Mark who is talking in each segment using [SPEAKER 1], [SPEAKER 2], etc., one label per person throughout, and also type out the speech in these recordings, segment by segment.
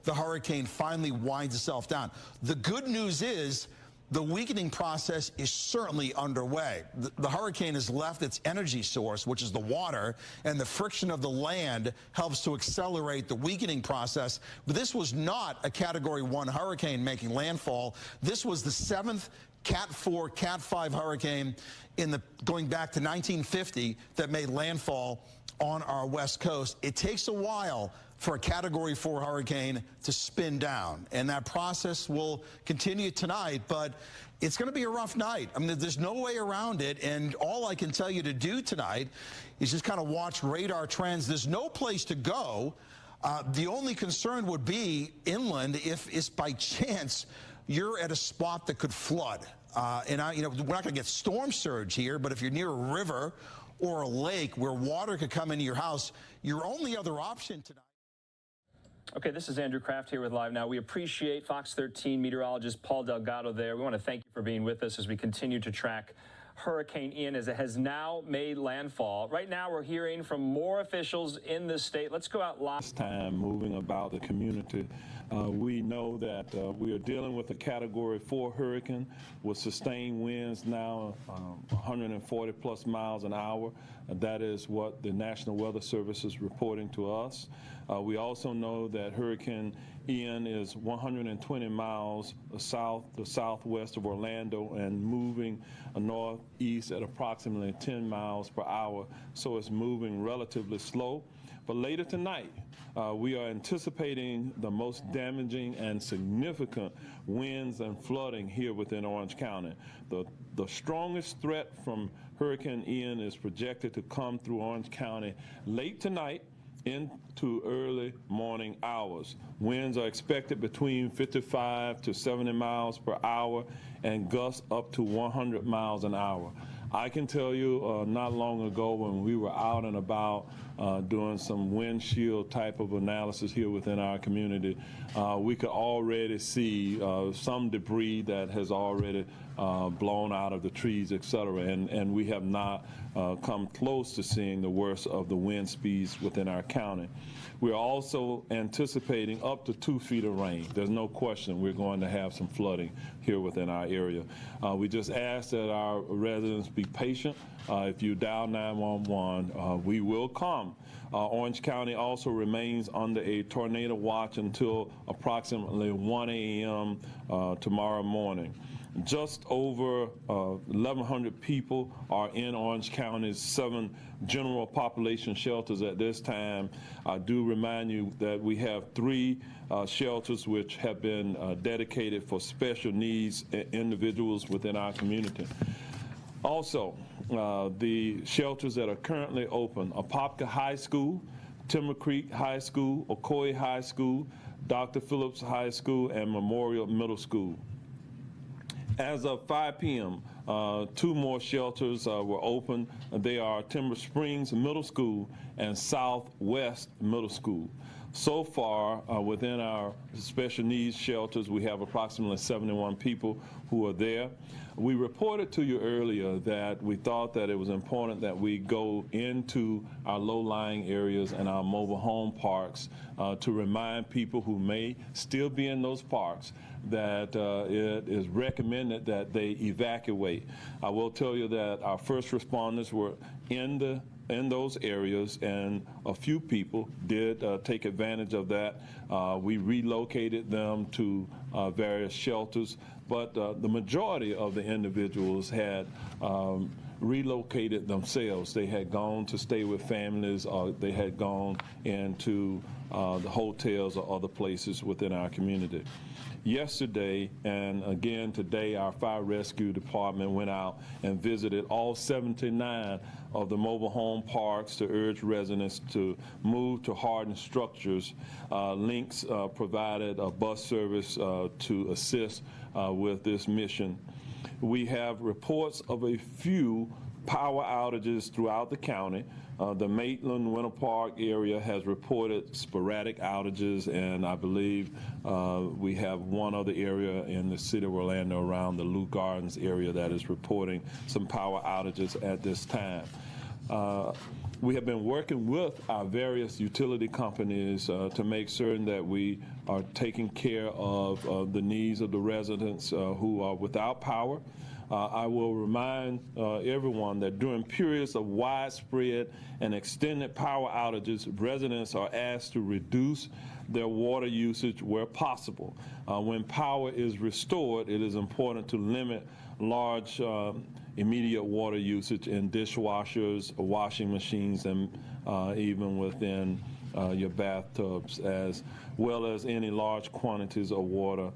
[SPEAKER 1] the hurricane finally winds itself down. The good news is the weakening process is certainly underway. The hurricane has left its energy source, which is the water, and the friction of the land helps to accelerate the weakening process. But this was not a Category 1 hurricane making landfall. This was the 7th Cat 4, Cat 5 hurricane going back to 1950 that made landfall on our West Coast. It takes a while for a Category 4 hurricane to spin down, and that process will continue tonight, but it's going to be a rough night. I mean, there's no way around it, and all I can tell you to do tonight is just kind of watch radar trends. There's no place to go. The only concern would be inland if it's by chance you're at a spot that could flood. We're not going to get storm surge here, but if you're near a river or a lake where water could come into your house, your only other option tonight.
[SPEAKER 2] Okay, this is Andrew Kraft here with Live Now. We appreciate Fox 13 meteorologist Paul Delgado there. We want to thank you for being with us as we continue to track Hurricane Ian as it has now made landfall. Right now, we're hearing from more officials in the state. Let's go out live.
[SPEAKER 3] This time moving about the community. We know that we are dealing with a Category 4 hurricane with sustained winds now 140 plus miles an hour. That is what the National Weather Service is reporting to us. We also know that Hurricane Ian is 120 miles southwest of Orlando and moving northeast at approximately 10 miles per hour, so it's moving relatively slow. But later tonight, we are anticipating the most damaging and significant winds and flooding here within Orange County. The strongest threat from Hurricane Ian is projected to come through Orange County late tonight into early morning hours. Winds are expected between 55 to 70 miles per hour and gusts up to 100 miles an hour. I can tell you not long ago when we were out and about doing some windshield type of analysis here within our community, we could already see some debris that has already blown out of the trees, etc. And we have not come close to seeing the worst of the wind speeds within our county. We're also anticipating up to 2 feet of rain. There's no question we're going to have some flooding here within our area. We just ask that our residents be patient. If you dial 911, we will come. Orange County also remains under a tornado watch until approximately 1 a.m. Tomorrow morning. Just over 1,100 people are in Orange County's 7 general population shelters at this time. I do remind you that we have 3 shelters which have been dedicated for special needs individuals within our community. Also, the shelters that are currently open are PALATKA High School, Timber Creek High School, Evacuee High School, Dr. Phillips High School, and Memorial Middle School. As of 5 p.m., 2 more shelters were open. They are Timber Springs Middle School and Southwest Middle School. So far, within our special needs shelters, we have approximately 71 people who are there. We reported to you earlier that we thought that it was important that we go into our low-lying areas and our mobile home parks to remind people who may still be in those parks that it is recommended that they evacuate. I will tell you that our first responders were in those areas, and a few people did take advantage of that. We relocated them to various shelters, but the majority of the individuals had relocated themselves. They had gone to stay with families, or they had gone into the hotels or other places within our community. Yesterday and again today, our fire rescue department went out and visited all 79 of the mobile home parks to urge residents to move to hardened structures. Links provided a bus service to assist with this mission. We have reports of a few power outages throughout the county. The Maitland-Winter Park area has reported sporadic outages, and I believe we have one other area in the city of Orlando around the Lou Gardens area that is reporting some power outages at this time. We have been working with our various utility companies to make certain that we are taking care of the needs of the residents who are without power. I will remind everyone that during periods of widespread and extended power outages, residents are asked to reduce their water usage where possible. When power is restored, it is important to limit large immediate water usage in dishwashers, washing machines, and even within your bathtubs, as well as any large quantities of water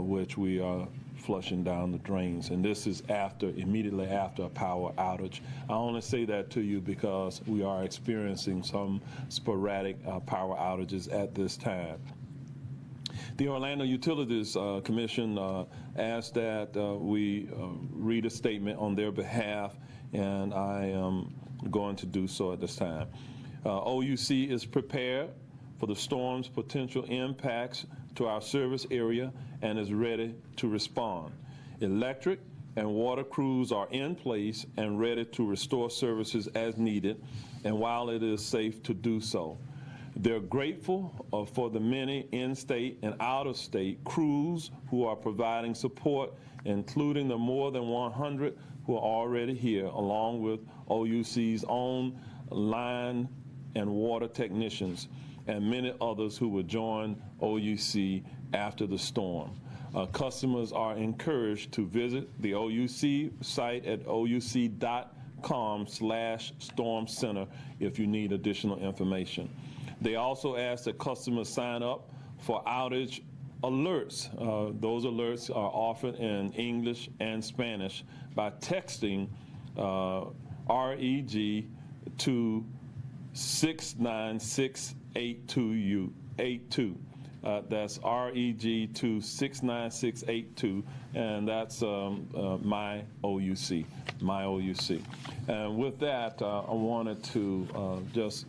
[SPEAKER 3] which we are flushing down the drains. And this is immediately after a power outage. I only say that to you because we are experiencing some sporadic power outages at this time. The Orlando Utilities Commission asked that we read a statement on their behalf, and I am going to do so at this time. OUC is prepared for the storm's potential impacts to our service area and is ready to respond. Electric and water crews are in place and ready to restore services as needed, and while it is safe to do so. They're grateful for the many in-state and out-of-state crews who are providing support, including the more than 100 who are already here, along with OUC's own line and water technicians, and many others who will join OUC after the storm. Customers are encouraged to visit the OUC site at ouc.com/storm center if you need additional information. They also ask that customers sign up for outage alerts. Those alerts are offered in English and Spanish by texting REG to 69682. That's REG to 69682, and that's my OUC. And with that, I wanted to just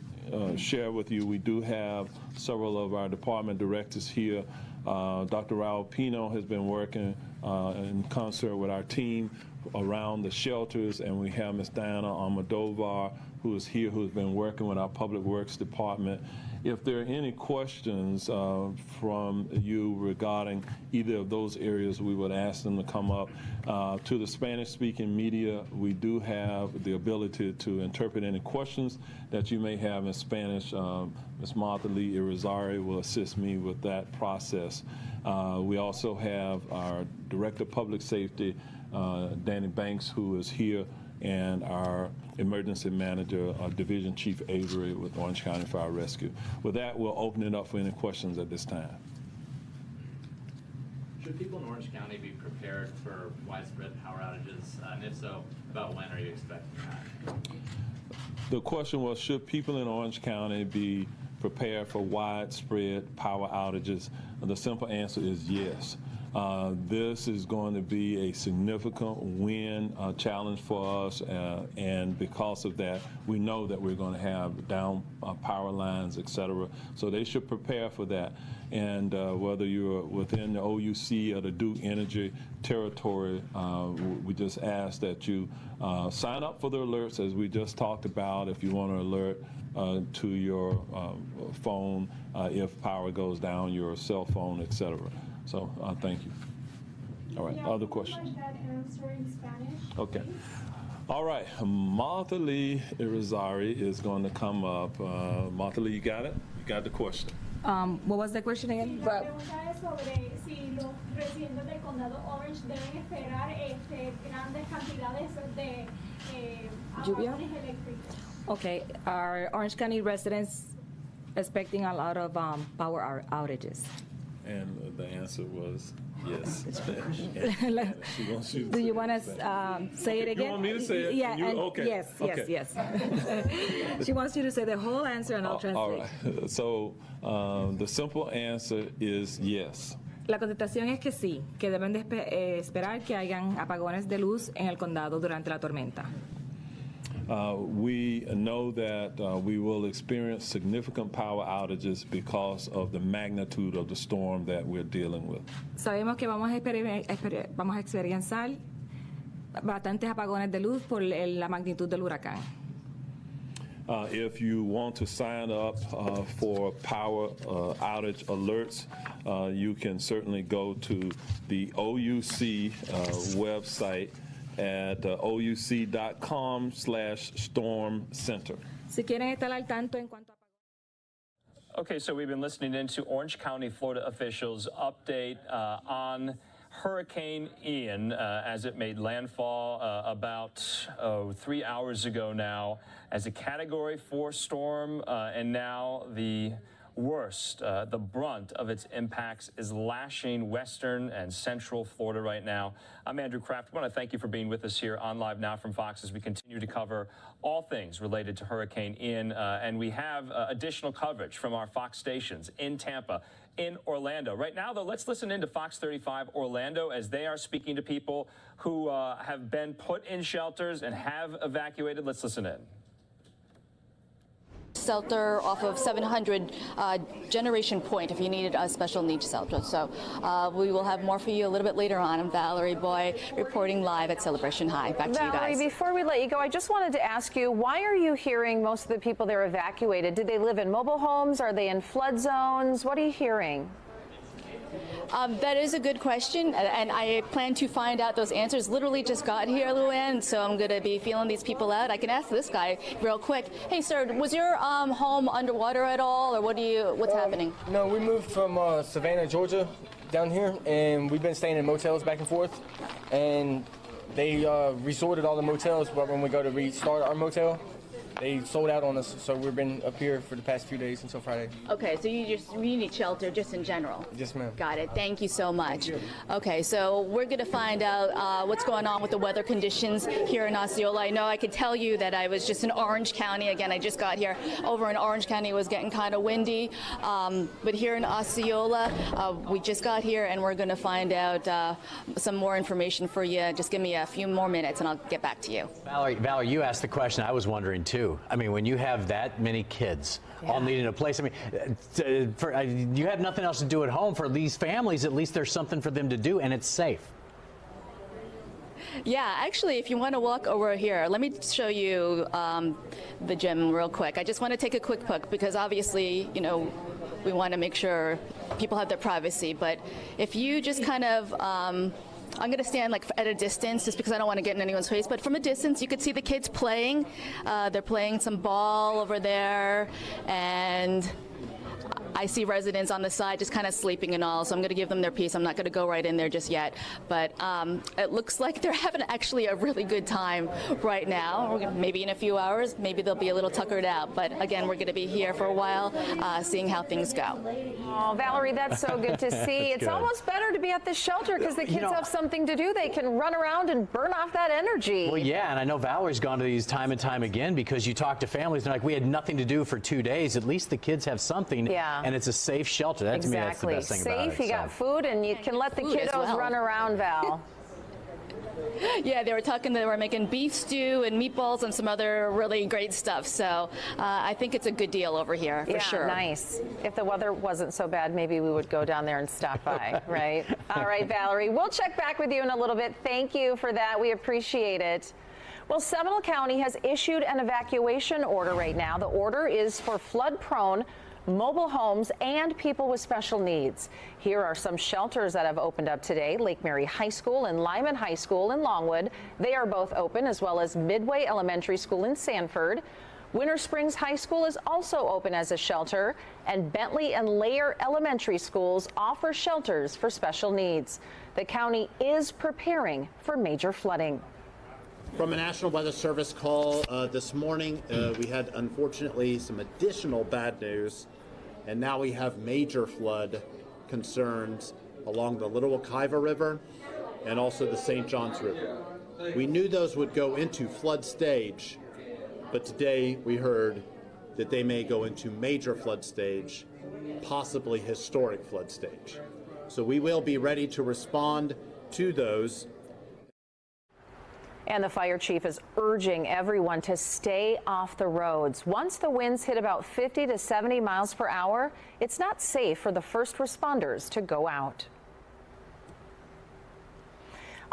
[SPEAKER 3] share with you, we do have several of our department directors here. Dr. Raul Pino has been working in concert with our team around the shelters, and we have Ms. Diana Almodovar, who is here, who has been working with our Public Works Department. If there are any questions from you regarding either of those areas, we would ask them to come up. To the Spanish-speaking media, we do have the ability to interpret any questions that you may have in Spanish. Ms. Martha Lee Irizarry will assist me with that process. We also have our Director of Public Safety, Danny Banks, who is here, and our Emergency Manager, Division Chief Avery with Orange County Fire Rescue. With that, we'll open it up for any questions at this time.
[SPEAKER 4] Should people in Orange County be prepared for widespread power outages? And if so, about when are you expecting that?
[SPEAKER 3] The question was, should people in Orange County be prepared for widespread power outages? The simple answer is yes. This is going to be a significant win challenge for us, and because of that, we know that we're going to have down power lines, et cetera. So they should prepare for that. And whether you're within the OUC or the Duke Energy territory, we just ask that you sign up for the alerts, as we just talked about, if you want to alert to your phone if power goes down, your cell phone, et cetera. So thank you. All right, other questions?
[SPEAKER 5] That answer in Spanish,
[SPEAKER 3] okay.
[SPEAKER 5] please.
[SPEAKER 3] All right, Martha Lee Irizarry is going to come up. Martha Lee, you got it? You got the question?
[SPEAKER 6] What was the question again?
[SPEAKER 5] La pregunta es sobre si los residentes del condado Orange deben esperar grandes cantidades de
[SPEAKER 6] Lluvia?
[SPEAKER 5] apagones eléctricos.
[SPEAKER 6] Okay, are Orange County residents expecting a lot of power outages?
[SPEAKER 3] And the answer was yes. She wants you to
[SPEAKER 6] Do you
[SPEAKER 3] say
[SPEAKER 6] want
[SPEAKER 3] it.
[SPEAKER 6] to say it again?
[SPEAKER 3] You want me to say it?
[SPEAKER 6] Yeah,
[SPEAKER 3] You-
[SPEAKER 6] and
[SPEAKER 3] okay.
[SPEAKER 6] yes. She wants you to say the whole answer, and I'll translate.
[SPEAKER 3] All right. So the simple answer is yes.
[SPEAKER 6] La contestación es que sí, que deben de esperar que hayan apagones de luz en el condado durante la tormenta.
[SPEAKER 3] We know that we will experience significant power outages because of the magnitude of the storm that we're dealing with.
[SPEAKER 6] Sabemos que vamos a experienciar bastantes apagones de luz por la magnitud del huracán.
[SPEAKER 3] If you want to sign up for power outage alerts, you can certainly go to the OUC website at ouc.com/storm center.
[SPEAKER 6] Si quieren estar al tanto en cuanto a
[SPEAKER 2] Okay, so we've been listening into Orange County, Florida officials' update on Hurricane Ian as it made landfall about 3 hours ago now as a Category 4 storm, and now the worst, the brunt of its impacts is lashing western and central Florida right now. I'm Andrew Kraft. I want to thank you for being with us here on Live Now from Fox as we continue to cover all things related to Hurricane Ian, and we have additional coverage from our Fox stations in Tampa, in Orlando. Right now, though, let's listen into Fox 35 Orlando as they are speaking to people who have been put in shelters and have evacuated. Let's listen in.
[SPEAKER 7] Shelter off of 700 Generation Point if you needed a special needs shelter. So we will have more for you a little bit later on. I'm Valerie Boy reporting live at Celebration High. Back to you guys.
[SPEAKER 8] Valerie, before we let you go, I just wanted to ask you, why are you hearing most of the people there evacuated? Do they live in mobile homes? Are they in flood zones? What are you hearing?
[SPEAKER 7] That is a good question, and I plan to find out those answers. Literally just got here, Luann, so I'm going to be feeling these people out. I can ask this guy real quick. Hey, sir, was your home underwater at all, or what's happening?
[SPEAKER 9] No, we moved from Savannah, Georgia, down here, and we've been staying in motels back and forth, and they resorted all the motels, but when we go to restart our motel, they sold out on us, so we've been up here for the past few days until Friday.
[SPEAKER 7] Okay, so you need shelter just in general?
[SPEAKER 9] Yes, ma'am.
[SPEAKER 7] Got it. Thank you so much. Okay, so we're going to find out what's going on with the weather conditions here in Osceola. I know I could tell you that I was just in Orange County. Again, I just got here. Over in Orange County, it was getting kind of windy. But here in Osceola, we just got here, and we're going to find out some more information for you. Just give me a few more minutes, and I'll get back to you.
[SPEAKER 10] Valerie, you asked the question I was wondering, too. I mean, when you have that many kids all needing a place, I mean, you have nothing else to do at home. For these families, at least there's something for them to do, and it's safe.
[SPEAKER 7] Yeah, actually, if you want to walk over here, let me show you the gym real quick. I just want to take a quick look because obviously, you know, we want to make sure people have their privacy. But if you just kind of I'm going to stand like at a distance just because I don't want to get in anyone's face, but from a distance you could see the kids playing. They're playing some ball over there, and I see residents on the side just kind of sleeping and all, so I'm going to give them their peace. I'm not going to go right in there just yet, but it looks like they're having actually a really good time right now. Maybe in a few hours, maybe they'll be a little tuckered out, but again, we're going to be here for a while seeing how things go.
[SPEAKER 8] Oh, Valerie, that's so good to see. It's almost better to be at the shelter because the kids have something to do. They can run around and burn off that energy.
[SPEAKER 10] Well, yeah, and I know Valerie's gone to these time and time again because you talk to families, and they're like, we had nothing to do for 2 days. At least the kids have something. Yeah. And it's a safe shelter. That, to me, that's the best thing about it.
[SPEAKER 8] Safe, you got food, and you can let the kiddos run around, Val.
[SPEAKER 7] Yeah, they were making beef stew and meatballs and some other really great stuff. So I think it's a good deal over here, for sure.
[SPEAKER 8] Nice. If the weather wasn't so bad, maybe we would go down there and stop by, right? All right, Valerie, we'll check back with you in a little bit. Thank you for that. We appreciate it. Well, Seminole County has issued an evacuation order right now. The order is for flood-prone mobile homes and people with special needs. Here are some shelters that have opened up today. Lake Mary High School and Lyman High School in Longwood. They are both open, as well as Midway Elementary School in Sanford. Winter Springs High School is also open as a shelter, and Bentley and Layer Elementary Schools offer shelters for special needs. The county is preparing for major flooding.
[SPEAKER 11] From a National Weather Service call this morning, we had unfortunately some additional bad news, and now we have major flood concerns along the Little Wekiva River and also the St. Johns River. We knew those would go into flood stage, but today we heard that they may go into major flood stage, possibly historic flood stage. So we will be ready to respond to those.
[SPEAKER 8] And the fire chief is urging everyone to stay off the roads. Once the winds hit about 50 to 70 miles per hour, it's not safe for the first responders to go out.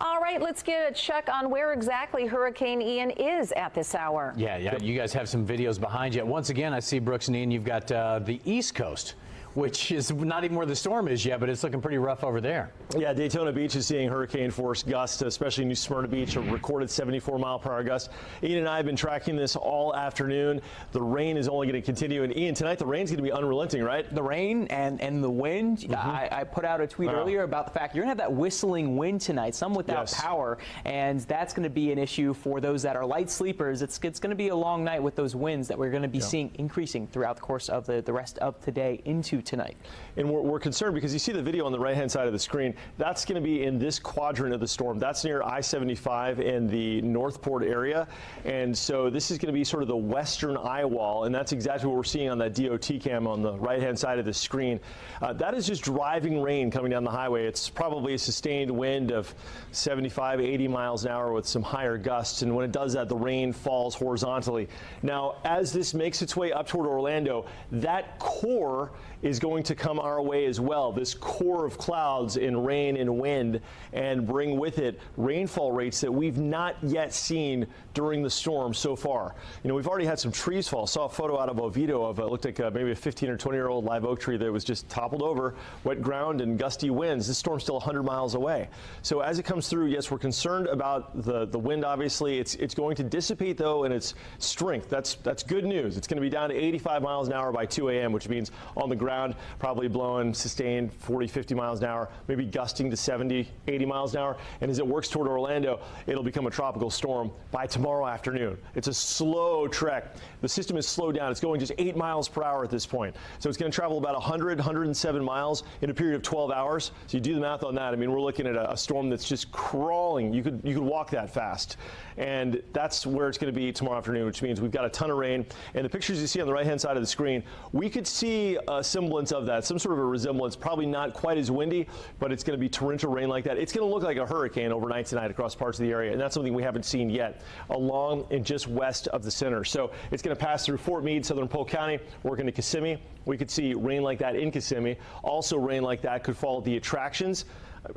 [SPEAKER 8] All right, let's get a check on where exactly Hurricane Ian is at this hour.
[SPEAKER 10] Yeah, you guys have some videos behind you. Once again, I see, Brooks and Ian, you've got the East Coast, which is not even where the storm is yet, but it's looking pretty rough over there.
[SPEAKER 12] Yeah, Daytona Beach is seeing hurricane force gusts, especially New Smyrna Beach, a recorded 74-mile-per-hour gust. Ian and I have been tracking this all afternoon. The rain is only going to continue. And Ian, tonight the rain's going to be unrelenting, right?
[SPEAKER 13] The rain and the wind. I put out a tweet earlier about the fact you're going to have that whistling wind tonight, some without power, and that's going to be an issue for those that are light sleepers. It's going to be a long night with those winds that we're going to be seeing increasing throughout the course of the rest of today into tonight.
[SPEAKER 12] And we're concerned because you see the video on the right-hand side of the screen. That's going to be in this quadrant of the storm. That's near I-75 in the Northport area. And so this is going to be sort of the western eye wall, and that's exactly what we're seeing on that DOT cam on the right-hand side of the screen. That is just driving rain coming down the highway. It's probably a sustained wind of 75, 80 miles an hour with some higher gusts. And when it does that, the rain falls horizontally. Now, as this makes its way up toward Orlando, that core is going to come our way as well, this core of clouds in rain and wind, and bring with it rainfall rates that we've not yet seen during the storm so far. You know, we've already had some trees fall. Saw a photo out of Oviedo of it looked like maybe a 15 or 20-year-old live oak tree that was just toppled over, wet ground and gusty winds. This storm's still 100 miles away. So as it comes through, yes, we're concerned about the wind, obviously. It's going to dissipate, though, in its strength. That's good news. It's going to be down to 85 miles an hour by 2 a.m., which means on the ground, probably blowing sustained 40, 50 miles an hour, maybe gusting to 70, 80 miles an hour. And as it works toward Orlando, it'll become a tropical storm by tomorrow afternoon. It's a slow trek. The system is slowed down. It's going just 8 miles per hour at this point. So it's going to travel about 107 miles in a period of 12 hours. So you do the math on that. I mean, we're looking at a storm that's just crawling. You could walk that fast. And that's where it's going to be tomorrow afternoon, which means we've got a ton of rain. And the pictures you see on the right-hand side of the screen, we could see a semblance of that, some sort of a resemblance, probably not quite as windy, but it's going to be torrential rain like that. It's going to look like a hurricane overnight tonight across parts of the area, and that's something we haven't seen yet along and just west of the center. So it's going to pass through Fort Meade, southern Polk County, work into Kissimmee. We could see rain like that in Kissimmee. Also rain like that could fall at the attractions.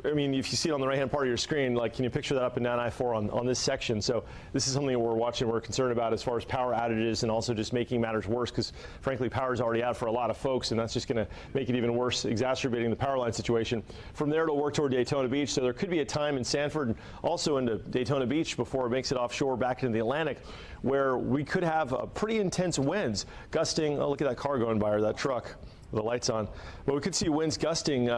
[SPEAKER 12] I mean, if you see it on the right-hand part of your screen, like, can you picture that up and down I-4 on this section? So this is something that we're watching, we're concerned about as far as power outages and also just making matters worse because, frankly, power is already out for a lot of folks, and that's just going to make it even worse, exacerbating the power line situation. From there, it'll work toward Daytona Beach, so there could be a time in Sanford and also into Daytona Beach before it makes it offshore back into the Atlantic where we could have pretty intense winds gusting. Oh, look at that car going by, or that truck with the lights on. But we could see winds gusting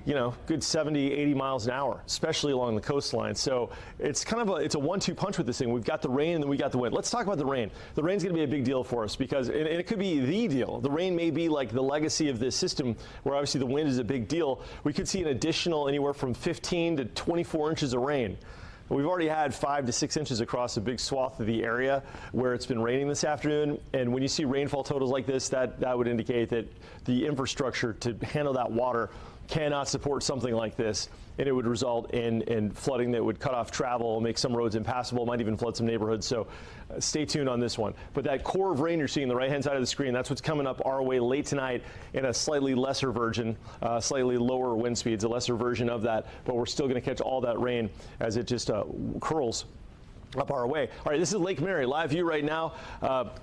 [SPEAKER 12] you know, good 70, 80 miles an hour, especially along the coastline. So it's kind of it's a 1-2 punch with this thing. We've got the rain and then we got the wind. Let's talk about the rain. The rain's going to be a big deal for us because, and it could be the deal. The rain may be like the legacy of this system where obviously the wind is a big deal. We could see an additional anywhere from 15 to 24 inches of rain. We've already had 5 to 6 inches across a big swath of the area where it's been raining this afternoon. And when you see rainfall totals like this, that would indicate that the infrastructure to handle that water cannot support something like this, and it would result in flooding that would cut off travel, make some roads impassable, might even flood some neighborhoods. So stay tuned on this one. But that core of rain you're seeing on the right-hand side of the screen, that's what's coming up our way late tonight in a slightly lesser version, slightly lower wind speeds, a lesser version of that. But we're still going to catch all that rain as it just curls up our way. All right, this is Lake Mary, live view right now.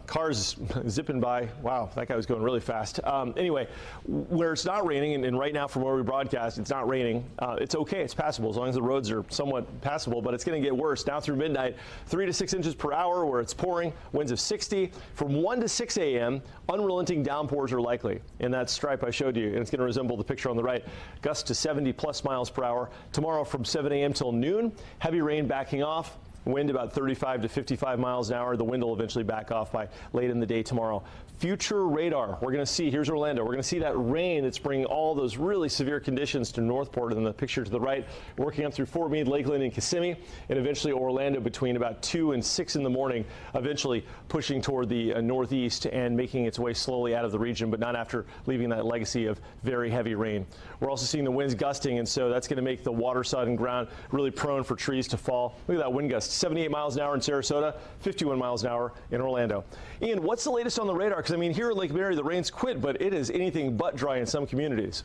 [SPEAKER 12] Cars zipping by. Wow, that guy was going really fast. Anyway, where it's not raining, and right now from where we broadcast, it's not raining. It's okay, it's passable as long as the roads are somewhat passable, but it's going to get worse. Now through midnight, 3 to 6 inches per hour where it's pouring, winds of 60. From 1 to 6 a.m., unrelenting downpours are likely in that stripe I showed you, and it's going to resemble the picture on the right. Gusts to 70 plus miles per hour. Tomorrow from 7 a.m. till noon, heavy rain backing off. Wind about 35 to 55 miles an hour. The wind will eventually back off by late in the day tomorrow. Future radar, we're going to see, here's Orlando, we're going to see that rain that's bringing all those really severe conditions to Northport in the picture to the right, working up through Fort Meade, Lakeland, and Kissimmee, and eventually Orlando between about 2 and 6 in the morning, eventually pushing toward the northeast and making its way slowly out of the region, but not after leaving that legacy of very heavy rain. We're also seeing the winds gusting, and so that's going to make the water side and ground really prone for trees to fall. Look at that wind gust, 78 miles an hour in Sarasota, 51 miles an hour in Orlando. Ian, what's the latest on the radar? Because, I mean, here at Lake Mary, the rain's quit, but it is anything but dry in some communities.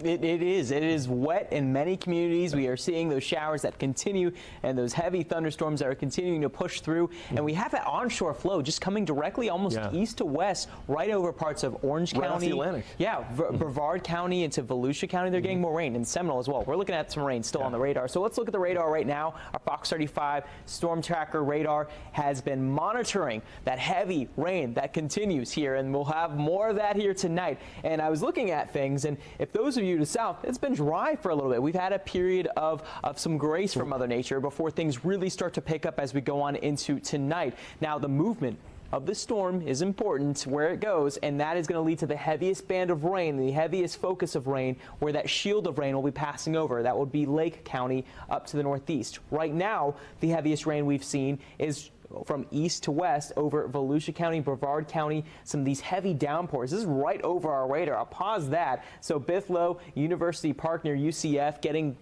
[SPEAKER 13] It is wet in many communities. We are seeing those showers that continue and those heavy thunderstorms that are continuing to push through. And we have that onshore flow just coming directly almost east to west right over parts of Orange County.
[SPEAKER 12] Off the Atlantic.
[SPEAKER 13] Yeah, Brevard County into Volusia County. They're getting more rain. And Seminole as well. We're looking at some rain still on the radar. So let's look at the radar right now. Our Fox 35 storm tracker radar has been monitoring that heavy rain that continues here. And we'll have more of that here tonight. And I was looking at things, and if those of you to the south, it's been dry for a little bit. We've had a period of some grace from Mother Nature before things really start to pick up as we go on into tonight. Now, the movement of the storm is important where it goes, and that is going to lead to the heaviest band of rain, the heaviest focus of rain, where that shield of rain will be passing over. That would be Lake County up to the northeast. Right now, the heaviest rain we've seen is from east to west over Volusia County, Brevard County, some of these heavy downpours. This is right over our radar. I'll pause that. So Bithlo, University Park near UCF, getting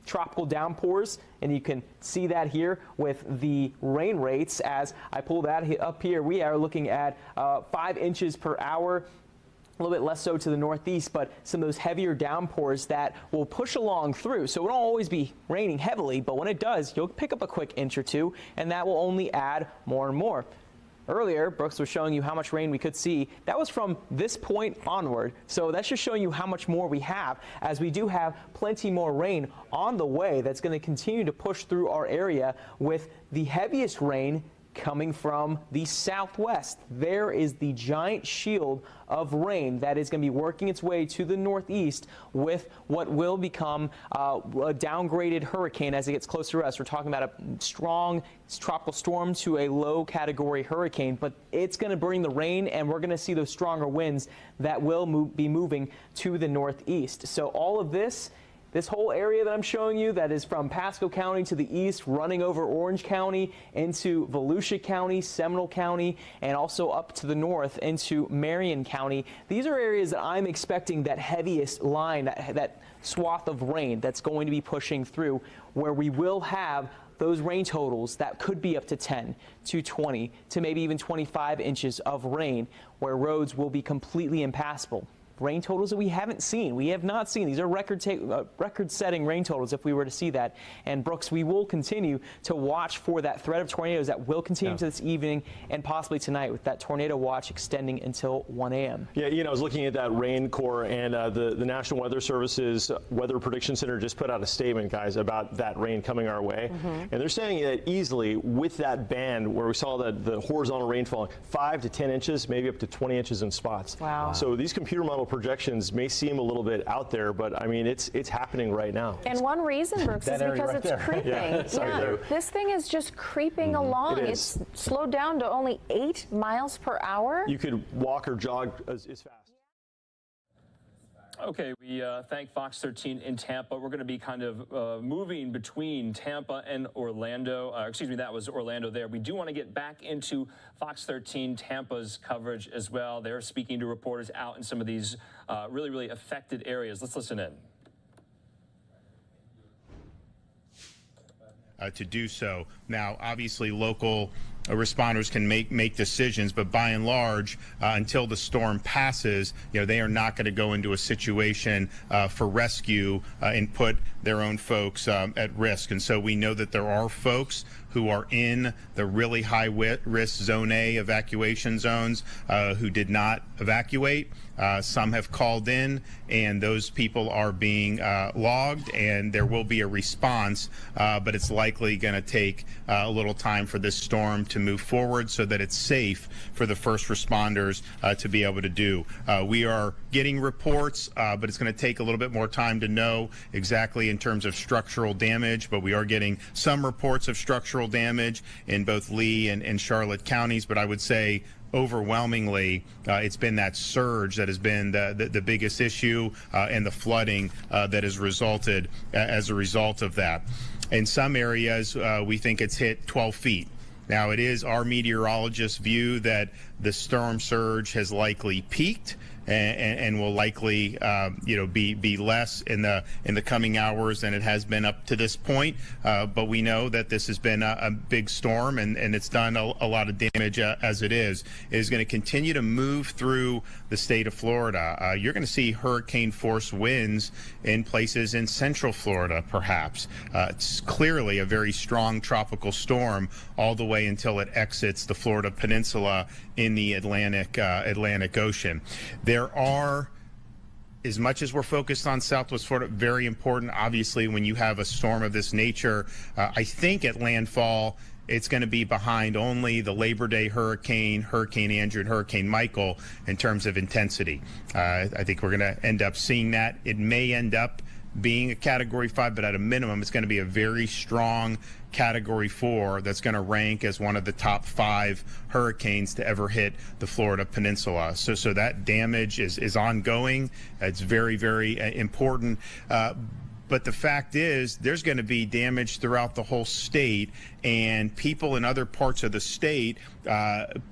[SPEAKER 13] tropical downpours, and you can see that here with the rain rates. As I pull that up here, we are looking at 5 inches per hour. A little bit less so to the northeast, but some of those heavier downpours that will push along through. So it won't always be raining heavily, but when it does, you'll pick up a quick inch or two, and that will only add more and more. Earlier, Brooks was showing you how much rain we could see. That was from this point onward. So that's just showing you how much more we have, as we do have plenty more rain on the way that's going to continue to push through our area, with the heaviest rain coming from the southwest. There is the giant shield of rain that is going to be working its way to the northeast with what will become a downgraded hurricane as it gets closer to us. We're talking about a strong tropical storm to a low category hurricane, but it's going to bring the rain, and we're going to see those stronger winds that will be moving to the northeast. So all of this whole area that I'm showing you, that is from Pasco County to the east, running over Orange County into Volusia County, Seminole County, and also up to the north into Marion County. These are areas that I'm expecting that heaviest line, that swath of rain that's going to be pushing through, where we will have those rain totals that could be up to 10 to 20 to maybe even 25 inches of rain, where roads will be completely impassable. Rain totals that we haven't seen. We have not seen. These are record-setting rain totals if we were to see that. And Brooks, we will continue to watch for that threat of tornadoes that will continue to this evening and possibly tonight, with that tornado watch extending until 1 a.m.
[SPEAKER 12] Yeah, I was looking at that rain core, and the National Weather Service's Weather Prediction Center just put out a statement, guys, about that rain coming our way. And they're saying that easily with that band where we saw the horizontal rainfall, 5 to 10 inches, maybe up to 20 inches in spots.
[SPEAKER 8] Wow.
[SPEAKER 12] So these computer model projections may seem a little bit out there, but I mean, it's happening right now.
[SPEAKER 8] And one reason, Brooks, is because it's creeping. This thing is just creeping along. It's slowed down to only 8 miles per hour.
[SPEAKER 12] You could walk or jog as fast.
[SPEAKER 2] Okay, we thank Fox 13 in Tampa. We're going to be kind of moving between Tampa and Orlando. Excuse me, that was Orlando there. We do want to get back into Fox 13 Tampa's coverage as well. They're speaking to reporters out in some of these really, really affected areas. Let's listen in.
[SPEAKER 14] To do so. Now, obviously, local responders can make decisions, but by and large, until the storm passes, they are not going to go into a situation for rescue and put their own folks at risk. And so we know that there are folks who are in the really high risk zone A evacuation zones who did not evacuate. Some have called in, and those people are being logged, and there will be a response, but it's likely going to take a little time for this storm to move forward so that it's safe for the first responders to be able to do. We are getting reports, but it's going to take a little bit more time to know exactly in terms of structural damage, but we are getting some reports of structural damage in both Lee and Charlotte counties, but I would say overwhelmingly, it's been that surge that has been the biggest issue, and the flooding that has resulted as a result of that. In some areas, we think it's hit 12 feet. Now, it is our meteorologists' view that the storm surge has likely peaked, and will likely be less in the coming hours than it has been up to this point. But we know that this has been a big storm, and it's done a lot of damage as it is. It is going to continue to move through the state of Florida. You're going to see hurricane force winds in places in central Florida, perhaps. It's clearly a very strong tropical storm all the way until it exits the Florida peninsula in the Atlantic Ocean. There are, as much as we're focused on Southwest Florida, very important, obviously, when you have a storm of this nature. I think at landfall, it's going to be behind only the Labor Day hurricane, Hurricane Andrew, and Hurricane Michael in terms of intensity. I think we're going to end up seeing that. It may end up being a Category 5, but at a minimum, it's going to be a very strong Category 4 that's going to rank as one of the top 5 hurricanes to ever hit the Florida Peninsula. So that damage is ongoing. It's very, very important. But the fact is, there's going to be damage throughout the whole state, and people in other parts of the state,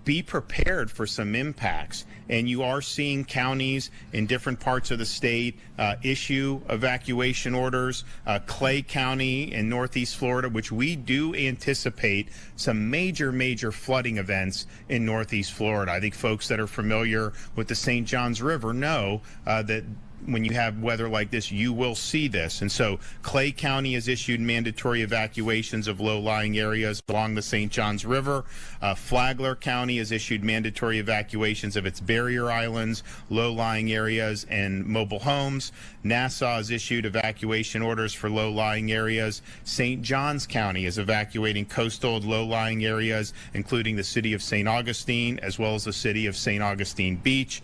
[SPEAKER 14] be prepared for some impacts. And you are seeing counties in different parts of the state issue evacuation orders. Clay County in Northeast Florida, which we do anticipate some major flooding events in Northeast Florida. I think folks that are familiar with the St. Johns River know that when you have weather like this, you will see this. And so Clay County has issued mandatory evacuations of low-lying areas along the St. Johns River. Flagler County has issued mandatory evacuations of its barrier islands, low-lying areas, and mobile homes. Nassau has issued evacuation orders for low-lying areas. St. Johns County is evacuating coastal and low-lying areas, including the city of St. Augustine, as well as the city of St. Augustine Beach.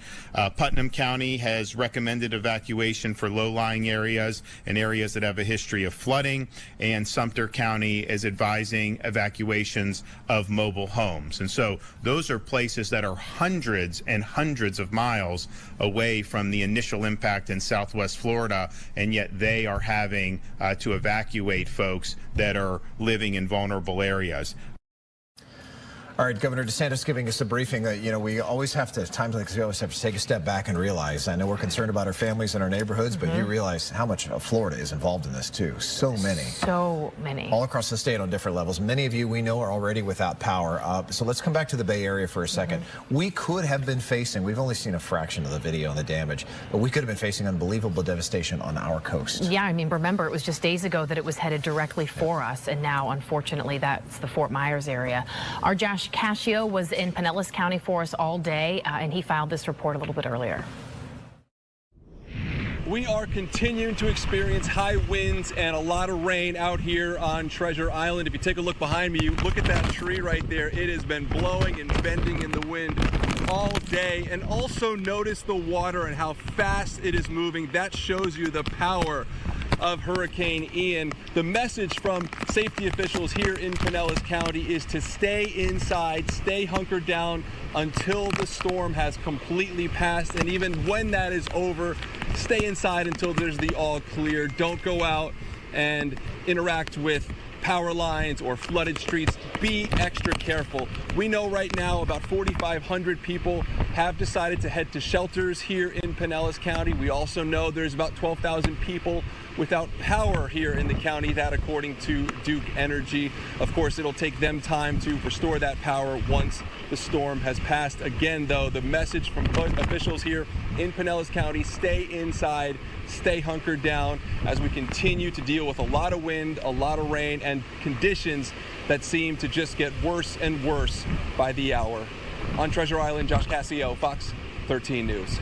[SPEAKER 14] Putnam County has recommended evacuation for low-lying areas and areas that have a history of flooding, and Sumter County is advising evacuations of mobile homes. And so those are places that are hundreds and hundreds of miles away from the initial impact in Southwest Florida, and yet they are having to evacuate folks that are living in vulnerable areas.
[SPEAKER 15] All right, Governor DeSantis giving us a briefing that, we always have to, times like this, we always have to take a step back and realize, I know we're concerned about our families and our neighborhoods, but you realize how much Florida is involved in this too. So many.
[SPEAKER 8] So many.
[SPEAKER 15] All across the state on different levels. Many of you we know are already without power. So let's come back to the Bay Area for a second. We could have been facing, we've only seen a fraction of the video and the damage, but we could have been facing unbelievable devastation on our coast.
[SPEAKER 16] Yeah, I mean, remember, it was just days ago that it was headed directly for us, and now, unfortunately, that's the Fort Myers area. Our Josh Cascio was in Pinellas County for us all day, and he filed this report a little bit earlier.
[SPEAKER 17] We are continuing to experience high winds and a lot of rain out here on Treasure Island. If you take a look behind me, you look at that tree right there. It has been blowing and bending in the wind all day. And also notice the water and how fast it is moving. That shows you the power of Hurricane Ian. The message from safety officials here in Pinellas County is to stay inside, stay hunkered down until the storm has completely passed. And even when that is over, stay inside until there's the all clear. Don't go out and interact with power lines or flooded streets. Be extra careful. We know right now about 4,500 people have decided to head to shelters here in Pinellas County. We also know there's about 12,000 people without power here in the county, that according to Duke Energy. Of course, it'll take them time to restore that power once the storm has passed. Again, though, the message from officials here in Pinellas County, stay inside, stay hunkered down as we continue to deal with a lot of wind, a lot of rain, and conditions that seem to just get worse and worse by the hour. On Treasure Island, Josh Cascio, Fox 13 News.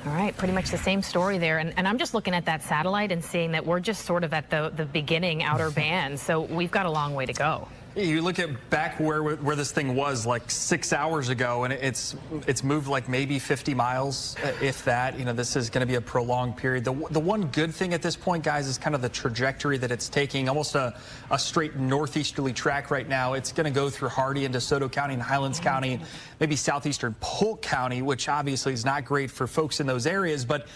[SPEAKER 16] All right, pretty much the same story there. And I'm just looking at that satellite and seeing that we're just sort of at the beginning outer band. So we've got a long way to go.
[SPEAKER 18] You look at back where this thing was like 6 hours ago, and it's moved like maybe 50 miles, if that. This is going to be a prolonged period. The one good thing at this point, guys, is kind of the trajectory that it's taking, almost a straight northeasterly track right now. It's going to go through Hardee and DeSoto County and Highlands County, and maybe southeastern Polk County, which obviously is not great for folks in those areas, but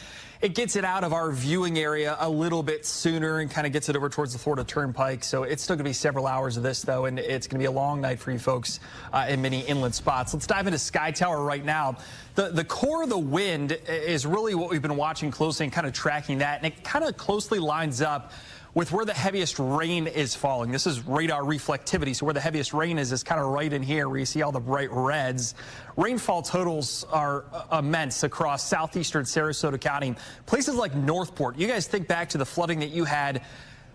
[SPEAKER 18] it gets it out of our viewing area a little bit sooner and kind of gets it over towards the Florida Turnpike. So it's still going to be several hours of this, though, and it's going to be a long night for you folks in many inland spots. Let's dive into Sky Tower right now. The core of the wind is really what we've been watching closely and kind of tracking that, and it kind of closely lines up with where the heaviest rain is falling. This is radar reflectivity, so where the heaviest rain is kind of right in here where you see all the bright reds. Rainfall totals are immense across southeastern Sarasota County. Places like Northport, you guys think back to the flooding that you had.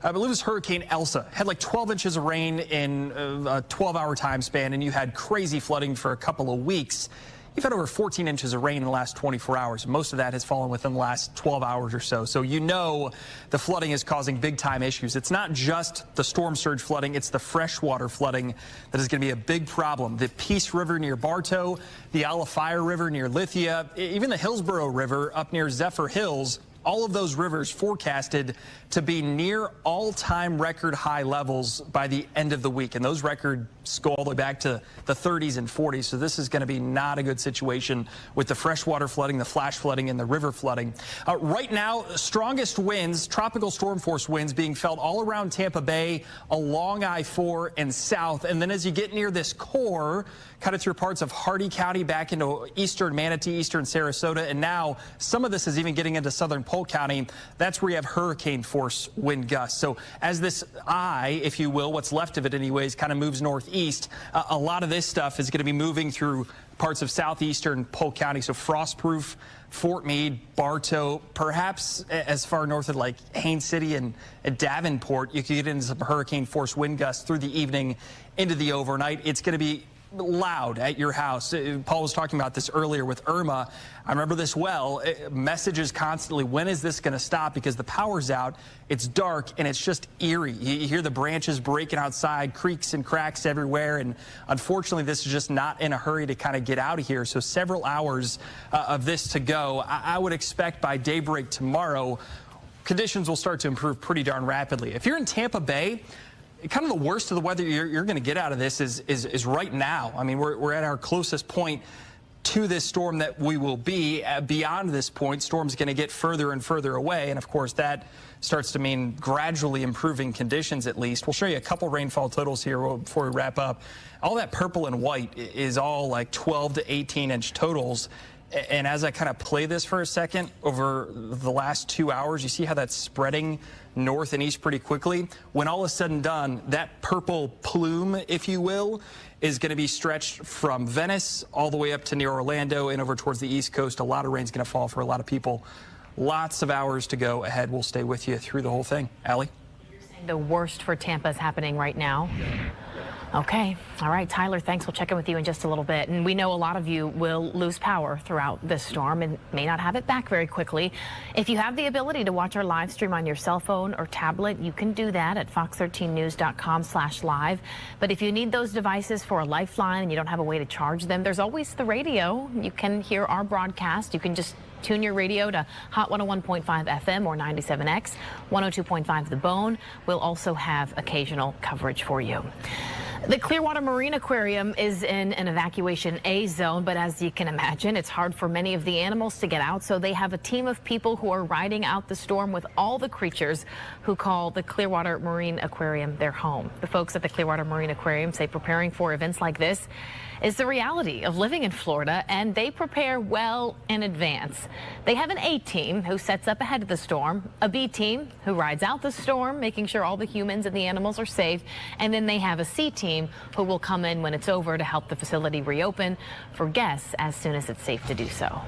[SPEAKER 18] I believe it was Hurricane Elsa, had like 12 inches of rain in a 12-hour time span, and you had crazy flooding for a couple of weeks. You've had over 14 inches of rain in the last 24 hours. Most of that has fallen within the last 12 hours or so. So you know the flooding is causing big-time issues. It's not just the storm surge flooding, it's the freshwater flooding that is going to be a big problem. The Peace River near Bartow, the Alafire River near Lithia, even the Hillsborough River up near Zephyr Hills, all of those rivers forecasted to be near all-time record high levels by the end of the week. And those records go all the way back to the 30s and 40s. So this is going to be not a good situation with the freshwater flooding, the flash flooding, and the river flooding. Right now, strongest winds, tropical storm force winds being felt all around Tampa Bay, along I-4 and south. And then as you get near this core, cut it through parts of Hardy County back into eastern Manatee, eastern Sarasota, and now some of this is even getting into southern Polk County. That's where you have hurricane force wind gusts. So as this eye, if you will, what's left of it anyways, kind of moves northeast, a lot of this stuff is going to be moving through parts of southeastern Polk County. So Frostproof, Fort Meade, Bartow, perhaps as far north as like Haines City and Davenport, you could get into some hurricane force wind gusts through the evening into the overnight. It's going to be loud at your house. Paul was talking about this earlier with Irma. I remember this well. Messages constantly, when is this going to stop? Because the power's out, it's dark, and it's just eerie. You hear the branches breaking outside, creaks and cracks everywhere, and unfortunately this is just not in a hurry to kind of get out of here. So several hours of this to go. I would expect by daybreak tomorrow, conditions will start to improve pretty darn rapidly. If you're in Tampa Bay, kind of the worst of the weather you're going to get out of this is right now. I mean, we're at our closest point to this storm that we will be. Beyond this point, storm's going to get further and further away, and of course that starts to mean gradually improving conditions at least. We'll show you a couple rainfall totals here before we wrap up. All that purple and white is all like 12 to 18 inch totals. And as I kind of play this for a second, over the last 2 hours, you see how that's spreading north and east pretty quickly. When all is said and done, that purple plume, if you will, is going to be stretched from Venice all the way up to near Orlando and over towards the East Coast. A lot of rain's going to fall for a lot of people. Lots of hours to go ahead. We'll stay with you through the whole thing. Allie?
[SPEAKER 16] The worst for Tampa is happening right now. Okay. All right, Tyler, thanks. We'll check in with you in just a little bit. And we know a lot of you will lose power throughout this storm and may not have it back very quickly. If you have the ability to watch our live stream on your cell phone or tablet, you can do that at fox13news.com/live. But if you need those devices for a lifeline and you don't have a way to charge them, there's always the radio. You can hear our broadcast. You can just tune your radio to Hot 101.5 FM or 97X, 102.5 The Bone. We'll also have occasional coverage for you. The Clearwater Marine Aquarium is in an evacuation A zone, but as you can imagine, it's hard for many of the animals to get out, so they have a team of people who are riding out the storm with all the creatures who call the Clearwater Marine Aquarium their home. The folks at the Clearwater Marine Aquarium say preparing for events like this is the reality of living in Florida, and they prepare well in advance. They have an A team who sets up ahead of the storm, a B team who rides out the storm, making sure all the humans and the animals are safe, and then they have a C team who will come in when it's over to help the facility reopen for guests as soon as it's safe to do so.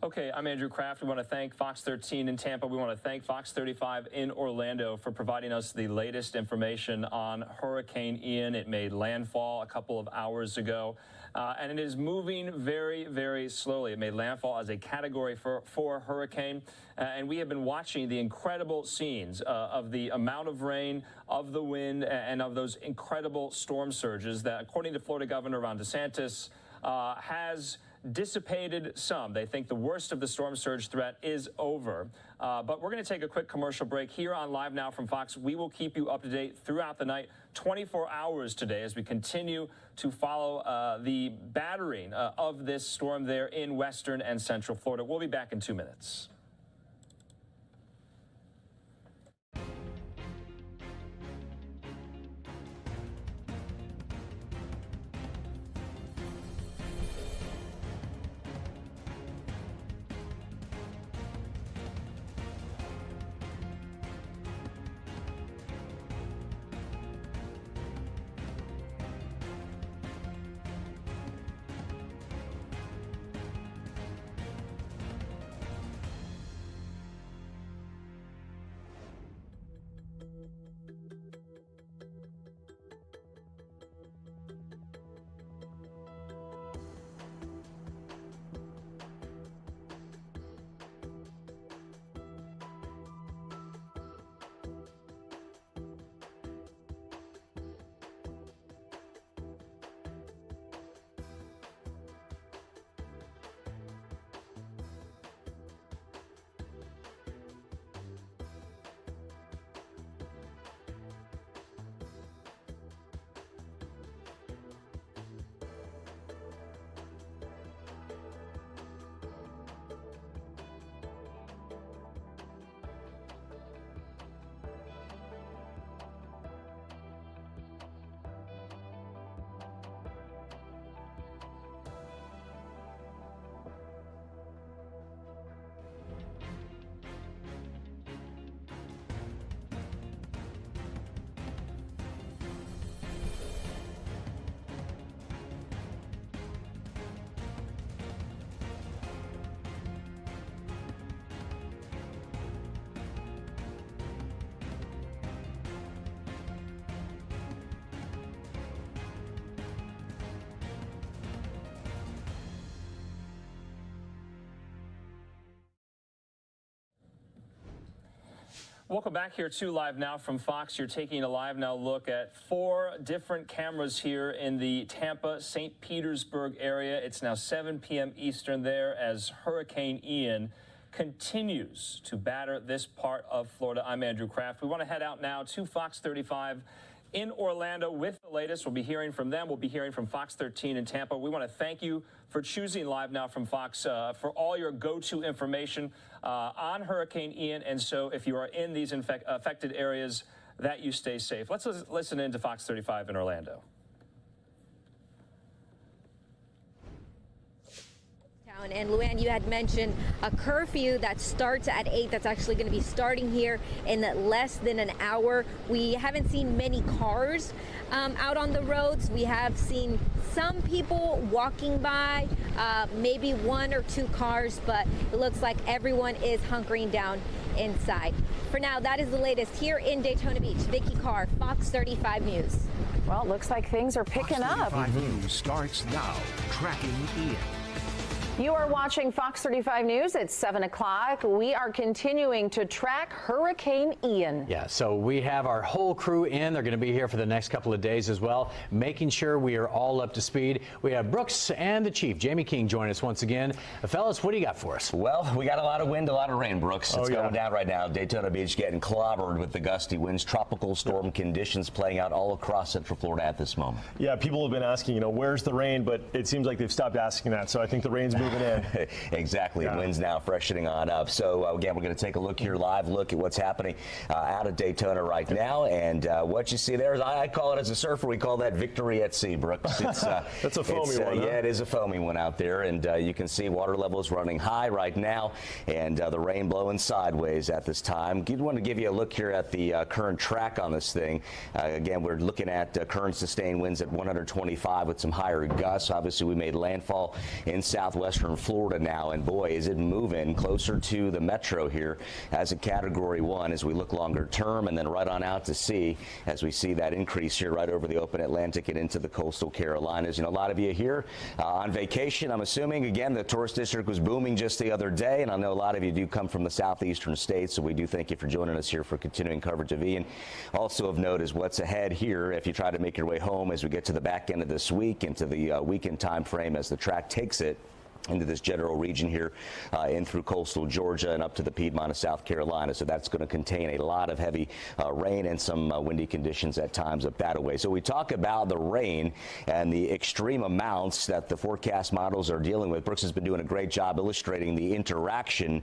[SPEAKER 2] Okay, I'm Andrew Kraft. We want to thank Fox 13 in Tampa. We want to thank Fox 35 in Orlando for providing us the latest information on Hurricane Ian. It made landfall a couple of hours ago, and it is moving very, very slowly. It made landfall as a Category 4 hurricane, and we have been watching the incredible scenes of the amount of rain, of the wind, and of those incredible storm surges that, according to Florida Governor Ron DeSantis, has dissipated some. They think the worst of the storm surge threat is over. But we're going to take a quick commercial break here on Live Now from Fox. We will keep you up to date throughout the night, 24 hours today, as we continue to follow the battering of this storm there in western and central Florida. We'll be back in 2 minutes. Welcome back here to Live Now from Fox. You're taking a Live Now look at 4 different cameras here in the Tampa, St. Petersburg area. It's now 7 p.m. Eastern there as Hurricane Ian continues to batter this part of Florida. I'm Andrew Kraft. We want to head out now to Fox 35 in Orlando with the latest. We'll be hearing from them. We'll be hearing from Fox 13 in Tampa. We want to thank you for choosing Live Now from Fox for all your go-to information on Hurricane Ian. And so if you are in these affected areas, that you stay safe. Let's listen in to Fox 35 in Orlando.
[SPEAKER 19] And Luann, you had mentioned a curfew that starts at 8 that's actually going to be starting here in less than an hour. We haven't seen many cars out on the roads. We have seen some people walking by, maybe 1 or 2 cars, but it looks like everyone is hunkering down inside. For now, that is the latest here in Daytona Beach. Vicki Carr, Fox 35 News.
[SPEAKER 8] Well, it looks like things are picking up.
[SPEAKER 20] Fox 35 News starts now, tracking Ian.
[SPEAKER 8] You are watching Fox 35 News. It's 7 o'clock. We are continuing to track Hurricane Ian.
[SPEAKER 10] Yeah, so we have our whole crew in. They're going to be here for the next couple of days as well, making sure we are all up to speed. We have Brooks and the Chief, Jamie King, join us once again. Fellas, what do you got for us?
[SPEAKER 21] Well, we got a lot of wind, a lot of rain, Brooks. It's going down right now. Daytona Beach getting clobbered with the gusty winds, tropical storm conditions playing out all across Central Florida at this moment.
[SPEAKER 12] Yeah, people have been asking, where's the rain? But it seems like they've stopped asking that. So I think the rain's moving in.
[SPEAKER 21] Exactly. Yeah. Winds now freshening on up. So again, we're going to take a look here, live look at what's happening out of Daytona right now. And what you see there is, I call it as a surfer, we call that victory at sea, Brooks. It's,
[SPEAKER 12] that's a foamy one.
[SPEAKER 21] Yeah, it is a foamy one out there. And you can see water levels running high right now and the rain blowing sideways at this time. I want to give you a look here at the current track on this thing. Again, we're looking at current sustained winds at 125 with some higher gusts. Obviously, we made landfall in southwestern Florida now, and boy, is it moving closer to the metro here as a Category 1 as we look longer term, and then right on out to sea as we see that increase here right over the open Atlantic and into the coastal Carolinas. A lot of you here on vacation, I'm assuming. Again, the tourist district was booming just the other day, and I know a lot of you do come from the southeastern states, so we do thank you for joining us here for continuing coverage of Ian. Also of note is what's ahead here if you try to make your way home as we get to the back end of this week into the weekend time frame as the track takes it into this general region here in through coastal Georgia and up to the Piedmont of South Carolina. So that's going to contain a lot of heavy rain and some windy conditions at times up that way. So we talk about the rain and the extreme amounts that the forecast models are dealing with. Brooks has been doing a great job illustrating the interaction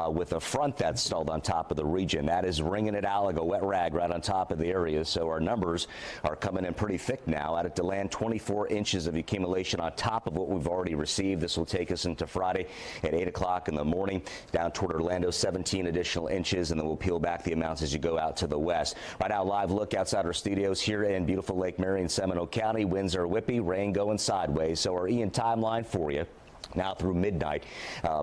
[SPEAKER 21] with a front that's stalled on top of the region. That is wringing it out like a wet rag right on top of the area. So our numbers are coming in pretty thick now. At it to land 24 inches of accumulation on top of what we've already received. This will take us into Friday at 8 o'clock in the morning. Down toward Orlando, 17 additional inches, and then we'll peel back the amounts as you go out to the west. Right now, live look outside our studios here in beautiful Lake Marion, Seminole County. Winds are whippy, rain going sideways. So our Ian timeline for you. Now through midnight,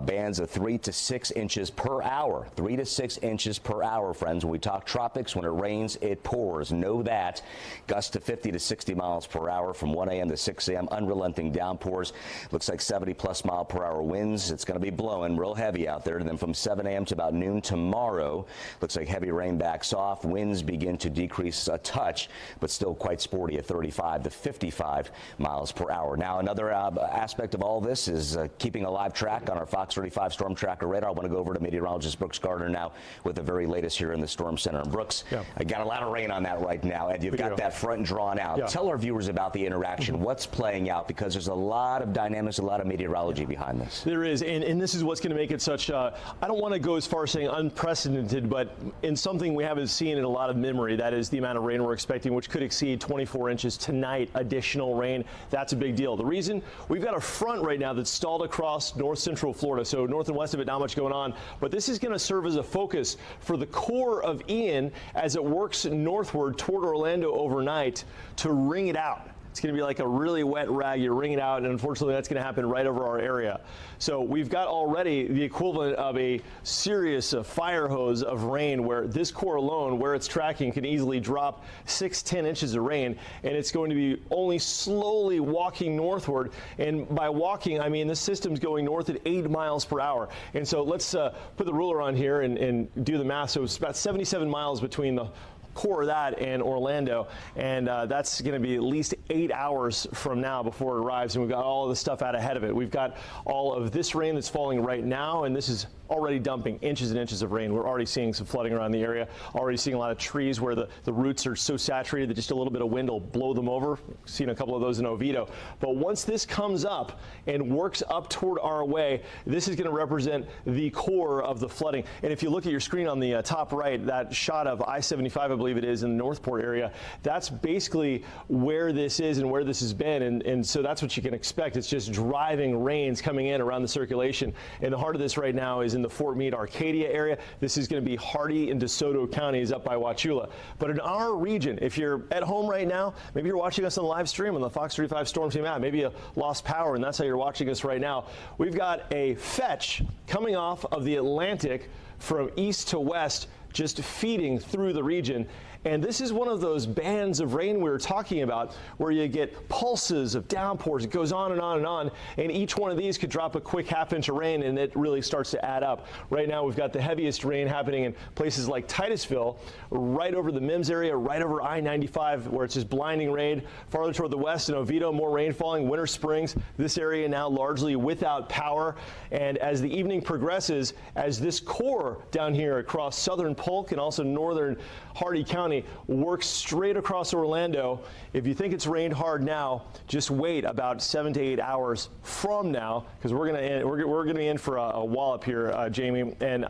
[SPEAKER 21] bands of 3 to 6 inches per hour. 3 to 6 inches per hour, friends. When we talk tropics, when it rains, it pours. Know that. Gusts to 50 to 60 miles per hour from 1 a.m. to 6 a.m. Unrelenting downpours. Looks like 70-plus mile per hour winds. It's going to be blowing real heavy out there. And then from 7 a.m. to about noon tomorrow, looks like heavy rain backs off. Winds begin to decrease a touch, but still quite sporty at 35 to 55 miles per hour. Now, another aspect of all this is keeping a live track on our Fox 35 Storm Tracker radar. I want to go over to meteorologist Brooks Gardner now with the very latest here in the Storm Center. And Brooks, I got a lot of rain on that right now, and you've got that front drawn out. Tell our viewers about the interaction, what's playing out, because there's a lot of dynamics, a lot of meteorology behind this.
[SPEAKER 12] There is, and this is what's going to make it such, I don't want to go as far as saying unprecedented, but in something we haven't seen in a lot of memory. That is the amount of rain we're expecting, which could exceed 24 inches tonight. Additional rain, that's a big deal. The reason, we've got a front right now that's stalled across north central Florida, so north and west of it, not much going on, but this is going to serve as a focus for the core of Ian as it works northward toward Orlando overnight to wring it out. It's going to be like a really wet rag. You wring it out, and unfortunately that's going to happen right over our area. So we've got already the equivalent of a serious fire hose of rain, where this core alone, where it's tracking, can easily drop 6-10 inches of rain, and it's going to be only slowly walking northward. And by walking, I mean this system's going north at 8 miles per hour. And so let's put the ruler on here and do the math. So it's about 77 miles between the core of that and Orlando, and that's going to be at least 8 hours from now before it arrives, and we've got all of the stuff out ahead of it. We've got all of this rain that's falling right now, and this is already dumping inches and inches of rain. We're already seeing some flooding around the area, already seeing a lot of trees where the roots are so saturated that just a little bit of wind will blow them over. Seen a couple of those in Oviedo. But once this comes up and works up toward our way, this is going to represent the core of the flooding. And if you look at your screen on the top right, that shot of I-75, I believe it is, in the Northport area, that's basically where this is and where this has been. And so that's what you can expect. It's just driving rains coming in around the circulation. And the heart of this right now is in the Fort Meade, Arcadia area. This is going to be Hardee and DeSoto counties up by Wauchula. But in our region, if you're at home right now, maybe you're watching us on the live stream on the Fox 35 Storm Team app, maybe you lost power and that's how you're watching us right now. We've got a fetch coming off of the Atlantic from east to west, just feeding through the region. And this is one of those bands of rain we were talking about, where you get pulses of downpours. It goes on and on and on, and each one of these could drop a quick half-inch of rain, and it really starts to add up. Right now, we've got the heaviest rain happening in places like Titusville, right over the Mims area, right over I-95, where it's just blinding rain. Farther toward the west in Oviedo, more rain falling. Winter Springs, this area now largely without power. And as the evening progresses, as this core down here across southern Polk and also northern Hardee County works straight across Orlando, if you think it's rained hard now, just wait about 7 to 8 hours from now, because we're going to be in for a wallop here, Jamie. And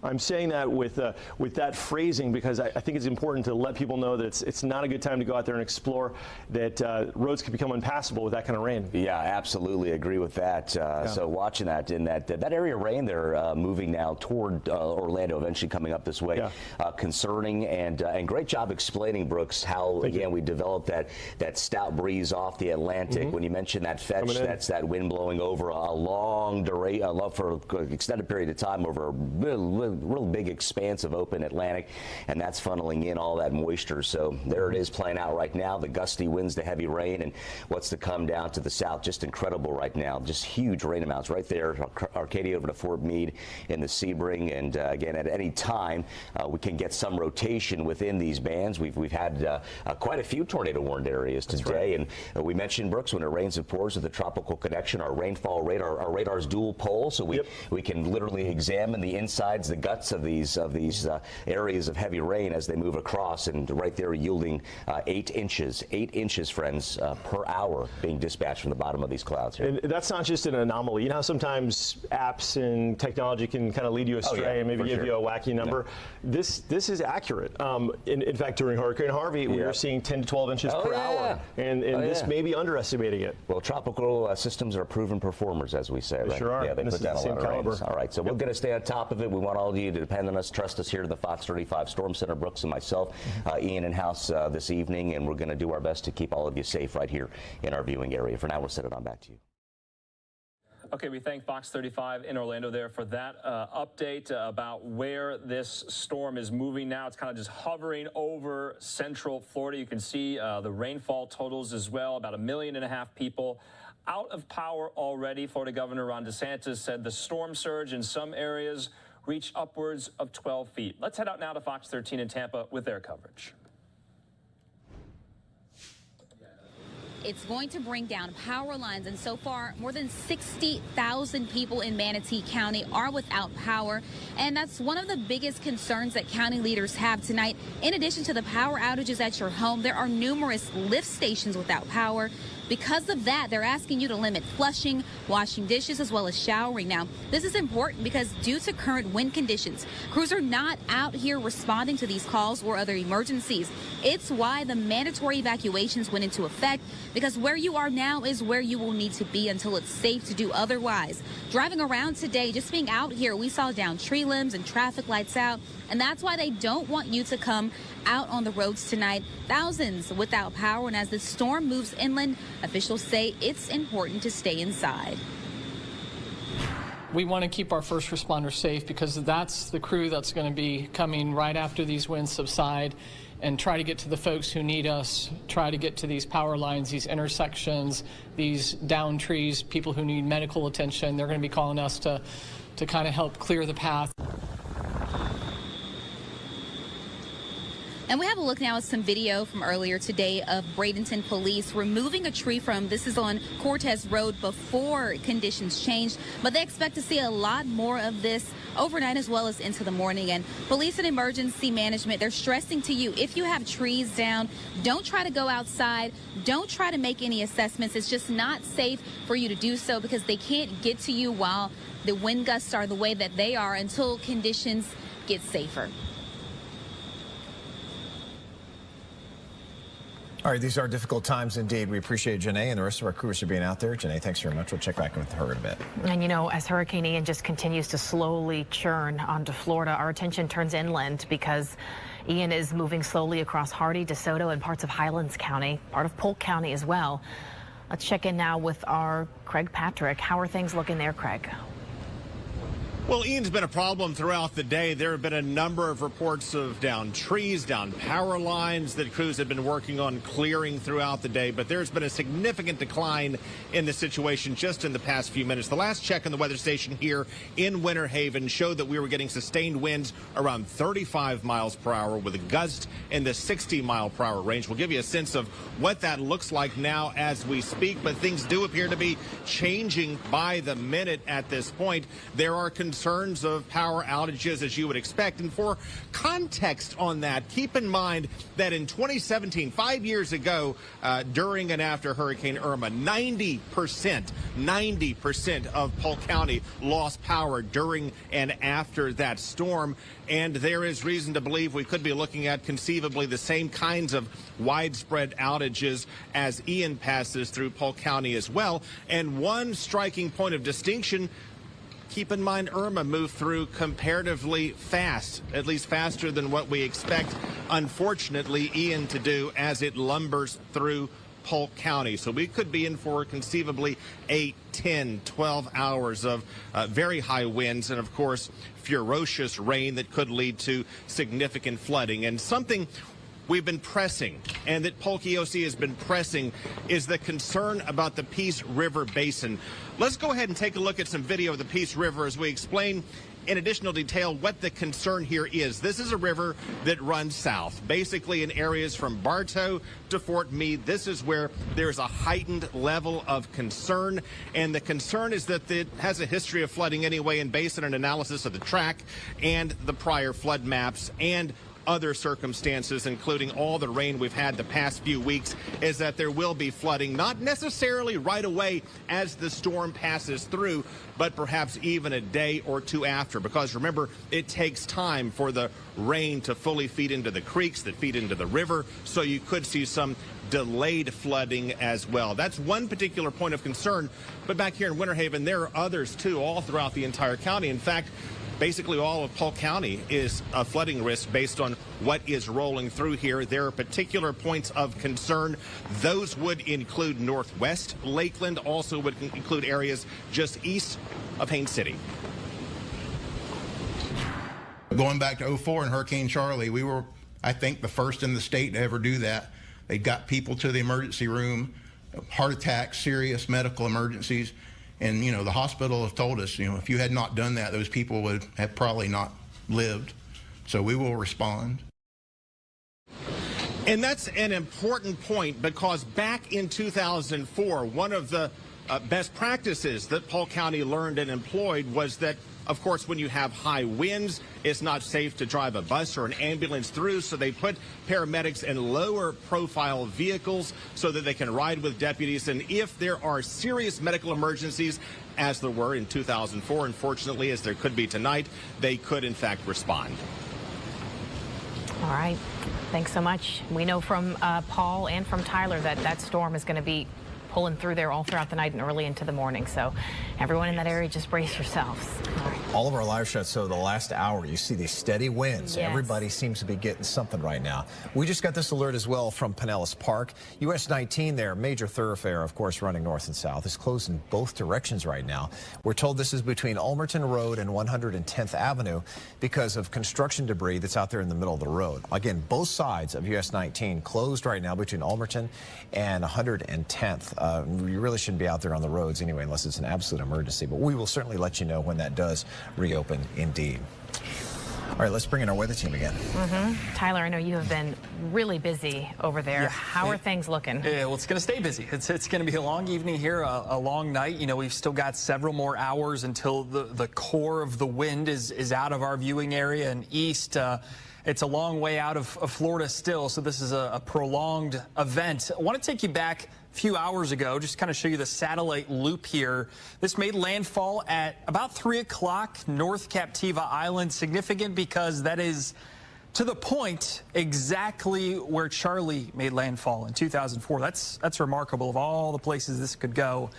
[SPEAKER 12] I'm saying that with that phrasing because I think it's important to let people know that it's not a good time to go out there and explore, that roads could become impassable with that kind of rain.
[SPEAKER 21] Yeah, absolutely agree with that. So watching that in that area of rain, they're moving now toward Orlando, eventually coming up this way. Concerning and great job explaining, Brooks, how again we developed that stout breeze off the Atlantic. When you mentioned that fetch, that's that wind blowing over a long duration, for an extended period of time over a real big expanse of open Atlantic, and that's funneling in all that moisture. So there it is playing out right now. The gusty winds, the heavy rain, and what's to come down to the south. Just incredible right now. Just huge rain amounts right there. Arcadia over to Fort Meade in the Sebring, and again at any time we can get some rotation within these these bands. We've had quite a few tornado-warned areas today, and we mentioned, Brooks, when it rains and pours with the tropical connection, our rainfall radar, our radar's dual pole, so we can literally examine the insides, the guts of these areas of heavy rain as they move across, and right there yielding 8 inches, friends, per hour being dispatched from the bottom of these clouds here.
[SPEAKER 12] And that's not just an anomaly. You know how sometimes apps and technology can kind of lead you astray and maybe give you a wacky number? This is accurate. In fact, during Hurricane Harvey, we were seeing 10 to 12 inches per hour, and this may be underestimating it.
[SPEAKER 21] Well, tropical systems are proven performers, as we say.
[SPEAKER 12] They
[SPEAKER 21] right?
[SPEAKER 12] sure are.
[SPEAKER 21] Yeah, they
[SPEAKER 12] This
[SPEAKER 21] put
[SPEAKER 12] is
[SPEAKER 21] down
[SPEAKER 12] the
[SPEAKER 21] a
[SPEAKER 12] same
[SPEAKER 21] lot of
[SPEAKER 12] caliber.
[SPEAKER 21] rains. All right, so we're going to stay on top of it. We want all of you to depend on us, trust us here to the Fox 35 Storm Center, Brooks and myself, Ian in-house this evening, and we're going to do our best to keep all of you safe right here in our viewing area. For now, we'll send it on back to you.
[SPEAKER 2] Okay, we thank Fox 35 in Orlando there for that update about where this storm is moving now. It's kind of just hovering over central Florida. You can see the rainfall totals as well, about 1.5 million people out of power already. Florida Governor Ron DeSantis said the storm surge in some areas reached upwards of 12 feet. Let's head out now to Fox 13 in Tampa with their coverage.
[SPEAKER 1] It's going to bring down power lines, and so far more than 60,000 people in Manatee County are without power, and that's one of the biggest concerns that county leaders have tonight. In addition to the power outages at your home, there are numerous lift stations without power. Because of that, they're asking you to limit flushing, washing dishes, as well as showering. Now, this is important because due to current wind conditions, crews are not out here responding to these calls or other emergencies. It's why the mandatory evacuations went into effect, because where you are now is where you will need to be until it's safe to do otherwise. Driving around today, just being out here, we saw down tree limbs and traffic lights out, and that's why they don't want you to come out on the roads tonight. Thousands without power, and as the storm moves inland, officials say it's important to stay inside.
[SPEAKER 22] We want to keep our first responders safe because that's the crew that's going to be coming right after these winds subside, and try to get to the folks who need us, try to get to these power lines, these intersections, these downed trees, people who need medical attention. They're going to be calling us to kind of help clear the path.
[SPEAKER 1] And we have a look now at some video from earlier today of Bradenton police removing a tree from, this is on Cortez Road, before conditions changed. But they expect to see a lot more of this overnight as well as into the morning. And police and emergency management, they're stressing to you, if you have trees down, don't try to go outside. Don't try to make any assessments. It's just not safe for you to do so because they can't get to you while the wind gusts are the way that they are until conditions get safer.
[SPEAKER 15] All right, these are difficult times indeed. We appreciate Janae and the rest of our crews for being out there. Janae, thanks very much. We'll check back with her in a bit.
[SPEAKER 16] And you know, as Hurricane Ian just continues to slowly churn onto Florida, our attention turns inland because Ian is moving slowly across Hardy, DeSoto, and parts of Highlands County, part of Polk County as well. Let's check in now with our Craig Patrick. How are things looking there, Craig?
[SPEAKER 23] Well, Ian's been a problem throughout the day. There have been a number of reports of downed trees, downed power lines that crews have been working on clearing throughout the day. But there's been a significant decline in the situation just in the past few minutes. The last check on the weather station here in Winter Haven showed that we were getting sustained winds around 35 miles per hour with a gust in the 60 mile per hour range. We'll give you a sense of what that looks like now as we speak. But things do appear to be changing by the minute at this point. There are concerns of power outages, as you would expect. And for context on that, keep in mind that in 2017, 5 years ago, during and after Hurricane Irma, 90% of Polk County lost power during and after that storm. And there is reason to believe we could be looking at conceivably the same kinds of widespread outages as Ian passes through Polk County as well. And one striking point of distinction, keep in mind Irma moved through comparatively fast, at least faster than what we expect, unfortunately, Ian to do as it lumbers through Polk County. So we could be in for conceivably 8, 10, 12 hours of very high winds and, of course, ferocious rain that could lead to significant flooding. And something we've been pressing, and that Polk EOC has been pressing, is the concern about the Peace River Basin. Let's go ahead and take a look at some video of the Peace River as we explain in additional detail what the concern here is. This is a river that runs south, basically in areas from Bartow to Fort Meade. This is where there's a heightened level of concern, and the concern is that it has a history of flooding anyway, and based on an analysis of the track and the prior flood maps and other circumstances, including all the rain we've had the past few weeks, is that there will be flooding, not necessarily right away as the storm passes through, but perhaps even a day or two after, because remember, it takes time for the rain to fully feed into the creeks that feed into the river, so you could see some delayed flooding as well. That's one particular point of concern, but back here in Winter Haven, there are others too, all throughout the entire county. In fact, basically all of Polk County is a flooding risk based on what is rolling through here. There are particular points of concern. Those would include northwest Lakeland, also would include areas just east of Haines City.
[SPEAKER 3] Going back to 2004 and Hurricane Charlie, we were, I think, the first in the state to ever do that. They got people to the emergency room, heart attacks, serious medical emergencies. And, you know, the hospital have told us, you know, if you had not done that, those people would have probably not lived. So we will respond.
[SPEAKER 23] And that's an important point, because back in 2004, one of the best practices that Polk County learned and employed was that, of course, when you have high winds, it's not safe to drive a bus or an ambulance through, so they put paramedics in lower profile vehicles so that they can ride with deputies. And if there are serious medical emergencies, as there were in 2004, unfortunately, as there could be tonight, they could in fact respond.
[SPEAKER 16] All right. Thanks so much. We know from Paul and from Tyler that that storm is going to be pulling through there all throughout the night and early into the morning. So everyone in that area, just brace yourselves.
[SPEAKER 15] All of our live shots, so the last hour, you see these steady winds.
[SPEAKER 16] Yes.
[SPEAKER 15] Everybody seems to be getting something right now. We just got this alert as well from Pinellas Park. US 19 there, major thoroughfare, of course, running north and south, is closed in both directions right now. We're told this is between Ulmerton Road and 110th Avenue because of construction debris that's out there in the middle of the road. Again, both sides of US 19 closed right now between Ulmerton and 110th. You really shouldn't be out there on the roads anyway, unless it's an absolute emergency. But we will certainly let you know when that does reopen indeed. All right, let's bring in our weather team again.
[SPEAKER 16] Tyler, I know you have been really busy over there.
[SPEAKER 18] Yeah.
[SPEAKER 16] How are things looking?
[SPEAKER 18] Yeah, well, it's going to stay busy. It's going to be a long evening here, a long night. You know, we've still got several more hours until the core of the wind is out of our viewing area and east. It's a long way out of Florida still, so this is a prolonged event. I want to take you back a few hours ago, just kind of show you the satellite loop here. This made landfall at about 3 o'clock North Captiva Island. Significant because that is to the point exactly where Charlie made landfall in 2004. That's remarkable. Of all the places this could go,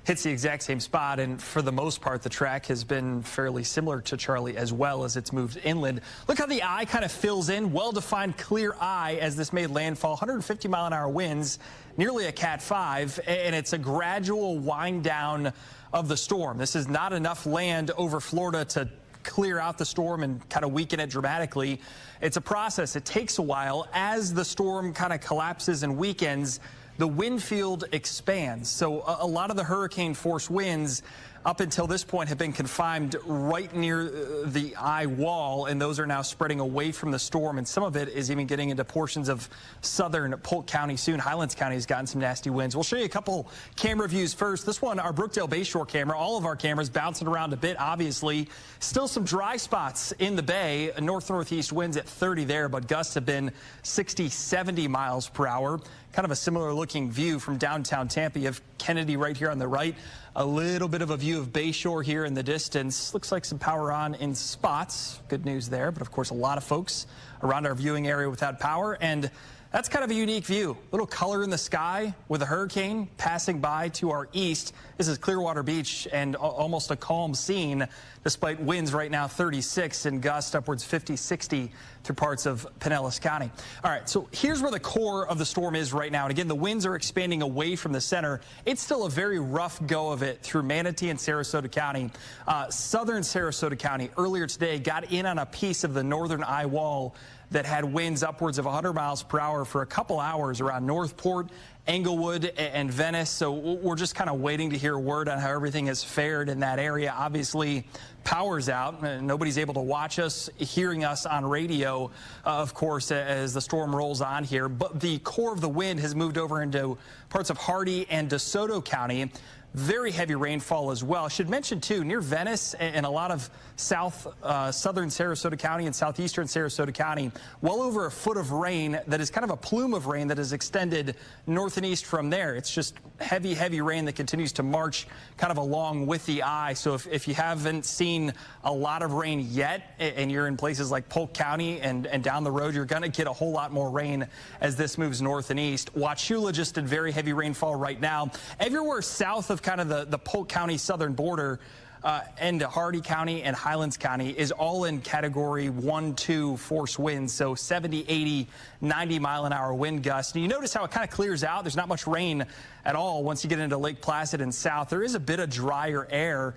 [SPEAKER 18] hits the exact same spot, and for the most part, the track has been fairly similar to Charlie as well as it's moved inland. Look how the eye kind of fills in, well-defined clear eye as this made landfall, 150-mile-an-hour winds, nearly a Cat 5, and it's a gradual wind down of the storm. This is not enough land over Florida to clear out the storm and kind of weaken it dramatically. It's a process. It takes a while. As the storm kind of collapses and weakens, the wind field expands. So a lot of the hurricane force winds up until this point have been confined right near the eye wall, and those are now spreading away from the storm, and some of it is even getting into portions of southern Polk County soon. Highlands County has gotten some nasty winds. We'll show you a couple camera views first. This one, our Brookdale Bayshore camera. All of our cameras bouncing around a bit, obviously. Still some dry spots in the bay. North-northeast winds at 30 there, but gusts have been 60, 70 miles per hour. Kind of a similar looking view from downtown Tampa. You have Kennedy right here on the right. A little bit of a view of Bayshore here in the distance. Looks like some power on in spots. Good news there, but of course a lot of folks around our viewing area without power, and that's kind of a unique view. A little color in the sky with a hurricane passing by to our east. This is Clearwater Beach and almost a calm scene despite winds right now 36 and gusts upwards 50, 60 through parts of Pinellas County. All right, so here's where the core of the storm is right now. And again, the winds are expanding away from the center. It's still a very rough go of it through Manatee and Sarasota County. Southern Sarasota County earlier today got in on a piece of the northern eye wall that had winds upwards of 100 miles per hour for a couple hours around Northport Englewood and Venice. So we're just kind of waiting to hear word on how everything has fared in that area. Obviously, power's out. Nobody's able to watch us, hearing us on radio, of course, as the storm rolls on here. But the core of the wind has moved over into parts of Hardee and DeSoto County. Very heavy rainfall as well. I should mention, too, near Venice and a lot of southern Sarasota County and southeastern Sarasota County, well over a foot of rain that is kind of a plume of rain that is extended north and east from there. It's just heavy, heavy rain that continues to march kind of along with the eye. So if you haven't seen a lot of rain yet and you're in places like Polk County and down the road, you're going to get a whole lot more rain as this moves north and east. Wauchula just did very heavy rainfall right now. Everywhere south of kind of the Polk County southern border into Hardee County and Highlands County is all in category 1, 2 force winds, so 70, 80, 90 mile an hour wind gusts. And you notice how it kind of clears out. There's not much rain at all once you get into Lake Placid and south. There is a bit of drier air.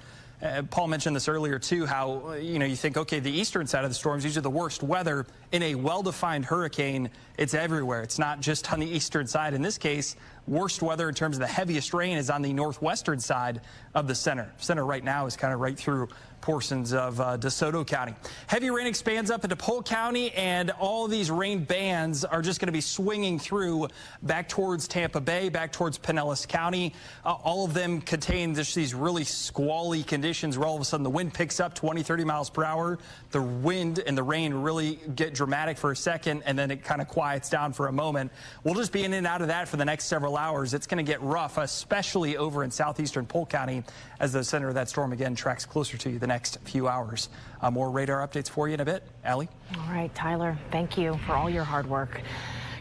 [SPEAKER 18] Paul mentioned this earlier, too, how, you think, OK, the eastern side of the storms, these are the worst weather. In a well-defined hurricane, it's everywhere. It's not just on the eastern side. In this case, worst weather in terms of the heaviest rain is on the northwestern side of the center. Center right now is kind of right through portions of DeSoto County. Heavy rain expands up into Polk County, and all these rain bands are just going to be swinging through back towards Tampa Bay, back towards Pinellas County. All of them contain just these really squally conditions where all of a sudden the wind picks up 20, 30 miles per hour. The wind and the rain really get dramatic for a second, and then it kind of quiets down for a moment. We'll just be in and out of that for the next several hours. It's going to get rough, especially over in southeastern Polk County as the center of that storm again tracks closer to you the next few hours. More radar updates for you in a bit. Allie?
[SPEAKER 16] All right, Tyler, thank you for all your hard work.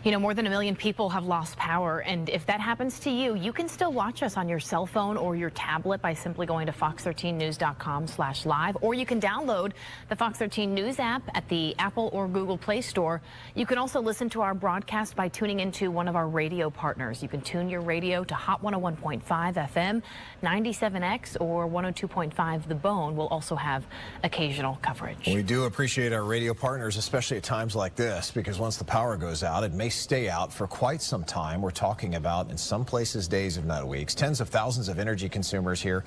[SPEAKER 16] More than 1 million people have lost power, and if that happens to you, you can still watch us on your cell phone or your tablet by simply going to fox13news.com/live, or you can download the Fox 13 News app at the Apple or Google Play Store. You can also listen to our broadcast by tuning into one of our radio partners. You can tune your radio to Hot 101.5 FM, 97X, or 102.5 The Bone. We'll also have occasional coverage.
[SPEAKER 15] We do appreciate our radio partners, especially at times like this, because once the power goes out, it may stay out for quite some time. We're talking about, in some places, days, if not weeks. Tens of thousands of energy consumers here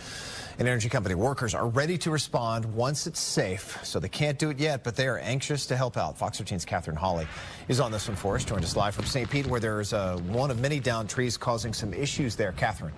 [SPEAKER 15] and energy company workers are ready to respond once it's safe. So they can't do it yet, but they are anxious to help out. Fox 13's Catherine Hawley is on this one for us, joined us live from St. Pete, where there's one of many downed trees causing some issues there. Catherine.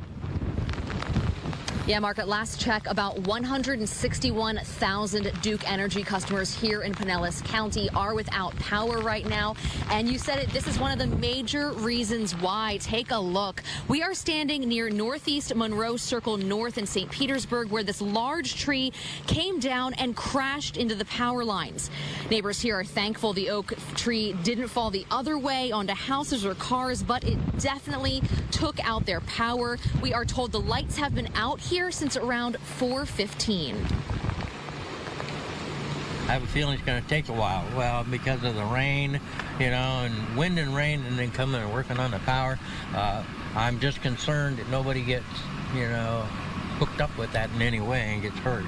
[SPEAKER 4] Yeah, Mark, at last check, about 161,000 Duke Energy customers here in Pinellas County are without power right now. And you said it, this is one of the major reasons why. Take a look. We are standing near Northeast Monroe Circle North in St. Petersburg, where this large tree came down and crashed into the power lines. Neighbors here are thankful the oak tree didn't fall the other way onto houses or cars, but it definitely took out their power. We are told the lights have been out here since around 4:15.
[SPEAKER 5] I have a feeling it's going to take a while. Well, because of the rain, and wind and rain, and then coming and working on the power. I'm just concerned that nobody gets, hooked up with that in any way and gets hurt,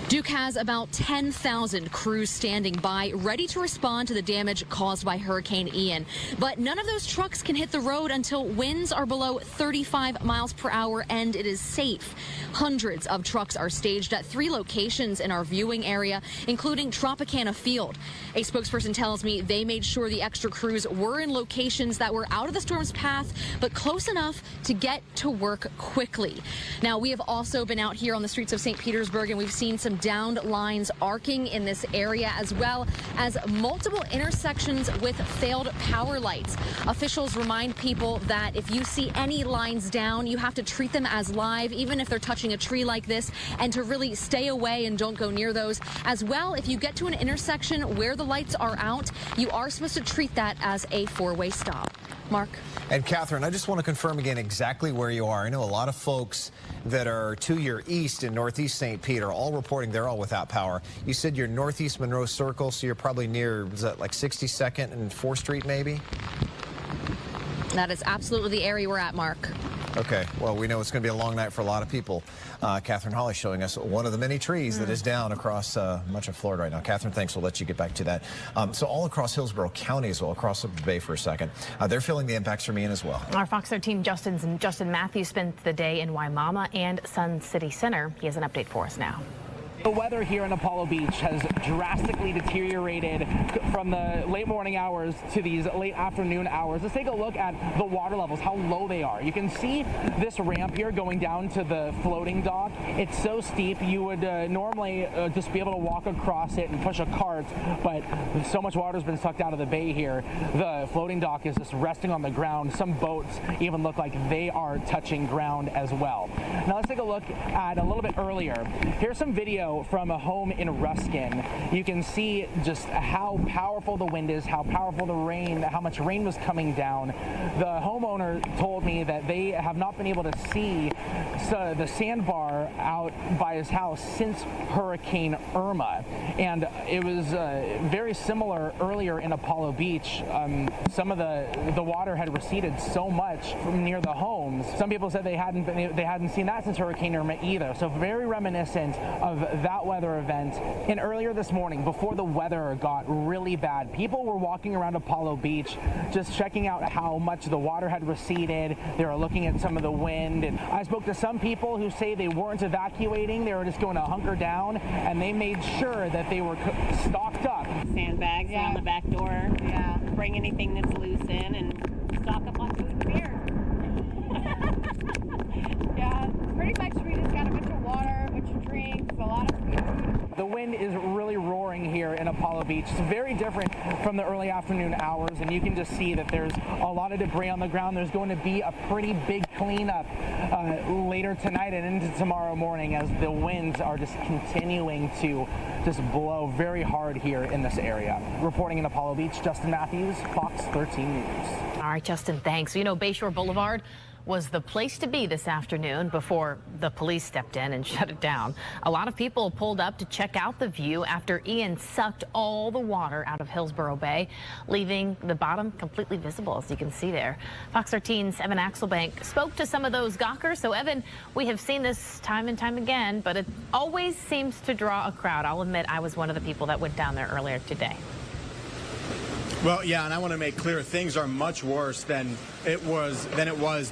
[SPEAKER 4] Duke has about 10,000 crews standing by, ready to respond to the damage caused by Hurricane Ian. But none of those trucks can hit the road until winds are below 35 miles per hour and it is safe. Hundreds of trucks are staged at 3 locations in our viewing area, including Tropicana Field. A spokesperson tells me they made sure the extra crews were in locations that were out of the storm's path, but close enough to get to work quickly. Now, we have also been out here on the streets of St. Petersburg, and we've seen some downed lines arcing in this area, as well as multiple intersections with failed power lights. Officials remind people that if you see any lines down, you have to treat them as live, even if they're touching a tree like this, and to really stay away and don't go near those. As well, if you get to an intersection where the lights are out, you are supposed to treat that as a 4-way stop. Mark?
[SPEAKER 15] And Catherine, I just want to confirm again exactly where you are. I know a lot of folks that are to your east in Northeast St. Pete are all reporting they're all without power. You said you're Northeast Monroe Circle, so you're probably near, is that like 62nd and 4th Street maybe?
[SPEAKER 4] That is absolutely the area we're at, Mark.
[SPEAKER 15] Okay, well, we know it's going to be a long night for a lot of people. Catherine Hawley showing us one of the many trees that is down across much of Florida right now. Catherine, thanks. We'll let you get back to that. So all across Hillsborough County as well, across the bay for a second. They're feeling the impacts from Ian as well.
[SPEAKER 16] Our Fox 13 Justin Matthews spent the day in Waimama and Sun City Center. He has an update for us now.
[SPEAKER 6] The weather here in Apollo Beach has drastically deteriorated from the late morning hours to these late afternoon hours. Let's take a look at the water levels, how low they are. You can see this ramp here going down to the floating dock. It's so steep, you would normally just be able to walk across it and push a cart, but so much water has been sucked out of the bay here. The floating dock is just resting on the ground. Some boats even look like they are touching ground as well. Now let's take a look at a little bit earlier. Here's some video from a home in Ruskin. You can see just how powerful the wind is, how powerful the rain, how much rain was coming down. The homeowner told me that they have not been able to see the sandbar out by his house since Hurricane Irma. And it was very similar earlier in Apollo Beach. Some of the water had receded so much from near the homes. Some people said they hadn't seen that since Hurricane Irma either. So very reminiscent of that weather event. And earlier this morning, before the weather got really bad, people were walking around Apollo Beach just checking out how much the water had receded. They were looking at some of the wind. And I spoke to some people who say they weren't evacuating. They were just going to hunker down, and they made sure that they were stocked up.
[SPEAKER 7] Sandbags on the back door. Yeah. Bring anything that's loose in and stock up on food and beer.
[SPEAKER 9] Yeah, pretty much we just got a bunch of water, a bunch of drinks, a lot of food.
[SPEAKER 6] The wind is really roaring here in Apollo Beach. It's very different from the early afternoon hours, and you can just see that there's a lot of debris on the ground. There's going to be a pretty big cleanup later tonight and into tomorrow morning as the winds are just continuing to just blow very hard here in this area. Reporting in Apollo Beach, Justin Matthews, Fox 13 News.
[SPEAKER 16] All right, Justin, thanks. You know, Bayshore Boulevard was the place to be this afternoon before the police stepped in and shut it down. A lot of people pulled up to check out the view after Ian sucked all the water out of Hillsborough Bay, leaving the bottom completely visible, as you can see there. Fox 13's Evan Axelbank spoke to some of those gawkers. So, Evan, we have seen this time and time again, but it always seems to draw a crowd. I'll admit I was one of the people that went down there earlier today.
[SPEAKER 24] Well, yeah, and I want to make clear things are much worse than it was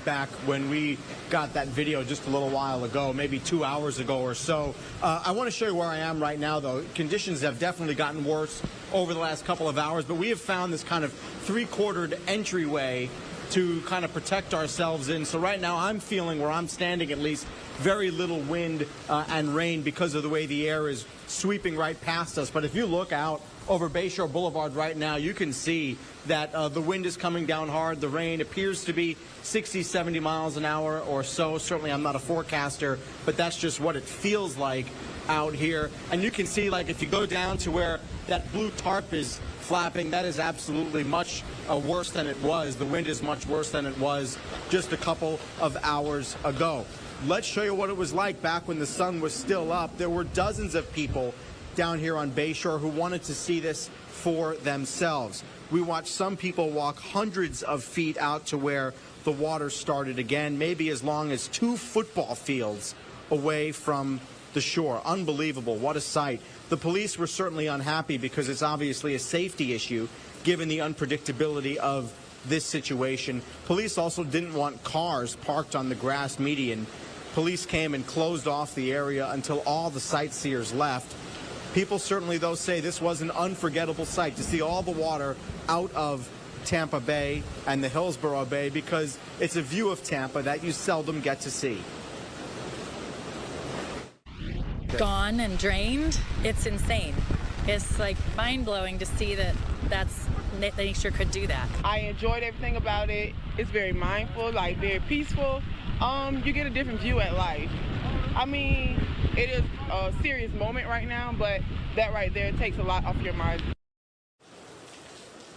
[SPEAKER 24] back when we got that video just a little while ago, maybe 2 hours ago or so. I want to show you where I am right now, though. Conditions have definitely gotten worse over the last couple of hours, but we have found this kind of three-quartered entryway to kind of protect ourselves in. So right now I'm feeling, where I'm standing at least, very little wind and rain because of the way the air is sweeping right past us. But if you look out over Bayshore Boulevard right now, you can see that the wind is coming down hard. The rain appears to be 60, 70 miles an hour or so. Certainly I'm not a forecaster, but that's just what it feels like out here. And you can see, like, if you go down to where that blue tarp is flapping, that is absolutely much worse than it was. The wind is much worse than it was just a couple of hours ago. Let's show you what it was like back when the sun was still up. There were dozens of people down here on Bayshore who wanted to see this for themselves. We watched some people walk hundreds of feet out to where the water started again, maybe as long as 2 football fields away from the shore. Unbelievable. What a sight. The police were certainly unhappy because it's obviously a safety issue given the unpredictability of this situation. Police also didn't want cars parked on the grass median. Police came and closed off the area until all the sightseers left. People certainly, though, say this was an unforgettable sight to see all the water out of Tampa Bay and the Hillsborough Bay, because it's a view of Tampa that you seldom get to see.
[SPEAKER 25] Gone and drained. It's insane. It's like mind-blowing to see that nature could do that.
[SPEAKER 26] I enjoyed everything about it. It's very mindful, like very peaceful. You get a different view at life. I mean, it is a serious moment right now, but that right there takes a lot off your mind.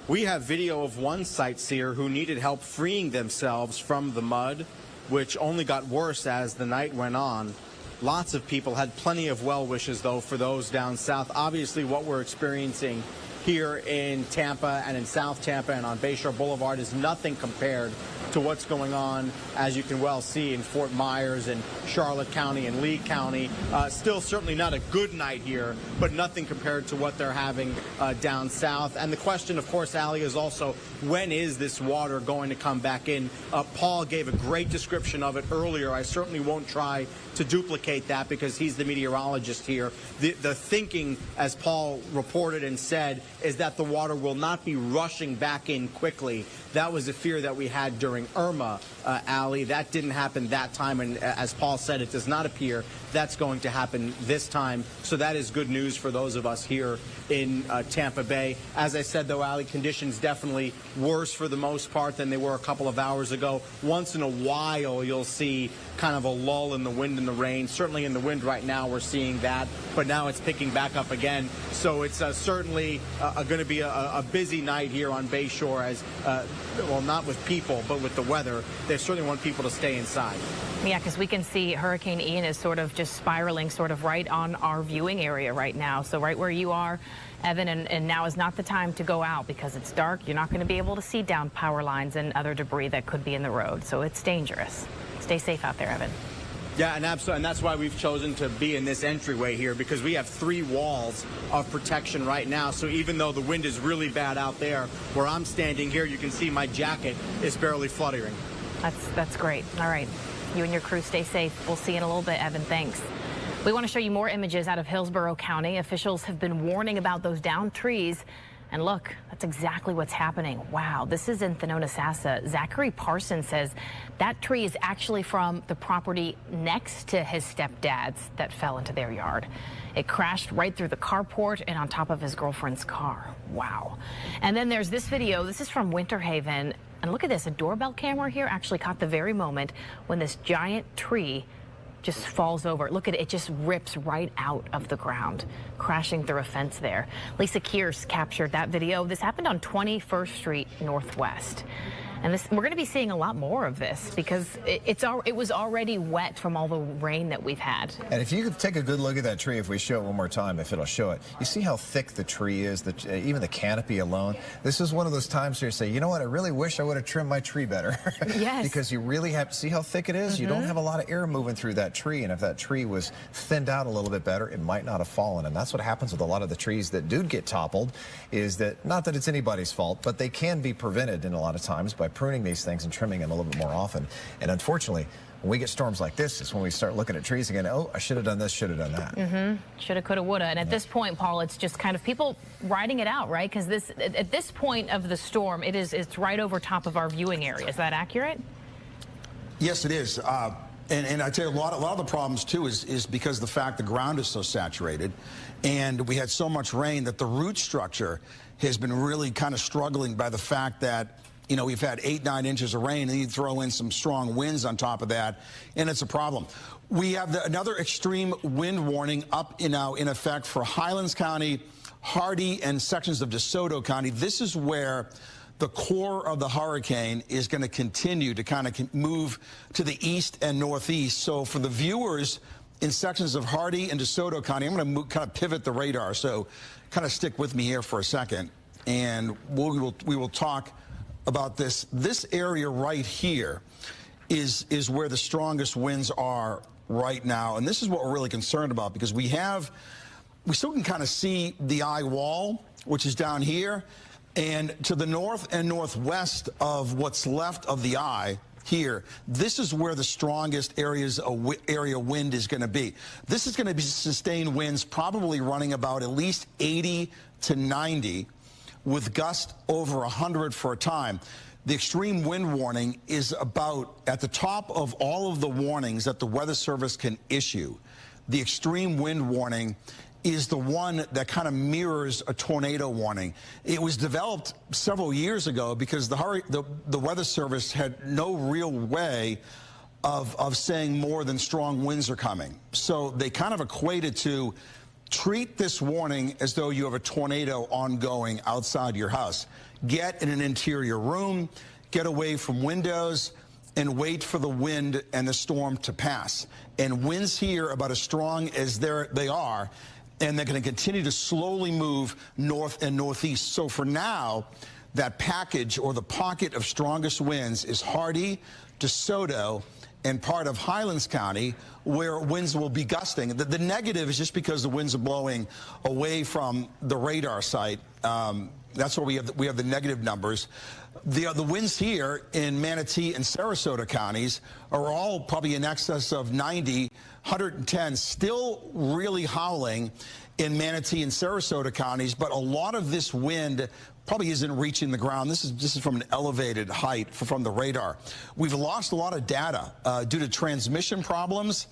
[SPEAKER 24] We have video of one sightseer who needed help freeing themselves from the mud, which only got worse as the night went on. Lots of people had plenty of well wishes, though, for those down south. Obviously, what we're experiencing here in Tampa and in South Tampa and on Bayshore Boulevard is nothing compared to what's going on, as you can well see, in Fort Myers and Charlotte County and Lee County. Still certainly not a good night here, but nothing compared to what they're having down south. And the question, of course, Allie, is also, when is this water going to come back in? Paul gave a great description of it earlier. I certainly won't try to duplicate that because he's the meteorologist here. The thinking, as Paul reported and said, is that the water will not be rushing back in quickly. That was a fear that we had during Irma, Allie. That didn't happen that time, and as Paul said, it does not appear that's going to happen this time. So that is good news for those of us here in Tampa Bay. As I said, though, Allie, conditions definitely worse for the most part than they were a couple of hours ago. Once in a while, you'll see kind of a lull in the wind and the rain. Certainly in the wind right now, we're seeing that, but now it's picking back up again. So it's certainly going to be a busy night here on Bayshore, as well, not with people, but with the weather. They certainly want people to stay inside.
[SPEAKER 16] Yeah, because we can see Hurricane Ian is sort of just spiraling sort of right on our viewing area right now. So right where you are, Evan, and now is not the time to go out because it's dark. You're not going to be able to see down power lines and other debris that could be in the road. So it's dangerous. Stay safe out there, Evan.
[SPEAKER 24] Yeah, and absolutely, and that's why we've chosen to be in this entryway here, because we have 3 walls of protection right now. So even though the wind is really bad out there, where I'm standing here, you can see my jacket is barely fluttering.
[SPEAKER 16] That's great. All right. You and your crew stay safe. We'll see you in a little bit, Evan. Thanks. We want to show you more images out of Hillsborough County. Officials have been warning about those downed trees. And look, that's exactly what's happening. Wow, this is in Thonotosassa. Zachary Parsons says that tree is actually from the property next to his stepdad's that fell into their yard. It crashed right through the carport and on top of his girlfriend's car. Wow. And then there's this video. This is from Winter Haven. And look at this. A doorbell camera here actually caught the very moment when this giant tree just falls over. Look at it. It just rips right out of the ground, crashing through a fence there. Lisa Kearse captured that video. This happened on 21st Street Northwest. And we're going to be seeing a lot more of this because it was already wet from all the rain that we've had.
[SPEAKER 15] And if you could take a good look at that tree, if we show it one more time, if it'll show it, you see how thick the tree is, even the canopy alone. This is one of those times where you say, you know what, I really wish I would have trimmed my tree better.
[SPEAKER 16] Yes.
[SPEAKER 15] Because you really have to see how thick it is. You don't have a lot of air moving through that tree. And if that tree was thinned out a little bit better, it might not have fallen. And that's what happens with a lot of the trees that do get toppled, is that, not that it's anybody's fault, but they can be prevented in a lot of times by pruning these things and trimming them a little bit more often. And unfortunately, when we get storms like this, is when we start looking at trees again. Oh, I should have done this, should have done that.
[SPEAKER 16] Shoulda, coulda, woulda. And at this point, Paul, it's just kind of people riding it out, right? Because at this point of the storm, it's right over top of our viewing area. Is that accurate?
[SPEAKER 11] Yes, it is. And I tell you, a lot of the problems too is because the fact the ground is so saturated, and we had so much rain that the root structure has been really kind of struggling by the fact that, you know, we've had 8-9 inches of rain, and you throw in some strong winds on top of that, and it's a problem. We have another extreme wind warning up now in effect for Highlands County, Hardee, and sections of DeSoto County. This is where the core of the hurricane is going to continue to kind of move to the east and northeast. So for the viewers in sections of Hardee and DeSoto County, I'm going to kind of pivot the radar. So kind of stick with me here for a second, and we will talk about this. This area right here is where the strongest winds are right now, and this is what we're really concerned about, because we still can kind of see the eye wall, which is down here, and to the north and northwest of what's left of the eye here, this is where the strongest area wind is going to be. This is going to be sustained winds, probably running about at least 80 to 90. With gusts over 100 for a time. The extreme wind warning is about at the top of all of the warnings that the Weather Service can issue. The extreme wind warning is the one that kind of mirrors a tornado warning. It was developed several years ago because the Weather Service had no real way of saying more than strong winds are coming. So they kind of equated to treat this warning as though you have a tornado ongoing outside your house. Get in an interior room, get away from windows, and wait for the wind and the storm to pass. And winds here about as strong as they are, and they're going to continue to slowly move north and northeast. So for now, that package or the pocket of strongest winds is Hardee, DeSoto, and part of Highlands County, where winds will be gusting. The negative is just because the winds are blowing away from the radar site. That's where we have the negative numbers. The winds here in Manatee and Sarasota counties are all probably in excess of 90, 110, still really howling in Manatee and Sarasota counties, but a lot of this wind probably isn't reaching the ground. This is from an elevated height from the radar. We've lost a lot of data due to transmission problems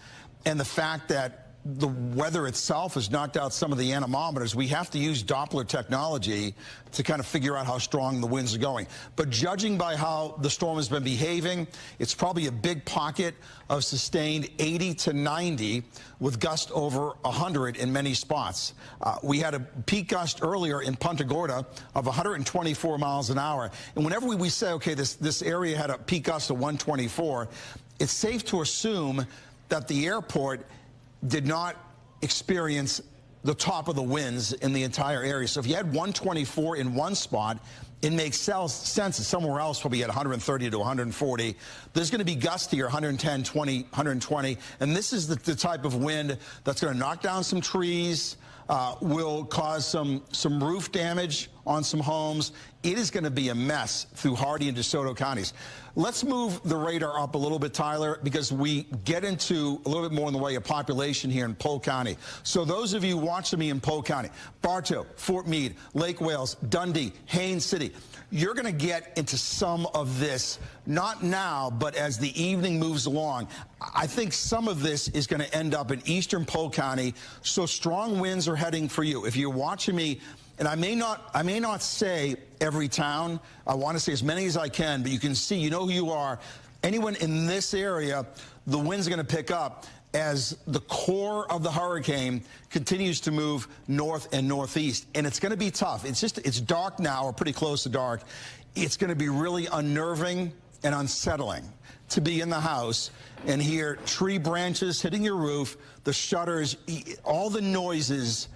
[SPEAKER 11] and the fact that the weather itself has knocked out some of the anemometers. We have to use Doppler technology to kind of figure out how strong the winds are going. But judging by how the storm has been behaving, it's probably a big pocket of sustained 80 to 90 with gust over 100 in many spots. We had a peak gust earlier in Punta Gorda of 124 miles an hour. And whenever we say, okay, this area had a peak gust of 124, it's safe to assume that the airport did not experience the top of the winds in the entire area. So if you had 124 in one spot, it makes sense that somewhere else will be at 130 to 140. There's going to be gusts here, 110, 20, 120. And this is the type of wind that's going to knock down some trees, will cause some roof damage on some homes. It is going to be a mess through Hardee and DeSoto counties. Let's move the radar up a little bit, Tyler, because we get into a little bit more in the way of population here in Polk County. So those of you watching me in Polk County, Bartow, Fort Meade, Lake Wales, Dundee, Haines City, you're going to get into some of this, not now, but as the evening moves along. I think some of this is going to end up in eastern Polk County, so strong winds are heading for you. If you're watching me, and I may not say every town, I want to say as many as I can, but you can see, you know who you are. Anyone in this area, the winds are going to pick up as the core of the hurricane continues to move north and northeast. And it's going to be tough. It's dark now, or pretty close to dark. It's going to be really unnerving and unsettling to be in the house and hear tree branches hitting your roof, the shutters, all the noises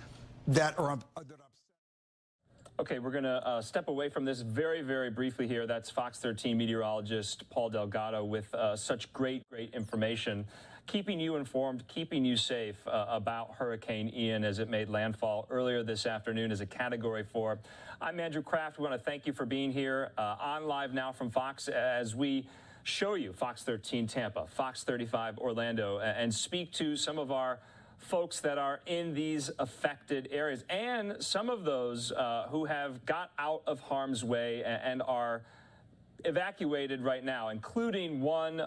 [SPEAKER 11] that are
[SPEAKER 2] Okay, we're going to step away from this very, very briefly here. That's Fox 13 meteorologist Paul Delgado with such great information, keeping you informed, keeping you safe about Hurricane Ian as it made landfall earlier this afternoon as a Category 4. I'm Andrew Kraft. We want to thank you for being here on Live Now from Fox as we show you Fox 13 Tampa, Fox 35 Orlando, and speak to some of our folks that are in these affected areas and some of those who have got out of harm's way and are evacuated right now, including one,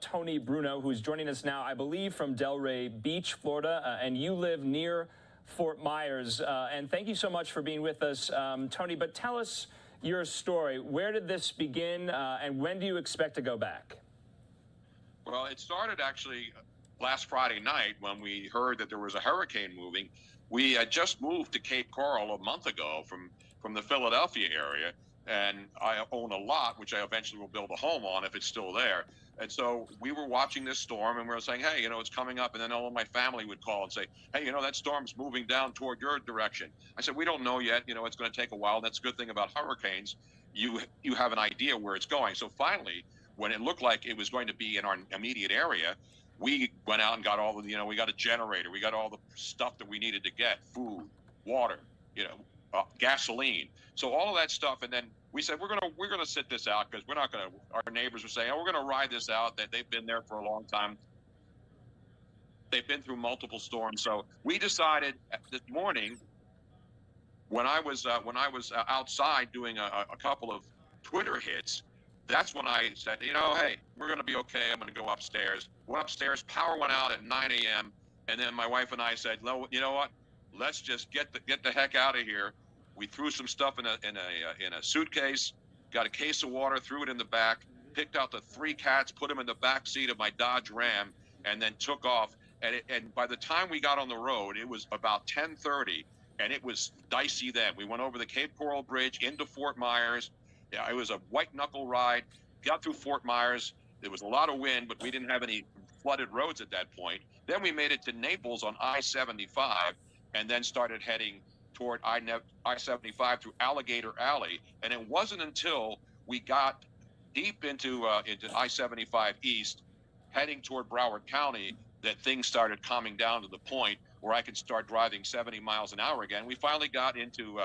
[SPEAKER 2] Tony Bruno, who's joining us now, I believe, from Delray Beach, Florida, and you live near Fort Myers. And thank you so much for being with us, Tony. But tell us your story. Where did this begin, and when do you expect to go back?
[SPEAKER 8] Well, it started actually last Friday night when we heard that there was a hurricane moving. We had just moved to Cape Coral a month ago from the Philadelphia area, and I own a lot, which I eventually will build a home on if it's still there. And so we were watching this storm, and we were saying, hey, it's coming up. And then all of my family would call and say, hey, that storm's moving down toward your direction. I said, we don't know yet. It's going to take a while. That's a good thing about hurricanes. You have an idea where it's going. So finally, when it looked like it was going to be in our immediate area, we went out and got all of we got a generator, we got all the stuff that we needed to get, food, water, gasoline. So all of that stuff, and then we said we're gonna sit this out because we're not gonna. Our neighbors were saying, oh, we're gonna ride this out. That they've been there for a long time. They've been through multiple storms. So we decided this morning, when I was outside doing a couple of Twitter hits. That's when I said, hey, we're going to be okay. I'm going to go upstairs. Went upstairs. Power went out at 9 a.m. And then my wife and I said, no, you know what? Let's just get the heck out of here. We threw some stuff in a suitcase, got a case of water, threw it in the back, picked out the 3 cats, put them in the back seat of my Dodge Ram, and then took off. And by the time we got on the road, it was about 10:30, and it was dicey then. We went over the Cape Coral Bridge into Fort Myers. Yeah, it was a white knuckle ride. Got through Fort Myers. There was a lot of wind, but we didn't have any flooded roads at that point. Then we made it to Naples on I-75 and then started heading toward I-75 through Alligator Alley. And it wasn't until we got deep into I-75 East, heading toward Broward County, that things started calming down to the point where I could start driving 70 miles an hour again. We finally got into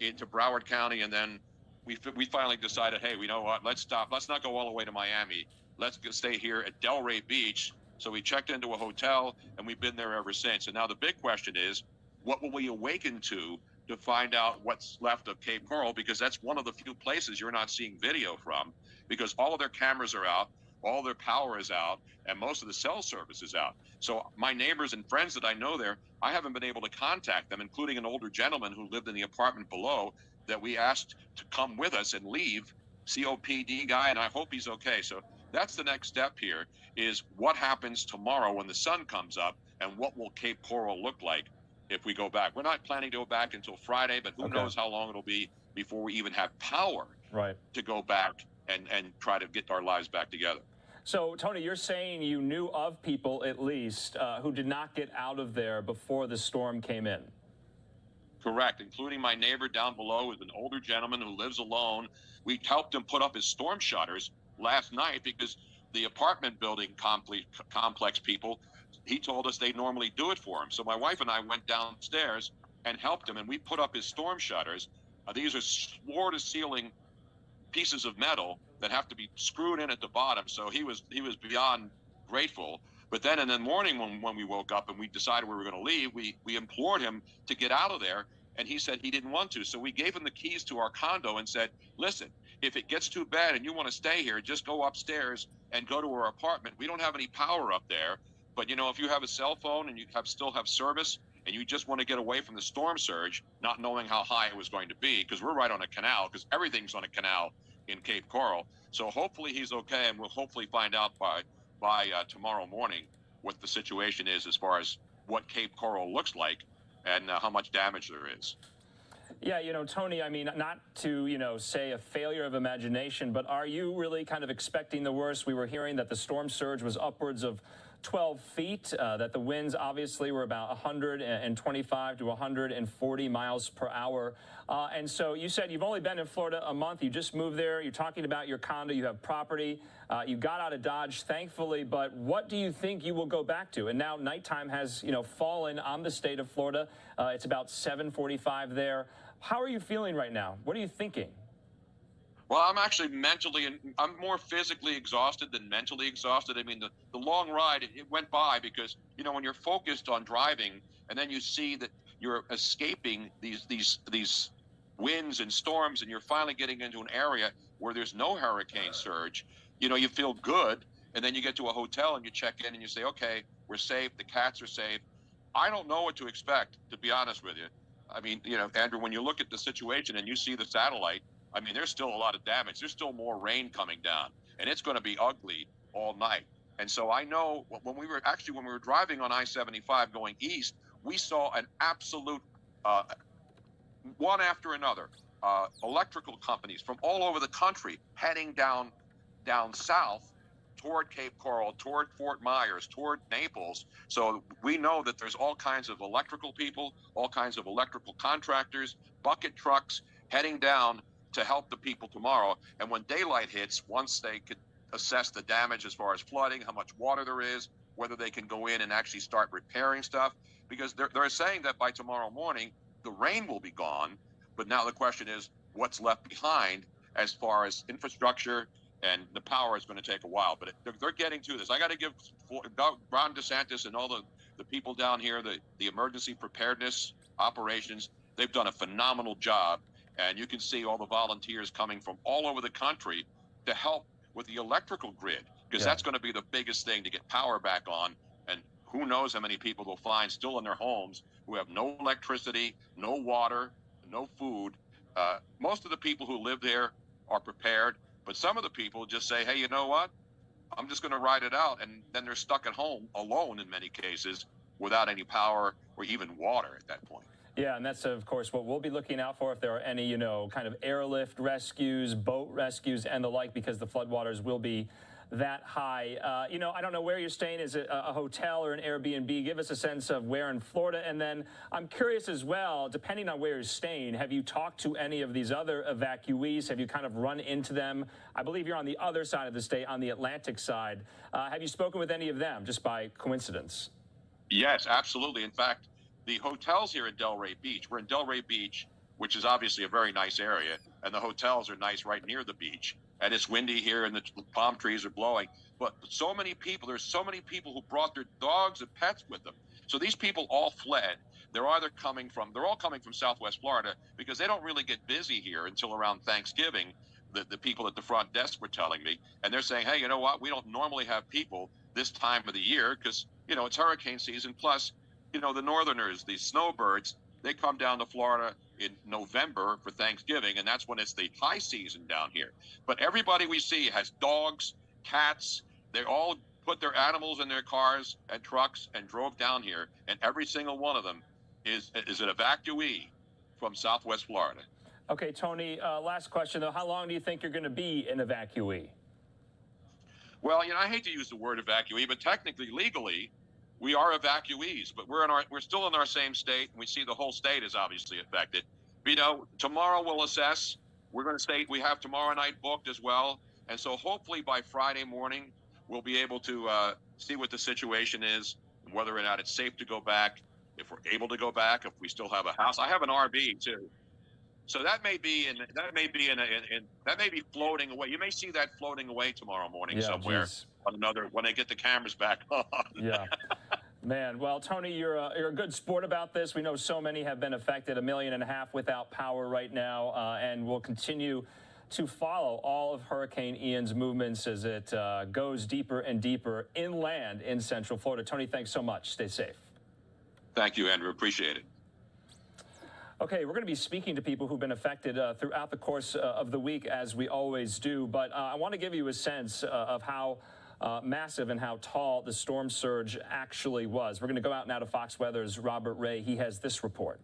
[SPEAKER 8] Broward County, and then we finally decided, hey, you know what? Let's stop. Let's not go all the way to Miami. Let's stay here at Delray Beach. So we checked into a hotel, and we've been there ever since. And now the big question is, what will we awaken to find out what's left of Cape Coral? Because that's one of the few places you're not seeing video from, because all of their cameras are out, all their power is out, and most of the cell service is out. So my neighbors and friends that I know there, I haven't been able to contact them, including an older gentleman who lived in the apartment below that we asked to come with us and leave, COPD guy, and I hope he's okay. So that's the next step here, is what happens tomorrow when the sun comes up, and what will Cape Coral look like if we go back. We're not planning to go back until Friday, but who knows how long it'll be before we even have power to go back and try to get our lives back together.
[SPEAKER 2] So, Tony, you're saying you knew of people, at least, who did not get out of there before the storm came in?
[SPEAKER 8] Correct, including my neighbor down below, who's an older gentleman who lives alone. We helped him put up his storm shutters last night because the apartment building complex people, he told us they normally do it for him. So my wife and I went downstairs and helped him, and we put up his storm shutters. These are floor-to-ceiling pieces of metal that have to be screwed in at the bottom. So he was beyond grateful. But then in the morning when we woke up and we decided we were going to leave, we implored him to get out of there, and he said he didn't want to. So we gave him the keys to our condo and said, listen, if it gets too bad and you want to stay here, just go upstairs and go to our apartment. We don't have any power up there, but you know, if you have a cell phone and you still have service and you just want to get away from the storm surge, not knowing how high it was going to be, because we're right on a canal, because everything's on a canal in Cape Coral. So hopefully he's okay, and we'll hopefully find out by tomorrow morning what the situation is as far as what Cape Coral looks like and how much damage there is.
[SPEAKER 2] Yeah, you know, Tony, I mean, not to, you know, say a failure of imagination, but are you really kind of expecting the worst? We were hearing that the storm surge was upwards of 12 feet, that the winds obviously were about 125 to 140 miles per hour. And so you said you've only been in Florida a month. You just moved there. You're talking about your condo. You have property. You got out of Dodge, thankfully. But what do you think you will go back to? And now nighttime has, you know, fallen on the state of Florida. It's about 7:45 there. How are you feeling right now? What are you thinking?
[SPEAKER 8] Well, I'm actually I'm more physically exhausted than mentally exhausted. I mean, the long ride, it went by because, you know, when you're focused on driving and then you see that you're escaping these winds and storms and you're finally getting into an area where there's no hurricane surge, you know, you feel good. And then you get to a hotel and you check in and you say, okay, we're safe. The cats are safe. I don't know what to expect, to be honest with you. I mean, you know, Andrew, when you look at the situation and you see the satellite, I mean, there's still a lot of damage. There's still more rain coming down, and it's going to be ugly all night. And so I know when we were driving on I-75 going east, we saw an absolute, one after another, electrical companies from all over the country heading down south toward Cape Coral, toward Fort Myers, toward Naples. So we know that there's all kinds of electrical people, all kinds of electrical contractors, bucket trucks heading down to help the people tomorrow. And when daylight hits, once they could assess the damage as far as flooding, how much water there is, whether they can go in and actually start repairing stuff, because they're saying that by tomorrow morning, the rain will be gone. But now the question is, what's left behind as far as infrastructure, and the power is going to take a while. But they're getting to this. I got to give Ron DeSantis and all the people down here, the emergency preparedness operations, they've done a phenomenal job. And you can see all the volunteers coming from all over the country to help with the electrical grid, because that's going to be the biggest thing to get power back on. And who knows how many people they'll find still in their homes who have no electricity, no water, no food. Most of the people who live there are prepared, but some of the people just say, hey, you know what? I'm just going to ride it out. And then they're stuck at home alone in many cases without any power or even water at that point.
[SPEAKER 2] Yeah, and that's, of course, what we'll be looking out for if there are any, you know, kind of airlift rescues, boat rescues, and the like, because the floodwaters will be that high. You know, I don't know where you're staying. Is it a hotel or an Airbnb? Give us a sense of where in Florida. And then I'm curious as well, depending on where you're staying, have you talked to any of these other evacuees? Have you kind of run into them? I believe you're on the other side of the state, on the Atlantic side. Have you spoken with any of them just by coincidence?
[SPEAKER 8] Yes, absolutely. In fact, the hotels here in Delray Beach, we're in Delray Beach, which is obviously a very nice area, and the hotels are nice right near the beach. And it's windy here and the palm trees are blowing. But so many people, there's so many people who brought their dogs and pets with them. So these people all fled. They're all coming from Southwest Florida because they don't really get busy here until around Thanksgiving, the people at the front desk were telling me. And they're saying, hey, you know what? We don't normally have people this time of the year because, you know, it's hurricane season. Plus, you know, the northerners, these snowbirds, they come down to Florida in November for Thanksgiving, and that's when it's the high season down here. But everybody we see has dogs, cats. They all put their animals in their cars and trucks and drove down here, and every single one of them is an evacuee from Southwest Florida.
[SPEAKER 2] Okay, Tony, last question, though. How long do you think you're going to be an evacuee?
[SPEAKER 8] Well, you know, I hate to use the word evacuee, but technically, legally, we are evacuees, but we're still in our same state, and we see the whole state is obviously affected. You know, tomorrow we'll assess. We're going to stay. We have tomorrow night booked as well, and so hopefully by Friday morning we'll be able to see what the situation is, whether or not it's safe to go back, if we're able to go back, if we still have a house. I have an RV too, so that may be floating away. You may see that floating away tomorrow morning somewhere. Geez. On another, when they get the cameras back on.
[SPEAKER 2] Yeah. Man, well, Tony, you're a good sport about this. We know so many have been affected, 1.5 million without power right now, and we'll continue to follow all of Hurricane Ian's movements as it goes deeper and deeper inland in Central Florida. Tony, thanks so much. Stay safe.
[SPEAKER 8] Thank you, Andrew. Appreciate it.
[SPEAKER 2] Okay, we're going to be speaking to people who've been affected throughout the course of the week, as we always do, but I want to give you a sense of how massive and how tall the storm surge actually was. We're going to go out now to Fox Weather's Robert Ray. He has this report.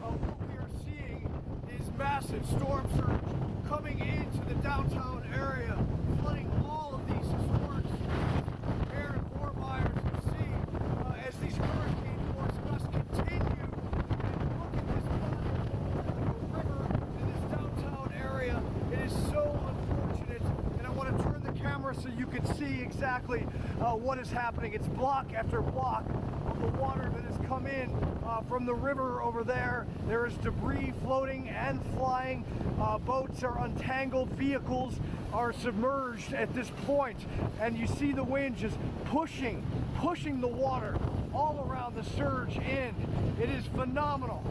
[SPEAKER 10] What we are seeing is massive storm surge coming into the downtown area, flooding all of these historic streets here in Fort Myers. You see as these hurricane force gusts continue. It is so unfortunate, and I want to turn the camera so you can see exactly what is happening. It's block after block of the water that has come in from the river over there. There is debris floating and flying. Boats are untangled. Vehicles are submerged at this point, and you see the wind just pushing the water all around the surge in. It is phenomenal.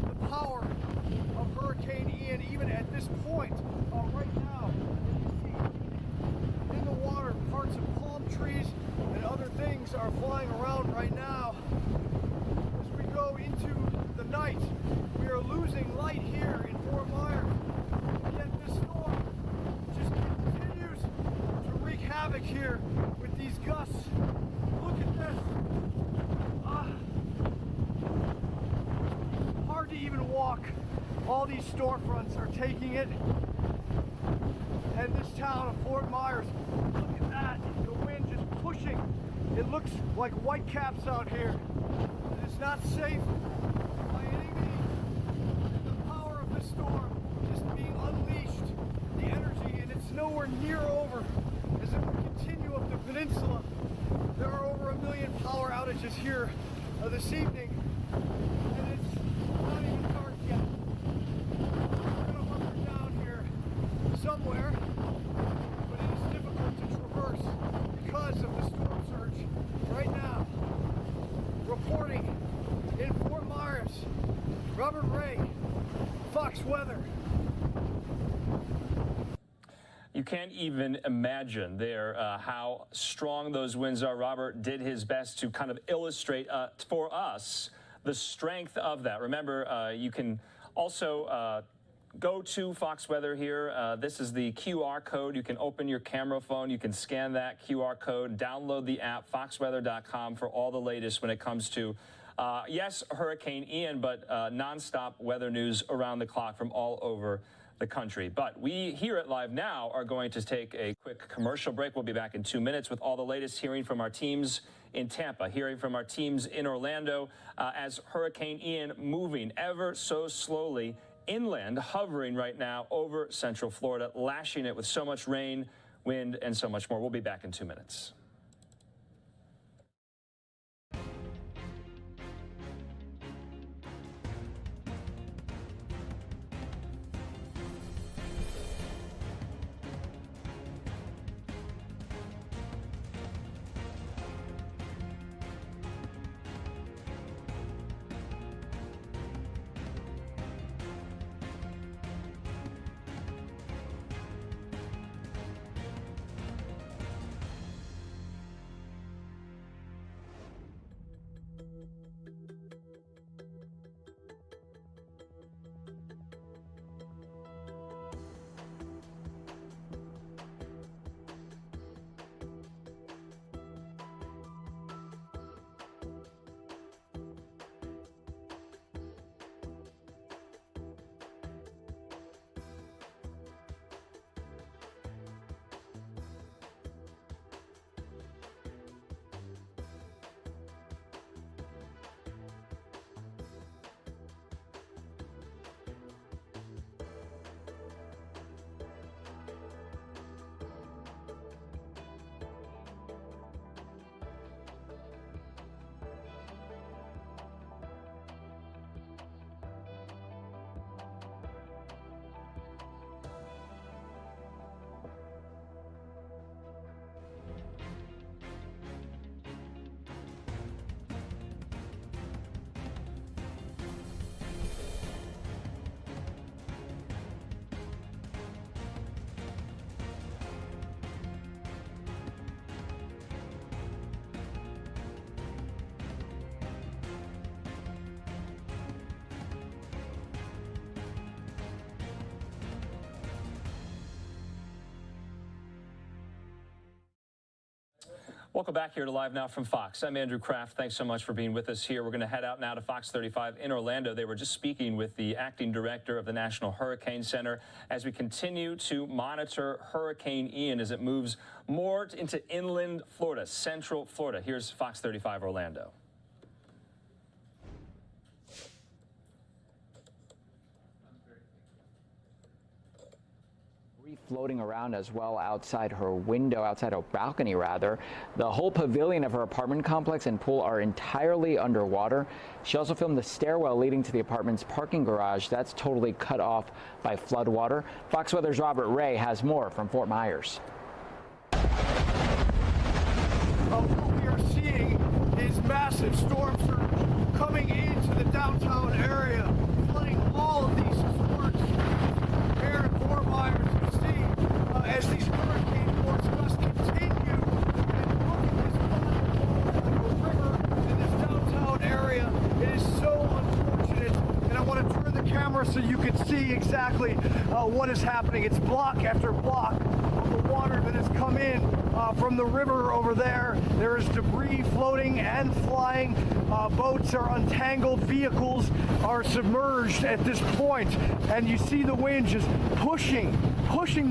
[SPEAKER 10] The power of Hurricane Ian, even at this point, right now, you see in the water, parts of palm trees and other things are flying around right now. As we go into the night, we are losing light here in Fort Myers, yet this storm just continues to wreak havoc here with these gusts. Look at this. Hard to even walk. All these storefronts are taking it. And this town of Fort Myers, look at that. The wind just pushing. It looks like white caps out here. It's not safe by any means. The power of this storm just being unleashed. The energy, and it's nowhere near over. As if we continue up the peninsula, there are over 1 million power outages here this evening. And it's not even dark yet. We're going to hunker down here somewhere, but it is difficult to traverse because of the storm surge. Right now, reporting in Fort Myers, Robert Ray, Fox Weather.
[SPEAKER 2] You can't even imagine there how strong those winds are. Robert did his best to kind of illustrate for us the strength of that. Remember, you can also go to Fox Weather here. This is the QR code. You can open your camera phone. You can scan that QR code, download the app, foxweather.com, for all the latest when it comes to, yes, Hurricane Ian, but nonstop weather news around the clock from all over the country. But we here at Live Now are going to take a quick commercial break. We'll be back in 2 minutes with all the latest, hearing from our teams in Tampa, hearing from our teams in Orlando as Hurricane Ian moving ever so slowly inland, hovering right now over Central Florida, lashing it with so much rain, wind, and so much more. We'll be back in 2 minutes. Welcome back here to Live Now from Fox. I'm Andrew Kraft. Thanks so much for being with us here. We're going to head out now to Fox 35 in Orlando. They were just speaking with the acting director of the National Hurricane Center as we continue to monitor Hurricane Ian as it moves more into inland Florida, Central Florida. Here's Fox 35 Orlando.
[SPEAKER 12] Floating around as well outside her window, outside her balcony rather. The whole pavilion of her apartment complex and pool are entirely underwater. She also filmed the stairwell leading to the apartment's parking garage. That's totally cut off by flood water. Fox Weather's Robert Ray has more from Fort Myers.
[SPEAKER 10] What we are seeing is massive storm surge coming into the downtown area, flooding all of these sports here in Fort Myers. As these hurricane force gusts continue, and look at this river in this downtown area. It is so unfortunate, and I want to turn the camera so you can see exactly what is happening. It's block after block of the water that has come in from the river over there. There is debris floating and flying. Boats are untangled. Vehicles are submerged at this point, and you see the wind just pushing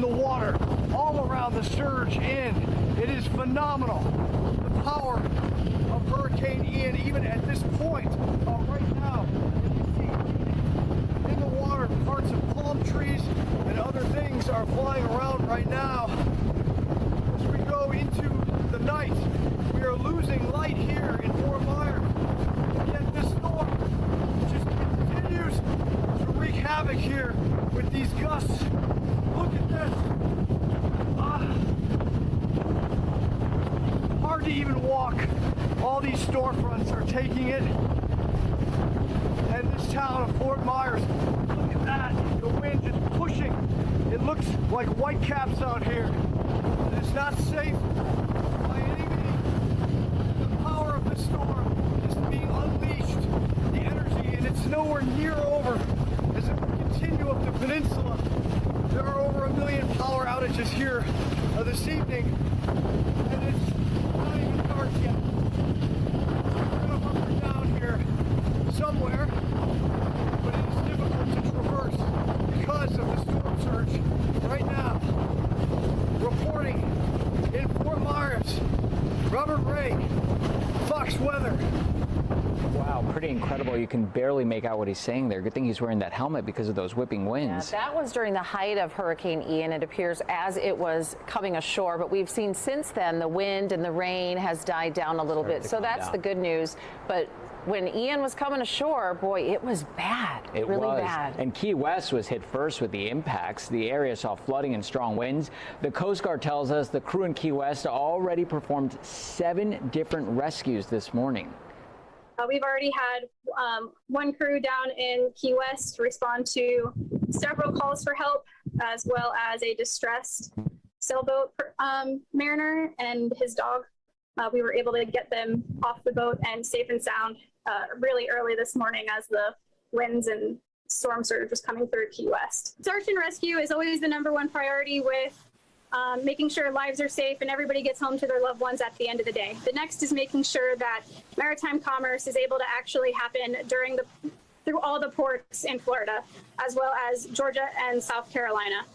[SPEAKER 10] the water all around the surge in. It is phenomenal. The power of Hurricane Ian, even at this point, right now, you see in the water, parts of palm trees and other things are flying around right now. As we go into the night, we are losing light here in Fort Myers. Yet this storm just continues to wreak havoc here with these gusts. Look at this. Hard to even walk. All these storefronts are taking it. And this town of Fort Myers, look at that. The wind just pushing. It looks like white caps out here. And it's not safe by any means. The power of the storm is being unleashed. The energy, and it's nowhere near over as it will continue up the peninsula. There are over 1 million power outages here this evening, and it's not even dark yet. We're going to hunker down here somewhere, but it is difficult to traverse because of the storm surge.
[SPEAKER 12] pretty incredible. You can barely make out what he's saying there. Good thing he's wearing that helmet because of those whipping winds.
[SPEAKER 13] Yeah, that was during the height of Hurricane Ian. It appears as it was coming ashore, but we've seen since then the wind and the rain has died down a little bit. So that's the good news. But when Ian was coming ashore, boy, it was bad.
[SPEAKER 12] It
[SPEAKER 13] really
[SPEAKER 12] was
[SPEAKER 13] bad.
[SPEAKER 12] And Key West was hit first with the impacts. The area saw flooding and strong winds. The Coast Guard tells us the crew in Key West already performed 7 different rescues this morning.
[SPEAKER 14] We've already had one crew down in Key West respond to several calls for help, as well as a distressed sailboat mariner and his dog. We were able to get them off the boat and safe and sound really early this morning as the winds and storm surge was coming through Key West. Search and rescue is always the #1 priority, with making sure lives are safe and everybody gets home to their loved ones at the end of the day. The next is making sure that maritime commerce is able to actually happen through all the ports in Florida, as well as Georgia and South Carolina.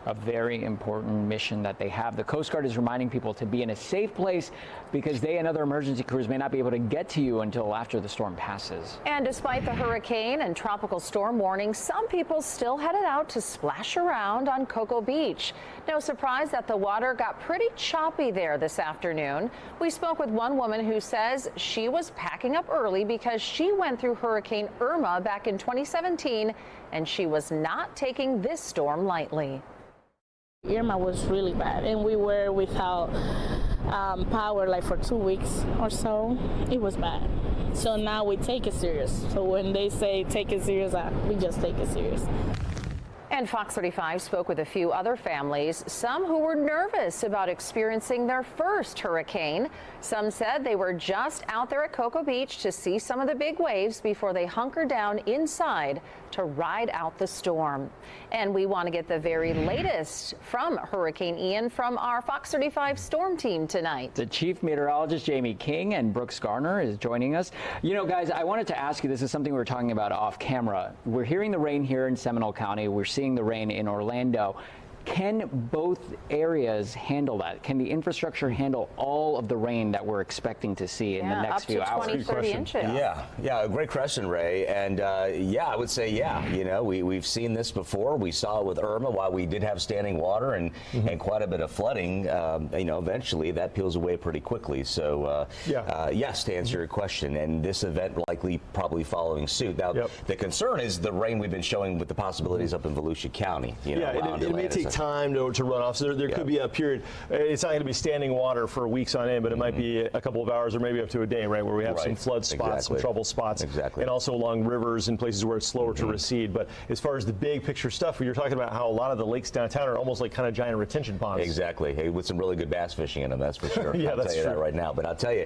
[SPEAKER 12] A very important mission that they have. The Coast Guard is reminding people to be in a safe place because they and other emergency crews may not be able to get to you until after the storm passes.
[SPEAKER 13] And despite the hurricane and tropical storm warning, some people still headed out to splash around on Cocoa Beach. No surprise that the water got pretty choppy there this afternoon. We spoke with one woman who says she was packing up early because she went through Hurricane Irma back in 2017, and she was not taking this storm lightly.
[SPEAKER 17] Irma was really bad, and we were without power like for 2 weeks or so. It was bad. So now we take it serious. So when they say take it serious, we just take it serious.
[SPEAKER 13] And Fox 35 spoke with a few other families, some who were nervous about experiencing their first hurricane. Some said they were just out there at Cocoa Beach to see some of the big waves before they hunkered down inside to ride out the storm. And we want to get the very latest from Hurricane Ian from our Fox 35 storm team tonight.
[SPEAKER 12] The chief meteorologist, Jamie King, and Brooks Garner is joining us. You know, guys, I wanted to ask you, this is something we were talking about off camera. We're hearing the rain here in Seminole County. We're seeing the rain in Orlando. Can both areas handle that? Can the infrastructure handle all of the rain that we're expecting to see in the next few hours?
[SPEAKER 13] 20, 30 inches.
[SPEAKER 19] Yeah, great question, Ray. And yeah, I would say, yeah, you know, we've seen this before. We saw it with Irma, while we did have standing water and quite a bit of flooding, you know, eventually that peels away pretty quickly. So yes, to answer your question, and this event likely probably following suit. Now, the concern is the rain we've been showing with the possibilities up in Volusia County. You know,
[SPEAKER 20] it may take time to run off. So there could be a period. It's not going to be standing water for weeks on end, but it might be a couple of hours or maybe up to a day, right, where we have some flood spots, some trouble spots, and also along rivers and places where it's slower to recede. But as far as the big picture stuff, you're talking about how a lot of the lakes downtown are almost like kind of giant retention ponds.
[SPEAKER 19] Exactly. Hey, with some really good bass fishing in them, that's for sure.
[SPEAKER 20] Yeah,
[SPEAKER 19] I'll tell you that right now. But I'll tell you,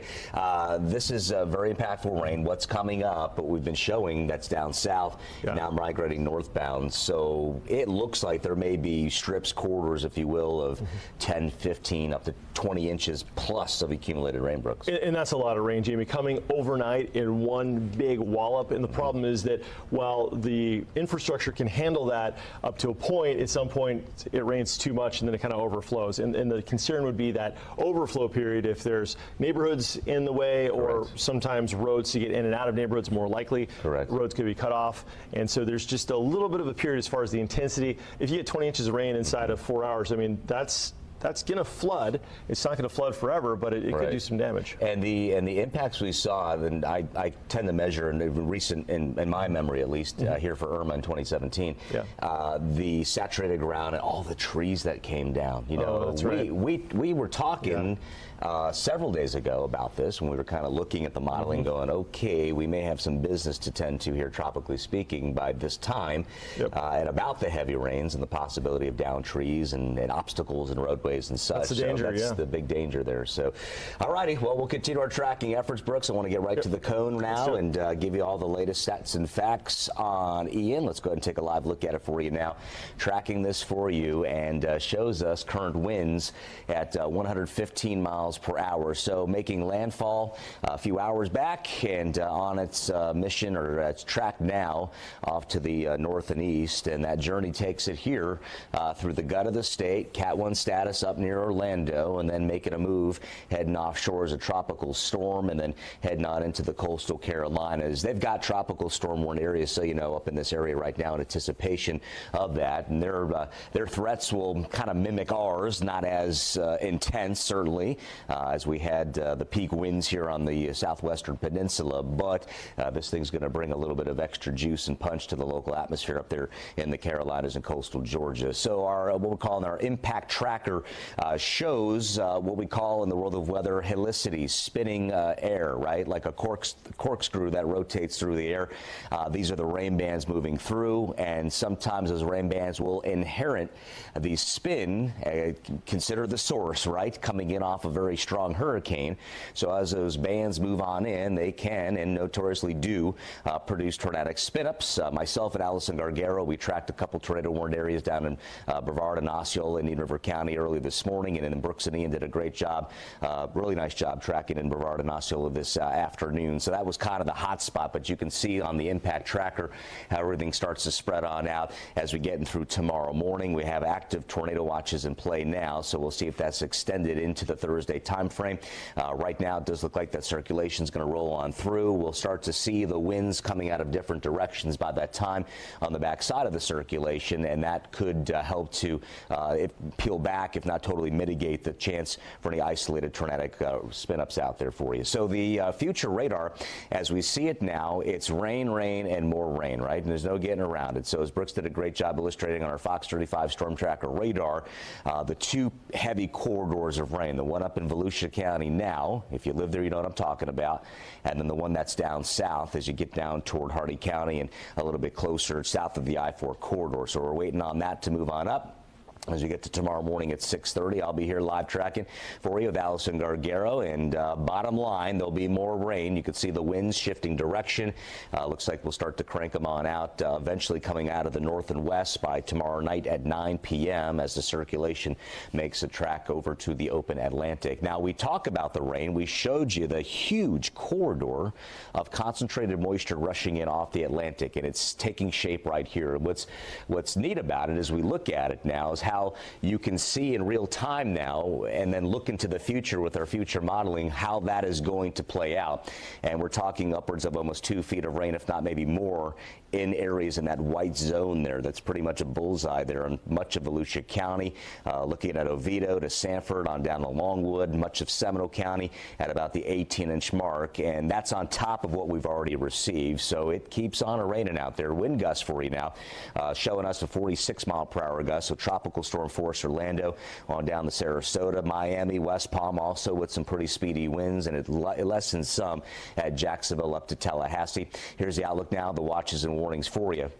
[SPEAKER 19] this is very impactful rain. What's coming up, but we've been showing that's down south, now migrating northbound. So it looks like there may be strips, corridors, if you will, of 10, 15, up to 20 inches plus of accumulated rain, Brooks.
[SPEAKER 20] And that's a lot of rain, Jamie, coming overnight in one big wallop. And the problem is that while the infrastructure can handle that up to a point, at some point it rains too much and then it kind of overflows. And the concern would be that overflow period, if there's neighborhoods in the way or sometimes roads to get in and out of neighborhoods, more likely roads could be cut off. And so there's just a little bit of a period as far as the intensity. If you get 20 inches of rain inside of 4 hours, I mean, that's going to flood. It's not going to flood forever, but it could do some damage.
[SPEAKER 19] And the impacts we saw, and I tend to measure in recent, in my memory at least, here for Irma in 2017, the saturated ground and all the trees that came down. You know, we were talking several days ago about this when we were kind of looking at the modeling, going, okay, we may have some business to tend to here, tropically speaking, by this time, and about the heavy rains and the possibility of downed trees and obstacles and roadways and such.
[SPEAKER 20] That's the danger,
[SPEAKER 19] that's the big danger there. So, all righty, well, we'll continue our tracking efforts, Brooks. I want to get right to the cone now and give you all the latest stats and facts on Ian. Let's go ahead and take a live look at it for you now. Tracking this for you, and shows us current winds at 115 miles per hour. So making landfall a few hours back and on its mission, or its track now off to the north and east. And that journey takes it here through the gut of the state. Cat 1 status us up near Orlando and then making a move heading offshore as a tropical storm and then heading on into the coastal Carolinas. They've got tropical storm warned areas, so you know, up in this area right now in anticipation of that. And their threats will kind of mimic ours, not as intense, certainly, as we had the peak winds here on the southwestern peninsula. But this thing's going to bring a little bit of extra juice and punch to the local atmosphere up there in the Carolinas and coastal Georgia. So our what we're calling our impact tracker shows what we call in the world of weather helicity, spinning air, right? Like a corkscrew that rotates through the air. These are the rain bands moving through, and sometimes those rain bands will inherit the spin, consider the source, right? Coming in off a very strong hurricane. So as those bands move on in, they can and notoriously do produce tornadic spin-ups. Myself and Allison Gargaro, we tracked a couple tornado-warned areas down in Brevard and Osceola, Indian River County early this morning, and then Brooks and Ian did a great job, really nice job tracking in Brevard and Osceola this afternoon. So that was kind of the hot spot, but you can see on the impact tracker how everything starts to spread on out as we get in through tomorrow morning. We have active tornado watches in play now, so we'll see if that's extended into the Thursday time frame. Right now, it does look like that circulation is going to roll on through. We'll start to see the winds coming out of different directions by that time on the backside of the circulation, and that could help to peel back, if not totally mitigate, the chance for any isolated tornadic spin-ups out there for you. So the future radar, as we see it now, it's rain, rain, and more rain, right? And there's no getting around it. So as Brooks did a great job illustrating on our Fox 35 Storm Tracker radar, the two heavy corridors of rain, the one up in Volusia County now, if you live there, you know what I'm talking about, and then the one that's down south as you get down toward Hardy County and a little bit closer south of the I-4 corridor. So we're waiting on that to move on up. As we get to tomorrow morning at 6:30, I'll be here live tracking for you with Allison Gargaro. And bottom line, there'll be more rain. You can see the winds shifting direction. Looks like we'll start to crank them on out, eventually coming out of the north and west by tomorrow night at 9 p.m. as the circulation makes a track over to the open Atlantic. Now, we talk about the rain. We showed you the huge corridor of concentrated moisture rushing in off the Atlantic, and it's taking shape right here. What's neat about it as we look at it now is how you can see in real time now and then look into the future with our future modeling how that is going to play out. And we're talking upwards of almost 2 feet of rain, if not maybe more, in areas in that white zone there. That's pretty much a bullseye there in much of Volusia County, looking at Oviedo to Sanford on down to Longwood, much of Seminole County at about the 18-inch mark. And that's on top of what we've already received. So it keeps on raining out there. Wind gusts for you now, showing us a 46-mile-per-hour gust. So tropical storm force Orlando on down to Sarasota, Miami, West Palm also with some pretty speedy winds, and it lessens some at Jacksonville up to Tallahassee. Here's the outlook now, the watches and warnings for you.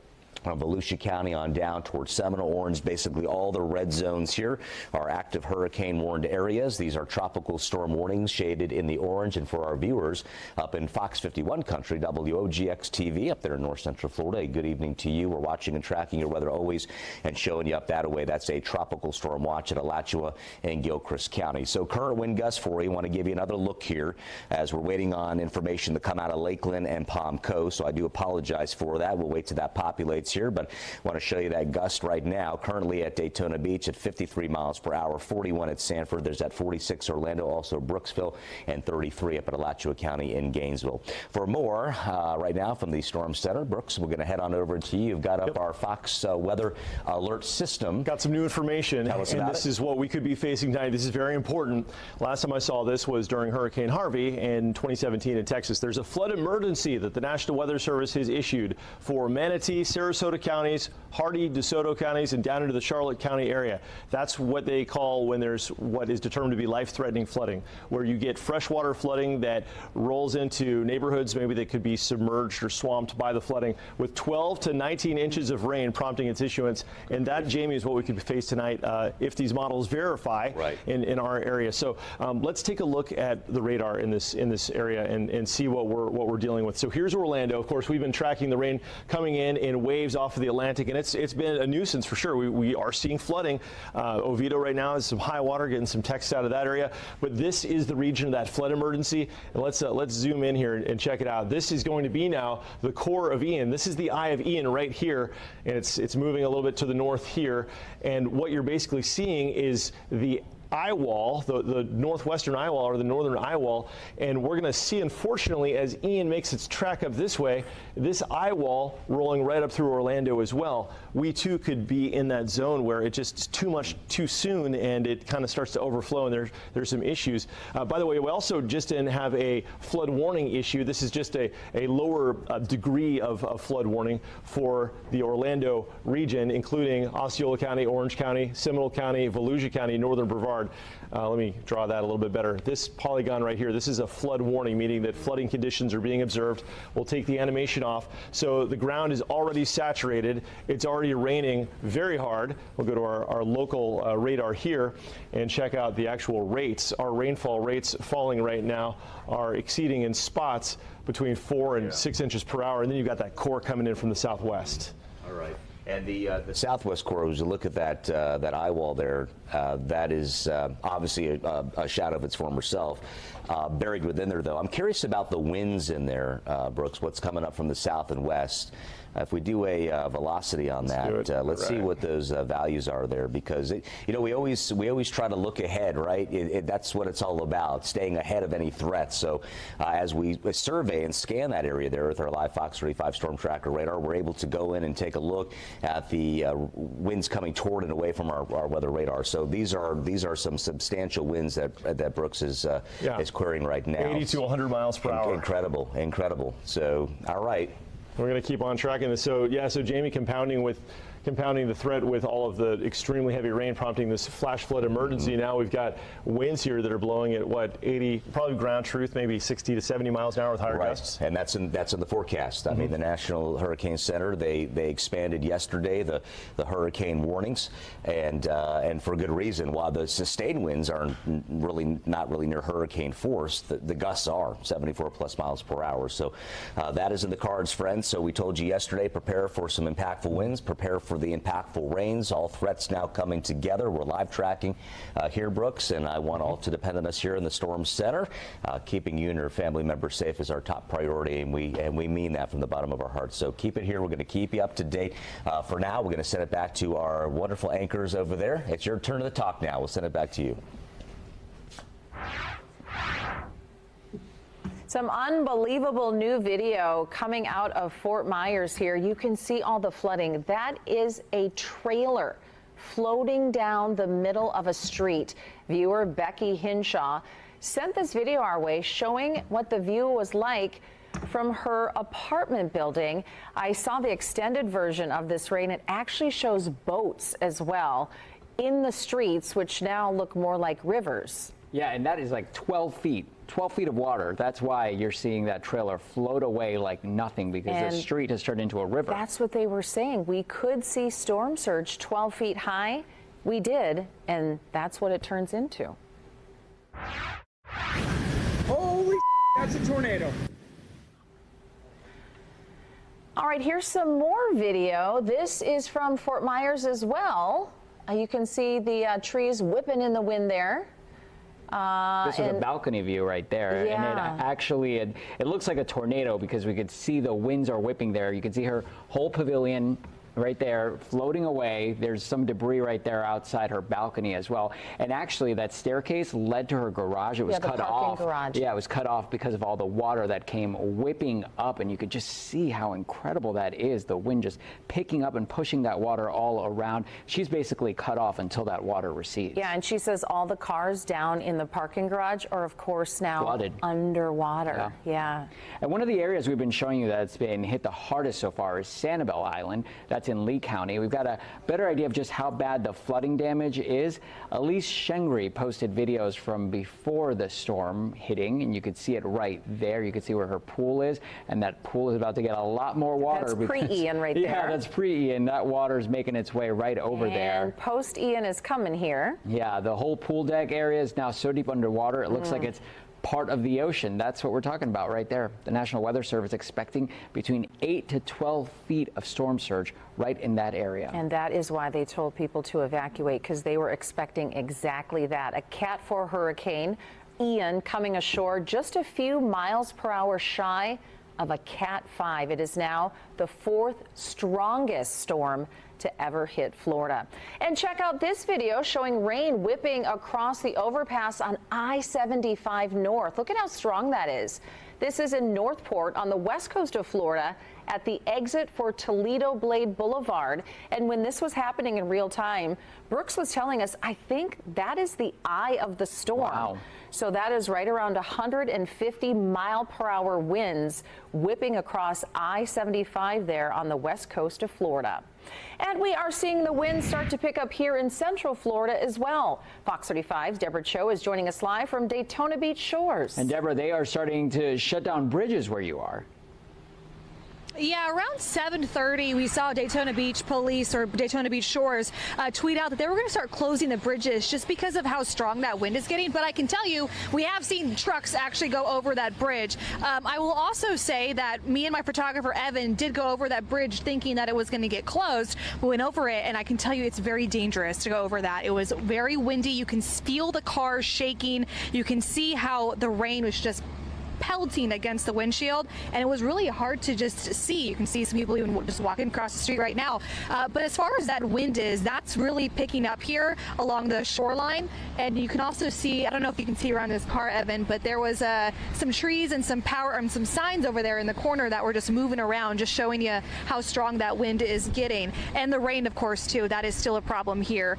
[SPEAKER 19] Volusia County on down towards Seminole, Orange, basically all the red zones here are active hurricane warned areas. These are tropical storm warnings shaded in the orange. And for our viewers up in Fox 51 country, WOGX TV up there in north central Florida, a good evening to you. We're watching and tracking your weather always and showing you up that way. That's a tropical storm watch at Alachua and Gilchrist County. So current wind gusts for you. Want to give you another look here as we're waiting on information to come out of Lakeland and Palm Coast. So I do apologize for that. We'll wait till that populates here, but I want to show you that gust right now. Currently at Daytona Beach at 53 miles per hour, 41 at Sanford. There's at 46 Orlando, also Brooksville, and 33 up at Alachua County in Gainesville. For more right now from the Storm Center, Brooks, we're going to head on over to you. You've got up our Fox weather alert system.
[SPEAKER 20] Got some new information,
[SPEAKER 19] Tell us about
[SPEAKER 20] this
[SPEAKER 19] it.
[SPEAKER 20] is what we could be facing tonight. This is very important. Last time I saw this was during Hurricane Harvey in 2017 in Texas. There's a flood emergency that the National Weather Service has issued for Manatee, Sarasota counties, Hardy, DeSoto counties, and down into the Charlotte County area. That's what they call when there's what is determined to be life-threatening flooding, where you get freshwater flooding that rolls into neighborhoods. Maybe they could be submerged or swamped by the flooding, with 12 to 19 inches of rain prompting its issuance. And that, Jamie, is what we could face tonight if these models verify in our area. So let's take a look at the radar in this area and see what we're dealing with. So here's Orlando. Of course, we've been tracking the rain coming in waves waves off of the Atlantic, and it's been a nuisance for sure. We are seeing flooding. Oviedo right now is some high water, getting some texts out of that area. But this is the region of that flood emergency. And let's zoom in here and check it out. This is going to be now the core of Ian. This is the eye of Ian right here, and it's moving a little bit to the north here. And what you're basically seeing is the eye wall, the northwestern eye wall or the northern eye wall, and we're going to see, unfortunately, as Ian makes its trek up this way, this eye wall rolling right up through Orlando as well. We too could be in that zone where it just is too much too soon and it kind of starts to overflow, and there's some issues. By the way, we also just didn't have a flood warning issue. This is just a lower degree of flood warning for the Orlando region, including Osceola County, Orange County, Seminole County, Volusia County, Northern Brevard. Let me draw that a little bit better. This polygon right here, this is a flood warning, meaning that flooding conditions are being observed. We'll take the animation off. So the ground is already saturated. It's already raining very hard. We'll go to our local radar here and check out the actual rates. Our rainfall rates falling right now are exceeding in spots between 4 and 6 inches per hour. And then you've got that core coming in from the southwest.
[SPEAKER 19] All right. And the southwest core, as you look at that eye wall there, that is obviously a shadow of its former self. Buried within there, though, I'm curious about the winds in there, Brooks. What's coming up from the south and west? If we do a velocity on that, let's see what those values are there, because we always try to look ahead, right? That's what it's all about, staying ahead of any threats. So as we survey and scan that area there with our live Fox 35 Storm Tracker radar, we're able to go in and take a look at the winds coming toward and away from our weather radar. So these are some substantial winds that Brooks is querying right now.
[SPEAKER 20] 80 to 100 miles per hour.
[SPEAKER 19] Incredible. So all right.
[SPEAKER 20] We're going to keep on tracking this. So Jamie, compounding the threat with all of the extremely heavy rain prompting this flash flood emergency. Now we've got winds here that are blowing at what, 80, probably ground truth, maybe 60 to 70 miles an hour with higher gusts.
[SPEAKER 19] And that's in the forecast. I mean, the National Hurricane Center, they expanded yesterday the hurricane warnings, and for good reason. While the sustained winds are not really near hurricane force, the gusts are 74 plus miles per hour. So that is in the cards, friends. So we told you yesterday, prepare for some impactful winds, prepare for the impactful rains. All threats now coming together. We're live tracking here, Brooks, and I want all to depend on us here in the Storm Center. Keeping you and your family members safe is our top priority, and we mean that from the bottom of our hearts. So keep it here. We're going to keep you up to date. For now, we're going to send it back to our wonderful anchors over there. It's your turn to talk now. We'll send it back to you.
[SPEAKER 13] Some unbelievable new video coming out of Fort Myers here. You can see all the flooding. That is a trailer floating down the middle of a street. Viewer Becky Hinshaw sent this video our way showing what the view was like from her apartment building. I saw the extended version of this rain. It actually shows boats as well in the streets, which now look more like rivers.
[SPEAKER 12] Yeah, and that is like 12 feet of water. That's why you're seeing that trailer float away like nothing, because the street has turned into a river.
[SPEAKER 13] That's what they were saying. We could see storm surge 12 feet high. We did, and that's what it turns into.
[SPEAKER 1] Holy that's a tornado.
[SPEAKER 13] All right, here's some more video. This is from Fort Myers as well. You can see the trees whipping in the wind there.
[SPEAKER 12] This is a balcony view right there.
[SPEAKER 13] Yeah.
[SPEAKER 12] And it actually, it looks like a tornado because we could see the winds are whipping there. You can see her whole pavilion right there floating away. There's some debris right there outside her balcony as well. And actually that staircase led to her garage. It was cut off.
[SPEAKER 13] Garage.
[SPEAKER 12] Yeah, it was cut off because of all the water that came whipping up, and you could just see how incredible that is. The wind just picking up and pushing that water all around. She's basically cut off until that water recedes.
[SPEAKER 13] Yeah, and she says all the cars down in the parking garage are of course now
[SPEAKER 12] flooded
[SPEAKER 13] underwater. Yeah.
[SPEAKER 12] And one of the areas we've been showing you that's been hit the hardest so far is Sanibel Island. That's in Lee County. We've got a better idea of just how bad the flooding damage is. Elise Shengri posted videos from before the storm hitting, and you could see it right there. You could see where her pool is, and that pool is about to get a lot more water.
[SPEAKER 13] That's pre-Ian right there.
[SPEAKER 12] Yeah, that's pre-Ian. That water is making its way right over there.
[SPEAKER 13] And post-Ian is coming here.
[SPEAKER 12] Yeah, the whole pool deck area is now so deep underwater, it looks like it's part of the ocean. That's what we're talking about right there. The National Weather Service expecting between 8 to 12 feet of storm surge right in that area.
[SPEAKER 13] And that is why they told people to evacuate, because they were expecting exactly that. A Cat 4 hurricane, Ian, coming ashore just a few miles per hour shy of a Cat 5. It is now the 4th strongest storm to ever hit Florida. And check out this video showing rain whipping across the overpass on I-75 North. Look at how strong that is. This is in Northport on the west coast of Florida at the exit for Toledo Blade Boulevard. And when this was happening in real time, Brooks was telling us, I think that is the eye of the storm.
[SPEAKER 12] Wow.
[SPEAKER 13] So that is right around 150 mile per hour winds whipping across I-75 there on the west coast of Florida. And we are seeing the winds start to pick up here in central Florida as well. Fox 35's Deborah Cho is joining us live from Daytona Beach shores.
[SPEAKER 12] And Deborah, they are starting to shut down bridges where you are.
[SPEAKER 4] Yeah, around 7:30, we saw Daytona Beach police or Daytona Beach shores tweet out that they were going to start closing the bridges just because of how strong that wind is getting. But I can tell you, we have seen trucks actually go over that bridge. I will also say that me and my photographer, Evan, did go over that bridge thinking that it was going to get closed. We went over it, and I can tell you it's very dangerous to go over that. It was very windy. You can feel the cars shaking. You can see how the rain was just pelting against the windshield, and it was really hard to just see. You can see some people even just walking across the street right now. But as far as that wind is, that's really picking up here along the shoreline. And you can also see, I don't know if you can see around this car, Evan, but there was some trees and some power and some signs over there in the corner that were just moving around, just showing you how strong that wind is getting. And the rain, of course, too. That is still a problem here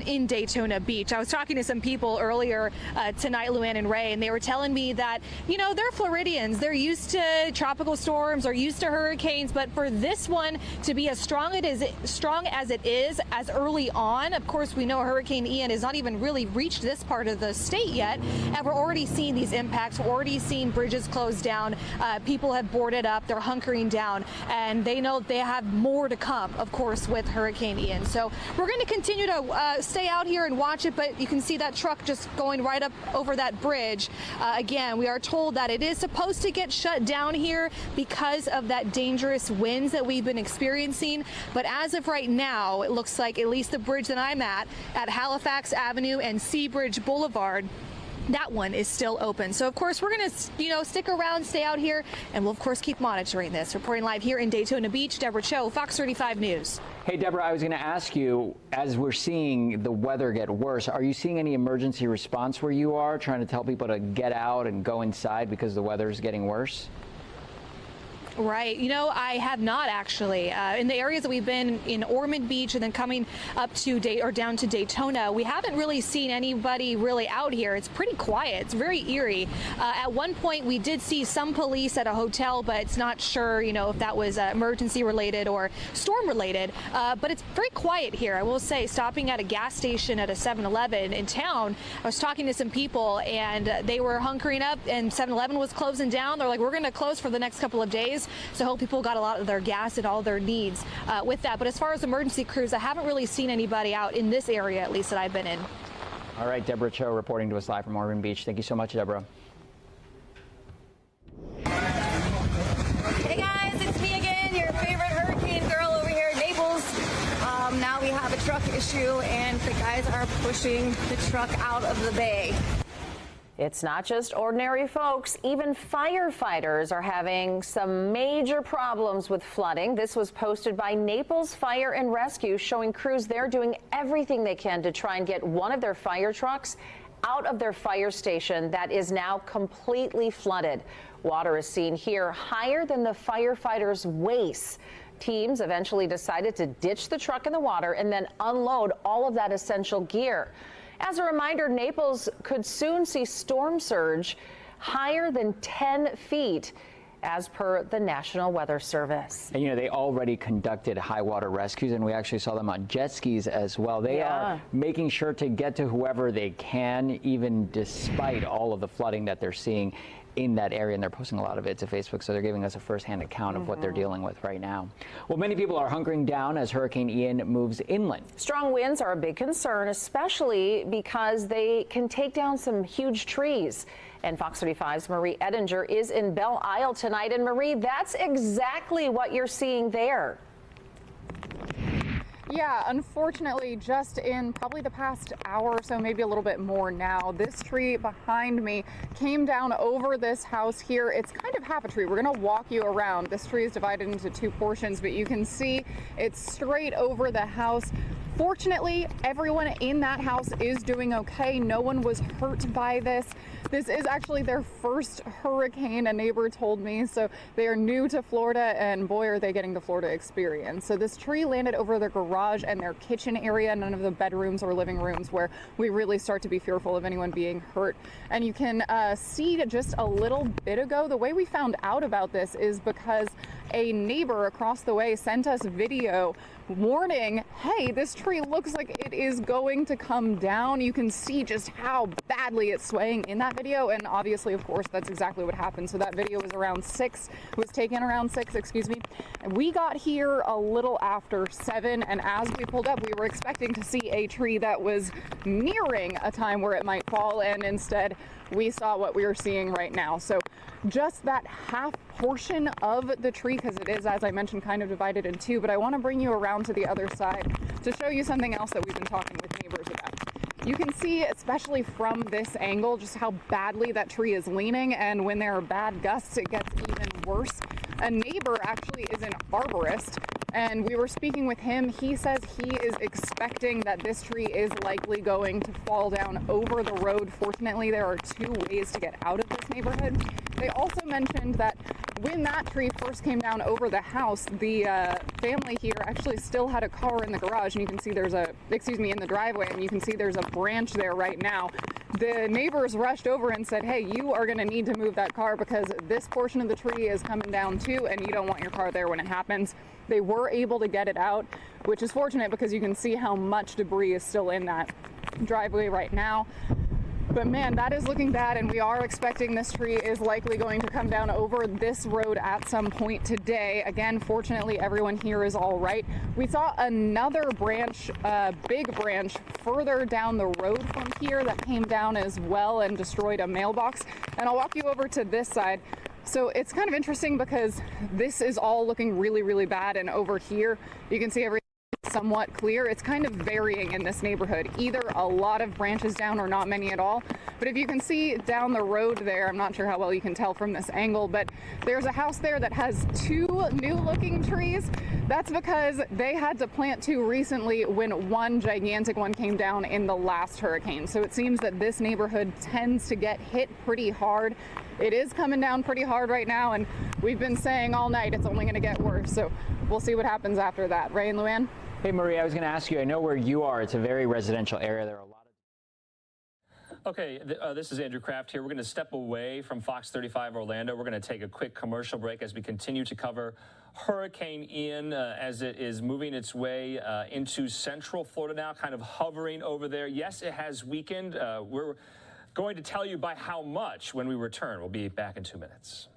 [SPEAKER 4] in Daytona Beach. I was talking to some people earlier tonight, Luann and Ray, and they were telling me that, you know, they're Floridians. They're used to tropical storms or used to hurricanes, but for this one to be as strong as it is as early on, of course, we know Hurricane Ian has not even really reached this part of the state yet, and we're already seeing these impacts. We're already seeing bridges closed down. People have boarded up. They're hunkering down, and they know they have more to come, of course, with Hurricane Ian. So we're going to continue to stay out here and watch it, but you can see that truck just going right up over that bridge. Again, we are told that it is supposed to get shut down here because of that dangerous winds that we've been experiencing. But as of right now, it looks like at least the bridge that I'm at Halifax Avenue and Seabridge Boulevard, that one is still open. So of course we're going to, stick around, stay out here, and we'll of course keep monitoring this. Reporting live here in Daytona Beach, Deborah Cho, Fox 35 News.
[SPEAKER 12] Hey, Deborah, I was going to ask you, as we're seeing the weather get worse, are you seeing any emergency response where you are, trying to tell people to get out and go inside because the weather is getting worse?
[SPEAKER 4] Right. I have not actually. In the areas that we've been in Ormond Beach and then coming up to down to Daytona, we haven't really seen anybody really out here. It's pretty quiet. It's very eerie. At one point, we did see some police at a hotel, but it's not sure, if that was emergency related or storm related. But it's very quiet here. I will say, stopping at a gas station at a 7-Eleven in town, I was talking to some people and they were hunkering up, and 7-Eleven was closing down. They're like, we're going to close for the next couple of days. So I hope people got a lot of their gas and all their needs with that. But as far as emergency crews, I haven't really seen anybody out in this area, at least that I've been in.
[SPEAKER 12] All right, Deborah Cho reporting to us live from Ormond Beach. Thank you so much, Deborah.
[SPEAKER 3] Hey guys, it's me again, your favorite hurricane girl over here in Naples. Now we have a truck issue and the guys are pushing the truck out of the bay.
[SPEAKER 13] It's not just ordinary folks. Even firefighters are having some major problems with flooding. This was posted by Naples Fire and Rescue, showing crews there doing everything they can to try and get one of their fire trucks out of their fire station that is now completely flooded. Water is seen here higher than the firefighters' waists. Teams eventually decided to ditch the truck in the water and then unload all of that essential gear. As a reminder, Naples could soon see storm surge higher than 10 feet, as per the National Weather Service.
[SPEAKER 12] And they already conducted high water rescues, and we actually saw them on jet skis as well. They are making sure to get to whoever they can, even despite all of the flooding that they're seeing in that area, and they're posting a lot of it to Facebook, so they're giving us a first-hand account of what they're dealing with right now. Well, many people are hunkering down as Hurricane Ian moves inland.
[SPEAKER 13] Strong winds are a big concern, especially because they can take down some huge trees. And Fox 35's Marie Edinger is in Belle Isle tonight. And Marie, that's exactly what you're seeing there.
[SPEAKER 5] Yeah, unfortunately, just in probably the past hour or so, maybe a little bit more now, this tree behind me came down over this house here. It's kind of half a tree. We're going to walk you around. This tree is divided into two portions, but you can see it's straight over the house. Fortunately, everyone in that house is doing okay. No one was hurt by this. This is actually their first hurricane, a neighbor told me. So they are new to Florida, and boy, are they getting the Florida experience. So this tree landed over their garage and their kitchen area, none of the bedrooms or living rooms, where we really start to be fearful of anyone being hurt. And you can see just a little bit ago, the way we found out about this is because a neighbor across the way sent us video warning, hey, this tree looks like it is going to come down. You can see just how badly it's swaying in that video, and obviously, of course, that's exactly what happened. So that video was taken around 6, excuse me. And we got here a little after 7, and as we pulled up, we were expecting to see a tree that was nearing a time where it might fall, and instead we saw what we are seeing right now. So just that half portion of the tree, because it is, as I mentioned, kind of divided in two, but I want to bring you around to the other side to show you something else that we've been talking with neighbors about. You can see, especially from this angle, just how badly that tree is leaning, and when there are bad gusts, it gets even worse. A neighbor actually is an arborist, and we were speaking with him. He says he is expecting that this tree is likely going to fall down over the road. Fortunately, there are 2 ways to get out of this neighborhood. They also mentioned that when that tree first came down over the house, the family here actually still had a car in the garage, and you can see there's in the driveway, and you can see there's a branch there right now. The neighbors rushed over and said, hey, you are going to need to move that car because this portion of the tree is coming down too, and you don't want your car there when it happens. They were able to get it out, which is fortunate because you can see how much debris is still in that driveway right now. But man, that is looking bad, and we are expecting this tree is likely going to come down over this road at some point today. Again, fortunately, everyone here is all right. We saw another branch, big branch, further down the road from here that came down as well and destroyed a mailbox. And I'll walk you over to this side. So it's kind of interesting because this is all looking really, really bad, and over here you can see everything somewhat clear. It's kind of varying in this neighborhood, either a lot of branches down or not many at all. But if you can see down the road there, I'm not sure how well you can tell from this angle, but there's a house there that has 2 new looking trees. That's because they had to plant 2 recently when one gigantic one came down in the last hurricane. So it seems that this neighborhood tends to get hit pretty hard. It is coming down pretty hard right now, and we've been saying all night it's only going to get worse. So we'll see what happens after that. Ray and Luann?
[SPEAKER 12] Hey, Marie, I was going to ask you, I know where you are. It's a very residential area. There are a lot of...
[SPEAKER 2] Okay, this is Andrew Kraft here. We're going to step away from Fox 35 Orlando. We're going to take a quick commercial break as we continue to cover Hurricane Ian as it is moving its way into central Florida now, kind of hovering over there. Yes, it has weakened. We're going to tell you by how much when we return. We'll be back in 2 minutes.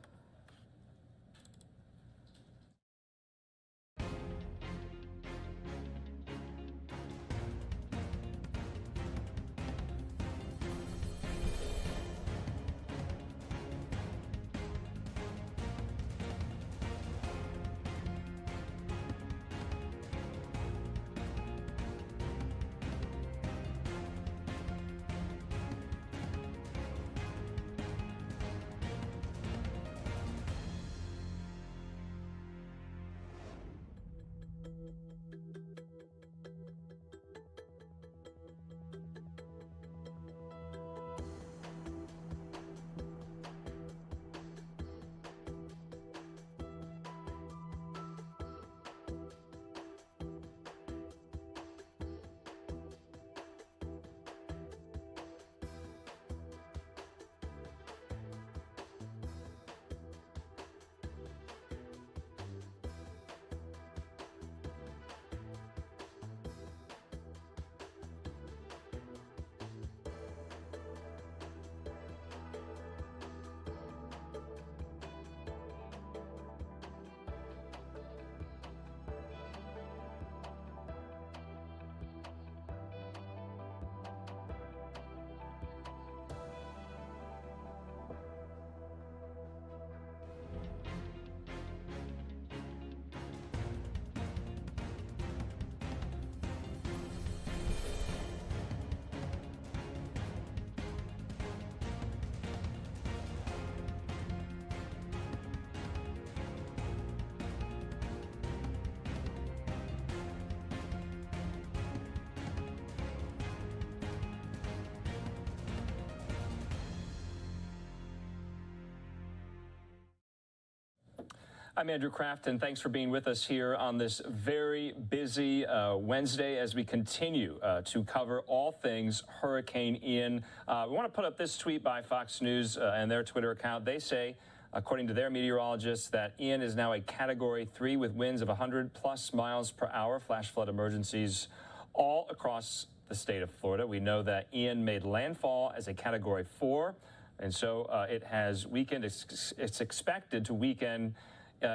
[SPEAKER 2] I'm Andrew Kraft, and thanks for being with us here on this very busy Wednesday as we continue to cover all things Hurricane Ian. We want to put up this tweet by Fox News and their Twitter account. They say, according to their meteorologists, that Ian is now a Category 3 with winds of 100+ miles per hour, flash flood emergencies all across the state of Florida. We know that Ian made landfall as a Category 4, and so it has weakened. It's expected to weaken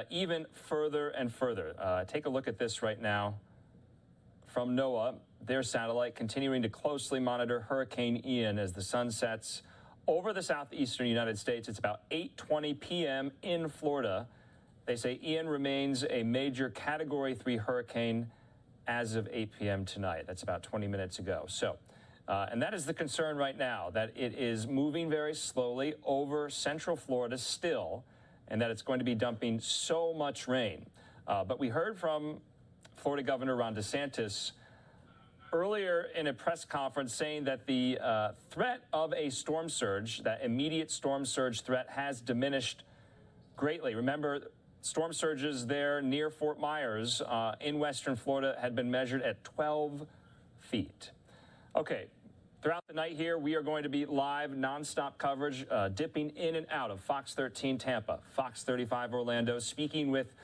[SPEAKER 2] even further and further. Take a look at this right now from NOAA, their satellite, continuing to closely monitor Hurricane Ian as the sun sets over the southeastern United States. It's about 8:20 p.m. in Florida. They say Ian remains a major Category 3 hurricane as of 8 p.m. tonight. That's about 20 minutes ago. So, and that is the concern right now, that it is moving very slowly over central Florida still, and that it's going to be dumping so much rain. But we heard from Florida Governor Ron DeSantis earlier in a press conference saying that the threat of a storm surge, that immediate storm surge threat, has diminished greatly. Remember, storm surges there near Fort Myers in western Florida had been measured at 12 feet. Okay. Throughout the night here, we are going to be live, nonstop coverage, dipping in and out of Fox 13 Tampa, Fox 35 Orlando, speaking with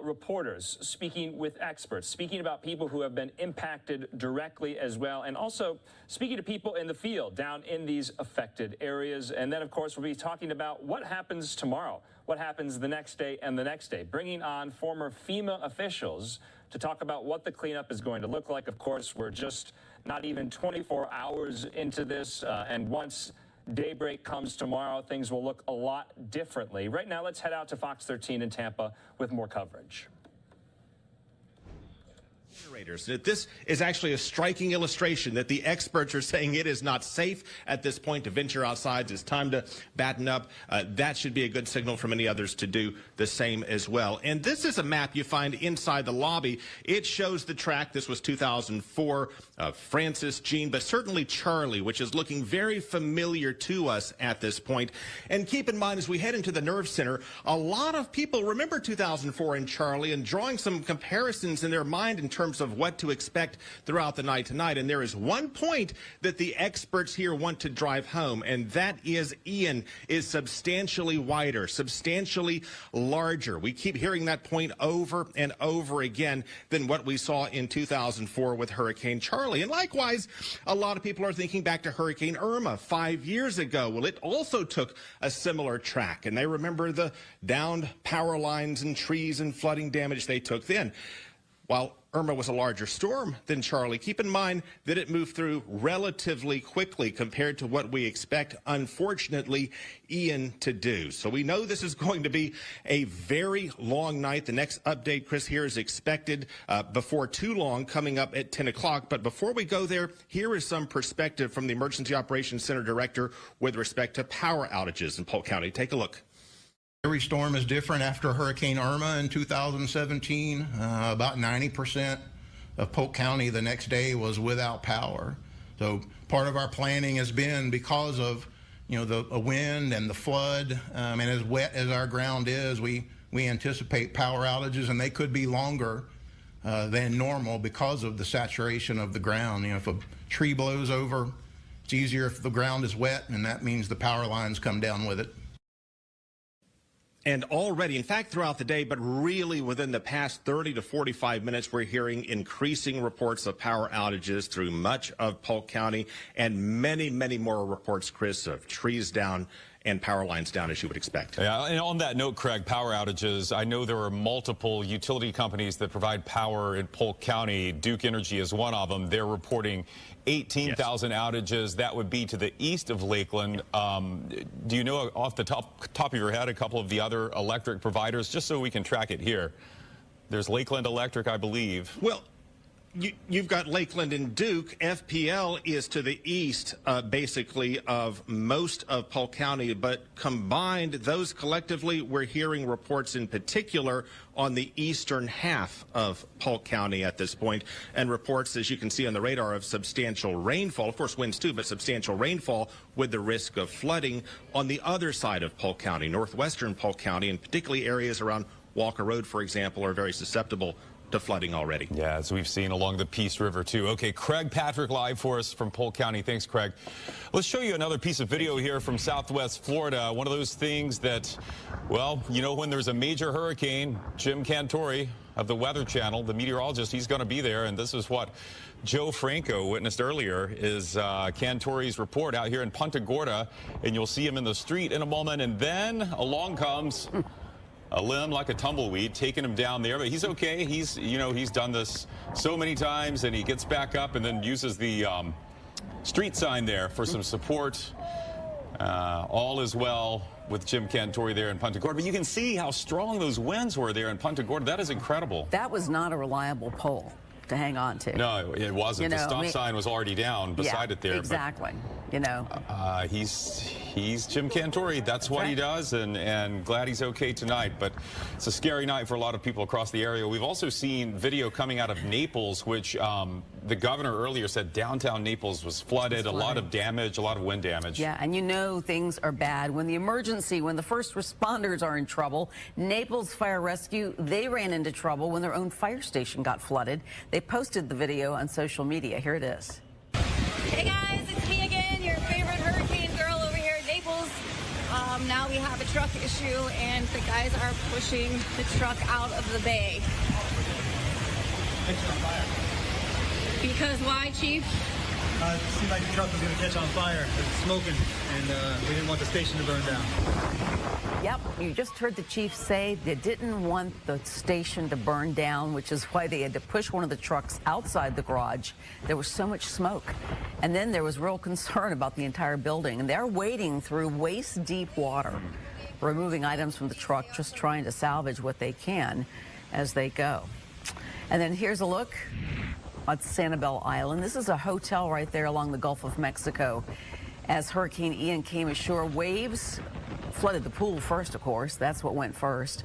[SPEAKER 2] reporters, speaking with experts, speaking about people who have been impacted directly as well, and also speaking to people in the field down in these affected areas. And then, of course, we'll be talking about what happens tomorrow, what happens the next day and the next day, bringing on former FEMA officials to talk about what the cleanup is going to look like. Of course, we're just not even 24 hours into this, and once daybreak comes tomorrow, things will look a lot differently. Right now, let's head out to Fox 13 in Tampa with more coverage.
[SPEAKER 7] This is actually a striking illustration that the experts are saying it is not safe at this point to venture outside. It's time to batten up. That should be a good signal for many others to do the same as well. And this is a map you find inside the lobby. It shows the track. This was 2004, Francis, Jean, but certainly Charlie, which is looking very familiar to us at this point. And keep in mind, as we head into the Nerve Center, a lot of people remember 2004 and Charlie and drawing some comparisons in their mind in terms of what to expect throughout the night tonight. And there is one point that the experts here want to drive home, and that is Ian is substantially wider, substantially larger. We keep hearing that point over and over again than what we saw in 2004 with Hurricane Charlie. And likewise, a lot of people are thinking back to Hurricane Irma 5 years ago. Well, it also took a similar track, and they remember the downed power lines and trees and flooding damage they took then. While Irma was a larger storm than Charlie, keep in mind that it moved through relatively quickly compared to what we expect, unfortunately, Ian to do. So we know this is going to be a very long night. The next update, Chris, here is expected before too long, coming up at 10 o'clock. But before we go there, here is some perspective from the Emergency Operations Center Director with respect to power outages in Polk County. Take a look.
[SPEAKER 9] Every storm is different. After Hurricane Irma in 2017, about 90% of Polk County the next day was without power. So part of our planning has been, because of the wind and the flood, and as wet as our ground is, we anticipate power outages, and they could be longer than normal because of the saturation of the ground. If a tree blows over, it's easier if the ground is wet, and that means the power lines come down with it.
[SPEAKER 7] And already, in fact, throughout the day, but really within the past 30 to 45 minutes, we're hearing increasing reports of power outages through much of Polk County, and many, many more reports, Chris, of trees down and power lines down, as you would expect.
[SPEAKER 18] Yeah, and on that note, Craig, power outages, I know there are multiple utility companies that provide power in Polk County. Duke Energy is one of them. They're reporting 18,000 outages. That would be to the east of Lakeland. Do you know off the top of your head a couple of the other electric providers, just so we can track it here? There's Lakeland Electric, I believe.
[SPEAKER 7] Well, you've got Lakeland and Duke. FPL is to the east, basically, of most of Polk County, but combined, those collectively, we're hearing reports in particular on the eastern half of Polk County at this point, and reports, as you can see on the radar, of substantial rainfall, of course winds too, but substantial rainfall with the risk of flooding on the other side of Polk County, northwestern Polk County, and particularly areas around Walker Road, for example, are very susceptible to flooding already.
[SPEAKER 18] Yeah, as we've seen along the Peace River, too. Okay, Craig Patrick live for us from Polk County. Thanks, Craig. Let's show you another piece of video here from Southwest Florida. One of those things that, well, you know, when there's a major hurricane, Jim Cantori of the Weather Channel, the meteorologist, he's going to be there. And this is what Joe Franco witnessed earlier, is Cantori's report out here in Punta Gorda. And you'll see him in the street in a moment. And then along comes a limb like a tumbleweed, taking him down there, but he's okay. He's done this so many times, and he gets back up and then uses the street sign there for some support. All is well with Jim Cantori there in Punta Gorda. But you can see how strong those winds were there in Punta Gorda. That is incredible.
[SPEAKER 6] That was not a reliable pole to hang on to.
[SPEAKER 18] No, it wasn't. The stop sign was already down beside it there.
[SPEAKER 6] Exactly.
[SPEAKER 18] But, he's Jim Cantori. That's what he does, and glad he's okay tonight. But it's a scary night for a lot of people across the area. We've also seen video coming out of Naples, which the governor earlier said downtown Naples was flooded, a lot of damage, a lot of wind damage.
[SPEAKER 6] Yeah, and things are bad. When the first responders are in trouble, Naples Fire Rescue, they ran into trouble when their own fire station got flooded. They posted the video on social media. Here it is.
[SPEAKER 3] Hey guys, it's me again, your favorite hurricane girl over here in Naples. Now we have a truck issue and the guys are pushing the truck out of the bay. Because why, Chief?
[SPEAKER 21] It seemed like the truck was going to catch on fire. It was smoking, and we didn't want the station to burn down.
[SPEAKER 6] Yep, you just heard the chief say they didn't want the station to burn down, which is why they had to push one of the trucks outside the garage. There was so much smoke. And then there was real concern about the entire building. And they're wading through waist-deep water, removing items from the truck, just trying to salvage what they can as they go. And then here's a look at Sanibel Island. This is a hotel right there along the Gulf of Mexico. As Hurricane Ian came ashore, waves flooded the pool first, of course. That's what went first.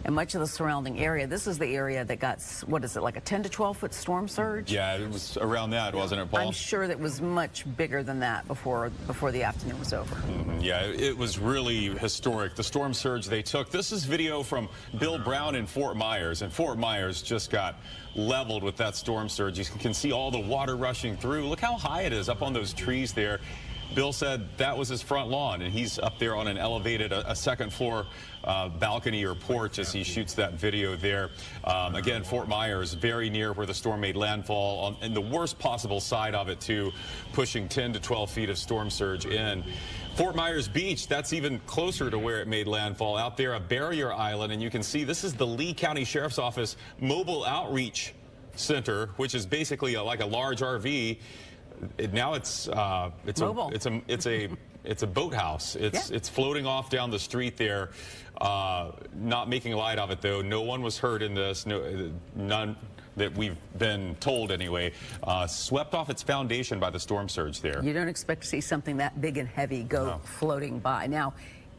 [SPEAKER 6] And much of the surrounding area, this is the area that got, what is it, like a 10 to 12 foot storm surge?
[SPEAKER 18] Yeah, it was around that, wasn't it, Paul?
[SPEAKER 6] I'm sure that was much bigger than that before the afternoon was over.
[SPEAKER 18] Yeah, it was really historic, the storm surge they took. This is video from Bill Brown in Fort Myers, and Fort Myers just got leveled with that storm surge. You can see all the water rushing through. Look how high it is up on those trees there. Bill said that was his front lawn, and he's up there on an elevated, a second floor balcony or porch as he shoots that video there. Again, Fort Myers, very near where the storm made landfall, and the worst possible side of it, too, pushing 10 to 12 feet of storm surge in. Fort Myers Beach, that's even closer to where it made landfall. Out there, a barrier island, and you can see this is the Lee County Sheriff's Office Mobile Outreach Center, which is basically like a large RV. Now it's a boathouse. It's floating off down the street there. Not making light of it, though. No one was hurt in this. None that we've been told anyway. Swept off its foundation by the storm surge there.
[SPEAKER 6] You don't expect to see something that big and heavy go floating by. Now,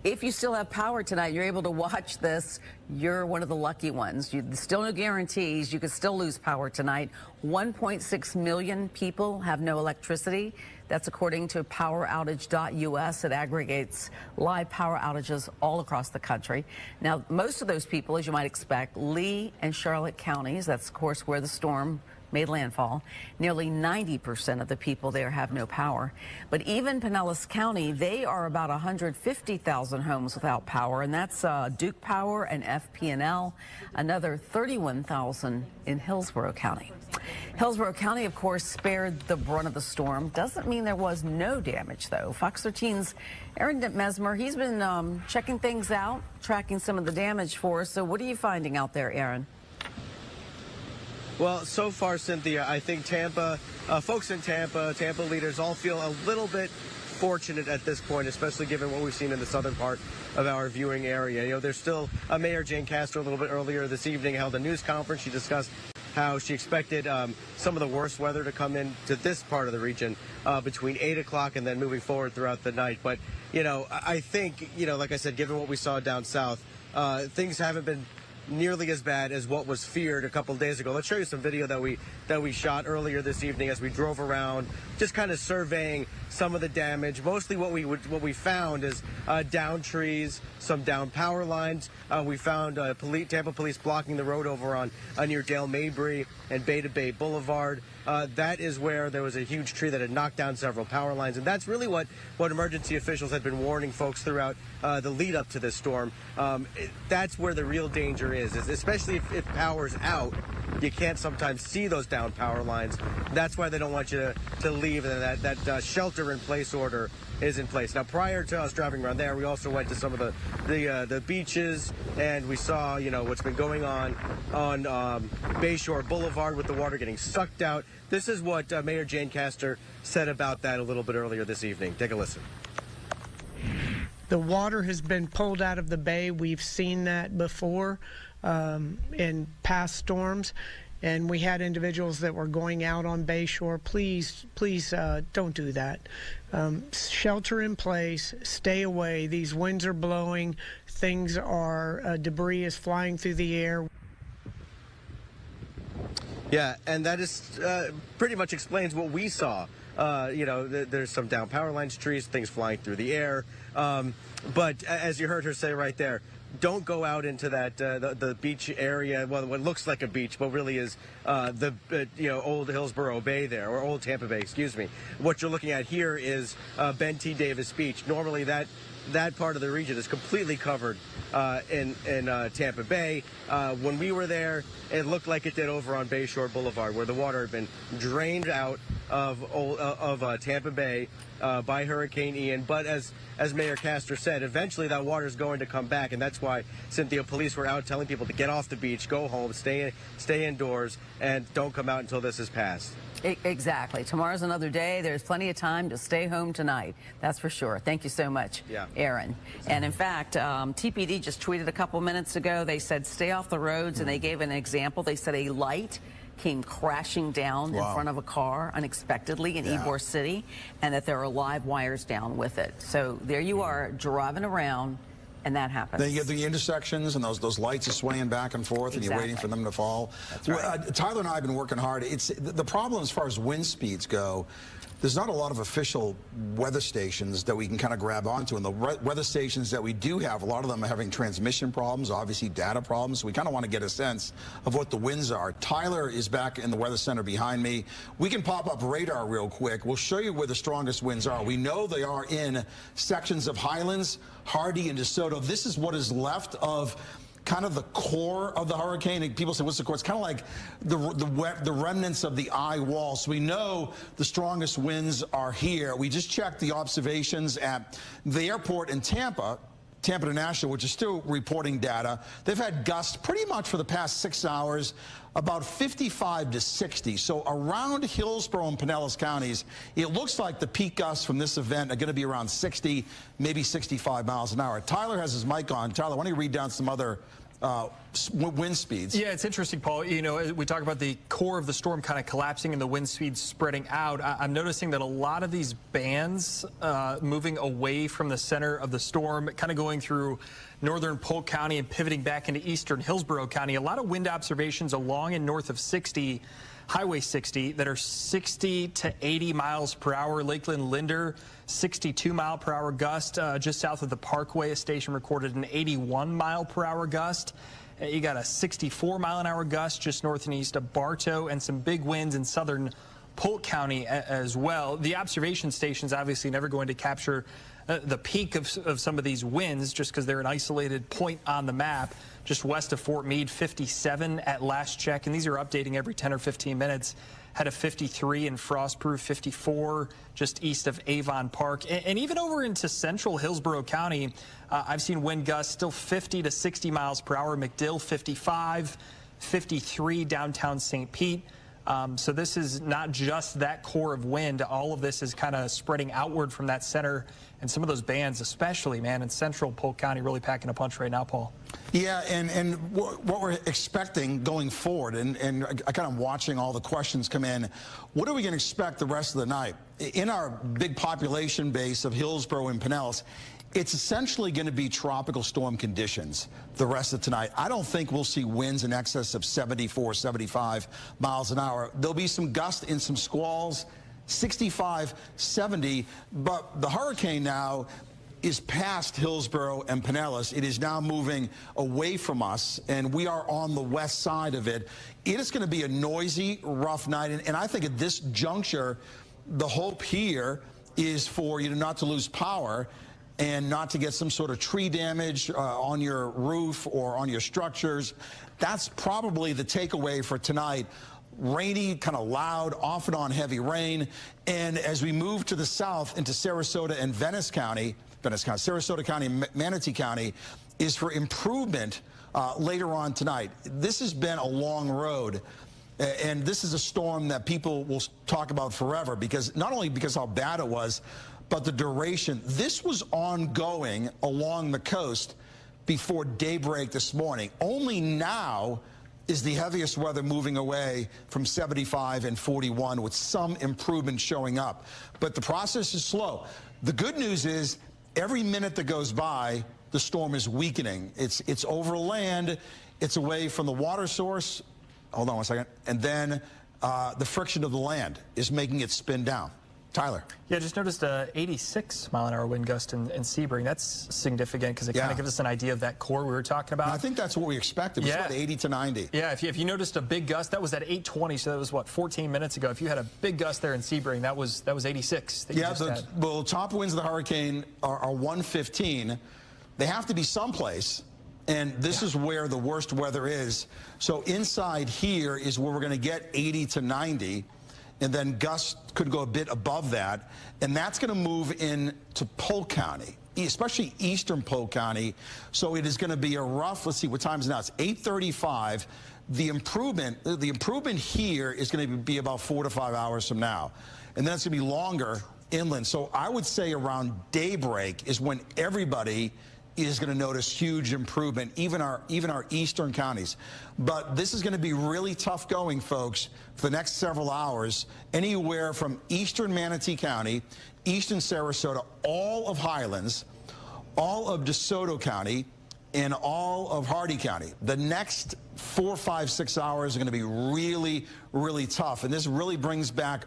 [SPEAKER 6] if you still have power tonight, you're able to watch this, you're one of the lucky ones. Still no guarantees. You could still lose power tonight. 1.6 million people have no electricity. That's according to poweroutage.us. It aggregates live power outages all across the country. Now, most of those people, as you might expect, Lee and Charlotte counties, that's, of course, where the storm made landfall. Nearly 90% of the people there have no power. But even Pinellas County, they are about 150,000 homes without power, and that's Duke Power and FP&L, another 31,000 in Hillsborough County. Hillsborough County, of course, spared the brunt of the storm. Doesn't mean there was no damage, though. Fox 13's Aaron Mesmer, he's been checking things out, tracking some of the damage for us. So what are you finding out there, Aaron?
[SPEAKER 22] Well, so far, Cynthia, I think Tampa, folks in Tampa leaders all feel a little bit fortunate at this point, especially given what we've seen in the southern part of our viewing area. You know, there's still Mayor Jane Castro a little bit earlier this evening held a news conference. She discussed how she expected some of the worst weather to come into this part of the region between 8 o'clock and then moving forward throughout the night. But, you know, I think, you know, like I said, given what we saw down south, things haven't been nearly as bad as what was feared a couple days ago. Let's show you some video that we shot earlier this evening as we drove around, just kind of surveying some of the damage. Mostly what we found is down trees, some down power lines. We found Tampa police blocking the road over on near Dale Mabry and Bay to Bay Boulevard. That is where there was a huge tree that had knocked down several power lines, and that's really what emergency officials had been warning folks throughout the lead up to this storm. That's where the real danger is especially if power's out. You can't sometimes see those down power lines. That's why they don't want you to leave, and that shelter-in-place order is in place. Now, prior to us driving around there, we also went to some of the beaches, and we saw, what's been going on Bayshore Boulevard with the water getting sucked out. This is what Mayor Jane Castor said about that a little bit earlier this evening. Take a listen.
[SPEAKER 15] The water has been pulled out of the bay. We've seen that before in past storms, and we had individuals that were going out on Bayshore. Please don't do that. Shelter in place, stay away. These winds are blowing, things are, debris is flying through the air.
[SPEAKER 22] Yeah, and that is pretty much explains what we saw. There's some down power lines, trees, things flying through the air. But as you heard her say right there, don't go out into that the beach area. Well, what looks like a beach, but really is old Hillsborough Bay there, or old Tampa Bay, excuse me. What you're looking at here is Ben T. Davis Beach. Normally that part of the region is completely covered in Tampa Bay. When we were there, it looked like it did over on Bayshore Boulevard, where the water had been drained out of Tampa Bay by Hurricane Ian. But as Mayor Castor said, eventually that water is going to come back, and that's why Cynthia police were out telling people to get off the beach, go home, stay indoors, and don't come out until this is passed.
[SPEAKER 6] Exactly. Tomorrow's another day. There's plenty of time to stay home tonight. That's for sure. Thank you so much, Aaron. And in fact, TPD just tweeted a couple minutes ago. They said stay off the roads, and they gave an example. They said a light came crashing down in front of a car unexpectedly in Ybor City, and that there are live wires down with it. So there you are driving around, and that happens.
[SPEAKER 11] Then you get the intersections, and those lights are swaying back and forth, and you're waiting for them to fall.
[SPEAKER 6] That's right.
[SPEAKER 11] Tyler and I have been working hard. The problem as far as wind speeds go, there's not a lot of official weather stations that we can kind of grab onto, and the weather stations that we do have, a lot of them are having transmission problems, obviously data problems. So we kind of want to get a sense of what the winds are. Tyler is back in the weather center behind me. We can pop up radar real quick. We'll show you where the strongest winds are. We know they are in sections of Highlands, Hardy, and DeSoto. This is what is left of kind of the core of the hurricane. And people say, what's the core? It's kind of like the remnants of the eye wall. So we know the strongest winds are here. We just checked the observations at the airport in Tampa International, which is still reporting data. They've had gusts pretty much for the past 6 hours, about 55 to 60. So around Hillsborough and Pinellas counties, it looks like the peak gusts from this event are going to be around 60, maybe 65 miles an hour. Tyler has his mic on. Tyler, why don't you read down some other wind speeds?
[SPEAKER 2] Yeah, it's interesting, Paul. We talk about the core of the storm kind of collapsing and the wind speeds spreading out. I'm noticing that a lot of these bands moving away from the center of the storm, kind of going through northern Polk County and pivoting back into eastern Hillsborough County. A lot of wind observations along and north of Highway 60 that are 60 to 80 miles per hour. Lakeland Linder, 62 mile per hour gust. Just south of the Parkway, a station recorded an 81 mile per hour gust. You got a 64 mile an hour gust just north and east of Bartow, and some big winds in southern Polk County as well. The observation station's obviously never going to capture the peak of some of these winds just because they're an isolated point on the map. Just west of Fort Meade, 57 at last check, and these are updating every 10 or 15 minutes. Had a 53 in Frostproof, 54 just east of Avon Park. And even over into central Hillsborough County, I've seen wind gusts still 50 to 60 miles per hour. McDill, 55, 53 downtown St. Pete. So this is not just that core of wind. All of this is kind of spreading outward from that center. And some of those bands, especially, man, in central Polk County, really packing a punch right now, Paul.
[SPEAKER 11] Yeah, and what we're expecting going forward, and I kind of watching all the questions come in, what are we going to expect the rest of the night? In our big population base of Hillsborough and Pinellas, it's essentially going to be tropical storm conditions the rest of tonight. I don't think we'll see winds in excess of 74, 75 miles an hour. There'll be some gusts and some squalls, 65, 70, but the hurricane now is past Hillsborough and Pinellas. It is now moving away from us, and we are on the west side of it. It is going to be a noisy, rough night, and I think at this juncture, the hope here is for you not to lose power and not to get some sort of tree damage on your roof or on your structures. That's probably the takeaway for tonight. Rainy, kind of loud, off and on heavy rain. And as we move to the south into Sarasota and Sarasota County, Manatee County, is for improvement later on tonight. This has been a long road. And this is a storm that people will talk about forever, because not only because how bad it was, but the duration. This was ongoing along the coast before daybreak this morning. Only now is the heaviest weather moving away from 75 and 41 with some improvement showing up. But the process is slow. The good news is every minute that goes by, the storm is weakening. It's over land. It's away from the water source. Hold on one second. And then the friction of the land is making it spin down. Tyler.
[SPEAKER 8] Yeah, just noticed a 86-mile-an-hour wind gust in Sebring. That's significant because it kind of gives us an idea of that core we were talking about.
[SPEAKER 11] And I think that's what we expected. It was about 80 to 90.
[SPEAKER 8] Yeah, if you noticed a big gust, that was at 8:20, so that was, what, 14 minutes ago. If you had a big gust there in Sebring, that was 86. That
[SPEAKER 11] well, top winds of the hurricane are 115. They have to be someplace. And this is where the worst weather is. So inside here is where we're going to get 80 to 90. And then gusts could go a bit above that. And that's going to move into Polk County, especially eastern Polk County. So it is going to be a rough, let's see, what time is it now? It's 8:35. The improvement here is going to be about 4 to 5 hours from now. And then it's going to be longer inland. So I would say around daybreak is when everybody is going to notice huge improvement, even our eastern counties. But this is going to be really tough going, folks, for the next several hours, anywhere from eastern Manatee County, eastern Sarasota, all of Highlands, all of DeSoto County, and all of Hardy County. The next 4, 5, 6 hours are going to be really, really tough. And this really brings back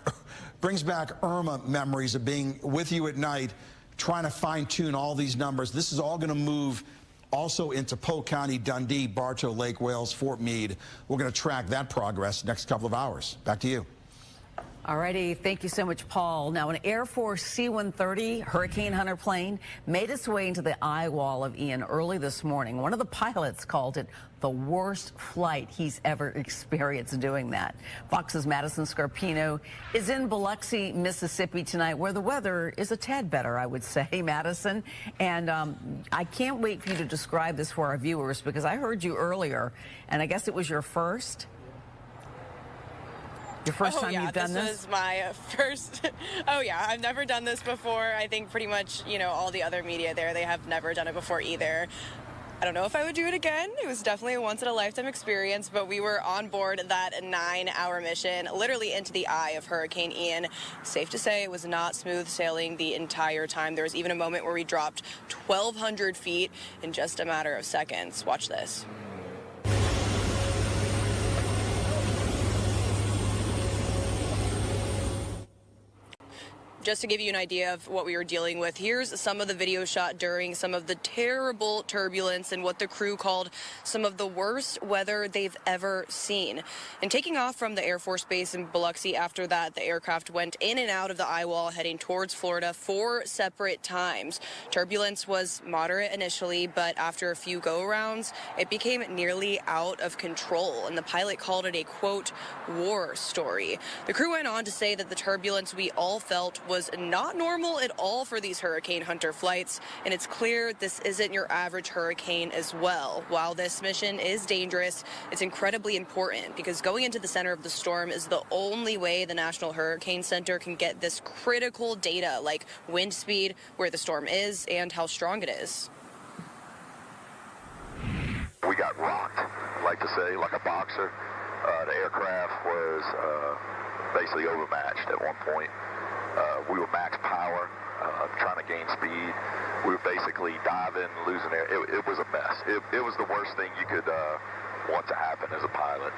[SPEAKER 11] Irma memories of being with you at night, trying to fine-tune all these numbers. This is all going to move also into Polk County, Dundee, Bartow, Lake Wales, Fort Meade. We're going to track that progress next couple of hours. Back to you.
[SPEAKER 6] All righty. Thank you so much, Paul. Now, an Air Force C-130 Hurricane Hunter plane made its way into the eye wall of Ian early this morning. One of the pilots called it the worst flight he's ever experienced doing that. Fox's Madison Scarpino is in Biloxi, Mississippi tonight, where the weather is a tad better, I would say, Madison. And I can't wait for you to describe this for our viewers, because I heard you earlier, and I guess it was your first time you've done this?
[SPEAKER 16] This was my first. Oh, yeah. I've never done this before. I think pretty much, all the other media there, they have never done it before either. I don't know if I would do it again. It was definitely a once-in-a-lifetime experience, but we were on board that 9-hour mission, literally into the eye of Hurricane Ian. Safe to say it was not smooth sailing the entire time. There was even a moment where we dropped 1,200 feet in just a matter of seconds. Watch this. Just to give you an idea of what we were dealing with, here's some of the video shot during some of the terrible turbulence and what the crew called some of the worst weather they've ever seen. And taking off from the Air Force Base in Biloxi after that, the aircraft went in and out of the eye wall heading towards Florida 4 separate times. Turbulence was moderate initially, but after a few go-arounds, it became nearly out of control, and the pilot called it a, quote, war story. The crew went on to say that the turbulence we all felt was not normal at all for these Hurricane Hunter flights, and it's clear this isn't your average hurricane as well. While this mission is dangerous, it's incredibly important, because going into the center of the storm is the only way the National Hurricane Center can get this critical data, like wind speed, where the storm is, and how strong it is.
[SPEAKER 23] We got rocked, I like to say, like a boxer. The aircraft was basically overmatched at one point. We were max power, trying to gain speed. we were basically diving, losing air. It was a mess. It was the worst thing you could want to happen as a pilot.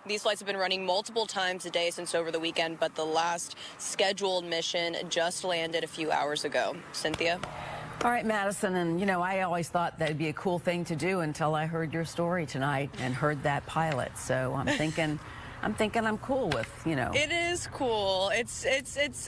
[SPEAKER 16] These flights have been running multiple times a day since over the weekend, but the last scheduled mission just landed a few hours ago. Cynthia?
[SPEAKER 6] All right, Madison, and you know, I always thought that'd be a cool thing to do until I heard your story tonight and heard that pilot. So I'm thinking I'm cool with, you know.
[SPEAKER 16] It is cool.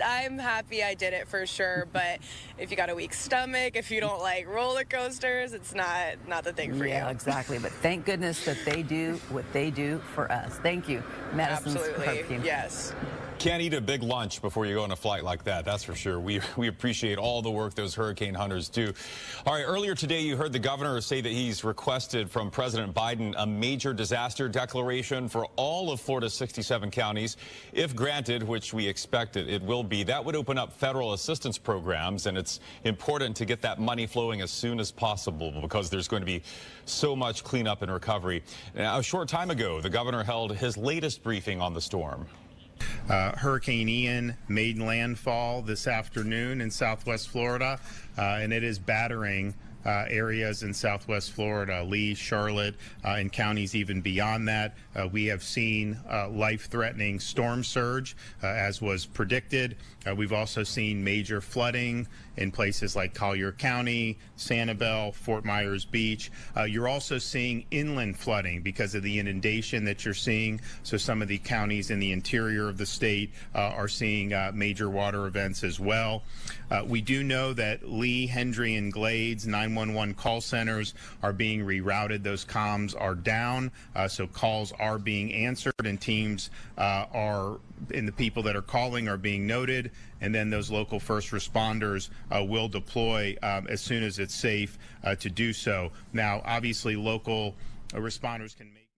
[SPEAKER 16] I'm happy I did it for sure, but if you got a weak stomach, if you don't like roller coasters, it's not the thing for you.
[SPEAKER 6] Yeah, exactly. But thank goodness that they do what they do for us. Thank you, Madison's
[SPEAKER 16] Absolutely.
[SPEAKER 6] Perfume.
[SPEAKER 16] Yes.
[SPEAKER 18] Can't eat a big lunch before you go on a flight like that, that's for sure. We appreciate all the work those hurricane hunters do. All right, earlier today you heard the governor say that he's requested from President Biden a major disaster declaration for all of Florida's 67 counties. If granted, which we expect it will be, that would open up federal assistance programs, and it's important to get that money flowing as soon as possible because there's going to be so much cleanup and recovery. Now, a short time ago, the governor held his latest briefing on the storm.
[SPEAKER 10] Hurricane Ian made landfall this afternoon in southwest Florida, and it is battering areas in southwest Florida, Lee, Charlotte, and counties even beyond that. We have seen life-threatening storm surge, as was predicted. We've also seen major flooding in places like Collier County, Sanibel, Fort Myers Beach. You're also seeing inland flooding because of the inundation that you're seeing. So some of the counties in the interior of the state are seeing major water events as well. We do know that Lee, Hendry, and Glades 911 call centers are being rerouted. Those comms are down, so calls are being answered, and teams and the people that are calling are being noted, and then those local first responders will deploy as soon as it's safe to do so. Now, obviously, local responders can make.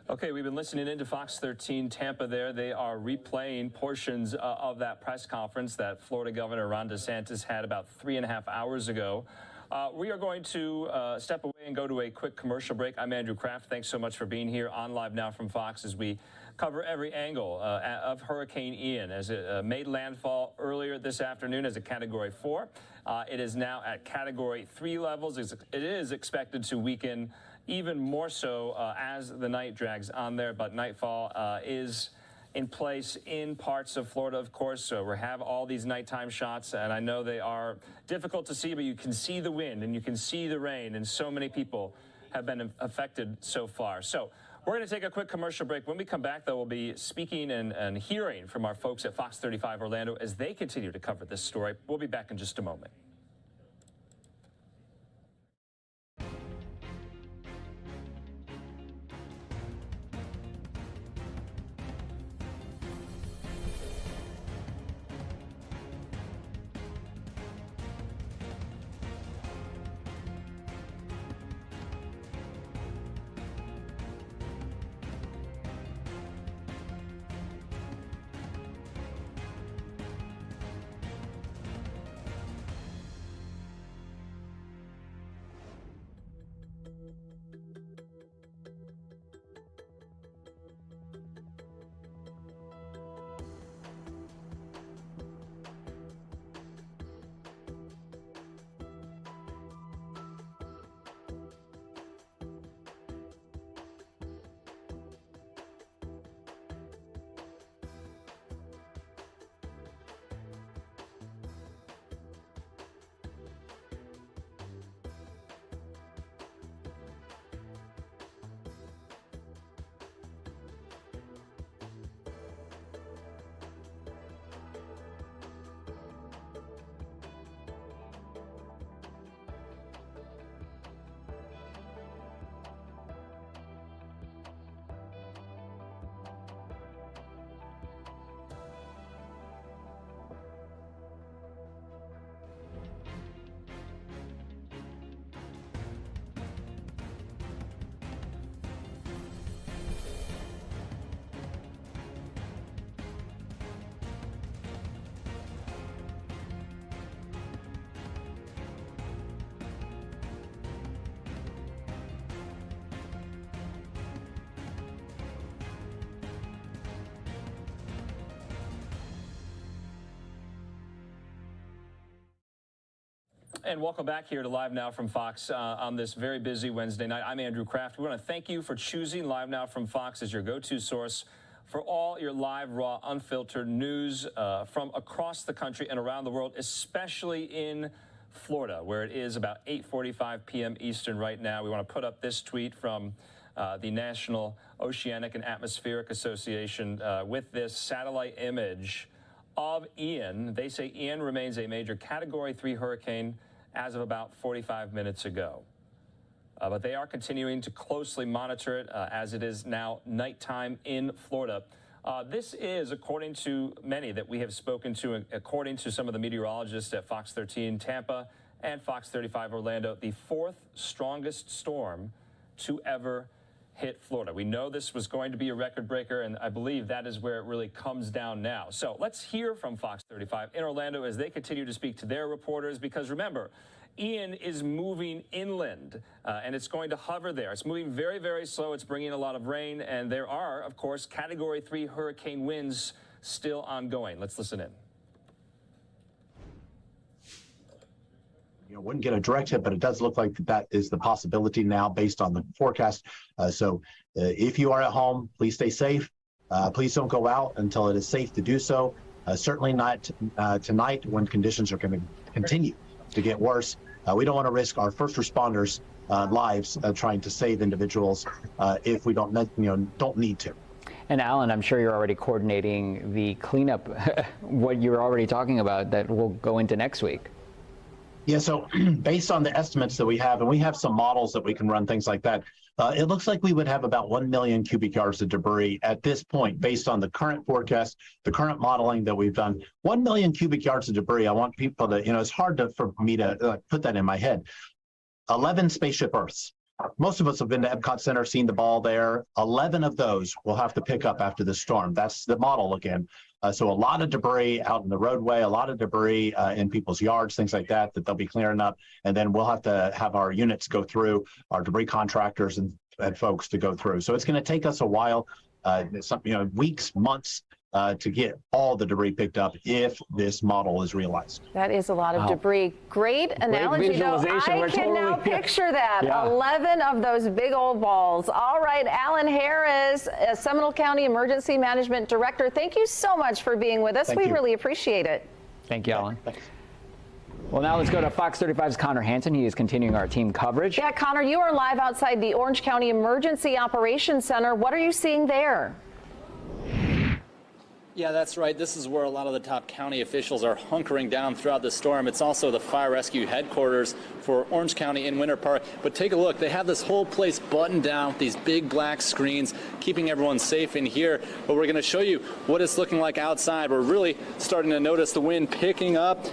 [SPEAKER 2] Okay, we've been listening into Fox 13 Tampa there. They are replaying portions of that press conference that Florida Governor Ron DeSantis had about 3.5 hours ago. We are going to step away and go to a quick commercial break. I'm Andrew Kraft. Thanks so much for being here on Live Now from Fox as we cover every angle of Hurricane Ian as it made landfall earlier this afternoon as a Category 4. It is now at Category 3 levels. It is expected to weaken even more so as the night drags on there, but nightfall is in place in parts of Florida, of course. So we have all these nighttime shots, and I know they are difficult to see, but you can see the wind and you can see the rain, and so many people have been affected so far. So we're going to take a quick commercial break. When we come back, though, we'll be speaking and hearing from our folks at Fox 35 Orlando as they continue to cover this story. We'll be back in just a moment. And welcome back here to Live Now from Fox on this very busy Wednesday night. I'm Andrew Kraft. We want to thank you for choosing Live Now from Fox as your go-to source for all your live, raw, unfiltered news from across the country and around the world, especially in Florida, where it is about 8:45 p.m. Eastern right now. We want to put up this tweet from the National Oceanic and Atmospheric Association with this satellite image of Ian. They say Ian remains a major Category 3 hurricane as of about 45 minutes ago. But they are continuing to closely monitor it as it is now nighttime in Florida. This is, according to many that we have spoken to, according to some of the meteorologists at Fox 13 Tampa and Fox 35 Orlando, the fourth strongest storm to ever hit Florida. We know this was going to be a record breaker, and I believe that is where it really comes down now. So let's hear from Fox 35 in Orlando as they continue to speak to their reporters, because remember, Ian is moving inland, and it's going to hover there. It's moving very, very slow. It's bringing a lot of rain, and there are, of course, Category 3 hurricane winds still ongoing. Let's listen in.
[SPEAKER 14] Wouldn't get a direct hit, but it does look like that is the possibility now based on the forecast. So if you are at home, please stay safe. Please don't go out until it is safe to do so. Certainly not tonight when conditions are going to continue to get worse. We don't want to risk our first responders' lives trying to save individuals if we don't need to.
[SPEAKER 12] And Alan, I'm sure you're already coordinating the cleanup, what you're already talking about that will go into next week.
[SPEAKER 14] Yeah, so based on the estimates that we have, and we have some models that we can run things like that, it looks like we would have about 1 million cubic yards of debris at this point, based on the current forecast, the current modeling that we've done. 1 million cubic yards of debris. I want people to, it's hard for me to put that in my head. 11 spaceship Earths. Most of us have been to Epcot Center, seen the ball there. 11 of those we'll have to pick up after the storm. That's the model again. So a lot of debris out in the roadway, a lot of debris in people's yards, things like that they'll be clearing up. And then we'll have to have our units go through, our debris contractors and folks to go through. So it's going to take us a while, weeks, months, to get all the debris picked up if this model is realized.
[SPEAKER 13] That is a lot of debris. Great analogy, though. I can now picture that.
[SPEAKER 12] Yeah.
[SPEAKER 13] 11 of those big old balls. All right, Alan Harris, Seminole County Emergency Management Director, thank you so much for being with us. We really appreciate it.
[SPEAKER 12] Thank you, Alan. Thanks. Well, now let's go to Fox 35's Connor Hansen. He is continuing our team coverage.
[SPEAKER 13] Yeah, Connor, you are live outside the Orange County Emergency Operations Center. What are you seeing there?
[SPEAKER 17] Yeah, that's right. This is where a lot of the top county officials are hunkering down throughout the storm. It's also the fire rescue headquarters for Orange County in Winter Park. But take a look. They have this whole place buttoned down with these big black screens, keeping everyone safe in here. But we're going to show you what it's looking like outside. We're really starting to notice the wind picking up.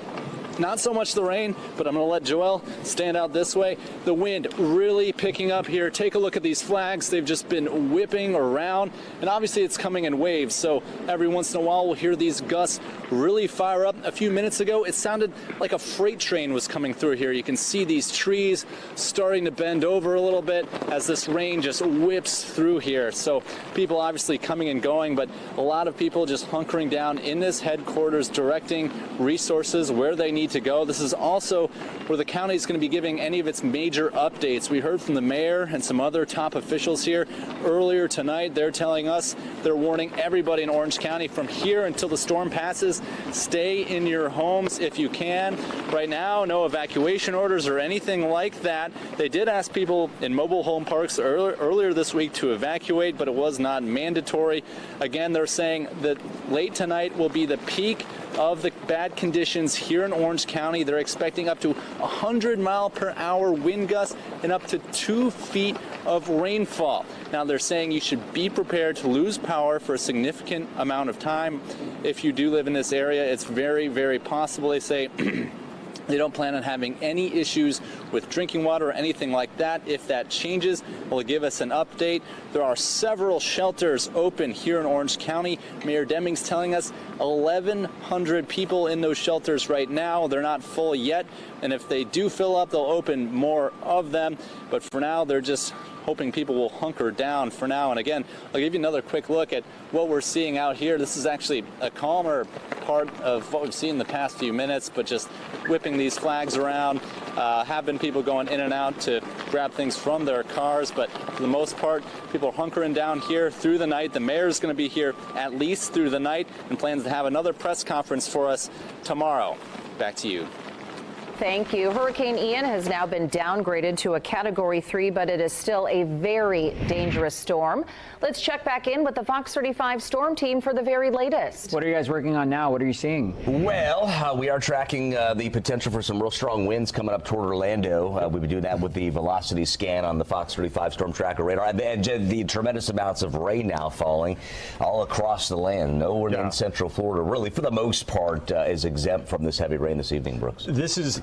[SPEAKER 17] Not so much the rain, but I'm going to let Joelle stand out this way. The wind really picking up here. Take a look at these flags. They've just been whipping around, and obviously it's coming in waves. So every once in a while we'll hear these gusts really fire up. A few minutes ago, it sounded like a freight train was coming through here. You can see these trees starting to bend over a little bit as this rain just whips through here. So people obviously coming and going, but a lot of people just hunkering down in this headquarters, directing resources where they need to go. This is also where the county is going to be giving any of its major updates. We heard from the mayor and some other top officials here earlier tonight. They're telling us they're warning everybody in Orange County from here until the storm passes. Stay in your homes if you can. Right now, no evacuation orders or anything like that. They did ask people in mobile home parks earlier this week to evacuate, but it was not mandatory. Again, they're saying that late tonight will be the peak of the bad conditions here in Orange County. They're expecting up to 100-mile-per-hour wind gusts and up to 2 feet of rainfall. Now, they're saying you should be prepared to lose power for a significant amount of time. If you do live in this area, it's very, very possible, they say. They don't plan on having any issues with drinking water or anything like that. If that changes, they'll give us an update. There are several shelters open here in Orange County. Mayor Deming's telling us 1,100 people in those shelters right now. They're not full yet, and if they do fill up, they'll open more of them. But for now, they're just hoping people will hunker down for now. And again, I'll give you another quick look at what we're seeing out here. This is actually a calmer part of what we've seen in the past few minutes, but just whipping these flags around. Have been people going in and out to grab things from their cars, but for the most part, people are hunkering down here through the night. The mayor's going to be here at least through the night and plans to have another press conference for us tomorrow. Back to you.
[SPEAKER 13] Thank you. Hurricane Ian has now been downgraded to a Category 3, but it is still a very dangerous storm. Let's check back in with the Fox 35 storm team for the very latest.
[SPEAKER 1] What are you guys working on now? What are you seeing?
[SPEAKER 19] Well, we are tracking the potential for some real strong winds coming up toward Orlando. We've been doing that with the velocity scan on the Fox 35 storm tracker radar. And the tremendous amounts of rain now falling all across the land. Nowhere in Central Florida, really, for the most part, is exempt from this heavy rain this evening, Brooks.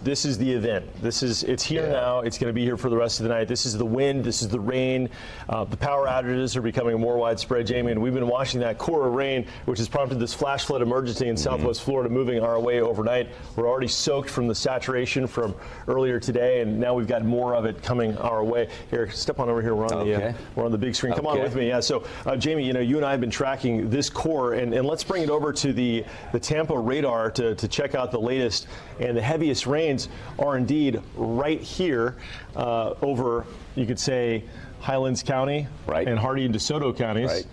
[SPEAKER 20] This is the event. It's here now. It's going to be here for the rest of the night. This is the wind. This is the rain. The power outages are becoming more widespread, Jamie, and we've been watching that core of rain, which has prompted this flash flood emergency in Southwest Florida moving our way overnight. We're already soaked from the saturation from earlier today, and now we've got more of it coming our way. Here, step on over here. We're on the big screen. Come on with me. Yeah. So, Jamie, you and I have been tracking this core, and let's bring it over to the Tampa radar to check out the latest. And the heaviest rains are indeed right here over, you could say, Highlands County and Hardee and DeSoto counties.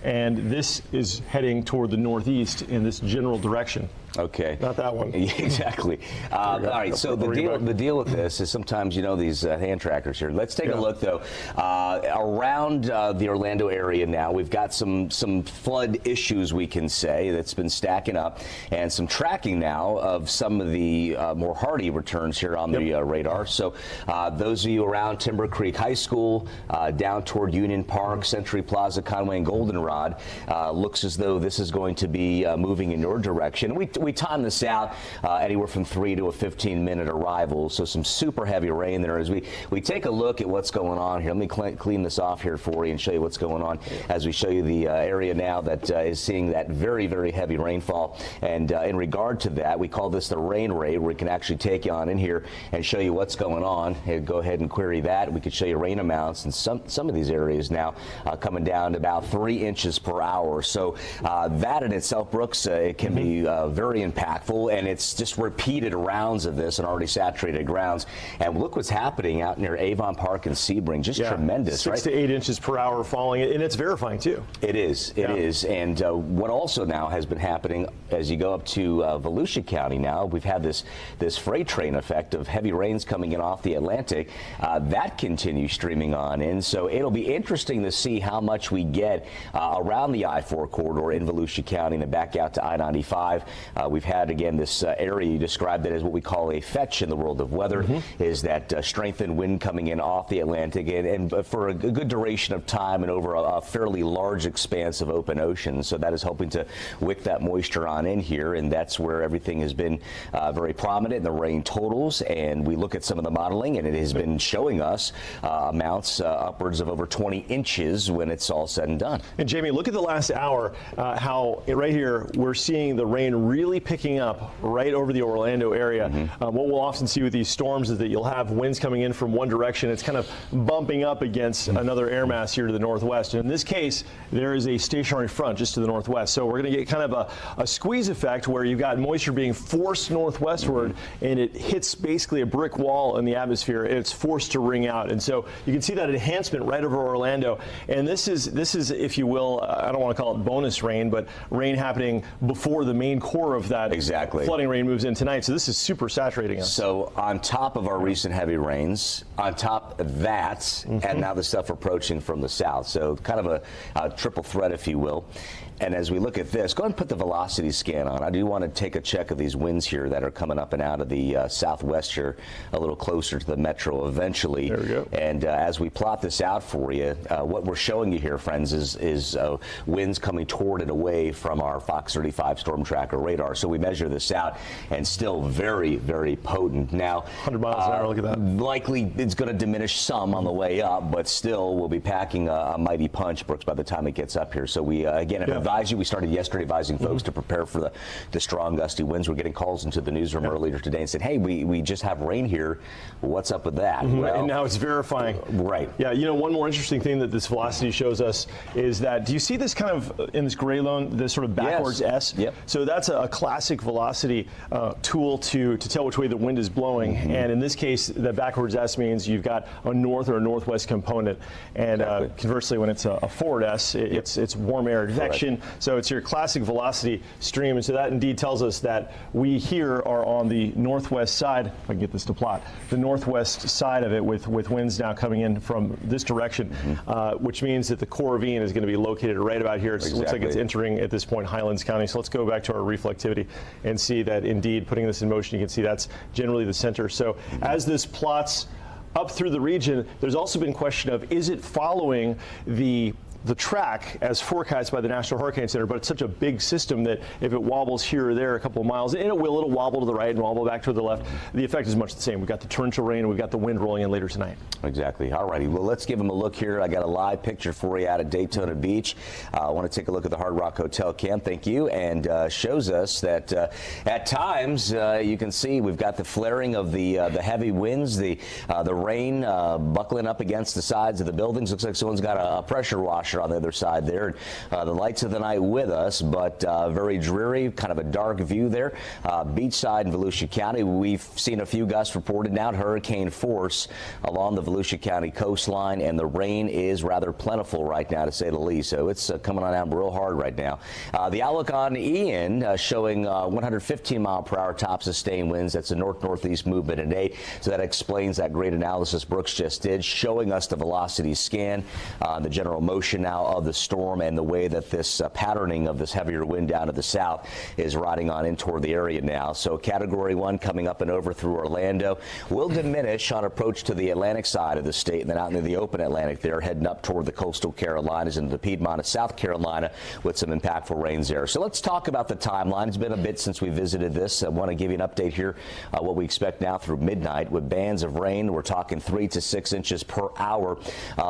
[SPEAKER 20] And this is heading toward the northeast in this general direction.
[SPEAKER 19] Okay.
[SPEAKER 20] Not that one.
[SPEAKER 19] Exactly. All right. So the deal with this is sometimes, these hand trackers here. Let's take a look, though. Around the Orlando area now, we've got some flood issues, we can say, that's been stacking up, and some tracking now of some of the more hardy returns here on the radar. So those of you around Timber Creek High School, down toward Union Park, Century Plaza, Conway, and Goldenrod, looks as though this is going to be moving in your direction. We time this out anywhere from 3 to a 15-minute arrival, so some super heavy rain there. As we take a look at what's going on here, let me clean this off here for you and show you what's going on as we show you the area now that is seeing that very, very heavy rainfall. And in regard to that, we call this the rain ray, where we can actually take you on in here and show you what's going on. And go ahead and query that. We could show you rain amounts in some of these areas now coming down to about 3 inches per hour. So that in itself, Brooks, it can be very impactful, and it's just repeated rounds of this on already saturated grounds. And look what's happening out near Avon Park and Sebring, just tremendous,
[SPEAKER 20] 6 to 8 inches per hour falling, and it's verifying too.
[SPEAKER 19] It is. It is. And what also now has been happening as you go up to Volusia County now, we've had this freight train effect of heavy rains coming in off the Atlantic. That continues streaming on in, so it'll be interesting to see how much we get around the I-4 corridor in Volusia County and then back out to I-95. We've had, again, this area, you described it as what we call a fetch in the world of weather, is that strengthened wind coming in off the Atlantic and for a good duration of time and over a fairly large expanse of open ocean. So that is helping to wick that moisture on in here, and that's where everything has been very prominent in the rain totals. And we look at some of the modeling, and it has been showing us amounts upwards of over 20 inches when it's all said and done.
[SPEAKER 20] And Jamie, look at the last hour, how right here we're seeing the rain really picking up right over the Orlando area. What we'll often see with these storms is that you'll have winds coming in from one direction. It's kind of bumping up against another air mass here to the northwest. And in this case, there is a stationary front just to the northwest. So we're going to get kind of a squeeze effect where you've got moisture being forced northwestward, and it hits basically a brick wall in the atmosphere, and it's forced to ring out. And so you can see that enhancement right over Orlando. And this is, if you will, I don't want to call it bonus rain, but rain happening before the main core of that flooding rain moves in tonight. So this is super saturating us.
[SPEAKER 19] So on top of our recent heavy rains, on top of that, and now the stuff approaching from the south. So kind of a triple threat, if you will. And as we look at this, go ahead and put the velocity scan on. I do want to take a check of these winds here that are coming up and out of the southwest here, a little closer to the metro eventually.
[SPEAKER 20] There we go.
[SPEAKER 19] And as we plot this out for you, what we're showing you here, friends, is winds coming toward and away from our Fox 35 storm tracker radar. So we measure this out, and still very, very potent. Now,
[SPEAKER 20] 100 miles an hour, look at that.
[SPEAKER 19] Likely it's going to diminish some on the way up, but still we'll be packing a mighty punch, Brooks, by the time it gets up here. So we, again, have advise you. We started yesterday advising folks to prepare for the strong gusty winds. We're getting calls into the newsroom earlier today and said, hey, we just have rain here. What's up with that? Well,
[SPEAKER 20] and now it's verifying.
[SPEAKER 19] Right.
[SPEAKER 20] Yeah, you know, one more interesting thing that this velocity shows us is that, do you see this kind of, in this gray line, this sort of backwards S?
[SPEAKER 19] Yep.
[SPEAKER 20] So that's a classic velocity tool to tell which way the wind is blowing. And in this case, the backwards S means you've got a north or a northwest component. And conversely, when it's a forward S, it's warm air advection. So it's your classic velocity stream. And so that indeed tells us that we here are on the northwest side, if I can get this to plot, the northwest side of it with winds now coming in from this direction, which means that the core of Ian is going to be located right about here. It looks like it's entering at this point Highlands County. So let's go back to our reflectivity and see that indeed putting this in motion, you can see that's generally the center. So as this plots up through the region, there's also been question of, is it following the track as forecast by the National Hurricane Center, but it's such a big system that if it wobbles here or there a couple of miles, and it'll wobble to the right and wobble back to the left, the effect is much the same. We've got the torrential rain and we've got the wind rolling in later tonight.
[SPEAKER 19] Exactly. All righty. Well, let's give them a look here. I got a live picture for you out of Daytona Beach. I want to take a look at the Hard Rock Hotel cam. Thank you. And shows us that at times you can see we've got the flaring of the heavy winds, the rain buckling up against the sides of the buildings. Looks like someone's got a pressure washer on the other side there. The lights of the night with us, but very dreary, kind of a dark view there. Beachside in Volusia County, we've seen a few gusts reported now at hurricane force along the Volusia County coastline, and the rain is rather plentiful right now, to say the least. So it's coming on out real hard right now. The outlook on Ian showing 115 mile per hour top sustained winds. That's a north-northeast movement at 8. So that explains that great analysis Brooks just did, showing us the velocity scan, the general motion now of the storm, and the way that this patterning of this heavier wind down to the south is riding on in toward the area now. So Category 1 coming up and over through Orlando will diminish on approach to the Atlantic side of the state, and then out into the open Atlantic there, heading up toward the coastal Carolinas into the Piedmont of South Carolina with some impactful rains there. So let's talk about the timeline. It's been a bit since we visited this. I want to give you an update here, what we expect now through midnight with bands of rain. We're talking 3 to 6 inches per hour.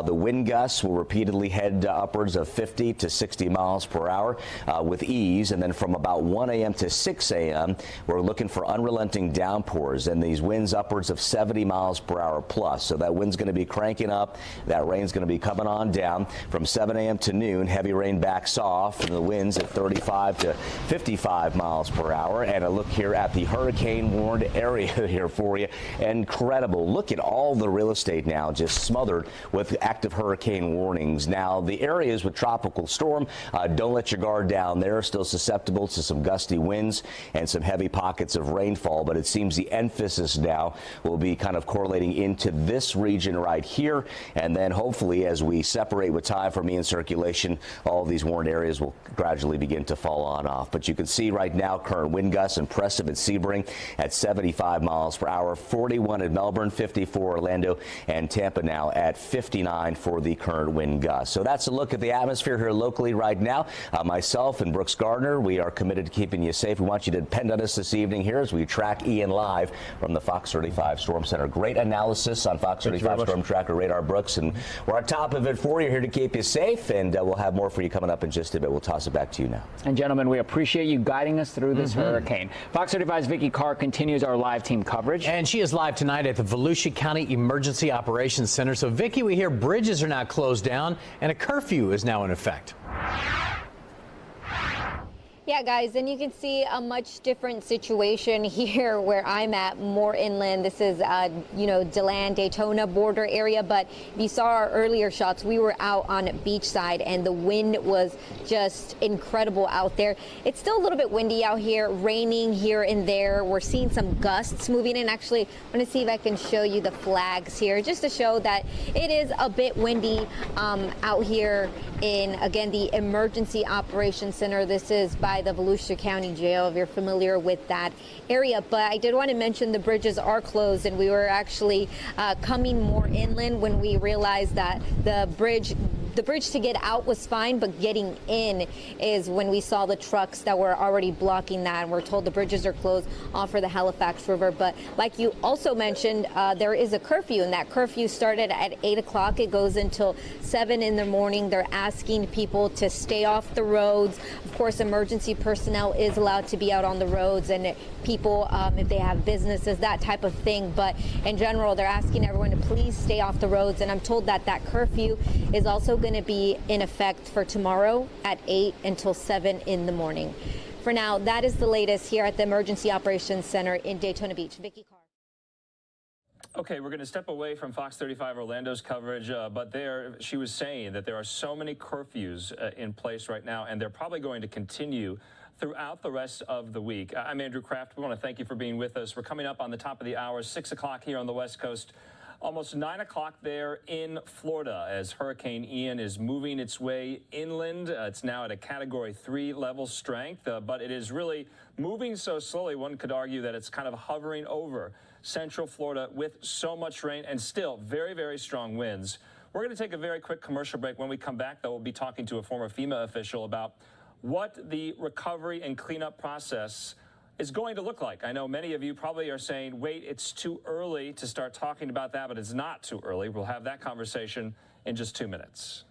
[SPEAKER 19] The wind gusts will repeatedly head upwards of 50 to 60 miles per hour with ease, and then from about 1 a.m. to 6 a.m. we're looking for unrelenting downpours, and these winds upwards of 70 miles per hour plus. So that wind's going to be cranking up, that rain's going to be coming on down. From 7 a.m. to noon, heavy rain backs off, and the winds at 35 to 55 miles per hour. And a look here at the hurricane warned area here for you. Incredible. Look at all the real estate now just smothered with active hurricane warnings. Now the areas with tropical storm, don't let your guard down there. Still susceptible to some gusty winds and some heavy pockets of rainfall, but it seems the emphasis now will be kind of correlating into this region right here, and then hopefully as we separate with time from Ian circulation, all of these warned areas will gradually begin to fall on off. But you can see right now current wind gusts impressive at Sebring at 75 miles per hour, 41 at Melbourne, 54 Orlando, and Tampa now at 59 for the current wind gusts. So that's a look at the atmosphere here locally right now. Myself and Brooks Gardner, we are committed to keeping you safe. We want you to depend on us this evening here as we track Ian live from the Fox 35 Storm Center. Great analysis on Fox 35 Storm Tracker radar, Brooks, and we're on top of it for you here to keep you safe, and we'll have more for you coming up in just a bit. We'll toss it back to you now.
[SPEAKER 1] And gentlemen, we appreciate you guiding us through this hurricane. Fox 35's Vicki Carr continues our live team coverage.
[SPEAKER 4] And she is live tonight at the Volusia County Emergency Operations Center. So Vicki, we hear bridges are now closed down and a curfew is now in effect.
[SPEAKER 5] Yeah, guys, and you can see a much different situation here where I'm at, more inland. This is, DeLand, Daytona border area. But if you saw our earlier shots, we were out on beachside and the wind was just incredible out there. It's still a little bit windy out here, raining here and there. We're seeing some gusts moving in. Actually, I'm going to see if I can show you the flags here just to show that it is a bit windy out here in, again, the Emergency Operations Center. This is by the Volusia County Jail, if you're familiar with that area. But I did want to mention the bridges are closed, and we were actually coming more inland when we realized that the bridge the bridge to get out was fine, but getting in is when we saw the trucks that were already blocking that, and we're told the bridges are closed off for the Halifax River. But like you also mentioned, there is a curfew, and that curfew started at 8 o'clock. It goes until 7 in the morning. They're asking people to stay off the roads. Of course, emergency personnel is allowed to be out on the roads, and people, if they have businesses, that type of thing. But in general, they're asking everyone to please stay off the roads. And I'm told that that curfew is also going to be in effect for tomorrow at 8 until 7 in the morning. For now, that is the latest here at the Emergency Operations Center in Daytona Beach. Vicky Carr.
[SPEAKER 2] Okay, we're going to step away from Fox 35 Orlando's coverage, but she was saying that there are so many curfews in place right now, and they're probably going to continue throughout the rest of the week. I'm Andrew Kraft. We want to thank you for being with us. We're coming up on the top of the hour, 6 o'clock here on the West Coast. Almost 9 o'clock there in Florida as Hurricane Ian is moving its way inland. It's now at a Category 3 level strength, but it is really moving so slowly, one could argue that it's kind of hovering over Central Florida with so much rain and still very, very strong winds. We're going to take a very quick commercial break. When we come back, though, we'll be talking to a former FEMA official about what the recovery and cleanup process is going to look like. I know many of you probably are saying, wait, it's too early to start talking about that, but it's not too early. We'll have that conversation in just 2 minutes.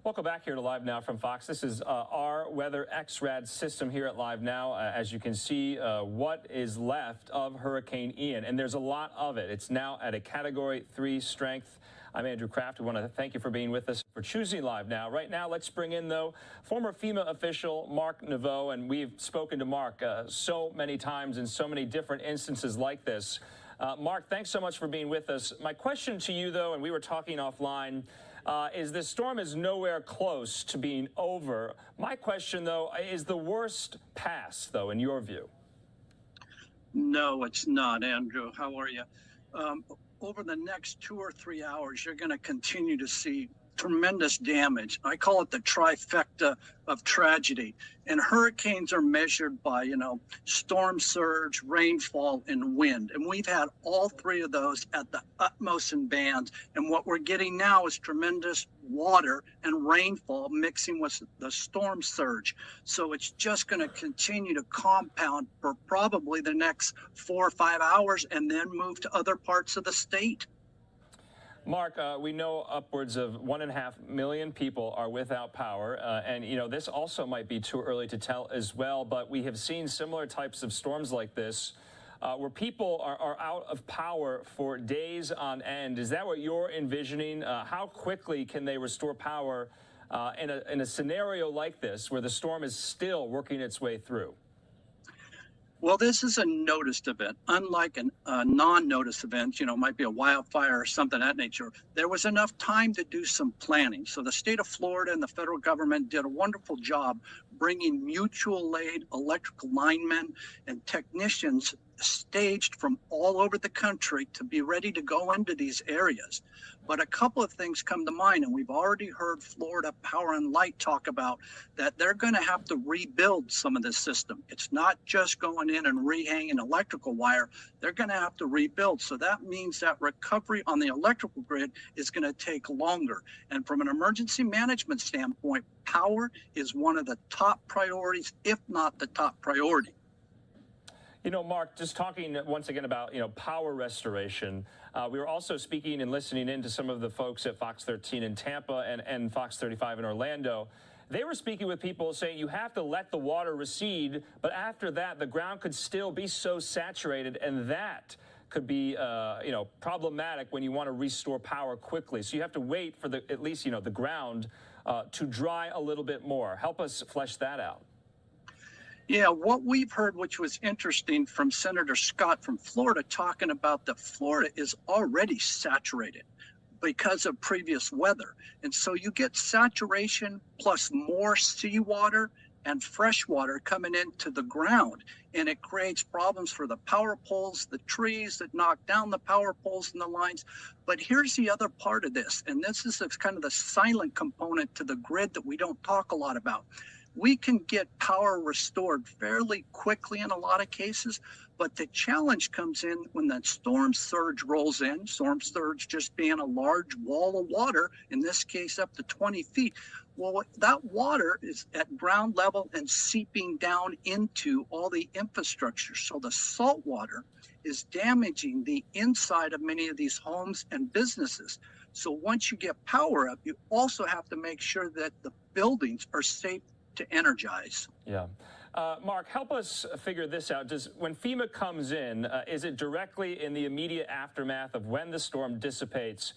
[SPEAKER 2] Welcome back here to Live Now from Fox. This is our Weather XRAD system here at Live Now. As you can see, what is left of Hurricane Ian, and there's a lot of it. It's now at a Category 3 strength. I'm Andrew Kraft. We want to thank you for being with us, for choosing Live Now. Right now, let's bring in, though, former FEMA official Mark Naveau, and we've spoken to Mark so many times in so many different instances like this. Mark, thanks so much for being with us. My question to you, though, and we were talking offline, is this storm is nowhere close to being over. My question, though, is the worst past, though, in your view?
[SPEAKER 3] No, it's not, Andrew. How are you? Over the next 2 or 3 hours, you're going to continue to see tremendous damage. I call it the trifecta of tragedy. And hurricanes are measured by, storm surge, rainfall, and wind. And we've had all three of those at the utmost in bands. And what we're getting now is tremendous water and rainfall mixing with the storm surge. So it's just going to continue to compound for probably the next 4 or 5 hours and then move to other parts of the state.
[SPEAKER 2] Mark, we know upwards of 1.5 million people are without power, and this also might be too early to tell as well, but we have seen similar types of storms like this where people are out of power for days on end. Is that what you're envisioning? How quickly can they restore power in a scenario like this, where the storm is still working its way through?
[SPEAKER 3] Well, this is a noticed event. Unlike a non-noticed event, might be a wildfire or something of that nature. There was enough time to do some planning. So the state of Florida and the federal government did a wonderful job bringing mutual aid electrical linemen and technicians staged from all over the country to be ready to go into these areas. But a couple of things come to mind, and we've already heard Florida Power and Light talk about that they're going to have to rebuild some of this system. It's not just going in and rehanging electrical wire. They're going to have to rebuild. So that means that recovery on the electrical grid is going to take longer. And from an emergency management standpoint, power is one of the top priorities, if not the top priority.
[SPEAKER 2] Mark, just talking once again about, power restoration, we were also speaking and listening in to some of the folks at Fox 13 in Tampa and Fox 35 in Orlando. They were speaking with people saying you have to let the water recede, but after that, the ground could still be so saturated, and that could be, problematic when you want to restore power quickly. So you have to wait for at least, the ground to dry a little bit more. Help us flesh that out.
[SPEAKER 3] Yeah, what we've heard, which was interesting from Senator Scott from Florida, talking about that Florida is already saturated because of previous weather. And so you get saturation plus more seawater and fresh water coming into the ground. And it creates problems for the power poles, the trees that knock down the power poles and the lines. But here's the other part of this, and this is kind of the silent component to the grid that we don't talk a lot about. We can get power restored fairly quickly in a lot of cases, but the challenge comes in when the storm surge rolls in, storm surge just being a large wall of water, in this case up to 20 feet. Well, that water is at ground level and seeping down into all the infrastructure. So the salt water is damaging the inside of many of these homes and businesses. So once you get power up, you also have to make sure that the buildings are safe to energize.
[SPEAKER 2] Yeah. Mark, help us figure this out. When FEMA comes in, is it directly in the immediate aftermath of when the storm dissipates,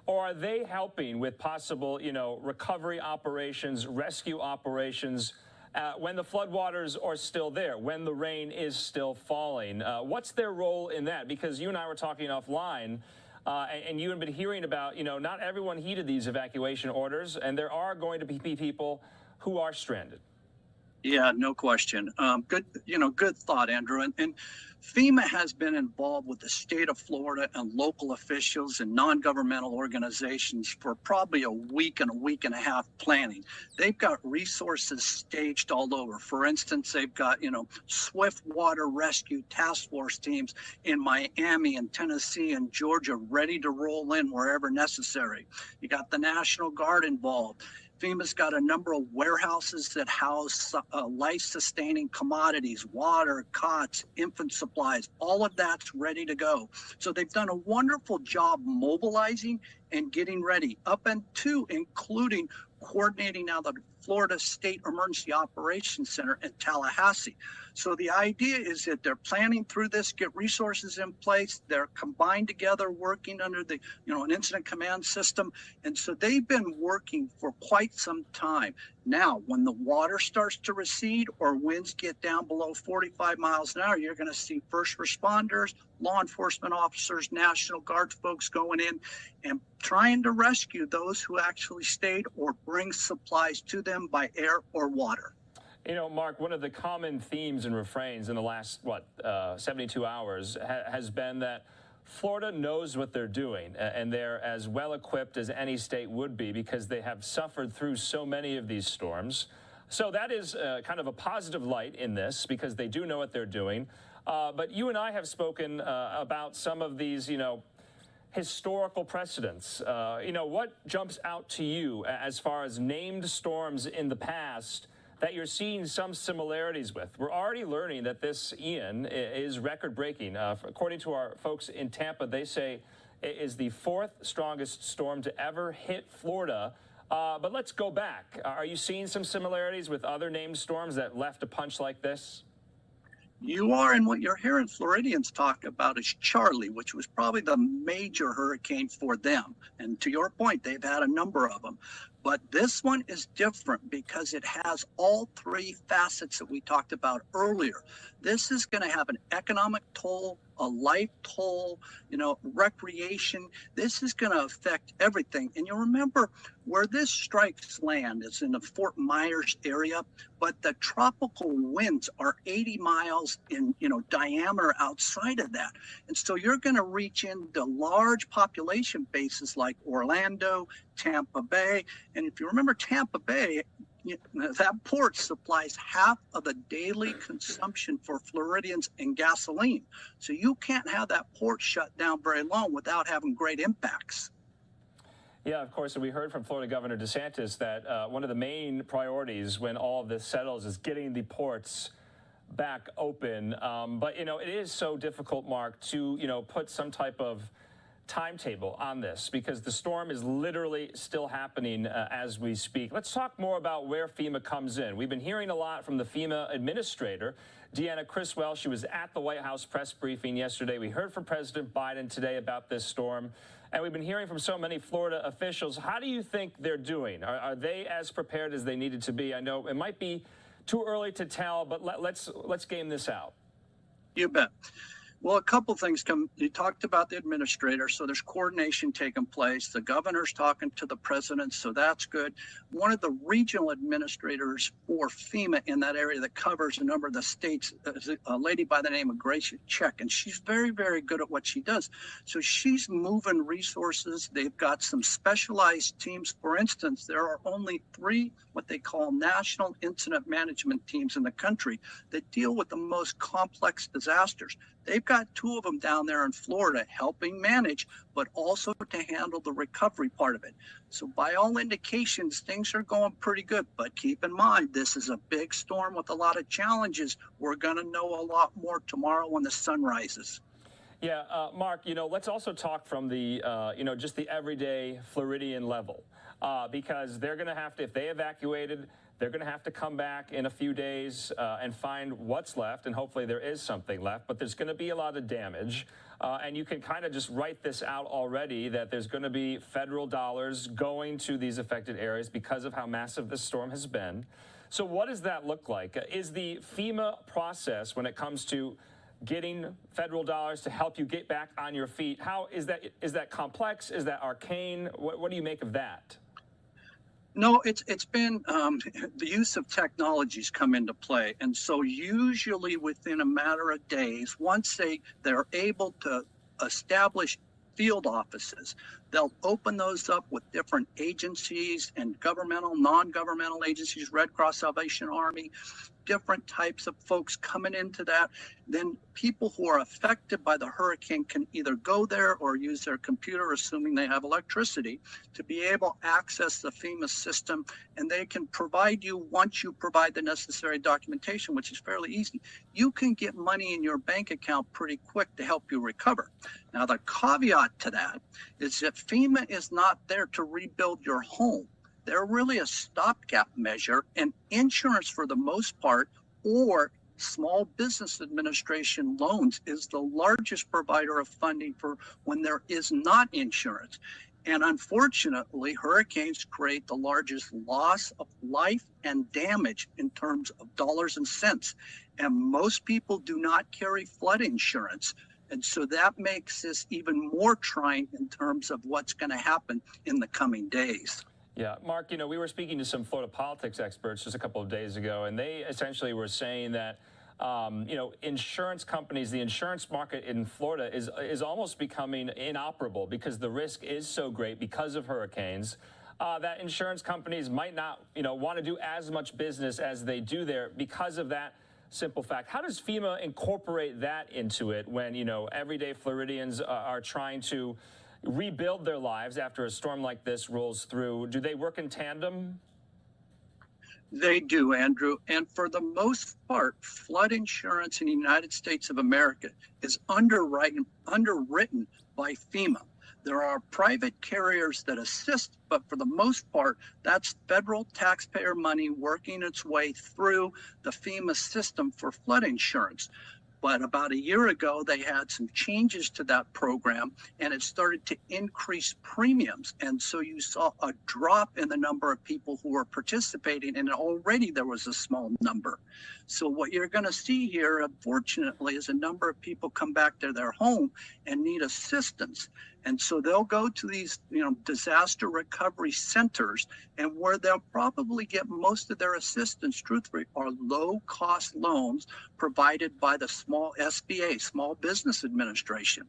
[SPEAKER 2] or are they helping with possible, recovery operations, rescue operations, when the floodwaters are still there, when the rain is still falling? What's their role in that? Because you and I were talking offline, and you have been hearing about, not everyone heeded these evacuation orders, and there are going to be people who are stranded.
[SPEAKER 3] Yeah, no question. Good thought, Andrew. And FEMA has been involved with the state of Florida and local officials and non-governmental organizations for probably a week and a half planning. They've got resources staged all over. For instance, they've got, swift water rescue task force teams in Miami and Tennessee and Georgia ready to roll in wherever necessary. You got the National Guard involved. FEMA's got a number of warehouses that house life-sustaining commodities, water, cots, infant supplies, all of that's ready to go. So they've done a wonderful job mobilizing and getting ready, up and to including coordinating now the Florida State Emergency Operations Center in Tallahassee. So the idea is that they're planning through this, get resources in place. They're combined together, working under the, an incident command system. And so they've been working for quite some time. Now, when the water starts to recede or winds get down below 45 miles an hour, you're going to see first responders, law enforcement officers, National Guard folks going in and trying to rescue those who actually stayed or bring supplies to them by air or water.
[SPEAKER 2] Mark, one of the common themes and refrains in the last, 72 hours has been that Florida knows what they're doing, and they're as well equipped as any state would be because they have suffered through so many of these storms. So that is kind of a positive light in this because they do know what they're doing. But you and I have spoken about some of these, historical precedents. What jumps out to you as far as named storms in the past that you're seeing some similarities with? We're already learning that this Ian is record-breaking. According to our folks in Tampa, they say it is the fourth strongest storm to ever hit Florida. But let's go back. Are you seeing some similarities with other named storms that left a punch like this?
[SPEAKER 3] You are, and what you're hearing Floridians talk about is Charlie, which was probably the major hurricane for them. And to your point, they've had a number of them. But this one is different because it has all three facets that we talked about earlier. This is going to have an economic toll, a life toll, recreation. This is going to affect everything. And you remember where this strikes land is in the Fort Myers area, but the tropical winds are 80 miles in, diameter outside of that. And so you're going to reach into large population bases like Orlando, Tampa Bay. And if you remember Tampa Bay, that port supplies half of the daily consumption for Floridians in gasoline. So you can't have that port shut down very long without having great impacts.
[SPEAKER 2] Yeah, of course, we heard from Florida Governor DeSantis that one of the main priorities when all of this settles is getting the ports back open. But, it is so difficult, Mark, to, put some type of timetable on this because the storm is literally still happening as we speak. Let's talk more about where FEMA comes in. We've been hearing a lot from the FEMA administrator, Deanna Criswell. She was at the White House press briefing yesterday. We heard from President Biden today about this storm, and we've been hearing from so many Florida officials. How do you think they're doing? Are they as prepared as they needed to be? I know it might be too early to tell, but let's game this out.
[SPEAKER 3] You bet. Well, a couple things come. You talked about the administrator, so there's coordination taking place. The governor's talking to the president, so that's good. One of the regional administrators for FEMA in that area that covers a number of the states is a lady by the name of Gracia Check, and she's very, very good at what she does. So she's moving resources. They've got some specialized teams. For instance, there are only 3 what they call national incident management teams in the country that deal with the most complex disasters. They've got 2 of them down there in Florida helping manage, but also to handle the recovery part of it. So by all indications, things are going pretty good. But keep in mind, this is a big storm with a lot of challenges. We're going to know a lot more tomorrow when the sun rises.
[SPEAKER 2] Yeah, Mark, let's also talk from the, just the everyday Floridian level, because they're going to have to, if they evacuated, they're going to have to come back in a few days and find what's left, and hopefully there is something left, but there's going to be a lot of damage. And you can kind of just write this out already that there's going to be federal dollars going to these affected areas because of how massive this storm has been. So what does that look like? Is the FEMA process when it comes to getting federal dollars to help you get back on your feet, how is that complex? Is that arcane? What do you make of that?
[SPEAKER 3] No, it's been the use of technologies come into play. And so usually within a matter of days, once they're able to establish field offices, they'll open those up with different agencies and governmental, non-governmental agencies, Red Cross, Salvation Army, different types of folks coming into that. Then people who are affected by the hurricane can either go there or use their computer, assuming they have electricity, to be able to access the FEMA system. And they can provide you, once you provide the necessary documentation, which is fairly easy, you can get money in your bank account pretty quick to help you recover. Now, the caveat to that is that FEMA is not there to rebuild your home. They're really a stopgap measure, and insurance for the most part, or Small Business Administration loans, is the largest provider of funding for when there is not insurance. And unfortunately, hurricanes create the largest loss of life and damage in terms of dollars and cents. And most people do not carry flood insurance. And so that makes this even more trying in terms of what's going to happen in the coming days.
[SPEAKER 2] Yeah, Mark, we were speaking to some Florida politics experts just a couple of days ago, and they essentially were saying that, insurance companies, the insurance market in Florida is almost becoming inoperable because the risk is so great because of hurricanes that insurance companies might not, want to do as much business as they do there because of that simple fact. How does FEMA incorporate that into it when, everyday Floridians are trying to rebuild their lives after a storm like this rolls through? Do they work in tandem?
[SPEAKER 3] They do, Andrew. And for the most part, flood insurance in the United States of America is underwritten by FEMA. There are private carriers that assist, but for the most part, that's federal taxpayer money working its way through the FEMA system for flood insurance. But about a year ago, they had some changes to that program, and it started to increase premiums. And so you saw a drop in the number of people who were participating, and already there was a small number. So what you're going to see here, unfortunately, is a number of people come back to their home and need assistance. And so they'll go to these, disaster recovery centers, and where they'll probably get most of their assistance, truthfully, are low-cost loans provided by the small SBA, Small Business Administration.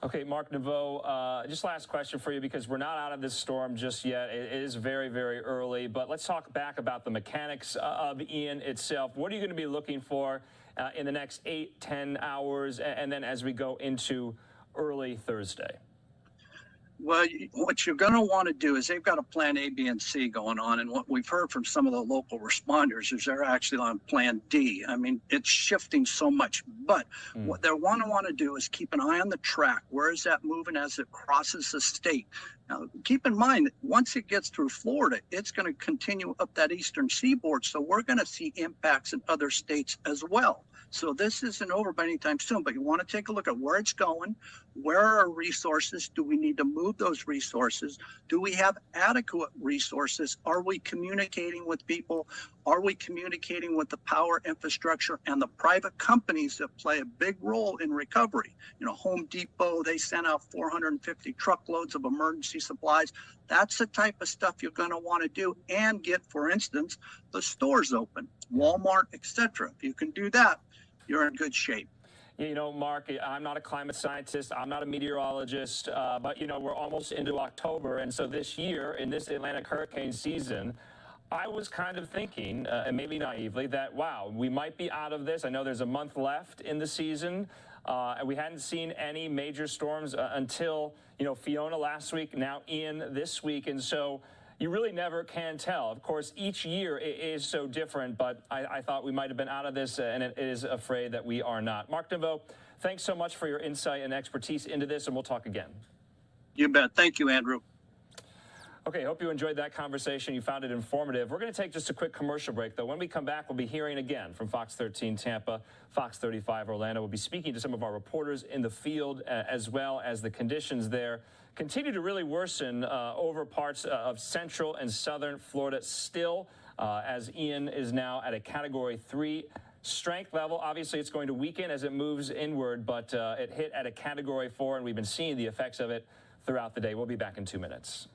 [SPEAKER 2] Okay, Mark Naveau, just last question for you, because we're not out of this storm just yet. It is very, very early, but let's talk back about the mechanics of Ian itself. What are you going to be looking for in the next 8-10 hours, and then as we go into early Thursday?
[SPEAKER 3] Well, what you're going to want to do is they've got a plan A, B, and C going on. And what we've heard from some of the local responders is they're actually on plan D. I mean, it's shifting so much. But what they want to do is keep an eye on the track. Where is that moving as it crosses the state? Now, keep in mind that once it gets through Florida, it's going to continue up that eastern seaboard. So we're going to see impacts in other states as well. So this isn't over by any time soon, but you want to take a look at where it's going. Where are our resources? Do we need to move those resources? Do we have adequate resources? Are we communicating with people? Are we communicating with the power infrastructure and the private companies that play a big role in recovery? Home Depot, they sent out 450 truckloads of emergency supplies. That's the type of stuff you're going to want to do and get, for instance, the stores open, Walmart, etc. If you can do that, you're in good shape.
[SPEAKER 2] Mark, I'm not a climate scientist. I'm not a meteorologist, but, we're almost into October. And so this year, in this Atlantic hurricane season, I was kind of thinking, and maybe naively, that, wow, we might be out of this. I know there's a month left in the season. And we hadn't seen any major storms until, Fiona last week, now Ian this week. And so you really never can tell. Of course, each year it is so different, but I thought we might have been out of this, and it is afraid that we are not. Mark Naveau, thanks so much for your insight and expertise into this, and we'll talk again.
[SPEAKER 3] You bet. Thank you, Andrew.
[SPEAKER 2] Okay, hope you enjoyed that conversation. You found it informative. We're going to take just a quick commercial break, though. When we come back, we'll be hearing again from Fox 13 Tampa, Fox 35 Orlando. We'll be speaking to some of our reporters in the field, as well as the conditions there continue to really worsen over parts of central and southern Florida still, as Ian is now at a Category 3 strength level. Obviously, it's going to weaken as it moves inward, but it hit at a Category 4, and we've been seeing the effects of it throughout the day. We'll be back in 2 minutes.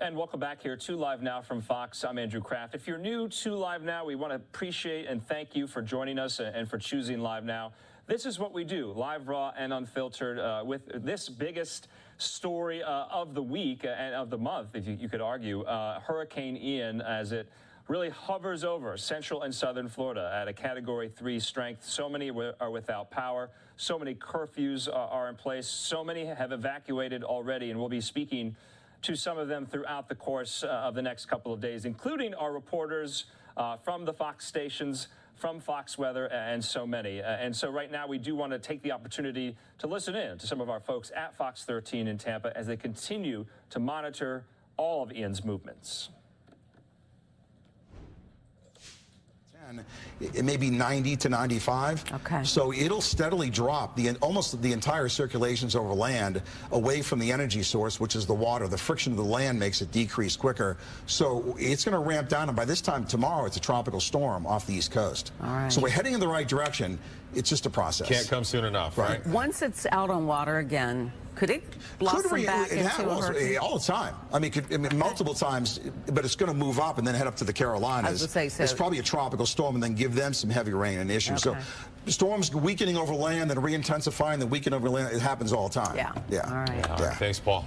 [SPEAKER 2] And welcome back here to Live Now from Fox. I'm Andrew Kraft. If you're new to Live Now, we want to appreciate and thank you for joining us and for choosing Live Now. This is what we do, live, raw, and unfiltered, with this biggest story of the week and of the month, if you could argue, Hurricane Ian, as it really hovers over central and southern Florida at a Category 3 strength. So many are without power. So many curfews are in place. So many have evacuated already, and we'll be speaking to some of them throughout the course of the next couple of days, including our reporters from the Fox stations, from Fox Weather, and so many. And so right now we do want to take the opportunity to listen in to some of our folks at Fox 13 in Tampa as they continue to monitor all of Ian's movements.
[SPEAKER 11] It may be 90 to 95.
[SPEAKER 6] Okay.
[SPEAKER 11] So it'll steadily drop almost the entire circulations over land away from the energy source, which is the water. The friction of the land makes it decrease quicker. So it's going to ramp down, and by this time tomorrow, it's a tropical storm off the East Coast.
[SPEAKER 6] All right.
[SPEAKER 11] So we're heading in the right direction. It's just a process.
[SPEAKER 18] Can't come soon enough, right?
[SPEAKER 6] Once it's out on water again, could it blossom back into a hurricane?
[SPEAKER 11] All the time. I mean, multiple times, but it's going to move up and then head up to the Carolinas.
[SPEAKER 6] I was gonna say, so
[SPEAKER 11] it's probably a tropical storm and then give them some heavy rain and issues.
[SPEAKER 6] Okay.
[SPEAKER 11] So storms weakening over land, then re-intensifying, then weakening over land. It happens all the time.
[SPEAKER 6] Yeah.
[SPEAKER 11] Yeah.
[SPEAKER 6] All right.
[SPEAKER 11] Yeah.
[SPEAKER 18] Thanks, Paul.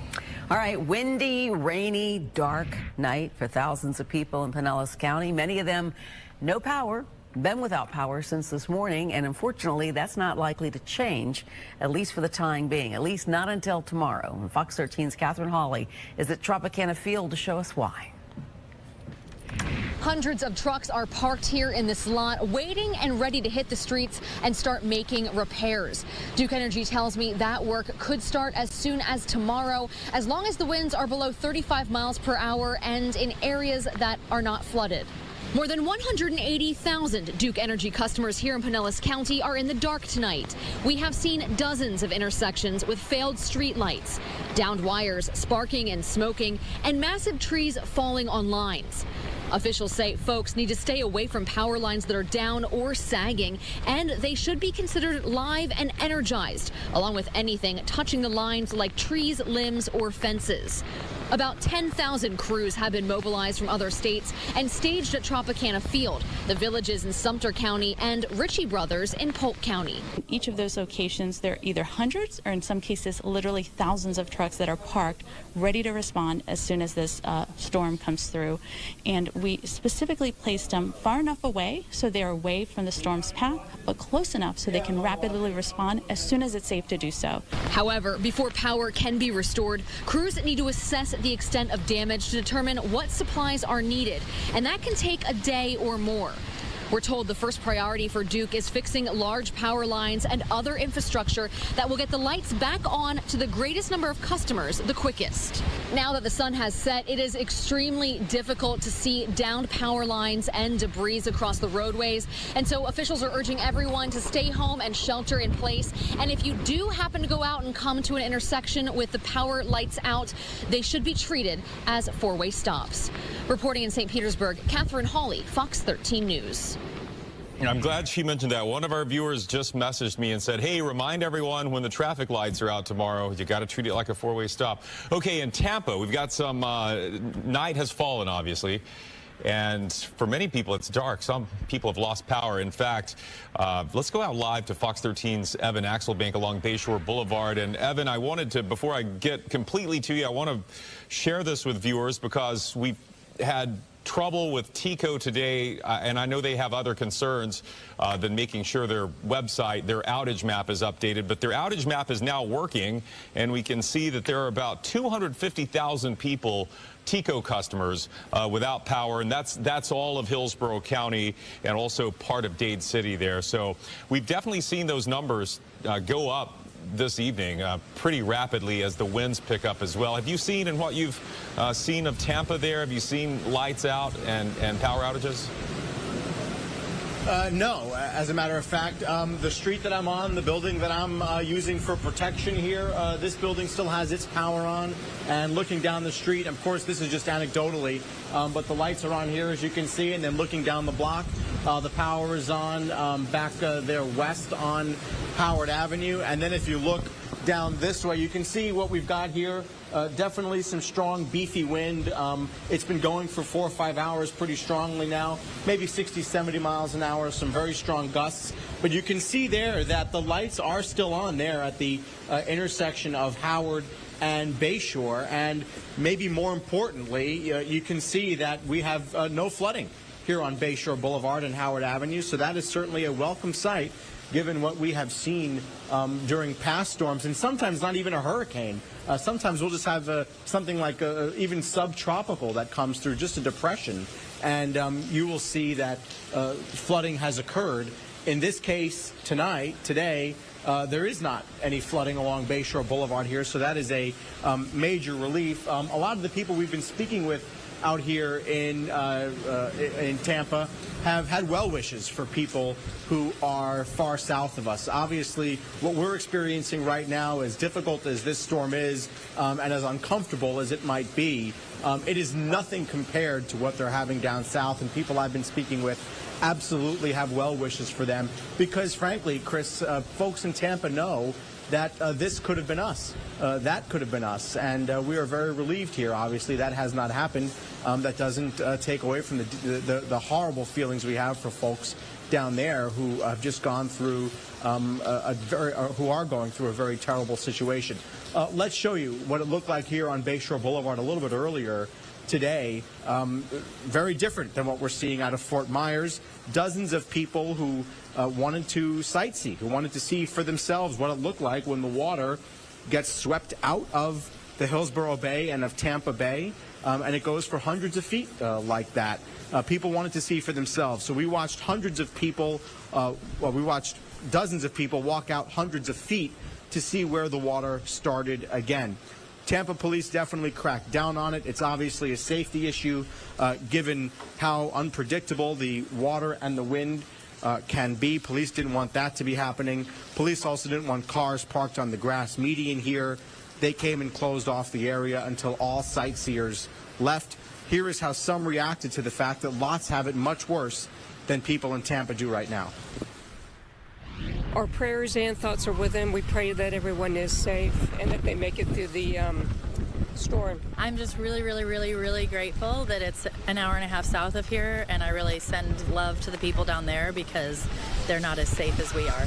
[SPEAKER 6] All right, windy, rainy, dark night for thousands of people in Pinellas County. Many of them no power, been without power since this morning, and unfortunately that's not likely to change, at least for the time being, at least not until tomorrow. And Fox 13's Catherine Hawley is at Tropicana Field to show us why.
[SPEAKER 7] Hundreds of trucks are parked here in this lot, waiting and ready to hit the streets and start making repairs. Duke Energy tells me that work could start as soon as tomorrow, as long as the winds are below 35 miles per hour and in areas that are not flooded. More than 180,000 Duke Energy customers here in Pinellas County are in the dark tonight. We have seen dozens of intersections with failed street lights, downed wires sparking and smoking, and massive trees falling on lines. Officials say folks need to stay away from power lines that are down or sagging, and they should be considered live and energized, along with anything touching the lines like trees, limbs, or fences. About 10,000 crews have been mobilized from other states and staged at Tropicana Field, the villages in Sumter County, and Ritchie Brothers in Polk County.
[SPEAKER 9] Each of those locations, there are either hundreds or in some cases literally thousands of trucks that are parked ready to respond as soon as this storm comes through. And we specifically placed them far enough away so they're away from the storm's path, but close enough so they can rapidly respond as soon as it's safe to do so.
[SPEAKER 7] However, before power can be restored, crews need to assess the extent of damage to determine what supplies are needed, and that can take a day or more. We're told the first priority for Duke is fixing large power lines and other infrastructure that will get the lights back on to the greatest number of customers the quickest. Now that the sun has set, it is extremely difficult to see downed power lines and debris across the roadways. And so officials are urging everyone to stay home and shelter in place. And if you do happen to go out and come to an intersection with the power lights out, they should be treated as four-way stops. Reporting in St. Petersburg, Catherine Hawley, Fox 13 News.
[SPEAKER 18] I'm glad she mentioned that. One of our viewers just messaged me and said, hey, remind everyone when the traffic lights are out tomorrow, you got to treat it like a four-way stop. Okay, in Tampa, we've got some, night has fallen, obviously. And for many people, it's dark. Some people have lost power. In fact, let's go out live to Fox 13's Evan Axelbank along Bayshore Boulevard. And Evan, I wanted to, before I get completely to you, I want to share this with viewers because we've had trouble with TECO today, and I know they have other concerns than making sure their website, their outage map is updated, but their outage map is now working, and we can see that there are about 250,000 people, TECO customers, without power, and that's all of Hillsborough County and also part of Dade City there. So we've definitely seen those numbers go up this evening pretty rapidly as the winds pick up as well. Have you seen, in what you've seen of Tampa there, have you seen lights out and power outages?
[SPEAKER 22] No. As a matter of fact, the street that I'm on, the building that I'm using for protection here, this building still has its power on. And looking down the street, of course, this is just anecdotally, but the lights are on here, as you can see, and then looking down the block, The power is on back there west on Howard Avenue. And then if you look down this way, you can see what we've got here. Definitely some strong, beefy wind. It's been going for 4 or 5 hours pretty strongly now, maybe 60, 70 miles an hour, some very strong gusts. But you can see there that the lights are still on there at the intersection of Howard and Bayshore. And maybe more importantly, you can see that we have no flooding here on Bayshore Boulevard and Howard Avenue. So that is certainly a welcome sight, given what we have seen during past storms, and sometimes not even a hurricane. Sometimes we'll just have something like even subtropical that comes through, just a depression, and you will see that flooding has occurred. In this case, today, there is not any flooding along Bayshore Boulevard here, so that is a major relief. A lot of the people we've been speaking with out here in Tampa have had well wishes for people who are far south of us. Obviously, what we're experiencing right now, as difficult as this storm is and as uncomfortable as it might be, it is nothing compared to what they're having down south. And people I've been speaking with absolutely have well wishes for them because, frankly, Chris, folks in Tampa know that this could have been us. That could have been us. And we are very relieved here. Obviously, that has not happened. That doesn't take away from the horrible feelings we have for folks down there who have just gone through who are going through a very terrible situation. Let's show you what it looked like here on Bayshore Boulevard a little bit earlier today. Very different than what we're seeing out of Fort Myers. Dozens of people who wanted to sightsee, who wanted to see for themselves what it looked like when the water gets swept out of the Hillsborough Bay and of Tampa Bay, and it goes for hundreds of feet like that. People wanted to see for themselves. So we watched hundreds of people, we watched dozens of people walk out hundreds of feet to see where the water started again. Tampa police definitely cracked down on it. It's obviously a safety issue given how unpredictable the water and the wind can be. Police didn't want that to be happening. Police also didn't want cars parked on the grass median here. They came and closed off the area until all sightseers left. Here is how some reacted to the fact that lots have it much worse than people in Tampa do right now.
[SPEAKER 8] Our prayers and thoughts are with them. We pray that everyone is safe and that they make it through the storm.
[SPEAKER 15] I'm just really grateful that it's an hour and a half south of here, and I really send love to the people down there because they're not as safe as we are.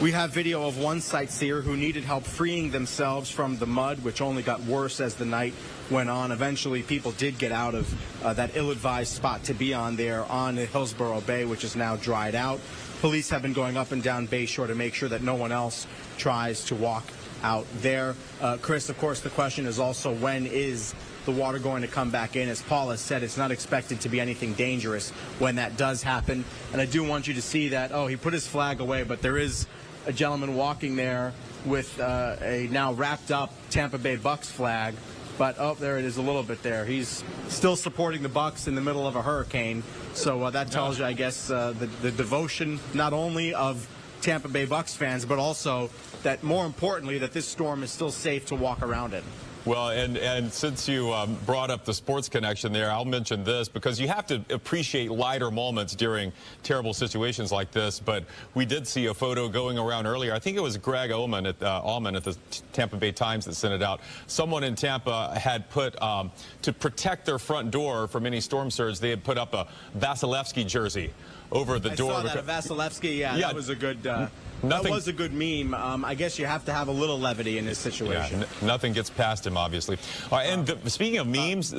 [SPEAKER 22] We have video of one sightseer who needed help freeing themselves from the mud, which only got worse as the night went on. Eventually, people did get out of that ill-advised spot to be on there on Hillsborough Bay, which is now dried out. Police have been going up and down Bayshore to make sure that no one else tries to walk out there. Chris, of course, the question is also when is the water going to come back in? As Paul has said, it's not expected to be anything dangerous when that does happen. And I do want you to see that, he put his flag away, but there is a gentleman walking there with a now wrapped up Tampa Bay Bucks flag. But, there it is a little bit there. He's still supporting the Bucks in the middle of a hurricane. So that tells you, I guess, the devotion not only of Tampa Bay Bucks fans, but also that, more importantly, that this storm is still safe to walk around in.
[SPEAKER 18] Well, and since you brought up the sports connection there, I'll mention this because you have to appreciate lighter moments during terrible situations like this. But we did see a photo going around earlier. I think it was Greg Allman at the Tampa Bay Times that sent it out. Someone in Tampa had put, to protect their front door from any storm surge, they had put up a Vasilevsky jersey over the door.
[SPEAKER 22] I saw that, Vasilevsky, that was a good... That was a good meme. I guess you have to have a little levity in this situation.
[SPEAKER 18] Yeah, nothing gets past him, obviously. All right, and speaking of memes,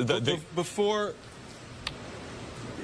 [SPEAKER 22] before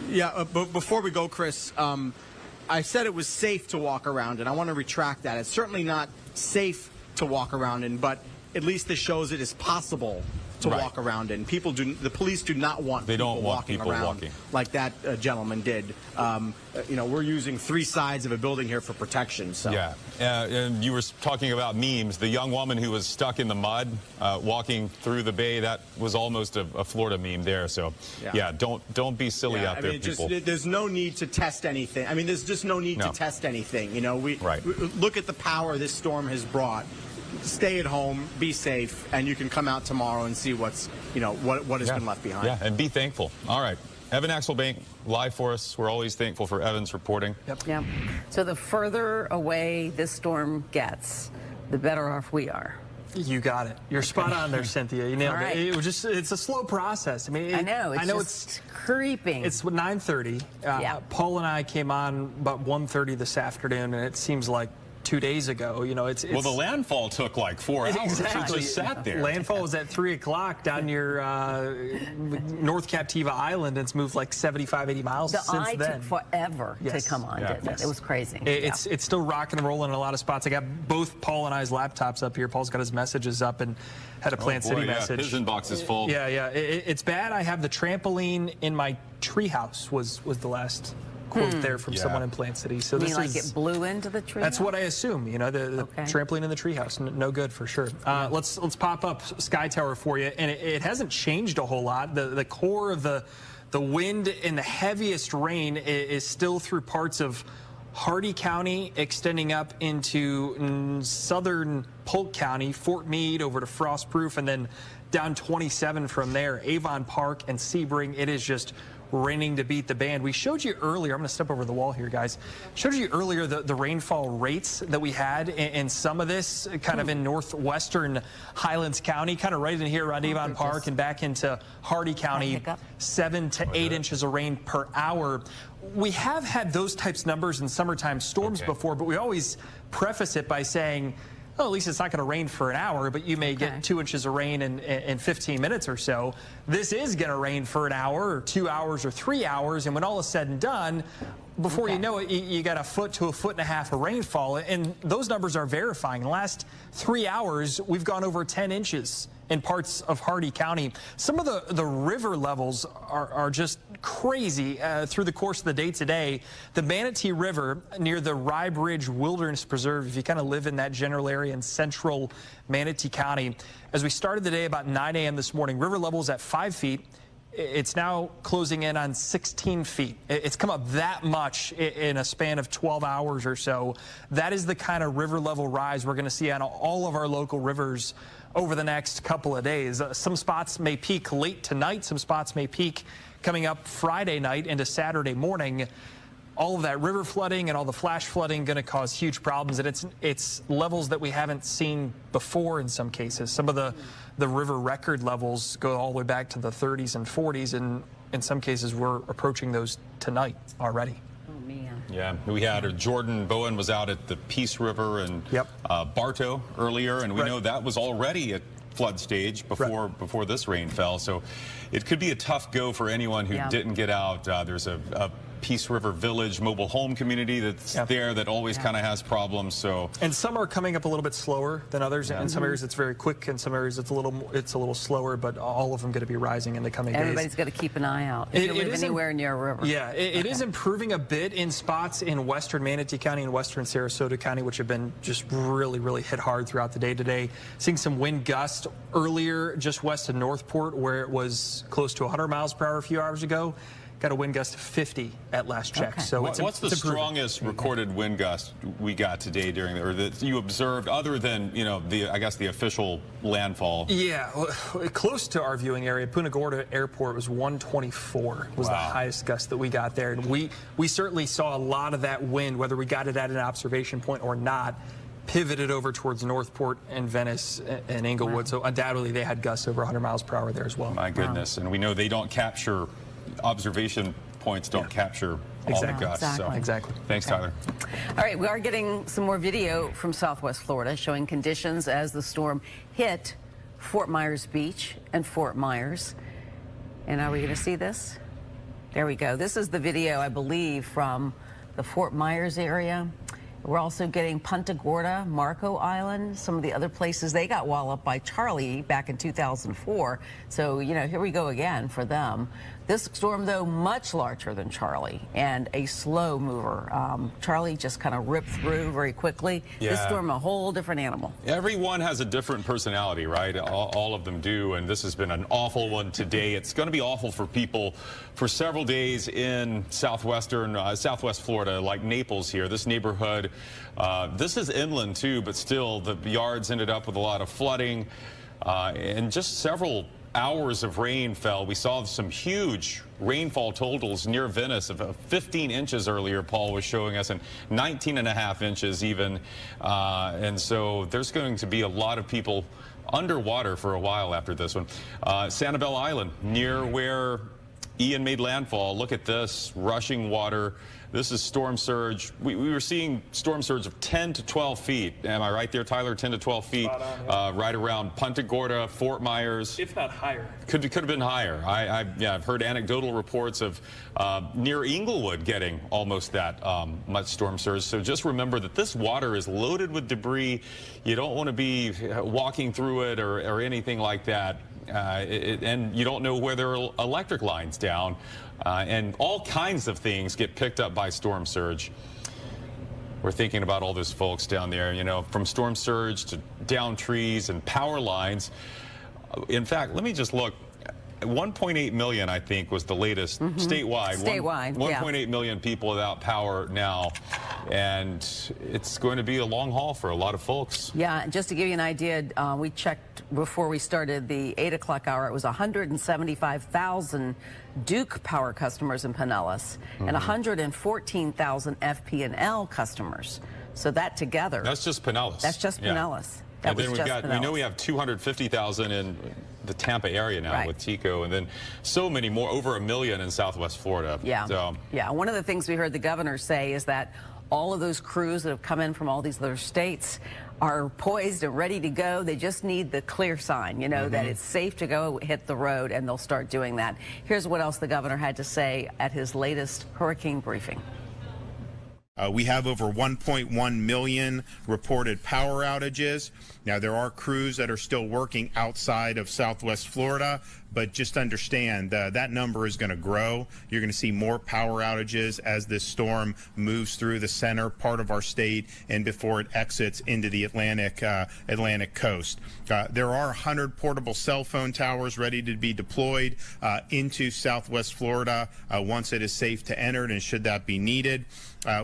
[SPEAKER 22] we go, Chris, I said it was safe to walk around, and I want to retract that. It's certainly not safe to walk around in, but at least this shows it is possible to walk around in. The police do not want people walking around like that gentleman did. We're using 3 sides of a building here for protection. So.
[SPEAKER 18] Yeah, and you were talking about memes. The young woman who was stuck in the mud walking through the bay, that was almost a Florida meme there. So, yeah, don't be silly out there, people.
[SPEAKER 22] There's no need to test anything. I mean, there's just no need to test anything. We look at the power this storm has brought. Stay at home, be safe, and you can come out tomorrow and see what has been left behind.
[SPEAKER 18] Yeah, and be thankful. All right. Evan Axelbank, live for us. We're always thankful for Evan's reporting.
[SPEAKER 6] Yep. So the further away this storm gets, the better off we are.
[SPEAKER 16] You got it. You're spot on there, Cynthia. You nailed
[SPEAKER 6] Right.
[SPEAKER 16] it. It's a slow process. I mean,
[SPEAKER 6] I know it's creeping.
[SPEAKER 16] It's 9:30. Paul and I came on about 1:30 this afternoon, and it seems like 2 days ago. You know, it's
[SPEAKER 18] well, the landfall took like 4 hours.
[SPEAKER 16] Exactly.
[SPEAKER 18] It just sat there.
[SPEAKER 16] Landfall was at 3 o'clock down near North Captiva Island, and it's moved like 75, 80 miles
[SPEAKER 6] The
[SPEAKER 16] since
[SPEAKER 6] eye
[SPEAKER 16] then.
[SPEAKER 6] took forever to come on, didn't it? It was crazy.
[SPEAKER 16] It's still rocking and rolling in a lot of spots. I got both Paul and I's laptops up here. Paul's got his messages up and had a Plant City message.
[SPEAKER 18] His inbox is full.
[SPEAKER 16] Yeah. It's bad. I have the trampoline in my treehouse was the last quote there from someone in Plant City. So
[SPEAKER 6] you
[SPEAKER 16] this
[SPEAKER 6] mean
[SPEAKER 16] is
[SPEAKER 6] like it blew into the tree?
[SPEAKER 16] That's what I assume. You know, the trampoline in the treehouse, no good for sure. Let's pop up Sky Tower for you, and it hasn't changed a whole lot. The core of the wind and the heaviest rain is still through parts of Hardee County, extending up into southern Polk County, Fort Meade over to Frostproof, and then down 27 from there, Avon Park and Sebring. It is just raining to beat the band. We showed you earlier, I'm going to step over the wall here, guys. Showed you earlier the rainfall rates that we had in some of this, kind of in northwestern Highlands County, kind of right in here around Avon Park and back into Hardee County, 7 to 8 inches of rain per hour. We have had those types of numbers in summertime storms before, but we always preface it by saying, well, at least it's not going to rain for an hour, but you may get 2 inches of rain in 15 minutes or so. This is going to rain for an hour or 2 hours or 3 hours, and when all is said and done, before you know it, you got a foot to a foot and a half of rainfall, and those numbers are verifying. In the last 3 hours, we've gone over 10 inches in parts of Hardee County. Some of the river levels are just crazy through the course of the day today. The Manatee River near the Rye Bridge Wilderness Preserve, if you kind of live in that general area in central Manatee County, as we started the day about 9 a.m. this morning, river levels at 5 feet. It's now closing in on 16 feet. It's come up that much in a span of 12 hours or so. That is the kind of river level rise we're going to see on all of our local rivers over the next couple of days. Some spots may peak late tonight. Some spots may peak coming up Friday night into Saturday morning. All of that river flooding and all the flash flooding going to cause huge problems, and it's levels that we haven't seen before in some cases. Some of the river record levels go all the way back to the 30s and 40s, and in some cases we're approaching those tonight already.
[SPEAKER 6] Oh, man.
[SPEAKER 18] Yeah, we had Jordan Bowen was out at the Peace River and Bartow earlier, and we know that was already at flood stage before this rain fell. So it could be a tough go for anyone who didn't get out. There's a Peace River Village mobile home community that's there that always kind of has problems. So
[SPEAKER 16] and some are coming up a little bit slower than others. In some areas it's very quick, in some areas it's a little slower, but all of them going to be rising in the coming days.
[SPEAKER 6] Everybody's got to keep an eye out if you live anywhere near a river.
[SPEAKER 16] Yeah, it is improving a bit in spots in western Manatee County and western Sarasota County, which have been just really hit hard throughout the day today. Seeing some wind gust earlier just west of Northport, where it was close to 100 miles per hour a few hours ago. Got a wind gust of 50 at last check. So
[SPEAKER 18] what's the strongest recorded wind gust we got today or that you observed, other than I guess the official landfall?
[SPEAKER 16] Yeah, close to our viewing area, Punta Gorda Airport was 124 was the highest gust that we got there, and we certainly saw a lot of that wind, whether we got it at an observation point or not, pivoted over towards Northport and Venice and Englewood. So undoubtedly they had gusts over 100 miles per hour there as well.
[SPEAKER 18] My goodness, and we know they don't capture. Observation points don't capture all the gusts. So.
[SPEAKER 16] Exactly.
[SPEAKER 18] Thanks, Tyler.
[SPEAKER 6] All right, we are getting some more video from Southwest Florida showing conditions as the storm hit Fort Myers Beach and Fort Myers. And are we going to see this? There we go. This is the video, I believe, from the Fort Myers area. We're also getting Punta Gorda, Marco Island, some of the other places. They got walloped by Charlie back in 2004. So, here we go again for them. This storm, though, much larger than Charlie and a slow mover. Charlie just kind of ripped through very quickly.
[SPEAKER 18] Yeah.
[SPEAKER 6] This storm, a whole different animal.
[SPEAKER 18] Everyone has a different personality, right? All of them do, and this has been an awful one today. It's going to be awful for people for several days in southwest Florida, like Naples here. This neighborhood, this is inland too, but still the yards ended up with a lot of flooding and just several hours of rain fell. We saw some huge rainfall totals near Venice of 15 inches earlier. Paul was showing us, and 19.5 inches even. And so there's going to be a lot of people underwater for a while after this one. Sanibel Island, near where Ian made landfall. Look at this, rushing water. This is storm surge. We were seeing storm surge of 10 to 12 feet. Am I right there, Tyler? 10 to 12 feet, right around Punta Gorda, Fort Myers.
[SPEAKER 16] If not higher.
[SPEAKER 18] Could have been higher. I've heard anecdotal reports of near Inglewood getting almost that much storm surge. So just remember that this water is loaded with debris. You don't want to be walking through it or anything like that. And you don't know where there are electric lines down. And all kinds of things get picked up by storm surge. We're thinking about all those folks down there, you know, from storm surge to down trees and power lines. In fact, let me just look. 1.8 million, I think, was the latest statewide. 1.8 million people without power now, and it's going to be a long haul for a lot of folks.
[SPEAKER 6] Yeah, just to give you an idea, we checked before we started the 8 o'clock hour. It was 175,000 Duke Power customers in Pinellas and 114,000 FP&L customers. So that together.
[SPEAKER 18] That's just Pinellas.
[SPEAKER 6] That's just Pinellas.
[SPEAKER 18] Yeah.
[SPEAKER 6] That
[SPEAKER 18] And then
[SPEAKER 6] was
[SPEAKER 18] we've
[SPEAKER 6] just
[SPEAKER 18] got, we know we have 250,000 in the Tampa area now with Tico, and then so many more, over 1 million in Southwest Florida.
[SPEAKER 6] Yeah.
[SPEAKER 18] So.
[SPEAKER 6] Yeah. One of the things we heard the governor say is that all of those crews that have come in from all these other states are poised and ready to go. They just need the clear sign, you know, that it's safe to go hit the road, and they'll start doing that. Here's what else the governor had to say at his latest hurricane briefing.
[SPEAKER 10] We have over 1.1 million reported power outages. Now, there are crews that are still working outside of Southwest Florida, but just understand that number is going to grow. You're going to see more power outages as this storm moves through the center part of our state and before it exits into the Atlantic coast. There are 100 portable cell phone towers ready to be deployed into Southwest Florida once it is safe to enter, and should that be needed.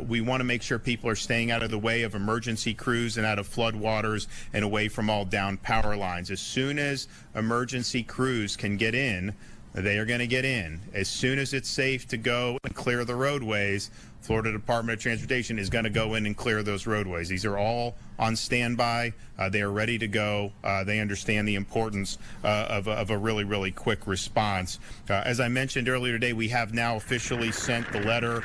[SPEAKER 10] We want to make sure people are staying out of the way of emergency crews and out of flood waters and away from all down power lines. As soon as emergency crews can get in, they are going to get in. As soon as it's safe to go and clear the roadways, Florida Department of Transportation is going to go in and clear those roadways. These are all on standby. They are ready to go. They understand the importance of a really, really quick response. As I mentioned earlier today, we have now officially sent the letter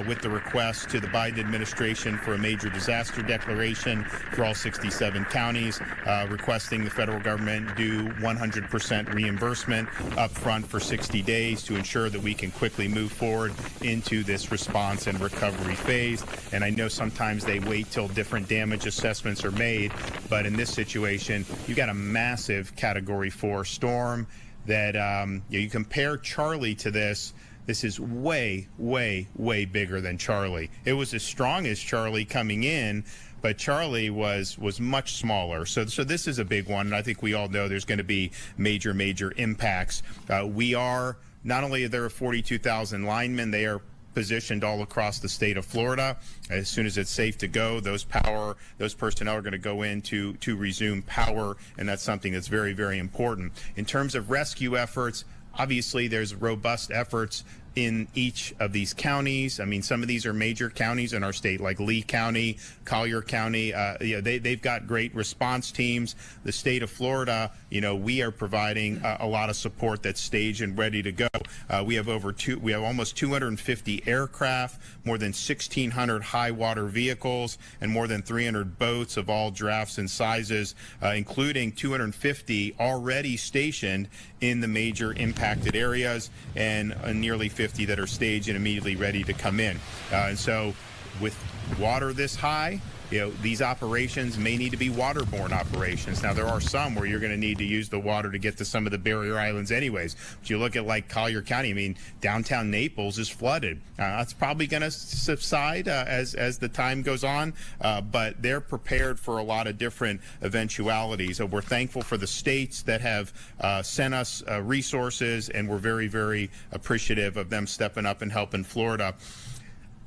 [SPEAKER 10] with the request to the Biden administration for a major disaster declaration for all 67 counties, requesting the federal government do 100% reimbursement up front for 60 days to ensure that we can quickly move forward into this response and recovery phase. And I know sometimes they wait till different damage assessments are made, but in this situation, you've got a massive Category 4 storm that you compare Charlie to this. This is way, way, way bigger than Charlie. It was as strong as Charlie coming in, but Charlie was much smaller. So this is a big one, and I think we all know there's going to be major, major impacts. We are, not only are there 42,000 linemen, they are positioned all across the state of Florida. As soon as it's safe to go, those personnel are going to go in to resume power, and that's something that's very, very important. In terms of rescue efforts, obviously there's robust efforts in each of these counties. I mean, some of these are major counties in our state, like Lee County, Collier County. They've got great response teams. The state of Florida, we are providing a lot of support that's staged and ready to go. We have almost 250 aircraft, more than 1,600 high water vehicles, and more than 300 boats of all drafts and sizes, including 250 already stationed in the major impacted areas, and nearly 50 that are staged and immediately ready to come in. And so with water this high, these operations may need to be waterborne operations. Now, there are some where you're going to need to use the water to get to some of the barrier islands anyways. But you look at like Collier County, I mean, downtown Naples is flooded. That's probably going to subside as the time goes on, but they're prepared for a lot of different eventualities. We're thankful for the states that have sent us resources, and we're very, very appreciative of them stepping up and helping Florida.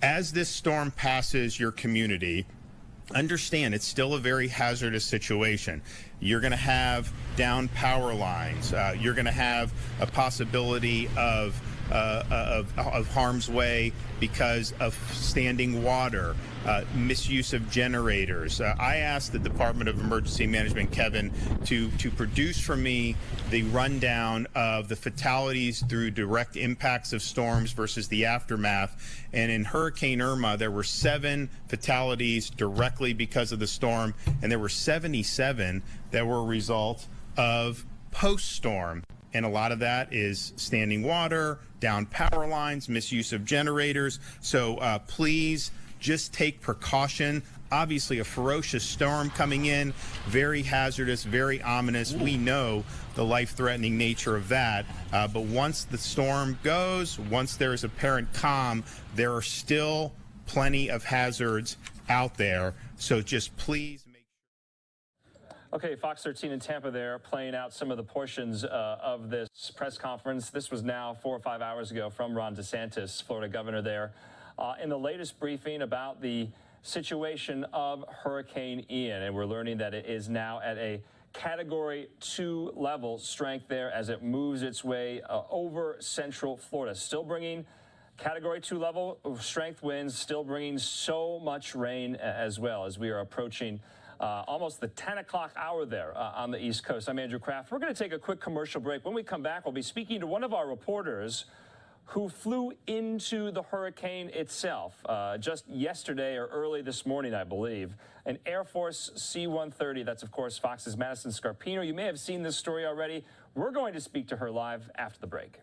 [SPEAKER 10] As this storm passes your community, understand it's still a very hazardous situation. You're going to have down power lines. You're going to have a possibility of harm's way because of standing water, misuse of generators. I asked the Department of Emergency Management, Kevin, to produce for me the rundown of the fatalities through direct impacts of storms versus the aftermath. And in Hurricane Irma, there were 7 fatalities directly because of the storm, and there were 77 that were a result of post-storm. And a lot of that is standing water, down power lines, misuse of generators. So please just take precaution. Obviously, a ferocious storm coming in, very hazardous, very ominous. We know the life-threatening nature of that. But once the storm goes, once there is apparent calm, there are still plenty of hazards out there. So just please.
[SPEAKER 2] Okay, Fox 13 in Tampa there playing out some of the portions of this press conference. This was now 4 or 5 hours ago from Ron DeSantis, Florida governor there, in the latest briefing about the situation of Hurricane Ian. And we're learning that it is now at a Category 2 level strength there as it moves its way over central Florida. Still bringing Category 2 level strength winds, still bringing so much rain as well as we are approaching almost the 10 o'clock hour there on the East Coast. I'm Andrew Kraft. We're going to take a quick commercial break. When we come back, we'll be speaking to one of our reporters who flew into the hurricane itself just yesterday or early this morning, I believe. An Air Force C-130. That's, of course, Fox's Madison Scarpino. You may have seen this story already. We're going to speak to her live after the break.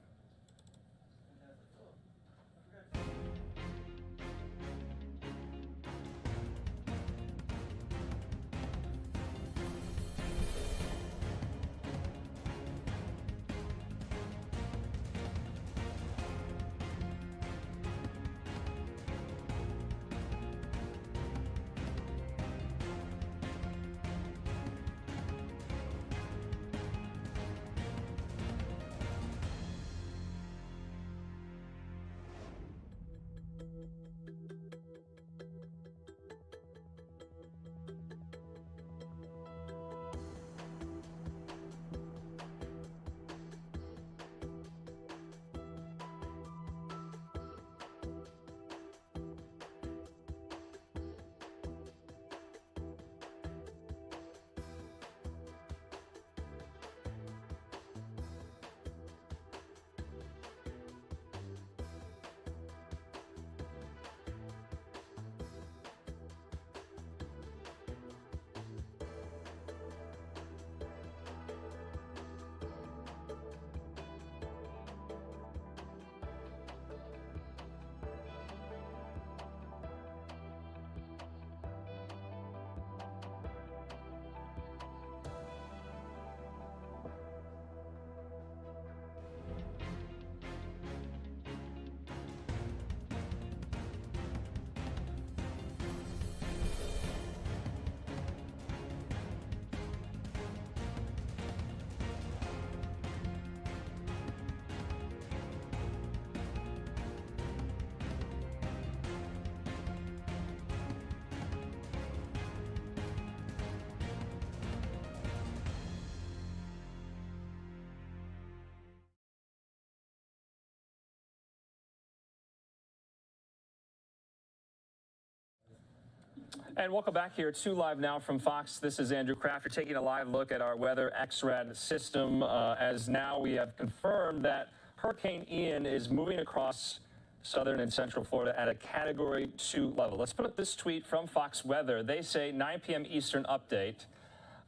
[SPEAKER 2] And welcome back here to Live Now from Fox. This is Andrew Kraft. You're taking a live look at our weather XRAD system as now we have confirmed that Hurricane Ian is moving across southern and central Florida at a Category 2 level. Let's put up this tweet from Fox Weather. They say 9 p.m. Eastern update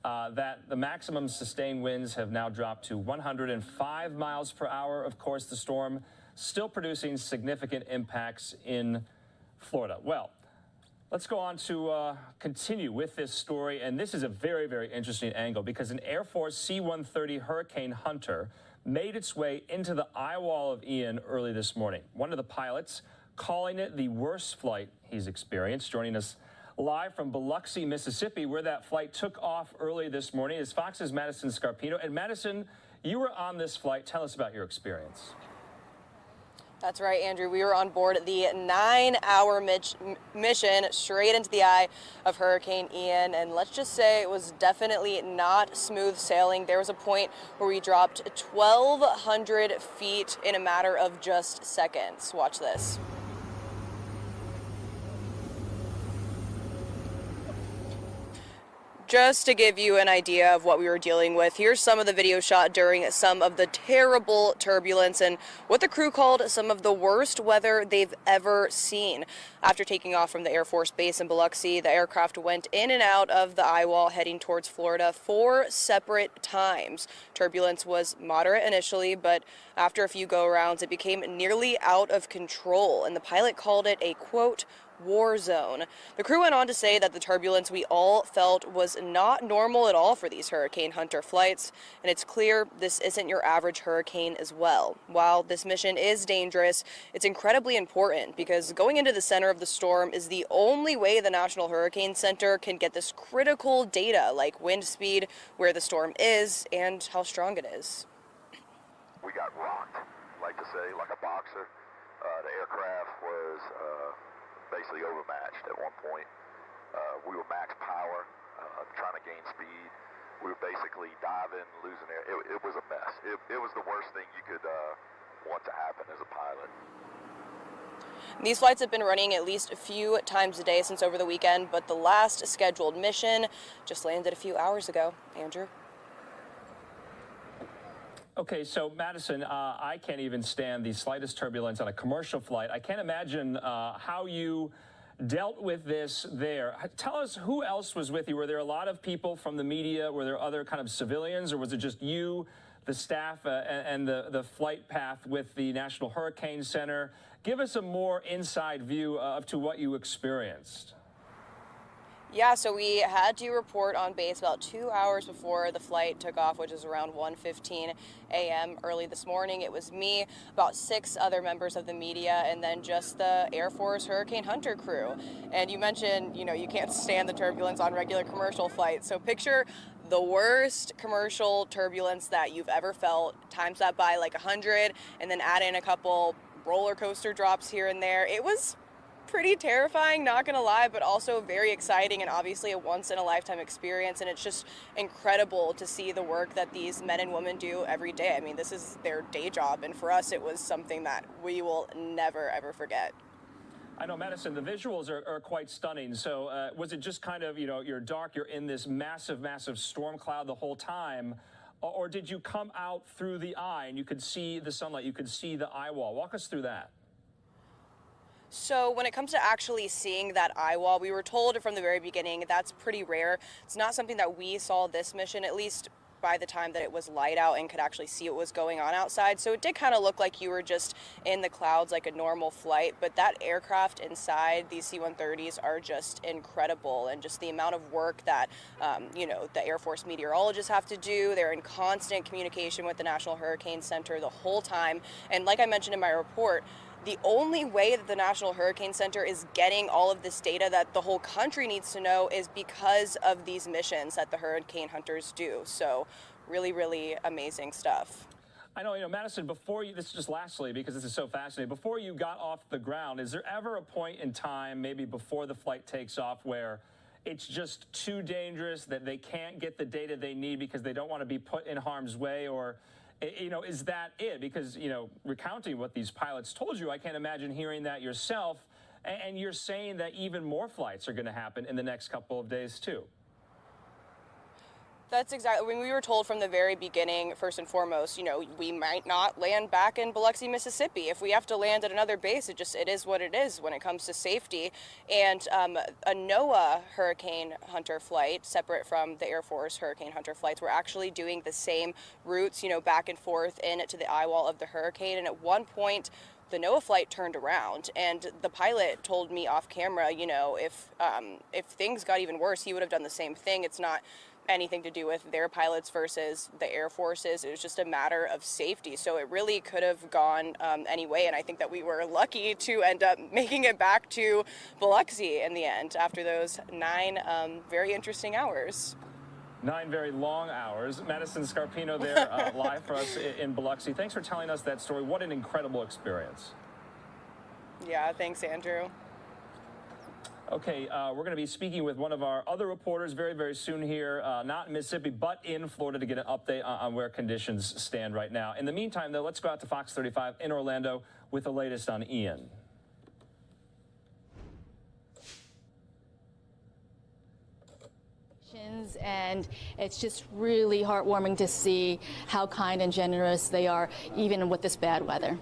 [SPEAKER 2] that the maximum sustained winds have now dropped to 105 miles per hour. Of course, the storm still producing significant impacts in Florida. Well, let's go on to continue with this story, and this is a very, very interesting angle because an Air Force C-130 Hurricane Hunter made its way into the eye wall of Ian early this morning. One of the pilots calling it the worst flight he's experienced. Joining us live from Biloxi, Mississippi, where that flight took off early this morning, is Fox's Madison Scarpino. And Madison, you were on this flight. Tell us about your experience.
[SPEAKER 14] That's right, Andrew. We were on board the 9-hour mission straight into the eye of Hurricane Ian. And let's just say it was definitely not smooth sailing. There was a point where we dropped 1,200 feet in a matter of just seconds. Watch this. Just to give you an idea of what we were dealing with, here's some of the video shot during some of the terrible turbulence and what the crew called some of the worst weather they've ever seen. After taking off from the Air Force Base in Biloxi, the aircraft went in and out of the eye wall heading towards Florida 4 separate times. Turbulence was moderate initially, but after a few go-arounds, it became nearly out of control, and the pilot called it a, quote, war zone. The crew went on to say that the turbulence we all felt was not normal at all for these Hurricane Hunter flights, and it's clear this isn't your average hurricane as well. While this mission is dangerous, it's incredibly important because going into the center of the storm is the only way the National Hurricane Center can get this critical data like wind speed, where the storm is, and how strong it is.
[SPEAKER 21] We got rocked, like to say, like a boxer. The aircraft was basically overmatched at one point. We were max power, trying to gain speed. We were basically diving, losing air. It was a mess. It was the worst thing you could want to happen as a pilot.
[SPEAKER 14] These flights have been running at least a few times a day since over the weekend, but the last scheduled mission just landed a few hours ago. Andrew?
[SPEAKER 2] Okay, so Madison, I can't even stand the slightest turbulence on a commercial flight. I can't imagine how you dealt with this there. Tell us who else was with you. Were there a lot of people from the media? Were there other kind of civilians, or was it just you, the staff, and the flight path with the National Hurricane Center? Give us a more inside view of to what you experienced.
[SPEAKER 14] Yeah, so we had to report on base about 2 hours before the flight took off, which is around 1:15 a.m. early this morning. It was me, about 6 other members of the media, and then just the Air Force Hurricane Hunter crew. And you mentioned, you can't stand the turbulence on regular commercial flights. So picture the worst commercial turbulence that you've ever felt, times that by like 100, and then add in a couple roller coaster drops here and there. It was pretty terrifying, not gonna lie, but also very exciting and obviously a once-in-a-lifetime experience. And it's just incredible to see the work that these men and women do every day. I mean, this is their day job, and for us it was something that we will never ever forget.
[SPEAKER 2] I know, Madison, the visuals are quite stunning. So was it just kind of, you're dark, you're in this massive storm cloud the whole time, or did you come out through the eye and you could see the sunlight, you could see the eye wall? Walk us through that.
[SPEAKER 14] So when it comes to actually seeing that eye wall, we were told from the very beginning that's pretty rare. It's not something that we saw this mission, at least by the time that it was light out and could actually see what was going on outside. So it did kind of look like you were just in the clouds like a normal flight, but that aircraft inside, these C-130s, are just incredible. And just the amount of work that, the Air Force meteorologists have to do. They're in constant communication with the National Hurricane Center the whole time. And like I mentioned in my report, the only way that the National Hurricane Center is getting all of this data that the whole country needs to know is because of these missions that the Hurricane Hunters do. So really, really amazing stuff.
[SPEAKER 2] I know, Madison, this is just lastly, because this is so fascinating, before you got off the ground, is there ever a point in time, maybe before the flight takes off, where it's just too dangerous, that they can't get the data they need because they don't want to be put in harm's way? Or is that it? Because, recounting what these pilots told you, I can't imagine hearing that yourself. And you're saying that even more flights are going to happen in the next couple of days, too.
[SPEAKER 14] That's exactly, when we were told from the very beginning, first and foremost, we might not land back in Biloxi, Mississippi. If we have to land at another base, it is what it is when it comes to safety. And a NOAA Hurricane Hunter flight, separate from the Air Force Hurricane Hunter flights, we're actually doing the same routes, back and forth to the eye wall of the hurricane. And at one point, the NOAA flight turned around, and the pilot told me off camera, if things got even worse, he would have done the same thing. It's not anything to do with their pilots versus the Air Force's. It was just a matter of safety. So it really could have gone any way, and I think that we were lucky to end up making it back to Biloxi in the end after those 9 very interesting hours.
[SPEAKER 2] 9 very long hours. Madison Scarpino there live for us in Biloxi. Thanks for telling us that story. What an incredible experience.
[SPEAKER 14] Yeah, thanks, Andrew.
[SPEAKER 2] Okay, we're going to be speaking with one of our other reporters very, very soon here, not in Mississippi, but in Florida, to get an update on where conditions stand right now. In the meantime, though, let's go out to Fox 35 in Orlando with the latest on Ian.
[SPEAKER 12] And it's just really heartwarming to see how kind and generous they are, even with this bad weather.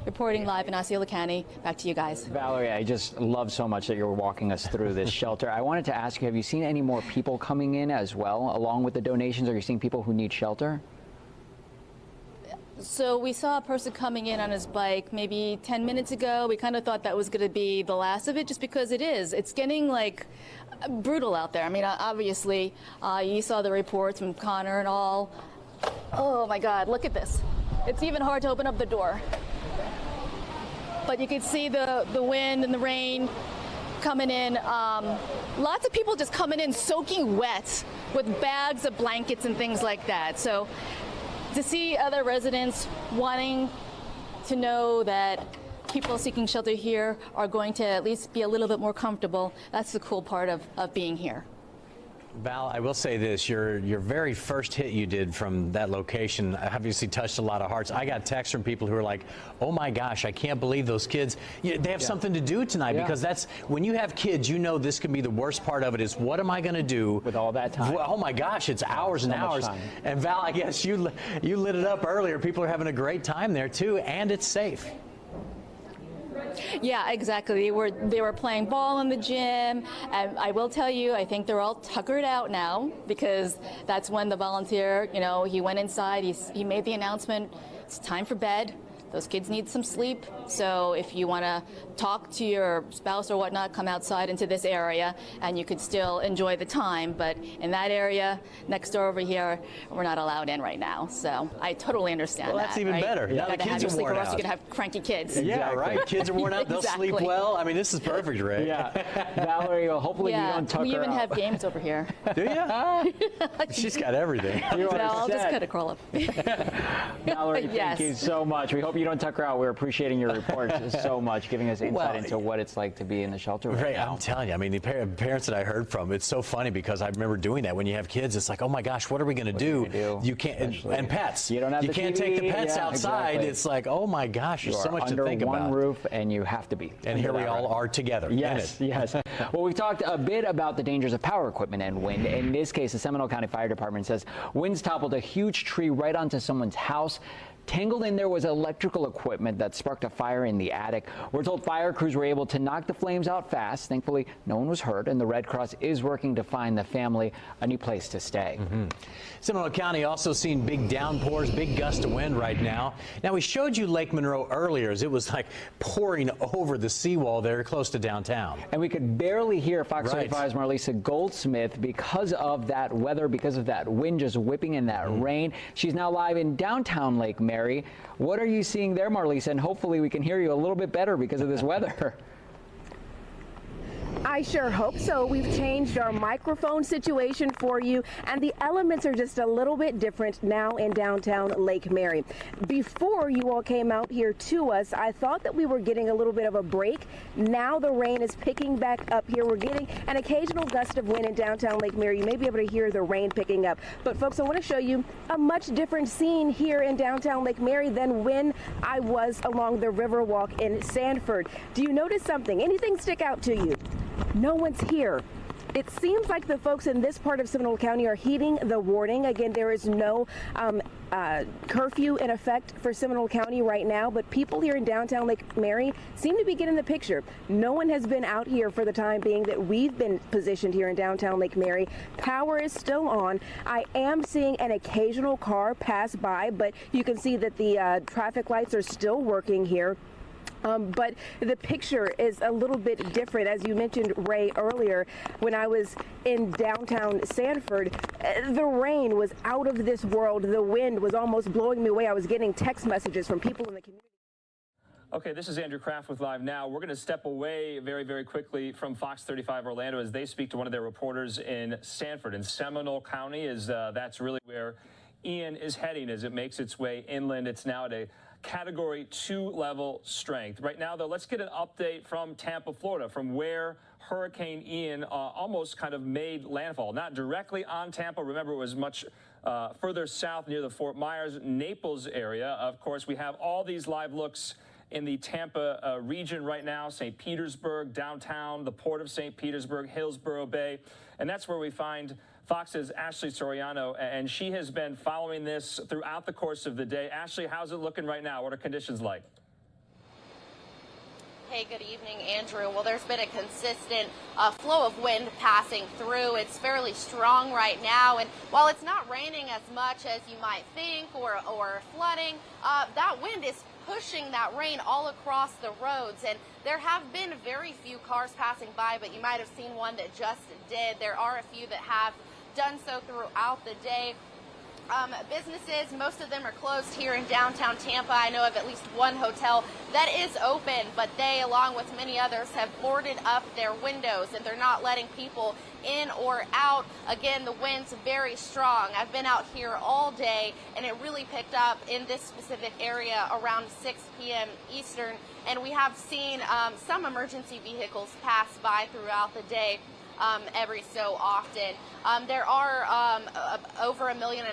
[SPEAKER 12] Reporting live in Osceola County. Back to you guys.
[SPEAKER 1] Valerie, I just love so much that you're walking us through this shelter. I wanted to ask you, have you seen any more people coming in as well, along with the donations? Are you seeing people who need shelter?
[SPEAKER 12] So we saw a person coming in on his bike maybe 10 minutes ago. We kind of thought that was going to be the last of it, just because it is. It's getting like brutal out there. I mean, obviously, you saw the reports from Connor and all. Oh my God, look at this. It's even hard to open up the door. But you can see the wind and the rain coming in. Lots of people just coming in soaking wet with bags of blankets and things like that. So to see other residents wanting to know that people seeking shelter here are going to at least be a little bit more comfortable, that's the cool part of being here.
[SPEAKER 4] Val, I will say this, your very first hit you did from that location obviously touched a lot of hearts. I got texts from people who are like, oh my gosh, I can't believe those kids, they have something to do tonight, because that's, when you have kids, you know this can be the worst part of it, is what am I going to do
[SPEAKER 1] with all that time?
[SPEAKER 4] Oh my gosh, it's hours and hours. And Val, I guess you lit it up earlier. People are having a great time there too, and it's safe.
[SPEAKER 12] Yeah, exactly. They were playing ball in the gym, and I will tell you, I think they're all tuckered out now, because that's when the volunteer, he went inside, he made the announcement, it's time for bed. Those kids need some sleep. So if you want to talk to your spouse or whatnot, come outside into this area and you could still enjoy the time. But in that area next door over here, we're not allowed in right now. So I totally understand that.
[SPEAKER 4] Well, that's even better.
[SPEAKER 12] You
[SPEAKER 4] now the kids are worn out.
[SPEAKER 12] You could have cranky kids.
[SPEAKER 4] Yeah, right. Kids are worn out. They'll sleep well. I mean, this is perfect, Ray.
[SPEAKER 1] Yeah. Valerie, hopefully you don't tuck her
[SPEAKER 12] we even
[SPEAKER 1] out.
[SPEAKER 12] have games over here.
[SPEAKER 4] Do you? She's got everything.
[SPEAKER 12] I'll just kind of crawl up.
[SPEAKER 1] Valerie, thank you so much. We hope you don't tuck her out. We're appreciating your reports so much, giving us insight into what it's like to be in the shelter right now.
[SPEAKER 4] I'm telling you, I mean, the parents that I heard from, it's so funny, because I remember doing that when you have kids. It's like, oh my gosh, what are we going to do? You can't, and pets.
[SPEAKER 1] You don't have
[SPEAKER 4] you can't take the pets outside.
[SPEAKER 1] Exactly.
[SPEAKER 4] It's like, oh my gosh, there's so much to think about.
[SPEAKER 1] Under one roof, and you have to be.
[SPEAKER 4] And here we all are together.
[SPEAKER 1] Yes, yes. Well, we've talked a bit about the dangers of power equipment and wind. In this case, the Seminole County Fire Department says winds toppled a huge tree right onto someone's house. Tangled in there was electrical equipment that sparked a fire in the attic. We're told fire crews were able to knock the flames out fast. Thankfully, no one was hurt, and the Red Cross is working to find the family a new place to stay.
[SPEAKER 4] Seminole County also seeing big downpours, big gust of wind right now. Now, we showed you Lake Monroe earlier as it was like pouring over the seawall there close to downtown.
[SPEAKER 1] And we could barely hear Fox 35's Marlisa Goldsmith because of that weather, because of that wind just whipping in that rain. She's now live in downtown Lake Mary. What are you seeing there, Marlisa? And hopefully we can hear you a little bit better because of this weather.
[SPEAKER 17] I sure hope so. We've changed our microphone situation for you, and the elements are just a little bit different now in downtown Lake Mary. Before you all came out here to us, I thought that we were getting a little bit of a break. Now the rain is picking back up here. We're getting an occasional gust of wind in downtown Lake Mary. You may be able to hear the rain picking up. But folks, I want to show you a much different scene here in downtown Lake Mary than when I was along the Riverwalk in Sanford. Do you notice something? Anything stick out to you? No one's here. It seems like the folks in this part of Seminole County are heeding the warning. Again, there is no curfew in effect for Seminole County right now, but people here in downtown Lake Mary seem to be getting the picture. No one has been out here for the time being that we've been positioned here in downtown Lake Mary. Power is still on. I am seeing an occasional car pass by, but you can see that the traffic lights are still working here. But the picture is a little bit different. As you mentioned, Ray, earlier, when I was in downtown Sanford, the rain was out of this world. The wind was almost blowing me away. I was getting text messages from people in the community.
[SPEAKER 2] Okay, this is Andrew Kraft with Live Now. We're going to step away very, very quickly from Fox 35 Orlando as they speak to one of their reporters in Sanford. In Seminole County, that's really where Ian is heading as it makes its way inland. It's now at a Category 2 level strength. Right now, though, let's get an update from Tampa, Florida, from where Hurricane Ian almost kind of made landfall. Not directly on Tampa. Remember, it was much further south near the Fort Myers, Naples area. Of course, we have all these live looks in the Tampa region right now, St. Petersburg, downtown, the port of St. Petersburg, Hillsborough Bay. And that's where we find Fox's Ashley Soriano, and she has been following this throughout the course of the day. Ashley, how's it looking right now? What are conditions like?
[SPEAKER 13] Hey, good evening, Andrew. Well, there's been a consistent flow of wind passing through. It's fairly strong right now, and while it's not raining as much as you might think or flooding, that wind is pushing that rain all across the roads, and there have been very few cars passing by, but you might have seen one that just did. There are a few that have done so throughout the day. Businesses, most of them are closed here in downtown Tampa. I know of at least one hotel that is open, but they, along with many others, have boarded up their windows, and they're not letting people in or out. Again, the wind's very strong. I've been out here all day, and it really picked up in this specific area around 6 p.m. Eastern, and we have seen some emergency vehicles pass by throughout the day. Every so often. There are over 1.5 million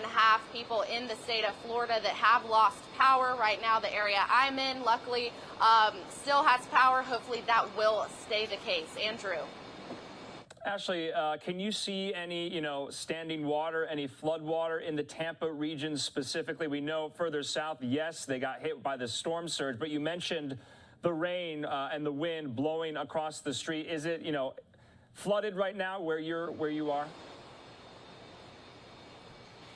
[SPEAKER 13] people in the state of Florida that have lost power. Right now, the area I'm in, luckily, still has power. Hopefully that will stay the case. Andrew.
[SPEAKER 2] Ashley, can you see any, standing water, any flood water in the Tampa region specifically? We know further south, yes, they got hit by the storm surge, but you mentioned the rain and the wind blowing across the street. Is it, flooded right now where you are?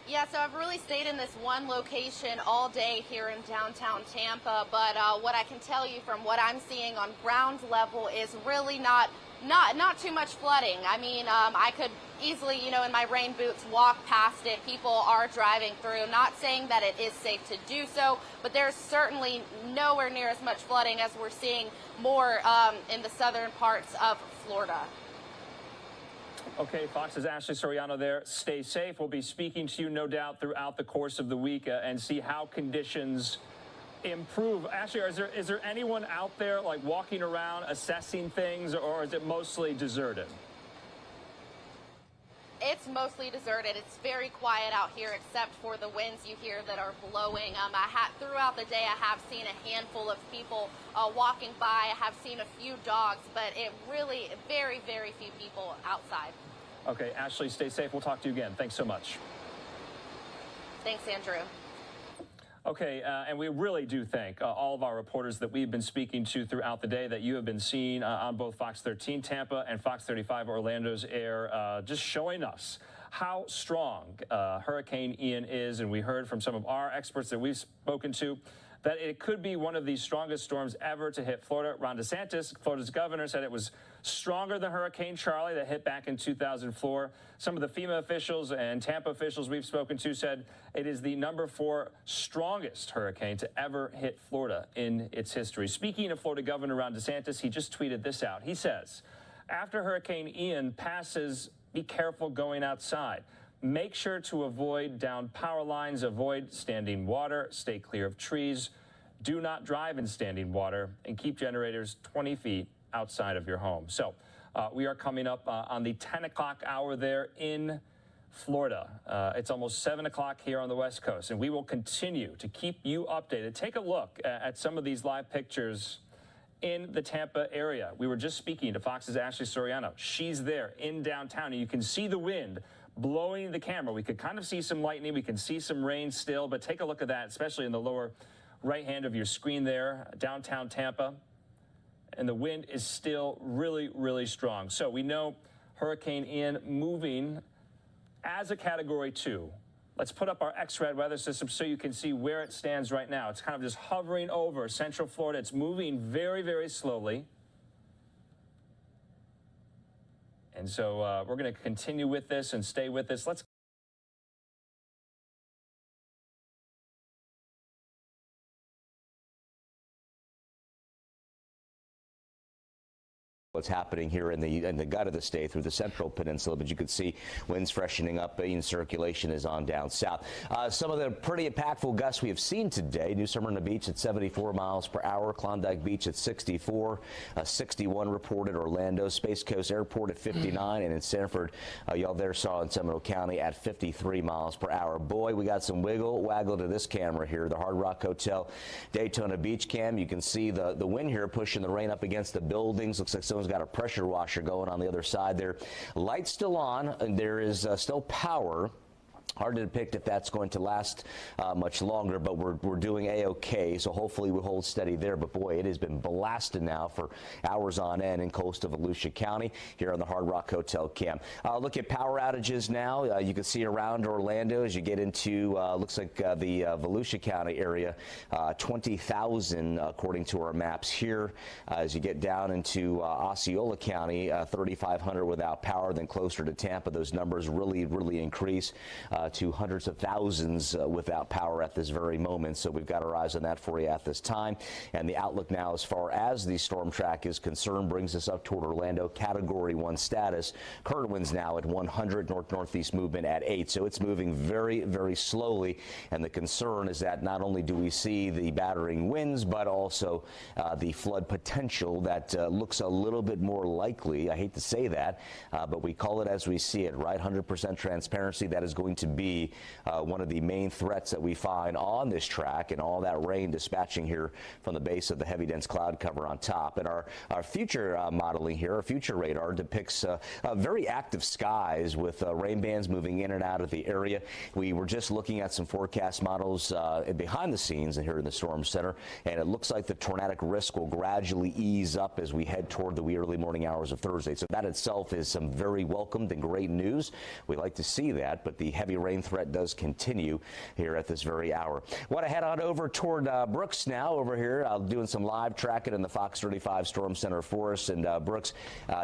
[SPEAKER 13] Yeah, so I've really stayed in this one location all day here in downtown Tampa, but what I can tell you from what I'm seeing on ground level is really not too much flooding. I mean, I could easily, in my rain boots, walk past it. People are driving through. Not saying that it is safe to do so, but there's certainly nowhere near as much flooding as we're seeing more in the southern parts of Florida.
[SPEAKER 2] Okay, Fox's Ashley Soriano there. Stay safe. We'll be speaking to you, no doubt, throughout the course of the week and see how conditions improve. Ashley, is there anyone out there like walking around assessing things, or is it mostly deserted?
[SPEAKER 13] It's mostly deserted. It's very quiet out here, except for the winds you hear that are blowing. Throughout the day, I have seen a handful of people walking by. I have seen a few dogs, but it really very, very few people outside.
[SPEAKER 2] Okay, Ashley, stay safe. We'll talk to you again. Thanks so much.
[SPEAKER 13] Thanks, Andrew.
[SPEAKER 2] Okay, and we really do thank all of our reporters that we've been speaking to throughout the day, that you have been seeing on both Fox 13 Tampa and Fox 35 Orlando's air, just showing us how strong Hurricane Ian is. And we heard from some of our experts that we've spoken to that it could be one of the strongest storms ever to hit Florida. Ron DeSantis, Florida's governor, said it was stronger than Hurricane Charlie that hit back in 2004. Some of the FEMA officials and Tampa officials we've spoken to said it is the number 4 strongest hurricane to ever hit Florida in its history. Speaking of Florida Governor Ron DeSantis, he just tweeted this out. He says, after Hurricane Ian passes, be careful going outside. Make sure to avoid downed power lines, avoid standing water, stay clear of trees, do not drive in standing water, and keep generators 20 feet outside of your home. So we are coming up on the 10 o'clock hour there in Florida. It's almost 7 o'clock here on the West Coast, and we will continue to keep you updated. Take a look at some of these live pictures in the Tampa area. We were just speaking to Fox's Ashley Soriano. She's there in downtown, and you can see the wind blowing the camera. We could kind of see some lightning. We can see some rain still, but take a look at that, especially in the lower right hand of your screen there, downtown Tampa. And the wind is still really, really strong. So we know Hurricane Ian moving as a Category 2. Let's put up our X-Red weather system so you can see where it stands right now. It's kind of just hovering over central Florida. It's moving very, very slowly. And so we're going to continue with this and stay with this. Let's
[SPEAKER 19] what's happening here in the gut of the state through the central peninsula, but you could see winds freshening up, circulation is on down south. Some of the pretty impactful gusts we have seen today: New Smyrna Beach at 74 miles per hour, Klondike Beach at 64, 61 reported Orlando, Space Coast Airport at 59, and in Sanford, y'all there saw in Seminole County at 53 miles per hour. Boy, we got some waggle to this camera here, the Hard Rock Hotel Daytona Beach cam. You can see the wind here pushing the rain up against the buildings. Looks like someone's got a pressure washer going on the other side there. Lights still on, and there is still power. Hard to depict if that's going to last much longer, but we're doing A-OK, so hopefully we hold steady there. But boy, it has been blasted now for hours on end in coastal Volusia County here on the Hard Rock Hotel cam. Look at power outages now. You can see around Orlando as you get into, looks like the Volusia County area, 20,000 according to our maps here. As you get down into Osceola County, 3,500 without power. Then closer to Tampa, those numbers really increase to hundreds of thousands without power at this very moment. So we've got our eyes on that for you at this time. And the outlook now, as far as the storm track is concerned, brings us up toward Orlando, Category 1 status. Current winds now at 100, north-northeast movement at 8. So it's moving very slowly. And the concern is that not only do we see the battering winds, but also the flood potential that looks a little bit more likely. I hate to say that, but we call it as we see it, right? 100% transparency. That is going to be one of the main threats that we find on this track, and all that rain dispatching here from the base of the heavy dense cloud cover on top. And our future modeling here, our future radar depicts very active skies with rain bands moving in and out of the area. We were just looking at some forecast models behind the scenes here in the Storm Center, and it looks like the tornadic risk will gradually ease up as we head toward the wee early morning hours of Thursday. So that itself is some very welcomed and great news. We like to see that, but the heavy rain threat does continue here at this very hour. Want to head on over toward Brooks now over here, doing some live tracking in the Fox 35 Storm Center for us. And Brooks,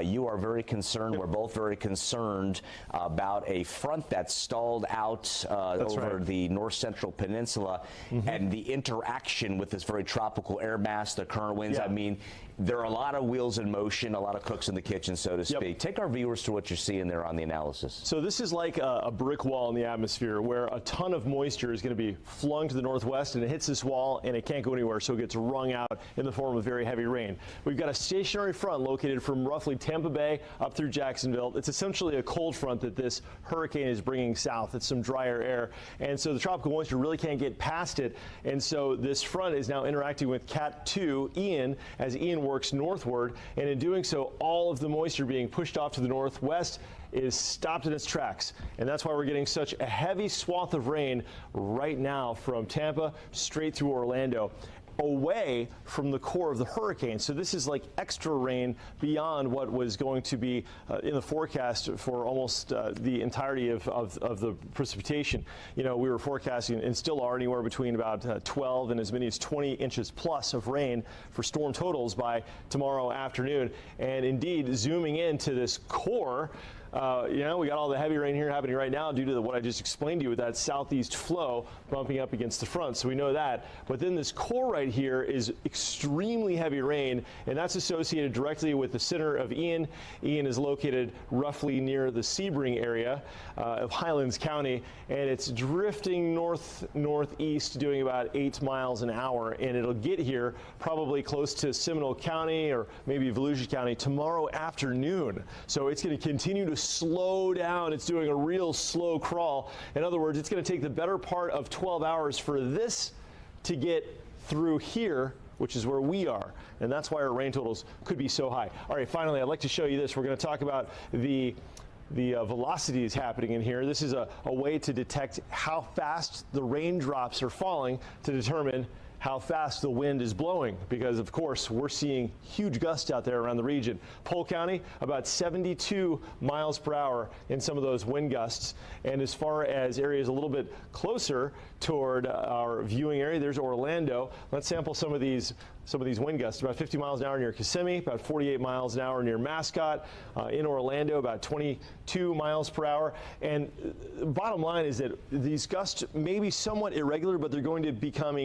[SPEAKER 19] you are very concerned. We're both very concerned about a front that's stalled out over the north central peninsula and the interaction with this very tropical air mass, the current winds. I mean, there are a lot of wheels in motion, a lot of cooks in the kitchen, so to speak. Take our viewers to what you're seeing there on the analysis.
[SPEAKER 20] So this is like a brick wall in the atmosphere where a ton of moisture is going to be flung to the northwest, and it hits this wall and it can't go anywhere, so it gets wrung out in the form of very heavy rain. We've got a stationary front located from roughly Tampa Bay up through Jacksonville. It's essentially a cold front that this hurricane is bringing south. It's some drier air, and so the tropical moisture really can't get past it, and so this front is now interacting with Cat 2, Ian, as Ian works northward, and in doing so, all of the moisture being pushed off to the northwest is stopped in its tracks. And that's why we're getting such a heavy swath of rain right now from Tampa straight through Orlando, away from the core of the hurricane. So this is like extra rain beyond what was going to be in the forecast for almost the entirety of the precipitation. You know, we were forecasting, and still are, anywhere between about 12 and as many as 20 inches plus of rain for storm totals by tomorrow afternoon. And indeed, zooming into this core, you know, we got all the heavy rain here happening right now due to what I just explained to you with that southeast flow bumping up against the front. So we know that. But then this core right here is extremely heavy rain, and that's associated directly with the center of Ian. Ian is located roughly near the Sebring area of Highlands County, and it's drifting northeast, doing about 8 miles an hour, and it'll get here probably close to Seminole County or maybe Volusia County tomorrow afternoon. So it's going to continue to slow down. It's doing a real slow crawl. In other words, it's going to take the better part of 12 hours for this to get through here, which is where we are. And that's why our rain totals could be so high. All right, finally, I'd like to show you this. We're going to talk about the velocities happening in here. This is a way to detect how fast the raindrops are falling to determine how fast the wind is blowing, because of course we're seeing huge gusts out there around the region. Polk County, about 72 miles per hour in some of those wind gusts. And as far as areas a little bit closer toward our viewing area, there's Orlando. Let's sample some of these some of these wind gusts. About 50 miles an hour near Kissimmee, about 48 miles an hour near Mascot. In Orlando, about 22 miles per hour. And bottom line is that these gusts may be somewhat irregular, but they're going to become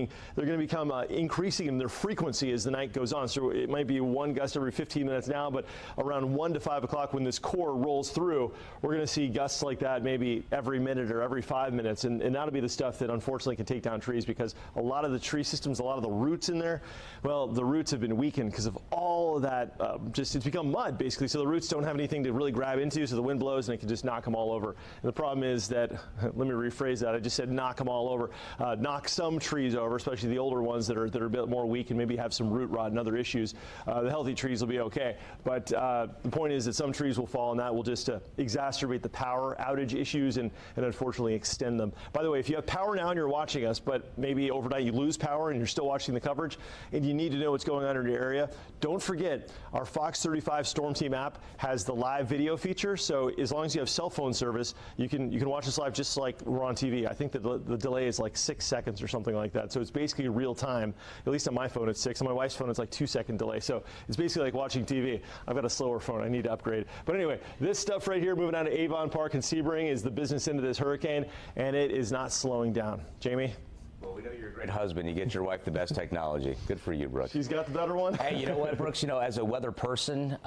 [SPEAKER 20] increasing in their frequency as the night goes on. So it might be one gust every 15 minutes now, but around 1 to 5 o'clock when this core rolls through, we're going to see gusts like that maybe every minute or every 5 minutes. And that'll be the stuff that unfortunately can take down trees, because a lot of the tree systems, a lot of the roots in there, well, the roots have been weakened because of all of that. It's become mud, basically. So the roots don't have anything to really grab into, so the wind blows and it can just knock them all over. And the problem is that, let me rephrase that, I just said knock them all over. Knock some trees over, especially the older ones that are a bit more weak and maybe have some root rot and other issues. The healthy trees will be okay. But the point is that some trees will fall, and that will just exacerbate the power outage issues and unfortunately extend them. By the way, if you have power now and you're watching us, but maybe overnight you lose power and you're still watching the coverage and you need to know what's going on in your area, don't forget our Fox 35 Storm Team app has the live video feature. So as long as you have cell phone service, you can watch us live just like we're on TV. I think that the delay is like 6 seconds or something like that. So it's basically real time. At least on my phone it's 6. On my wife's phone it's like 2-second delay. So it's basically like watching TV. I've got a slower phone. I need to upgrade. But anyway, this stuff right here moving out of Avon Park and Sebring is the business end of this hurricane, and it is not slowing down. Jamie?
[SPEAKER 19] Well, we know you're a great husband. You get your wife the best technology. Good for you, Brooks.
[SPEAKER 20] She's got the better one.
[SPEAKER 19] Hey, you know what, Brooks? You know, as a weather person,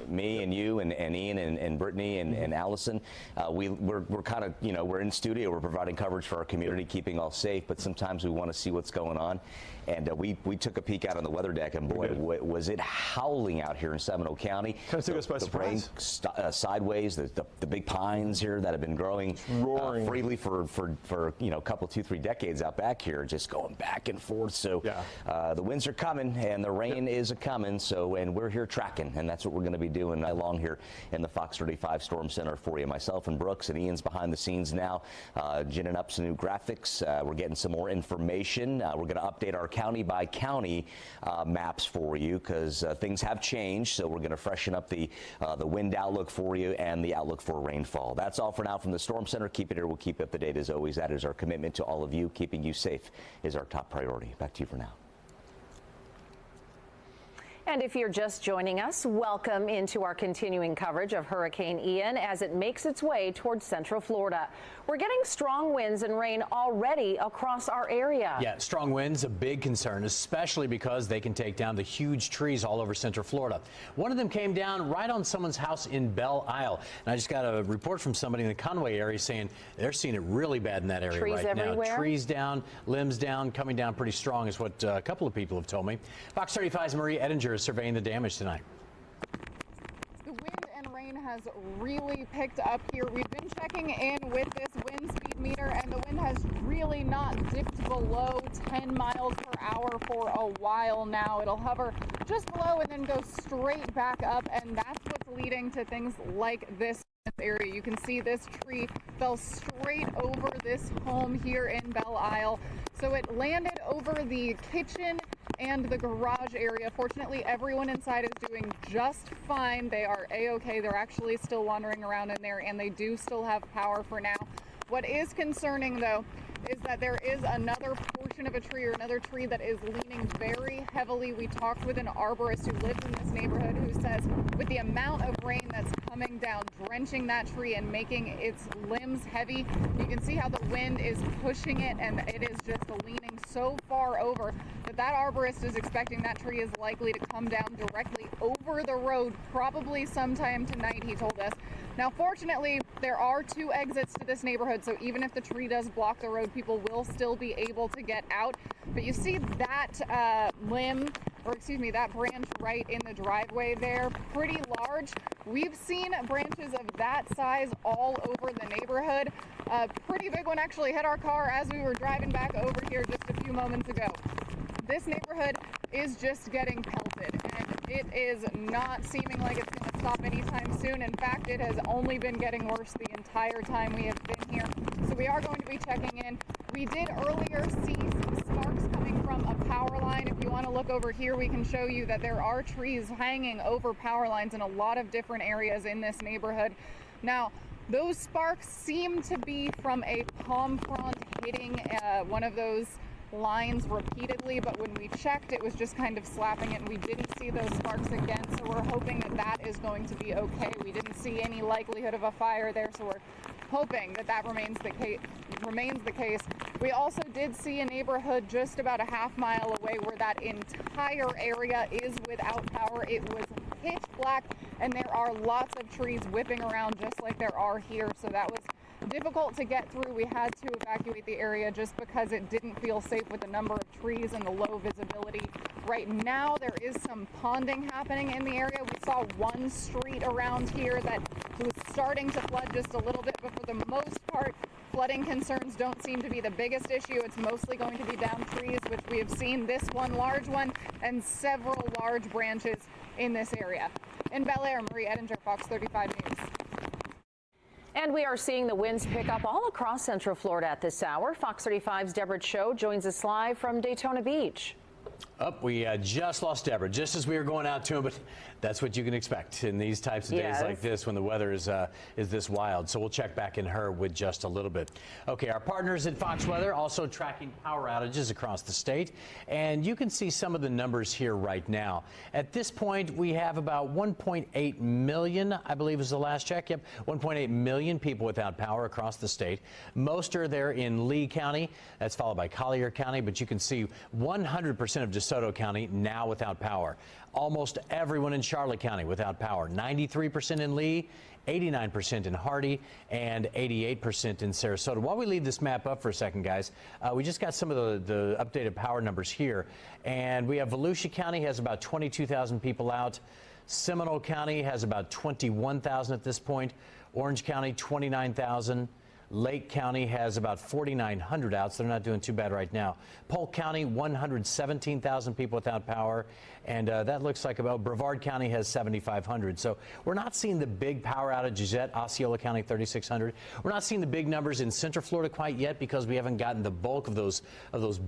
[SPEAKER 19] me and you and Ian and Brittany and Allison, we're kind of, you know, we're in studio. We're providing coverage for our community, keeping all safe. But sometimes we want to see what's going on. And we took a peek out on the weather deck, and boy, was it howling out here in Seminole County.
[SPEAKER 20] Kind of took us by surprise.
[SPEAKER 19] Rain sideways, the big pines here that have been growing freely for you know, a couple, 2-3 decades out back here, just going back and forth. So the winds are coming and the rain is coming. So, and we're here tracking, and that's what we're going to be doing along here in the Fox 35 Storm Center for you. Myself and Brooks and Ian's behind the scenes now, ginning up some new graphics. We're getting some more information. We're going to update our county by county maps for you, because things have changed. So we're going to freshen up the wind outlook for you and the outlook for rainfall. That's all for now from the Storm Center. Keep it here. We'll keep you up to date as always. That is our commitment to all of you. Keeping you safe is our top priority. Back to you for now.
[SPEAKER 3] And if you're just joining us, welcome into our continuing coverage of Hurricane Ian as it makes its way towards Central Florida. We're getting strong winds and rain already across our area.
[SPEAKER 4] Yeah, strong winds, a big concern, especially because they can take down the huge trees all over Central Florida. One of them came down right on someone's house in Belle Isle. And I just got a report from somebody in the Conway area saying they're seeing it really bad in that area
[SPEAKER 3] trees
[SPEAKER 4] right
[SPEAKER 3] everywhere.
[SPEAKER 4] now. Trees down, limbs down, coming down pretty strong is what a couple of people have told me. Fox 35's Marie Ettinger is surveying the damage tonight.
[SPEAKER 5] The wind and rain has really picked up here. We've been checking in with this wind speed meter, and the wind has really not dipped below 10 miles per hour for a while now. It'll hover just below and then go straight back up, and that's what's leading to things like this area. You can see this tree fell straight over this home here in Belle Isle. So it landed over the kitchen and the garage area. Fortunately, everyone inside is doing just fine. They are a-okay. They're actually still wandering around in there, and they do still have power for now. What is concerning, though, is that there is another portion of a tree or another tree that is leaning very heavily. We talked with an arborist who lives in this neighborhood who says with the amount of rain that's coming down, drenching that tree and making its limbs heavy, you can see how the wind is pushing it, and it is just leaning so far over that arborist is expecting that tree is likely to come down directly over the road, probably sometime tonight, he told us. Now, fortunately, there are 2 exits to this neighborhood, so even if the tree does block the road, people will still be able to get out. But you see that that branch right in the driveway there, pretty large. We've seen branches of that size all over the neighborhood. A pretty big one actually hit our car as we were driving back over here just a few moments ago. This neighborhood is just getting pelted, and it is not seeming like it's going to stop anytime soon. In fact, it has only been getting worse the entire time we have been here. So we are going to be checking in. We did earlier see some sparks coming from a power line. If you want to look over here, we can show you that there are trees hanging over power lines in a lot of different areas in this neighborhood. Now, those sparks seem to be from a palm front hitting one of those lines repeatedly, but when we checked, it was just kind of slapping it, and we didn't see those sparks again, so we're hoping that that is going to be okay. We didn't see any likelihood of a fire there, so we're hoping that that remains the case. We also did see a neighborhood just about a half-mile away where that entire area is without power. It was pitch black, and there are lots of trees whipping around just like there are here, so that was difficult to get through. We had to evacuate the area just because it didn't feel safe with the number of trees and the low visibility. Right now there is some ponding happening in the area. We saw one street around here that was starting to flood just a little bit, but for the most part flooding concerns don't seem to be the biggest issue. It's mostly going to be down trees, which we have seen, this one large one and several large branches in this area. In Bel Air, Marie Edinger, Fox 35 News.
[SPEAKER 3] And we are seeing the winds pick up all across Central Florida at this hour. Fox 35's Deborah Cho joins us live from Daytona Beach.
[SPEAKER 4] We just lost Deborah just as we were going out to him, but that's what you can expect in these types of days like this when the weather is this wild. So we'll check back in her with just a little bit. Okay, our partners at Fox Weather also tracking power outages across the state, and you can see some of the numbers here right now. At this point, we have about 1.8 million, I believe is the last check. Yep, 1.8 million people without power across the state. Most are there in Lee County. That's followed by Collier County, but you can see 100% of DeSoto County now without power. Almost everyone in Charlotte County without power. 93% in Lee, 89% in Hardy, and 88% in Sarasota. While we leave this map up for a second, guys, we just got some of the updated power numbers here. And we have Volusia County has about 22,000 people out. Seminole County has about 21,000 at this point. Orange County, 29,000. Lake County has about 4,900 out, so they're not doing too bad right now. Polk County, 117,000 people without power, and that looks like about Brevard County has 7,500. So we're not seeing the big power outages yet. Osceola County, 3,600. We're not seeing the big numbers in Central Florida quite yet because we haven't gotten the bulk of those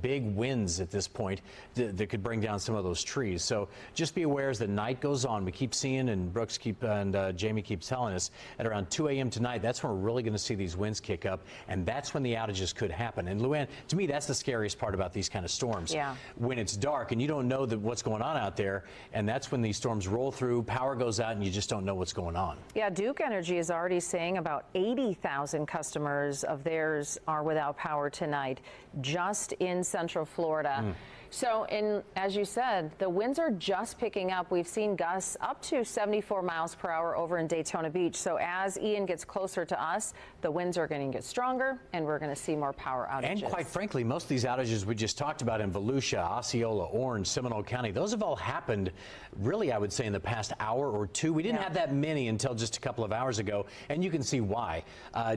[SPEAKER 4] big winds at this point that could bring down some of those trees. So just be aware as the night goes on, we keep seeing, and Brooks and Jamie keeps telling us, at around 2 a.m. tonight, that's when we're really going to see these winds kick up, and that's when the outages could happen. And Luann, to me, that's the scariest part about these kind of storms.
[SPEAKER 3] Yeah.
[SPEAKER 4] When it's dark and you don't know what's going on out there, and that's when these storms roll through, power goes out, and you just don't know what's going on.
[SPEAKER 3] Yeah, Duke Energy is already saying about 80,000 customers of theirs are without power tonight, just in Central Florida. So, as you said, the winds are just picking up. We've seen gusts up to 74 miles per hour over in Daytona Beach. So as Ian gets closer to us, the winds are going to get stronger, and we're going to see more power outages.
[SPEAKER 4] And quite frankly, most of these outages we just talked about in Volusia, Osceola, Orange, Seminole County, those have all happened, really, I would say, in the past hour or two. We didn't have that many until just a couple of hours ago, and you can see why.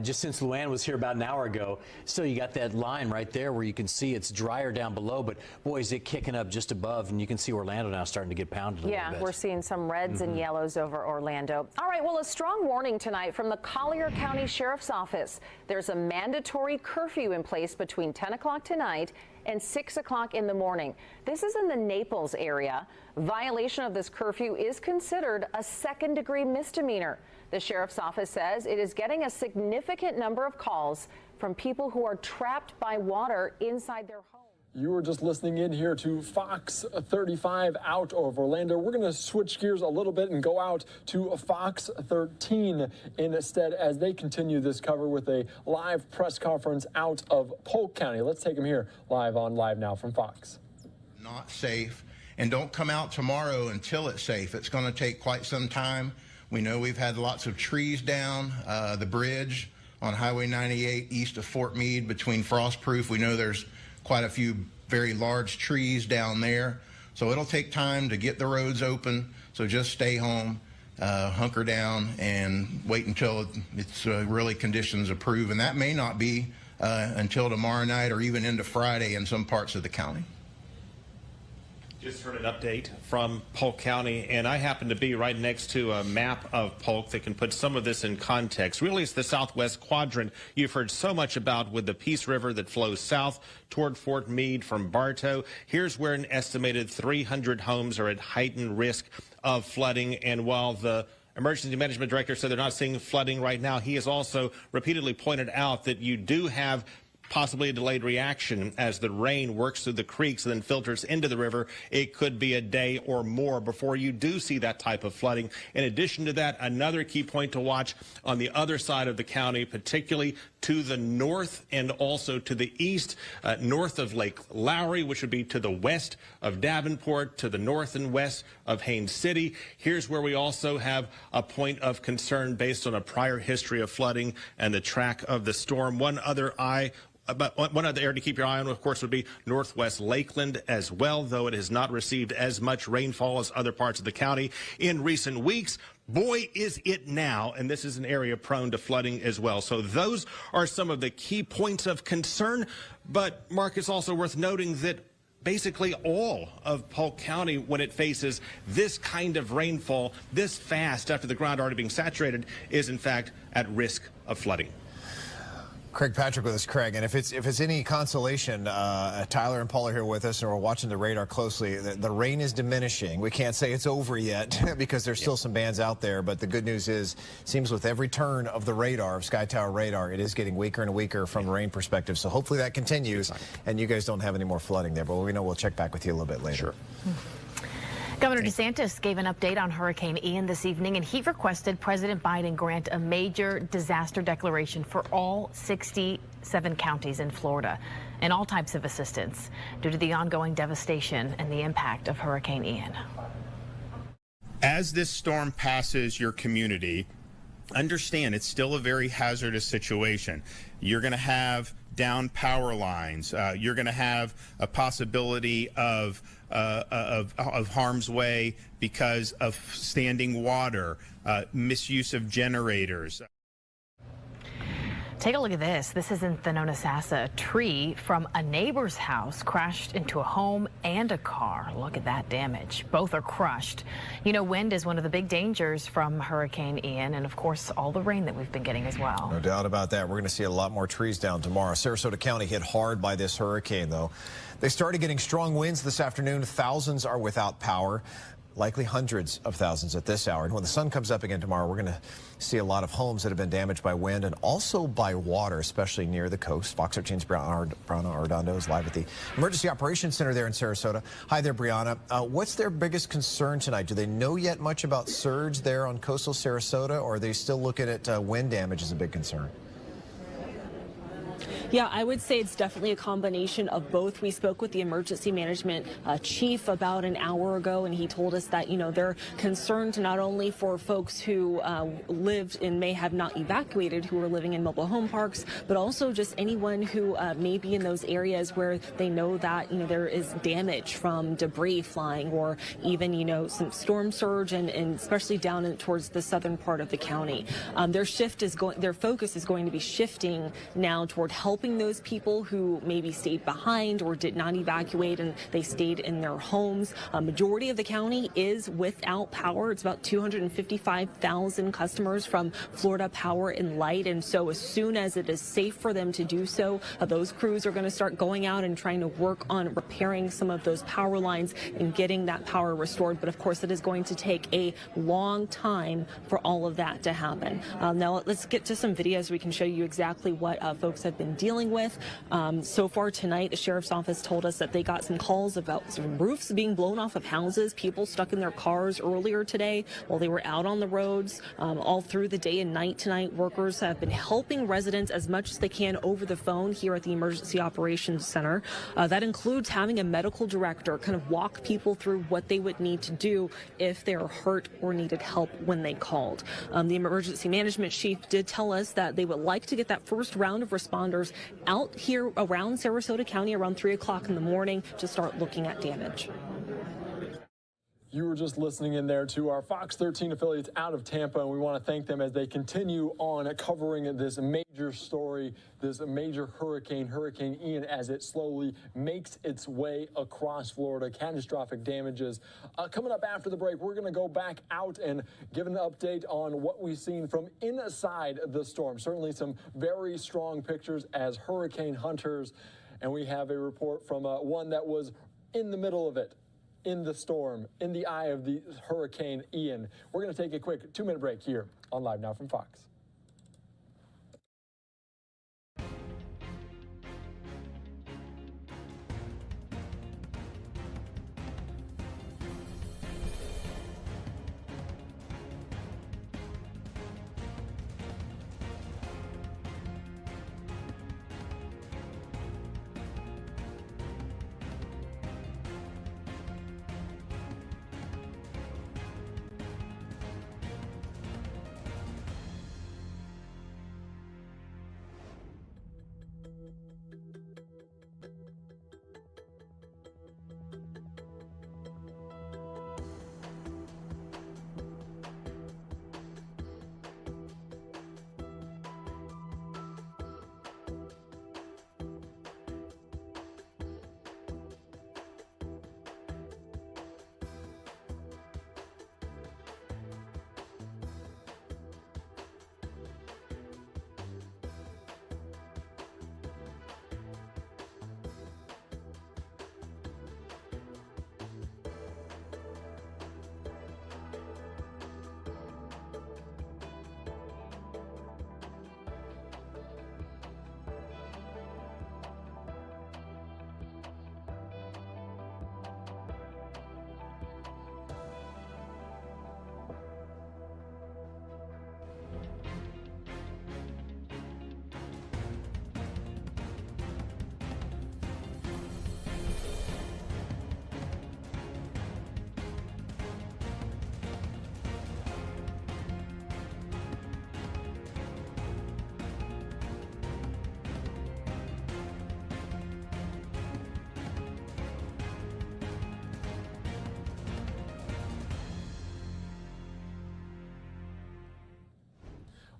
[SPEAKER 4] Just since Luann was here about an hour ago, still you got that line right there where you can see it's drier down below, but boy, is it kicking up just above, and you can see Orlando now starting to get pounded a little bit.
[SPEAKER 3] Yeah, we're seeing some reds and yellows over Orlando. All right, well, a strong warning tonight from the Collier County Sheriff's Office. There's a mandatory curfew in place between 10 o'clock tonight and 6 o'clock in the morning. This is in the Naples area. Violation of this curfew is considered a second-degree misdemeanor. The Sheriff's Office says it is getting a significant number of calls from people who are trapped by water inside their homes.
[SPEAKER 9] You were just listening in here to Fox 35 out of Orlando. We're going to switch gears a little bit and go out to Fox 13 instead as they continue this cover with a live press conference out of Polk County. Let's take them here live on Live Now from Fox.
[SPEAKER 11] Not safe, and don't come out tomorrow until it's safe. It's going to take quite some time. We know we've had lots of trees down. The bridge on Highway 98 east of Fort Meade between Frostproof, we know there's quite a few very large trees down there. So it'll take time to get the roads open. So just stay home, hunker down, and wait until it's really conditions approve. And that may not be until tomorrow night or even into Friday in some parts of the county.
[SPEAKER 23] Just heard an update from Polk County, and I happen to be right next to a map of Polk that can put some of this in context. Really, it's the southwest quadrant you've heard so much about with the Peace River that flows south toward Fort Meade from Bartow. Here's where an estimated 300 homes are at heightened risk of flooding, and while the Emergency Management Director said they're not seeing flooding right now, he has also repeatedly pointed out that you do have possibly a delayed reaction as the rain works through the creeks and then filters into the river. It could be a day or more before you do see that type of flooding. In addition to that, another key point to watch on the other side of the county, particularly to the north and also to the east, north of Lake Lowry, which would be to the west of Davenport, to the north and west of Haines City. Here's where we also have a point of concern based on a prior history of flooding and the track of the storm. One other area to keep your eye on, of course, would be northwest Lakeland as well, though it has not received as much rainfall as other parts of the county in recent weeks. Boy, is it now, and this is an area prone to flooding as well. So those are some of the key points of concern. But, Mark, it's also worth noting that basically all of Polk County, when it faces this kind of rainfall this fast after the ground already being saturated, is in fact at risk of flooding.
[SPEAKER 7] Craig Patrick with us, Craig. And if it's any consolation, Tyler and Paul are here with us, and we're watching the radar closely. The rain is diminishing. We can't say it's over yet because there's still some bands out there. But the good news is, seems with every turn of the radar, of Sky Tower radar, it is getting weaker and weaker from a rain perspective. So hopefully that continues, and you guys don't have any more flooding there. But we know we'll check back with you a little bit later.
[SPEAKER 23] Sure.
[SPEAKER 8] Governor DeSantis gave an update on Hurricane Ian this evening, and he requested President Biden grant a major disaster declaration for all 67 counties in Florida and all types of assistance due to the ongoing devastation and the impact of Hurricane Ian.
[SPEAKER 10] As this storm passes your community, understand it's still a very hazardous situation. You're going to have down power lines. You're going to have a possibility of harm's way because of standing water, misuse of generators.
[SPEAKER 8] Take a look at this. This is in Thonotosassa. A tree from a neighbor's house crashed into a home and a car. Look at that damage. Both are crushed. You know, wind is one of the big dangers from Hurricane Ian, and of course, all the rain that we've been getting as well.
[SPEAKER 7] No doubt about that. We're going to see a lot more trees down tomorrow. Sarasota County hit hard by this hurricane, though. They started getting strong winds this afternoon. Thousands are without power. Likely hundreds of thousands at this hour. And when the sun comes up again tomorrow, we're going to see a lot of homes that have been damaged by wind and also by water, especially near the coast. Fox 13's Brianna Arredondo is live at the Emergency Operations Center there in Sarasota. Hi there, Brianna. What's their biggest concern tonight? Do they know yet much about surge there on coastal Sarasota, or are they still looking at wind damage as a big concern?
[SPEAKER 15] Yeah, I would say it's definitely a combination of both. We spoke with the emergency management chief about an hour ago, and he told us that, you know, they're concerned not only for folks who lived and may have not evacuated, who are living in mobile home parks, but also just anyone who may be in those areas where they know that, you know, there is damage from debris flying or even, you know, some storm surge and especially down towards the southern part of the county. Their focus is going to be shifting now toward helping those people who maybe stayed behind or did not evacuate and they stayed in their homes. A majority of the county is without power. It's about 255,000 customers from Florida Power and Light. And so as soon as it is safe for them to do so, those crews are going to start going out and trying to work on repairing some of those power lines and getting that power restored. But of course, it is going to take a long time for all of that to happen. Now let's get to some videos. We can show you exactly what folks have been dealing with. So far tonight, the sheriff's office told us that they got some calls about some roofs being blown off of houses, people stuck in their cars earlier today while they were out on the roads. All through the day and night tonight, workers have been helping residents as much as they can over the phone here at the Emergency Operations Center. That includes having a medical director kind of walk people through what they would need to do if they're hurt or needed help when they called. The emergency management chief did tell us that they would like to get that first round of responders out here around Sarasota County around 3 o'clock in the morning to start looking at damage.
[SPEAKER 9] You were just listening in there to our Fox 13 affiliates out of Tampa, and we want to thank them as they continue on covering this major story, this major hurricane, Hurricane Ian, as it slowly makes its way across Florida. Catastrophic damages. Coming up after the break, we're going to go back out and give an update on what we've seen from inside the storm. Certainly some very strong pictures as hurricane hunters, and we have a report from one that was in the middle of it, in the storm, in the eye of the Hurricane Ian. We're going to take a quick 2-minute break here on Live Now from Fox.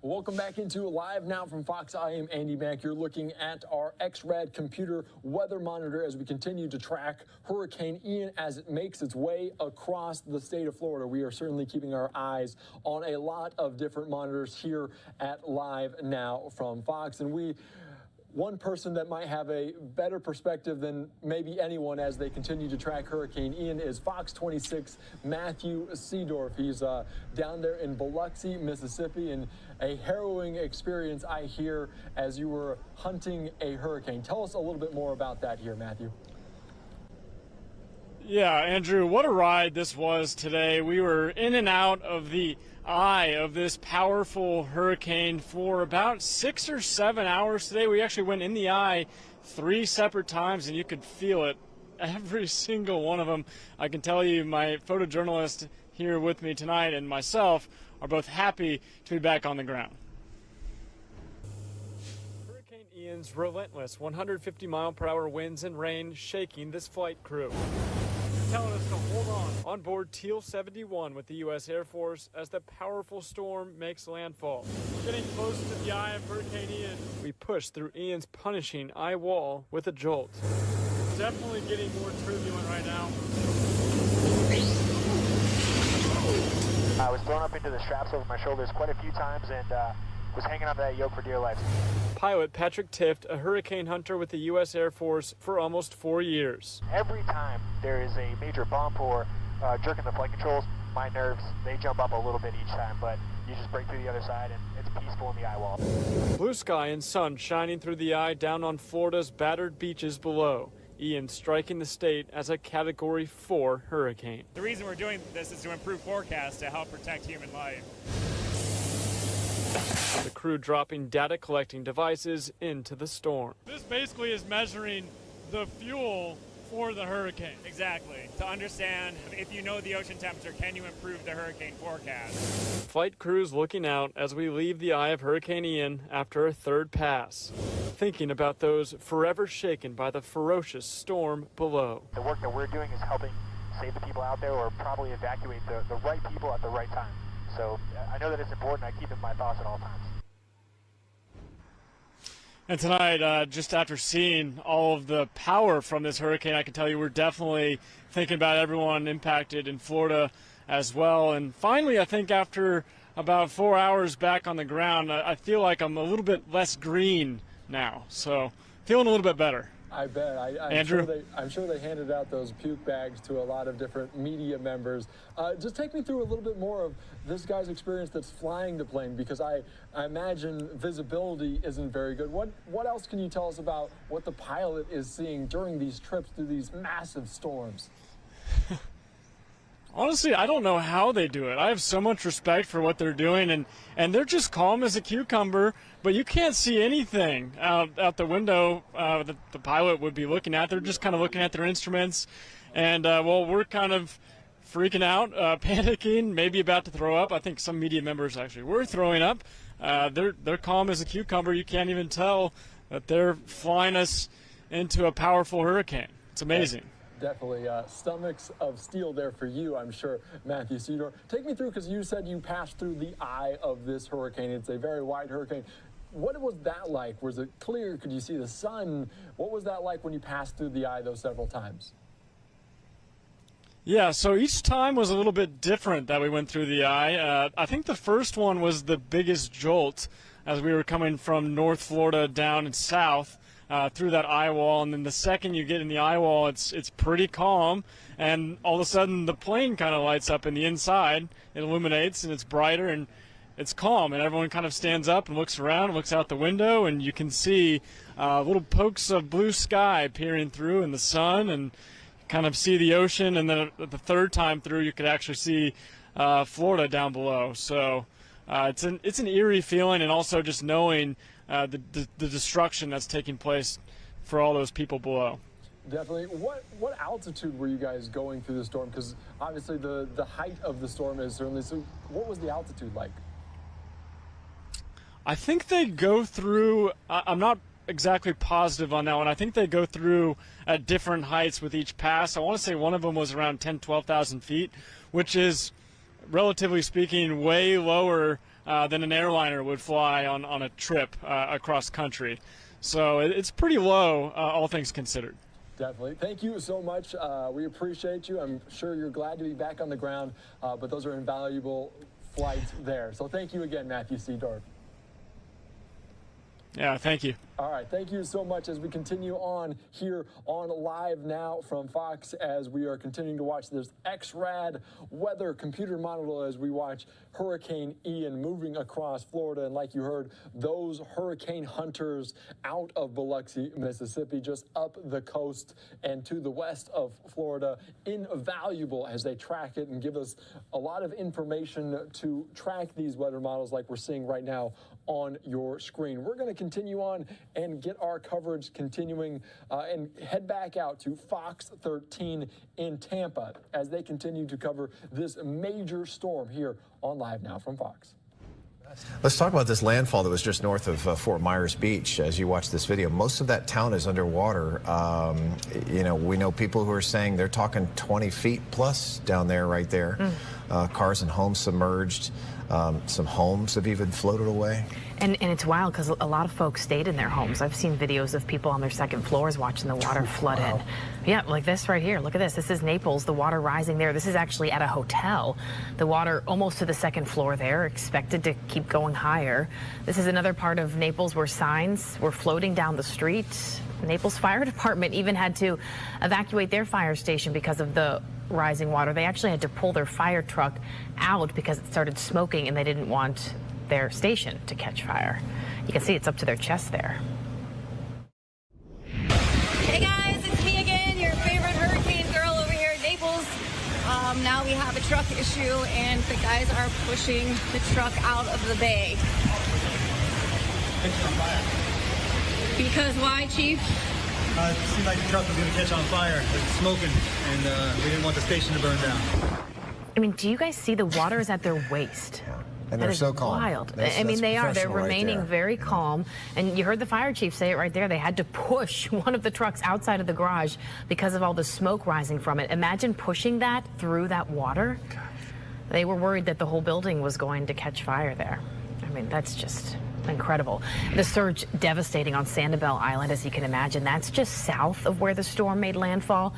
[SPEAKER 9] Welcome back into Live Now from Fox. I am Andy Mack. You're looking at our XRAD computer weather monitor as we continue to track Hurricane Ian as it makes its way across the state of Florida. We are certainly keeping our eyes on a lot of different monitors here at Live Now from Fox. And one person that might have a better perspective than maybe anyone as they continue to track Hurricane Ian is Fox 26 Matthew Seedorf. He's down there in Biloxi, Mississippi, and a harrowing experience, I hear, as you were hunting a hurricane. Tell us a little bit more about that here, Matthew.
[SPEAKER 16] Yeah, Andrew, what a ride this was today. We were in and out of the eye of this powerful hurricane for about 6 or 7 hours today. We actually went in the eye 3 separate times, and you could feel it, every single one of them. I can tell you my photojournalist here with me tonight and myself are both happy to be back on the ground. Hurricane Ian's relentless 150-mile-per-hour winds and rain shaking this flight crew. Telling us to hold on board Teal 71 with the U.S. Air Force as the powerful storm makes landfall. Getting close to the eye of Hurricane Ian, we push through Ian's punishing eye wall with a jolt. Definitely getting more turbulent right now.
[SPEAKER 18] I was thrown up into the straps over my shoulders quite a few times and was hanging onto that yoke for dear life.
[SPEAKER 16] Pilot Patrick Tift, a hurricane hunter with the U.S. Air Force for almost 4 years.
[SPEAKER 18] Every time there is a major bump or jerk in the flight controls, my nerves, they jump up a little bit each time, but you just break through the other side and it's peaceful in the eye wall.
[SPEAKER 16] Blue sky and sun shining through the eye down on Florida's battered beaches below. Ian striking the state as a Category 4 hurricane.
[SPEAKER 22] The reason we're doing this is to improve forecasts to help protect human life.
[SPEAKER 16] The crew dropping data collecting devices into the storm. This basically is measuring the fuel for the hurricane.
[SPEAKER 22] Exactly. To understand if you know the ocean temperature, can you improve the hurricane forecast?
[SPEAKER 16] Flight crews looking out as we leave the eye of Hurricane Ian after a third pass, thinking about those forever shaken by the ferocious storm below.
[SPEAKER 18] The work that we're doing is helping save the people out there or probably evacuate the right people at the right time. So I know that it's important. I keep it in my thoughts at all times.
[SPEAKER 16] And tonight, just after seeing all of the power from this hurricane, I can tell you we're definitely thinking about everyone impacted in Florida as well. And finally, I think after about 4 hours back on the ground, I feel like I'm a little bit less green now. So feeling a little bit better.
[SPEAKER 9] I bet.
[SPEAKER 16] Andrew?
[SPEAKER 9] I'm sure they handed out those puke bags to a lot of different media members. Just take me through a little bit more of this guy's experience that's flying the plane, because I imagine visibility isn't very good. What else can you tell us about what the pilot is seeing during these trips through these massive storms?
[SPEAKER 16] Honestly, I don't know how they do it. I have so much respect for what they're doing, and they're just calm as a cucumber, but you can't see anything out the window that the pilot would be looking at. They're just kind of looking at their instruments, and, well, we're kind of freaking out, panicking, maybe about to throw up. I think some media members actually were throwing up. They're calm as a cucumber. You can't even tell that they're flying us into a powerful hurricane. It's amazing.
[SPEAKER 9] Definitely stomachs of steel there for you, I'm sure, Matthew Seedorf. Take me through, because you said you passed through the eye of this hurricane. It's a very wide hurricane. What was that like? Was it clear? Could you see the sun? What was that like when you passed through the eye those several times?
[SPEAKER 16] Yeah, so each time was a little bit different that we went through the eye. I think the first one was the biggest jolt as we were coming from North Florida down and south. Through that eye wall, and then the second you get in the eye wall, it's pretty calm, and all of a sudden the plane kind of lights up in the inside. It illuminates and it's brighter and it's calm, and everyone kind of stands up and looks around, looks out the window, and you can see little pokes of blue sky peering through in the sun, and kind of see the ocean. And then the third time through, you could actually see Florida down below. So it's an eerie feeling, and also just knowing the destruction that's taking place for all those people below.
[SPEAKER 9] Definitely. What altitude were you guys going through the storm? Because obviously the height of the storm is certainly. So what was the altitude like?
[SPEAKER 16] I think they go through. I'm not exactly positive on that one. I think they go through at different heights with each pass. I want to say one of them was around 10,000, 12,000 feet, which is, relatively speaking, way lower than an airliner would fly on a trip across country. So it's pretty low, all things considered.
[SPEAKER 9] Definitely. Thank you so much. We appreciate you. I'm sure you're glad to be back on the ground, but those are invaluable flights there. So thank you again, Matthew Seedorf.
[SPEAKER 16] Yeah, thank you.
[SPEAKER 9] All right, thank you so much as we continue on here on Live Now from Fox as we are continuing to watch this XRAD weather computer model as we watch Hurricane Ian moving across Florida. And like you heard, those hurricane hunters out of Biloxi, Mississippi, just up the coast and to the west of Florida, invaluable as they track it and give us a lot of information to track these weather models like we're seeing right now on your screen. We're going to continue on and get our coverage continuing and head back out to Fox 13 in Tampa as they continue to cover this major storm here on Live Now from Fox.
[SPEAKER 7] Let's talk about this landfall that was just north of Fort Myers Beach. As you watch this video, most of that town is underwater. You know, we know people who are saying they're talking 20 feet plus down there, right there. Cars and homes submerged. Some homes have even floated away.
[SPEAKER 8] And it's wild because a lot of folks stayed in their homes. I've seen videos of people on their second floors watching the water flood in. Yeah, like this right here. Look at this. This is Naples, the water rising there. This is actually at a hotel. The water almost to the second floor there, expected to keep going higher. This is another part of Naples where signs were floating down the street. Naples Fire Department even had to evacuate their fire station because of the rising water. They actually had to pull their fire truck out because it started smoking and they didn't want their station to catch fire. You can see it's up to their chest there.
[SPEAKER 6] Hey guys, it's me again, your favorite hurricane girl over here in Naples. Now we have a truck issue and the guys are pushing the truck out of the bay. Because why, Chief?
[SPEAKER 14] It seemed like the truck was going to catch on fire. It was smoking, and we didn't want the station to burn down.
[SPEAKER 8] I mean, do you guys see the water is at their waist?
[SPEAKER 7] And they're so calm.
[SPEAKER 8] Wild.
[SPEAKER 7] That's
[SPEAKER 8] I mean, they are. They're
[SPEAKER 7] professional right
[SPEAKER 8] remaining
[SPEAKER 7] there.
[SPEAKER 8] very calm. And you heard the fire chief say it right there. They had to push one of the trucks outside of the garage because of all the smoke rising from it. Imagine pushing that through that water. They were worried that the whole building was going to catch fire there. I mean, that's just incredible. The surge devastating on Sanibel Island, as you can imagine. That's just south of where the storm made landfall.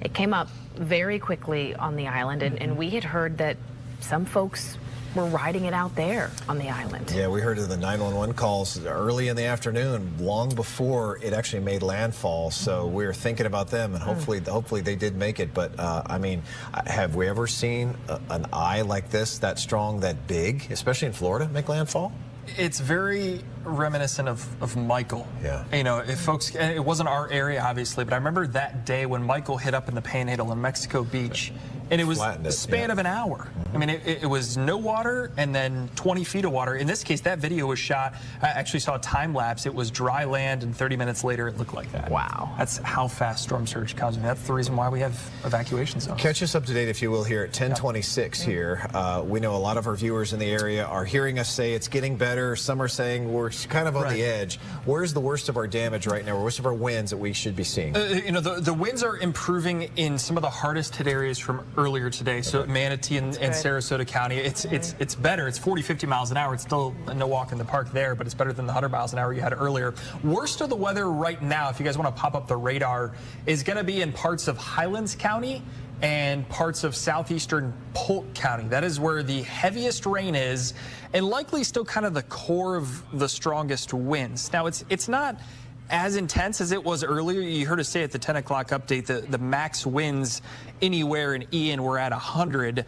[SPEAKER 8] It came up very quickly on the island, and we had heard that some folks were riding it out there on the island.
[SPEAKER 7] Yeah, we heard of the 911 calls early in the afternoon, long before it actually made landfall. So we were thinking about them, and hopefully they did make it. But I mean, have we ever seen an eye like this, that strong, that big, especially in Florida, make landfall?
[SPEAKER 21] It's very reminiscent of Michael.
[SPEAKER 7] Yeah.
[SPEAKER 21] You know, if folks, it wasn't our area, obviously, but I remember that day when Michael hit up in the Panhandle in Mexico Beach, and it was a span of an hour. I mean, it was no water and then 20 feet of water. In this case, that video was shot, I actually saw a time lapse. It was dry land, and 30 minutes later, it looked like that.
[SPEAKER 8] Wow.
[SPEAKER 21] That's how fast storm surge comes. And that's the reason why we have evacuation zones.
[SPEAKER 7] Catch us up to date, if you will, here at 1026 here. We know a lot of our viewers in the area are hearing us say it's getting better. Some are saying we're kind of on the edge. Where's the worst of our damage right now? Worst of our winds that we should be seeing?
[SPEAKER 21] You know, the winds are improving in some of the hardest hit areas from earlier today. So Manatee and Sarasota County, it's better. It's 40, 50 miles an hour. It's still no walk in the park there, but it's better than the 100 miles an hour you had earlier. Worst of the weather right now, if you guys want to pop up the radar, is going to be in parts of Highlands County and parts of southeastern Polk County. That is where the heaviest rain is, and likely still kind of the core of the strongest winds. Now, it's not as intense as it was earlier. You heard us say at the 10 o'clock update that the max winds anywhere in Ian were at 100.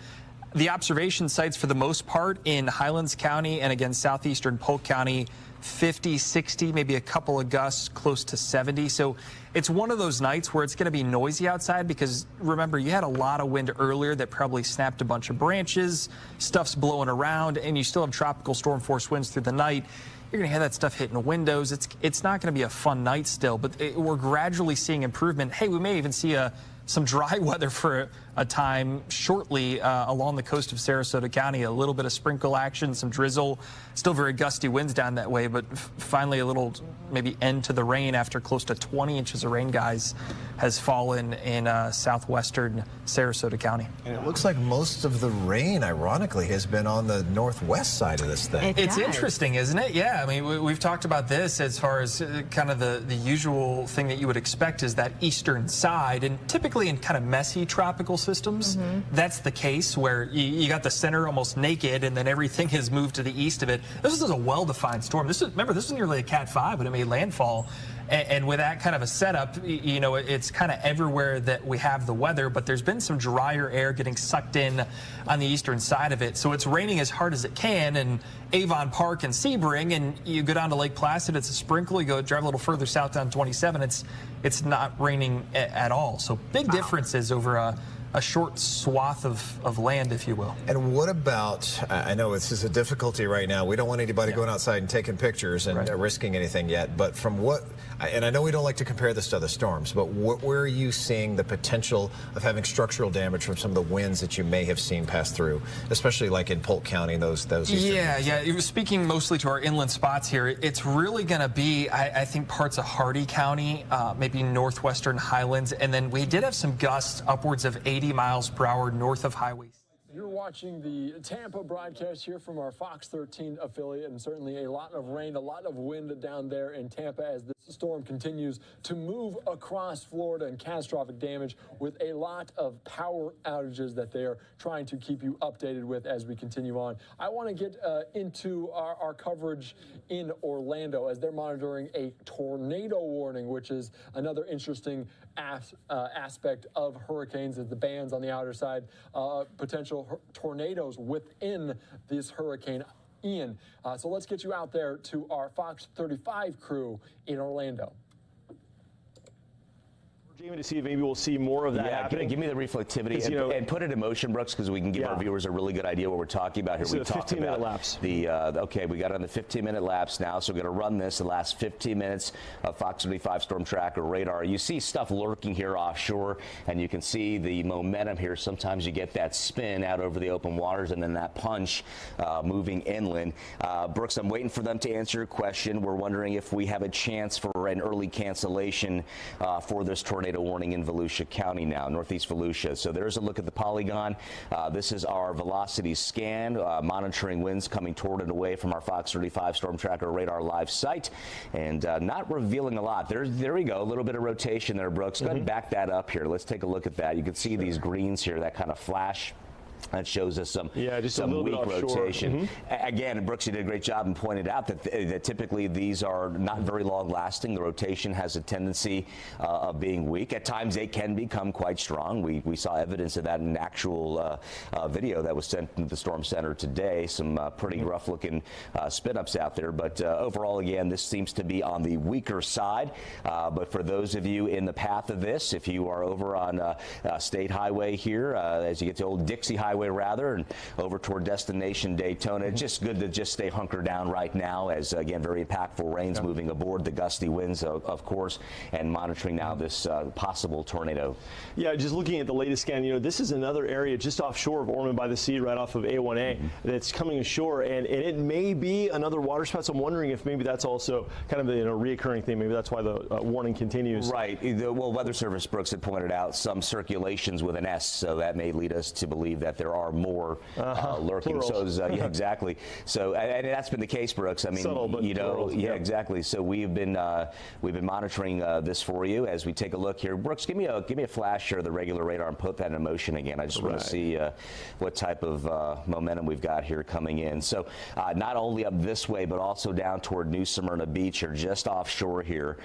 [SPEAKER 21] The observation sites, for the most part, in Highlands County and again southeastern Polk County, 50, 60, maybe a couple of gusts close to 70. So it's one of those nights where it's going to be noisy outside because, remember, you had a lot of wind earlier that probably snapped a bunch of branches, stuff's blowing around, and you still have tropical storm force winds through the night. You're going to have that stuff hitting the windows. It's not going to be a fun night still, but we're gradually seeing improvement. Hey, we may even see a some dry weather for a time shortly along the coast of Sarasota County. A little bit of sprinkle action, some drizzle, still very gusty winds down that way, but finally a little maybe end to the rain after close to 20 inches of rain, guys, has fallen in southwestern Sarasota County.
[SPEAKER 7] And it looks like most of the rain, ironically, has been on the northwest side of this thing.
[SPEAKER 21] It's interesting, isn't it? Yeah, I mean, we've talked about this as far as kind of the usual thing that you would expect is that eastern side, and typically in kind of messy tropical systems, that's the case where you got the center almost naked and then everything has moved to the east of it. This is a well-defined storm. Remember, this was nearly a Cat 5 when it made landfall. And with that kind of a setup, you know, it's kind of everywhere that we have the weather, but there's been some drier air getting sucked in on the eastern side of it. So it's raining as hard as it can in Avon Park and Sebring, and you go down to Lake Placid, it's a sprinkle. You go drive a little further south down 27, it's not raining at all. So big differences over a short swath of land, if you will.
[SPEAKER 7] And what about, I know this is a difficulty right now. We don't want anybody going outside and taking pictures and risking anything yet, but from what, and I know we don't like to compare this to other storms, but where are you seeing the potential of having structural damage from some of the winds that you may have seen pass through, especially like in Polk County, those
[SPEAKER 21] Yeah, it was speaking mostly to our inland spots here. It's really going to be, I think, parts of Hardy County, maybe northwestern Highlands, and then we did have some gusts upwards of 80 miles per hour north of Highway.
[SPEAKER 9] You're watching the Tampa broadcast here from our Fox 13 affiliate, and certainly a lot of rain, a lot of wind down there in Tampa as this storm continues to move across Florida, and catastrophic damage with a lot of power outages that they are trying to keep you updated with as we continue on. I want to get into our coverage in Orlando as they're monitoring a tornado warning, which is another interesting aspect of hurricanes, as the bands on the outer side, potential tornadoes within this Hurricane Ian. So let's get you out there to our Fox 35 crew in Orlando.
[SPEAKER 20] Jamie, to see if maybe we'll see more of that happening.
[SPEAKER 19] Give me the reflectivity and put it in motion, Brooks, because we can give our viewers a really good idea what we're talking about here.
[SPEAKER 20] So we talked about
[SPEAKER 19] lapse. Okay, we got on the 15-minute lapse now, so we're going to run this the last 15 minutes of Fox 35 Storm Tracker radar. You see stuff lurking here offshore, and you can see the momentum here. Sometimes you get that spin out over the open waters and then that punch moving inland. Brooks, I'm waiting for them to answer your question. We're wondering if we have a chance for an early cancellation for this tornado warning in Volusia County now, northeast Volusia. So there's a look at the polygon. This is our velocity scan, monitoring winds coming toward and away from our Fox 35 Storm Tracker radar live site, and not revealing a lot. There we go, a little bit of rotation there, Brooks. Go ahead and back that up here. Let's take a look at that. You can see these greens here, that kind of flash. That shows us some weak rotation. Again, Brooks, you did a great job and pointed out that typically these are not very long lasting. The rotation has a tendency of being weak. At times they can become quite strong. We saw evidence of that in actual video that was sent to the Storm Center today. Some pretty rough looking spin-ups out there. But overall, again, this seems to be on the weaker side. But for those of you in the path of this, if you are over on State Highway here, as you get to Old Dixie Highway, and over toward destination Daytona, it's just good to just stay hunkered down right now, as again, very impactful rains moving aboard, the gusty winds of course, and monitoring now this possible tornado.
[SPEAKER 20] Yeah, just looking at the latest scan, this is another area just offshore of Ormond by the Sea, right off of A1A, that's coming ashore, and it may be another water spout. So I'm wondering if maybe that's also kind of a reoccurring thing. Maybe that's why the warning continues.
[SPEAKER 19] Right. Well, Weather Service, Brooks, had pointed out some circulations with an S, so that may lead us to believe that there are more lurking. So yeah, exactly. So and that's been the case, Brooks. I mean,
[SPEAKER 20] subtle, but
[SPEAKER 19] exactly. So we've been monitoring this for you as we take a look here. Brooks, give me a flash here of the regular radar and put that in motion again. I just want to see what type of momentum we've got here coming in. So not only up this way, but also down toward New Smyrna Beach, or just offshore here.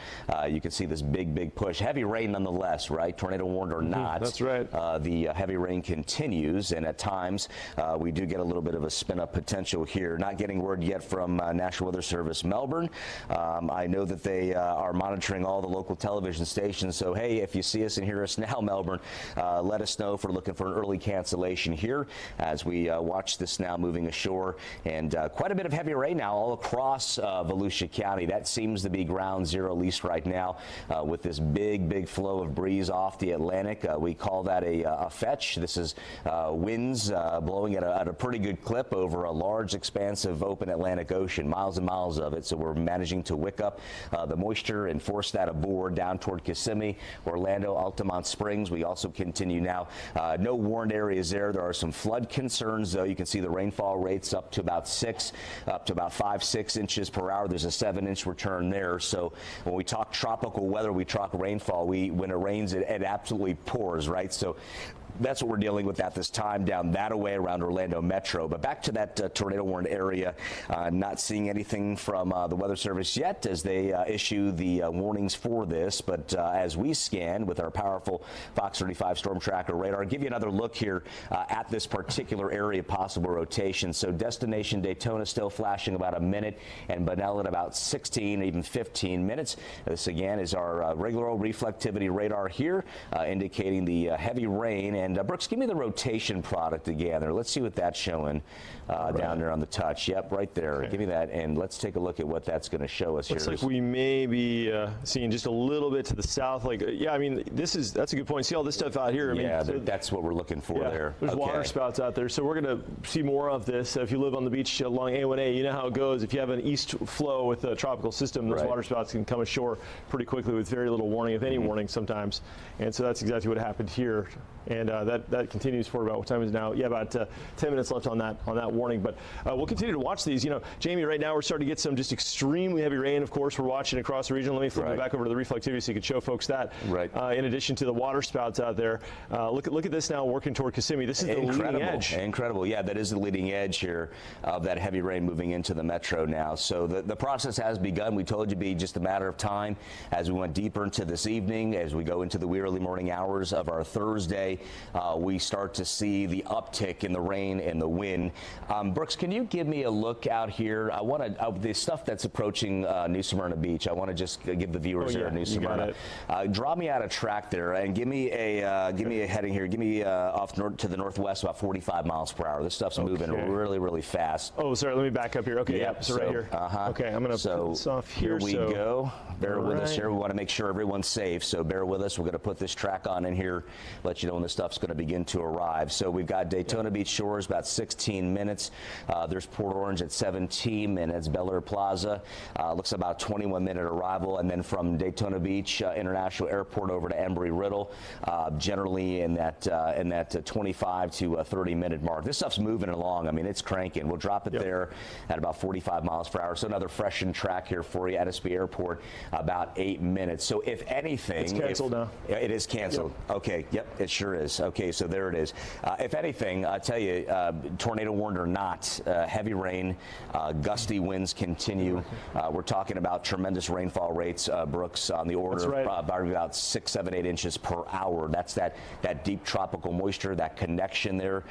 [SPEAKER 19] You can see this big push. Heavy rain nonetheless, right? Tornado warned or not.
[SPEAKER 20] That's right.
[SPEAKER 19] The heavy rain continues, and at times we do get a little bit of a spin-up potential here. Not getting word yet from National Weather Service Melbourne. I know that they are monitoring all the local television stations, so hey, if you see us and hear us now, Melbourne, let us know if we're looking for an early cancellation here as we watch this now moving ashore. And quite a bit of heavy rain now all across Volusia County. That seems to be ground zero, at least right now, with this big flow of breeze off the Atlantic. We call that a fetch. This is winds blowing at a pretty good clip over a large expanse of open Atlantic Ocean, miles and miles of it. So we're managing to wick up the moisture and force that aboard down toward Kissimmee, Orlando, Altamont Springs. We also continue now. No warned areas there. There are some flood concerns, though. You can see the rainfall rates up to about 5-6 inches per hour. There's a 7-inch return there. So when we talk tropical weather, we talk rainfall. When it rains, it absolutely pours, right? So that's what we're dealing with at this time down that away around Orlando Metro. But back to that tornado warned area, not seeing anything from the Weather Service yet as they issue the warnings for this. But as we scan with our powerful Fox 35 Storm Tracker radar, give you another look here at this particular area, possible rotation. So destination Daytona still flashing about a minute, and Bunnell at about 16, even 15 minutes. This again is our regular old reflectivity radar here, indicating the heavy rain. And Brooks, give me the rotation product again there. Let's see what that's showing down there on the touch. Yep, right there. Okay. Give me that, and let's take a look at what that's going to show us.
[SPEAKER 20] Looks
[SPEAKER 19] here.
[SPEAKER 20] like we may be seeing just a little bit to the south. Like, yeah, I mean, that's a good point. See all this stuff out here? I mean,
[SPEAKER 19] that's what we're looking for there.
[SPEAKER 20] There's water spouts out there, so we're going to see more of this. If you live on the beach along A1A, you know how it goes. If you have an east flow with a tropical system, those water spouts can come ashore pretty quickly with very little warning, if any warning sometimes. And so that's exactly what happened here. And that continues for about, what time is it now? Yeah, about 10 minutes left on that warning. But we'll continue to watch these. You know, Jamie, right now we're starting to get some just extremely heavy rain. Of course, we're watching across the region. Let me flip it back over to the reflectivity so you can show folks that. Right. In addition to the water spouts out there, look at this now working toward Kissimmee. This is the leading edge.
[SPEAKER 19] Incredible. Yeah, that is the leading edge here of that heavy rain moving into the metro now. So the process has begun. We told you it'd be just a matter of time as we went deeper into this evening, as we go into the wee early morning hours of our Thursday. We start to see the uptick in the rain and the wind. Brooks, can you give me a look out here? I want to the stuff that's approaching New Smyrna Beach. I want to just give the viewers there New Smyrna. Draw me out a track there and give me a heading here. Give me off to the northwest about 45 miles per hour. This stuff's moving really fast.
[SPEAKER 20] Oh, sorry. Let me back up here. Okay, so right here. Okay, I'm going to put this off here.
[SPEAKER 19] Here we go. Bear with us here. We want to make sure everyone's safe, so bear with us. We're going to put this track on in here, let you know when this stuff's going to begin to arrive. So we've got Daytona Beach Shores about 16 minutes. There's Port Orange at 17 minutes. Bel Air Plaza looks about 21-minute arrival, and then from Daytona Beach International Airport over to Embry-Riddle, generally in that 25 to 30-minute mark. This stuff's moving along. I mean, it's cranking. We'll drop it there at about 45 miles per hour. So another freshened track here for you at SB Airport, about 8 minutes. So if anything,
[SPEAKER 20] it's canceled now.
[SPEAKER 19] It is canceled. Okay. Yep. It sure is. Okay. So there it is. If anything, I tell you, tornado warned or not, heavy rain, gusty winds continue. We're talking about tremendous rainfall rates, Brooks, on the order of about 6, 7, 8 inches per hour. That's that deep tropical moisture, that connection there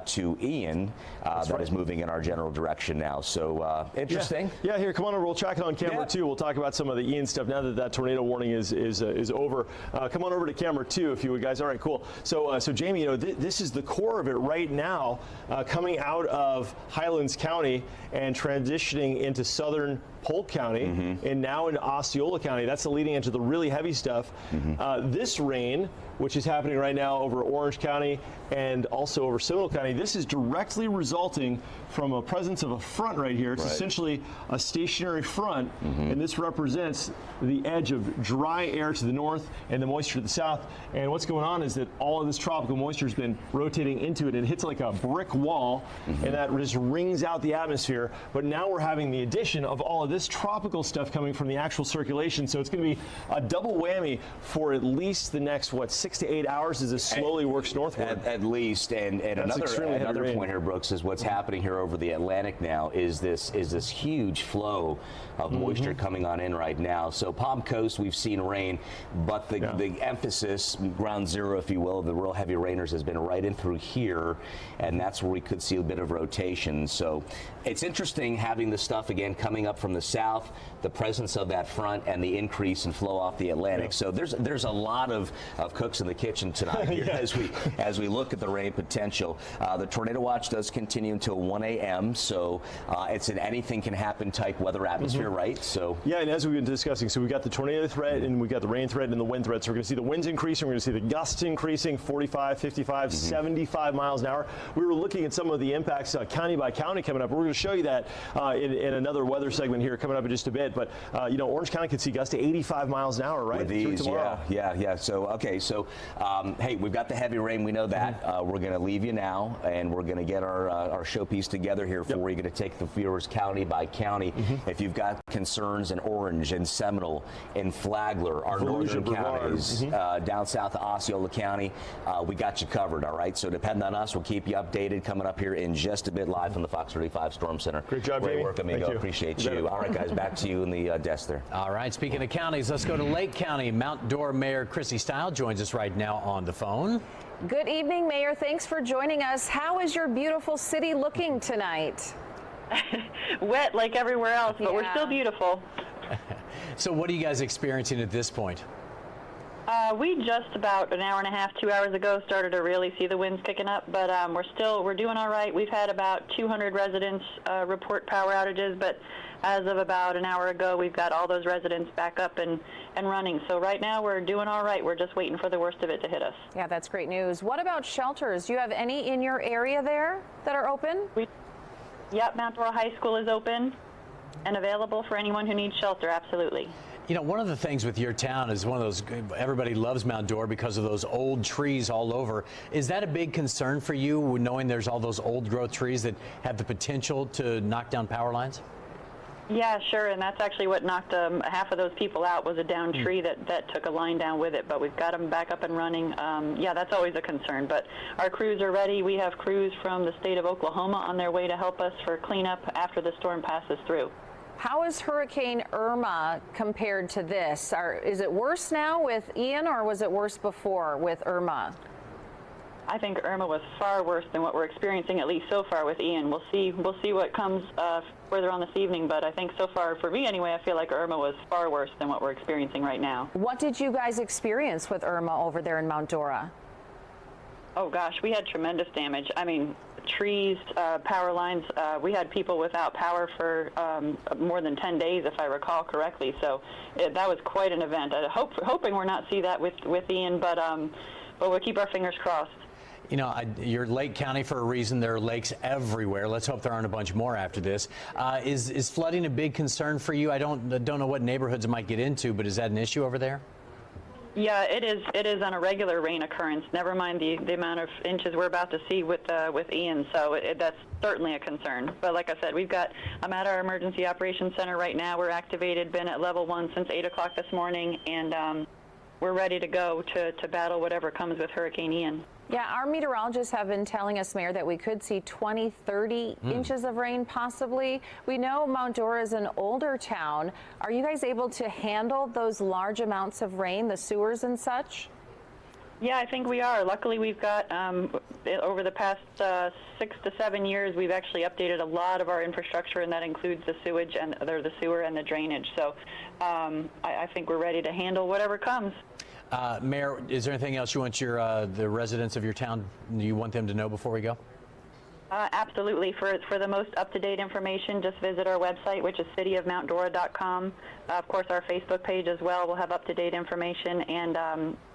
[SPEAKER 19] to Ian that is moving in our general direction now. So interesting.
[SPEAKER 20] Yeah. Here, come on over. We'll track it on camera too. We'll talk about some of the Ian stuff now that tornado warning is over. Come on over to camera 2 if you would, guys. All right, cool. So Jamie, you know, this is the core of it right now, coming out of Highlands County and transitioning into southern Polk County and now into Osceola County. That's the leading edge of the really heavy stuff. This rain, which is happening right now over Orange County and also over Seminole County, this is directly resulting from a presence of a front right here. It's essentially a stationary front, and this represents the edge of dry air to the north and the moisture to the south. And what's going on is that all of this tropical moisture has been rotating into it. It hits like a brick wall, and that just wrings out the atmosphere. But now we're having the addition of all of this tropical stuff coming from the actual circulation. So it's going to be a double whammy for at least the next, 6 to 8 hours as it slowly works northward.
[SPEAKER 19] At least. And another point here, Brooks, is what's happening here over the Atlantic now is this huge flow of moisture coming on in right now. So Palm Coast, we've seen rain, but the emphasis, ground zero, if you will, of the real heavy rainers has been right in through here, and that's where we could see a bit of rotation. So it's interesting having the stuff again coming up from the south, the presence of that front, and the increase in flow off the Atlantic. So there's a lot of cooks in the kitchen tonight here as we look at the rain potential. The tornado watch does continue until 1 a.m. So it's an anything can happen type weather atmosphere, right? So
[SPEAKER 20] yeah, and as we've been discussing, so we've got the tornado threat and we've got the rain threat and the wind threat. So we're going to see the winds increasing, we're going to see the gusts increasing, 45, 55, 75 miles an hour. We were looking at some of the impacts county by county coming up. We're going to show you that in another weather segment here coming up in just a bit. But Orange County could see gusts to 85 miles an hour, right?
[SPEAKER 19] With these, yeah. So okay, so hey, we've got the heavy rain. We know that. We're going to leave you now, and we're going to get our showpiece together here for you. Going to take the viewers county by county. If you've got concerns in Orange and Seminole and Flagler, our northern counties, down south of Osceola County, we got you covered. All right. So depend on us. We'll keep you updated. Coming up here in just a bit, live from the Fox 35 Storm Center.
[SPEAKER 20] Great job,
[SPEAKER 19] Great
[SPEAKER 20] Jamie.
[SPEAKER 19] work, amigo.
[SPEAKER 20] Thank you.
[SPEAKER 19] Appreciate you. All right, guys, back to you in the desk there.
[SPEAKER 4] All right. Speaking of counties, let's go to Lake County. Mount Dora Mayor Chrissy Style joins us right now on the phone.
[SPEAKER 3] Good evening, Mayor. Thanks for joining us. How is your beautiful city looking tonight?
[SPEAKER 1] Wet like everywhere else, but we're still beautiful.
[SPEAKER 4] So what are you guys experiencing at this point?
[SPEAKER 1] We just about an hour and a half, 2 hours ago started to really see the winds kicking up, but we're doing all right. We've had about 200 residents report power outages, but as of about an hour ago, we've got all those residents back up and running. So right now we're doing all right. We're just waiting for the worst of it to hit us.
[SPEAKER 3] Yeah, that's great news. What about shelters? Do you have any in your area there that are open?
[SPEAKER 1] Yep, Mount Dora High School is open and available for anyone who needs shelter, absolutely.
[SPEAKER 4] You know, one of the things with your town is one of those, everybody loves Mount Dora because of those old trees all over. Is that a big concern for you, knowing there's all those old growth trees that have the potential to knock down power lines?
[SPEAKER 1] Yeah, sure, and that's actually what knocked half of those people out, was a downed tree that took a line down with it, but we've got them back up and running. Yeah, that's always a concern, but our crews are ready. We have crews from the state of Oklahoma on their way to help us for cleanup after the storm passes through.
[SPEAKER 3] How is Hurricane Irma compared to this? Is it worse now with Ian, or was it worse before with Irma?
[SPEAKER 1] I think Irma was far worse than what we're experiencing, at least so far with Ian. We'll see what comes further on this evening, but I think so far, for me anyway, I feel like Irma was far worse than what we're experiencing right now.
[SPEAKER 3] What did you guys experience with Irma over there in Mount Dora?
[SPEAKER 1] Oh gosh, we had tremendous damage. I mean, trees, power lines. We had people without power for more than 10 days, if I recall correctly. So that was quite an event. Hoping we're not see that with Ian, but we'll keep our fingers crossed.
[SPEAKER 4] You know, you're Lake County for a reason. There are lakes everywhere. Let's hope there aren't a bunch more after this. Is flooding a big concern for you? I don't know what neighborhoods it might get into, but is that an issue over there?
[SPEAKER 1] Yeah, it is. It is on a regular rain occurrence. Never mind the amount of inches we're about to see with Ian. So that's certainly a concern. But like I said, I'm at our emergency operations center right now. We're activated. Been at level 1 since 8 o'clock this morning, and we're ready to go to battle whatever comes with Hurricane Ian.
[SPEAKER 3] Yeah, our meteorologists have been telling us, Mayor, that we could see 20, 30 inches of rain possibly. We know Mount Dora is an older town. Are you guys able to handle those large amounts of rain, the sewers and such?
[SPEAKER 1] Yeah, I think we are. Luckily, we've got, over the past 6 to 7 years, we've actually updated a lot of our infrastructure, and that includes the sewage and the sewer and the drainage. So I think we're ready to handle whatever comes.
[SPEAKER 4] Mayor, is there anything else you want the residents of your town, you want them to know before we go?
[SPEAKER 1] Absolutely. For the most up-to-date information, just visit our website, which is cityofmountdora.com. Of course, our Facebook page as well will have up-to-date information, and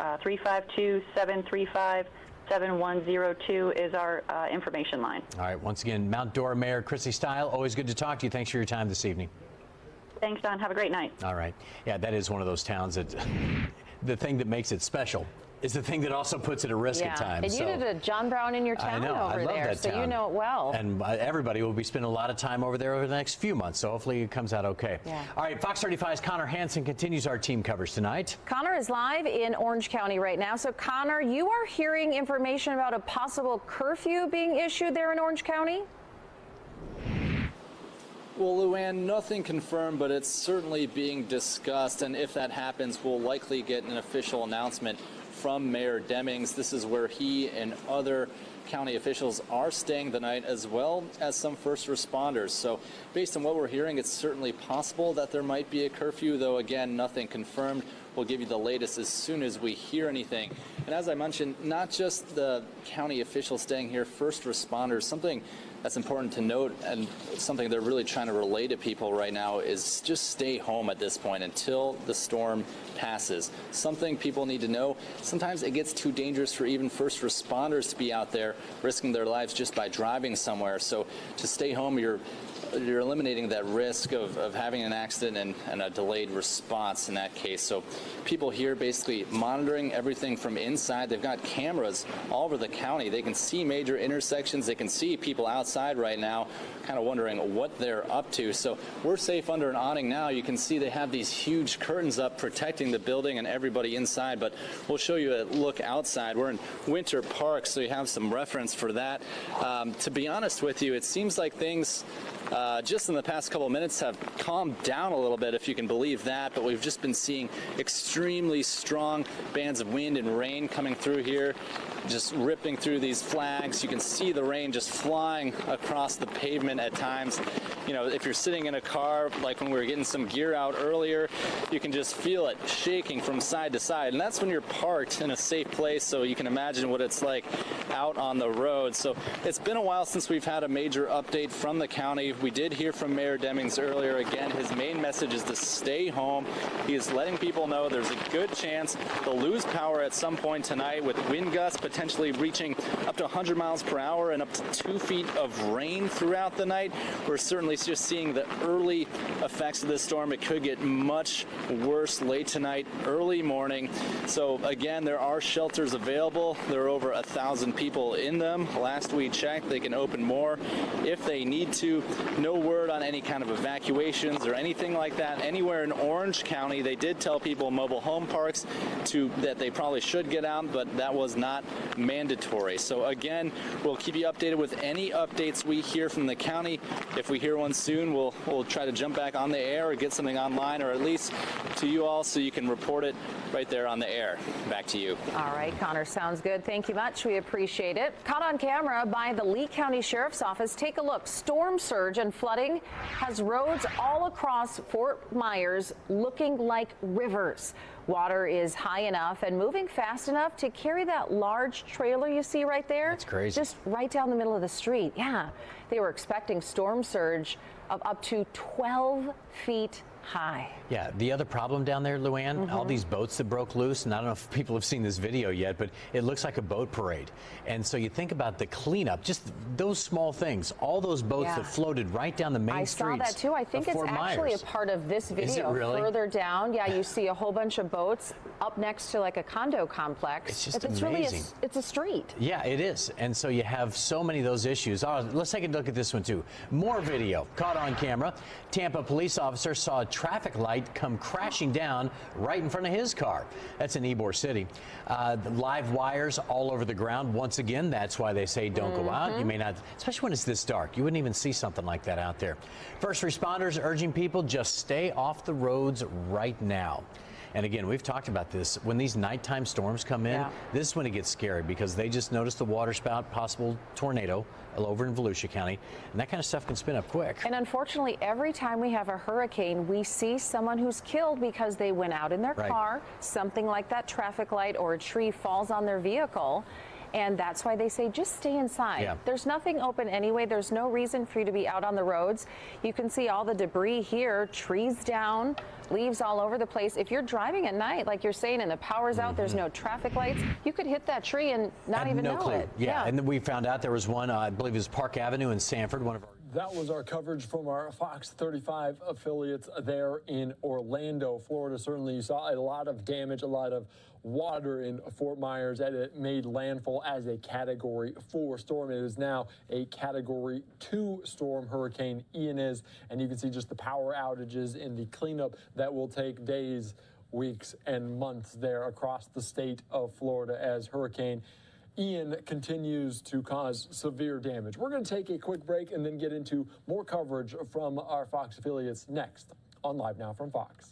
[SPEAKER 1] 352-735-7102 is our information line.
[SPEAKER 4] All right. Once again, Mount Dora Mayor Chrissy Style, always good to talk to you. Thanks for your time this evening.
[SPEAKER 1] Thanks, Don. Have a great night.
[SPEAKER 4] All right. Yeah, that is one of those towns that the thing that makes it special is the thing that also puts it at risk at times.
[SPEAKER 3] And you did a John Brown in your town over there, so you know it well.
[SPEAKER 4] And everybody will be spending a lot of time over there over the next few months, so hopefully it comes out okay. All right, Fox 35's Connor Hansen continues our team coverage tonight.
[SPEAKER 3] Connor is live in Orange County right now. So, Connor, you are hearing information about a possible curfew being issued there in Orange County?
[SPEAKER 12] Well, Luann, nothing confirmed, but it's certainly being discussed. And if that happens, we'll likely get an official announcement from Mayor Demings. This is where he and other county officials are staying the night, as well as some first responders. So based on what we're hearing, it's certainly possible that there might be a curfew, though, again, nothing confirmed. We'll give you the latest as soon as we hear anything. And as I mentioned, not just the county officials staying here, first responders, something that's important to note and something they're really trying to relay to people right now is just stay home at this point until the storm passes. Something people need to know, sometimes it gets too dangerous for even first responders to be out there risking their lives just by driving somewhere. So to stay home, you're eliminating that risk of having an accident and a delayed response in that case. So people here basically monitoring everything from inside. They've got cameras all over the county. They can see major intersections. They can see people outside right now kind of wondering what they're up to. So we're safe under an awning now. You can see they have these huge curtains up protecting the building and everybody inside, but we'll show you a look outside. We're in Winter Park, so you have some reference for that. To be honest with you, it seems like things just in the past couple of minutes have calmed down a little bit, if you can believe that, but we've just been seeing extremely strong bands of wind and rain coming through here, just ripping through these flags. You can see the rain just flying across the pavement at times. You know, if you're sitting in a car, like when we were getting some gear out earlier, you can just feel it shaking from side to side, and that's when you're parked in a safe place, so you can imagine what it's like out on the road. So it's been a while since we've had a major update from the county. We did hear from Mayor Demings earlier. Again, his main message is to stay home. He is letting people know there's a good chance they'll lose power at some point tonight, with wind gusts potentially reaching up to 100 miles per hour and up to 2 feet of rain throughout the night. We're certainly just seeing the early effects of this storm. It could get much worse late tonight, early morning. So again, there are shelters available. There are over 1,000 people in them. Last we checked, they can open more if they need to. No word on any kind of evacuations or anything like that anywhere in Orange County. They did tell people in mobile home parks that they probably should get out, but that was not mandatory. So again, we'll keep you updated with any updates we hear from the county. If we hear one soon, we'll try to jump back on the air or get something online, or at least to you all, so you can report it right there on the air. Back to you.
[SPEAKER 3] All right, Connor, sounds good. Thank you much. We appreciate it. Caught on camera by the Lee County Sheriff's Office. Take a look. Storm surge and flooding has roads all across Fort Myers looking like rivers. Water is high enough and moving fast enough to carry that large trailer you see right there.
[SPEAKER 4] That's crazy.
[SPEAKER 3] Just right down the middle of the street. Yeah, they were expecting storm surge of up to 12 feet high.
[SPEAKER 4] Yeah, the other problem down there, Luann, all these boats that broke loose, and I don't know if people have seen this video yet, but it looks like a boat parade. And so you think about the cleanup, just those small things, all those boats that floated right down the main streets.
[SPEAKER 3] I saw that too. I think it's actually a part of this video.
[SPEAKER 4] Is it really?
[SPEAKER 3] Further down, yeah, you see a whole bunch of boats up next to like a condo complex.
[SPEAKER 4] It's just
[SPEAKER 3] it's
[SPEAKER 4] amazing.
[SPEAKER 3] Really it's a street.
[SPEAKER 4] Yeah, it is. And so you have so many of those issues. Oh, let's take a look at this one too. More video caught on camera. Tampa police officer saw a traffic light come crashing down right in front of his car. That's in Ybor City. The live wires all over the ground. Once again, that's why they say don't go out. You may not, especially when it's this dark. You wouldn't even see something like that out there. First responders urging people just stay off the roads right now. And again, we've talked about this. When these nighttime storms come in, this is when it gets scary, because they just noticed the water spout, possible tornado over in Volusia County, and that kind of stuff can spin up quick.
[SPEAKER 3] And unfortunately, every time we have a hurricane, we see someone who's killed because they went out in their car, something like that traffic light or a tree falls on their vehicle. And that's why they say just stay inside.
[SPEAKER 4] Yeah.
[SPEAKER 3] There's nothing open anyway. There's no reason for you to be out on the roads. You can see all the debris here, trees down, leaves all over the place. If you're driving at night, like you're saying, and the power's out, there's no traffic lights, you could hit that tree and not even know it.
[SPEAKER 4] Yeah, and then we found out there was one, I believe it was Park Avenue in Sanford, one of our
[SPEAKER 9] That was our coverage from our Fox 35 affiliates there in Orlando, Florida. Certainly you saw a lot of damage, a lot of water in Fort Myers, and it made landfall as a Category 4 storm. It is now a Category 2 storm, Hurricane Ian is, and you can see just the power outages in the cleanup that will take days, weeks, and months there across the state of Florida as Hurricane Ian continues to cause severe damage. We're going to take a quick break and then get into more coverage from our Fox affiliates next on Live Now from Fox.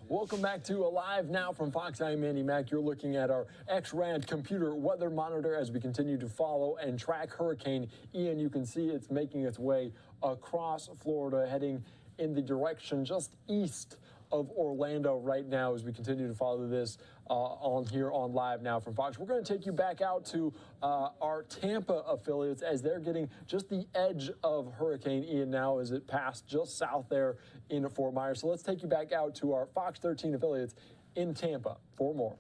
[SPEAKER 9] Welcome back to Alive Now from Fox. I'm Andy Mack. You're looking at our XRAD computer weather monitor as we continue to follow and track Hurricane Ian. You can see it's making its way across Florida, heading in the direction just east of Orlando right now as we continue to follow this on Live Now from Fox. We're going to take you back out to our Tampa affiliates as they're getting just the edge of Hurricane Ian now as it passed just south there in Fort Myers. So let's take you back out to our Fox 13 affiliates in Tampa for more.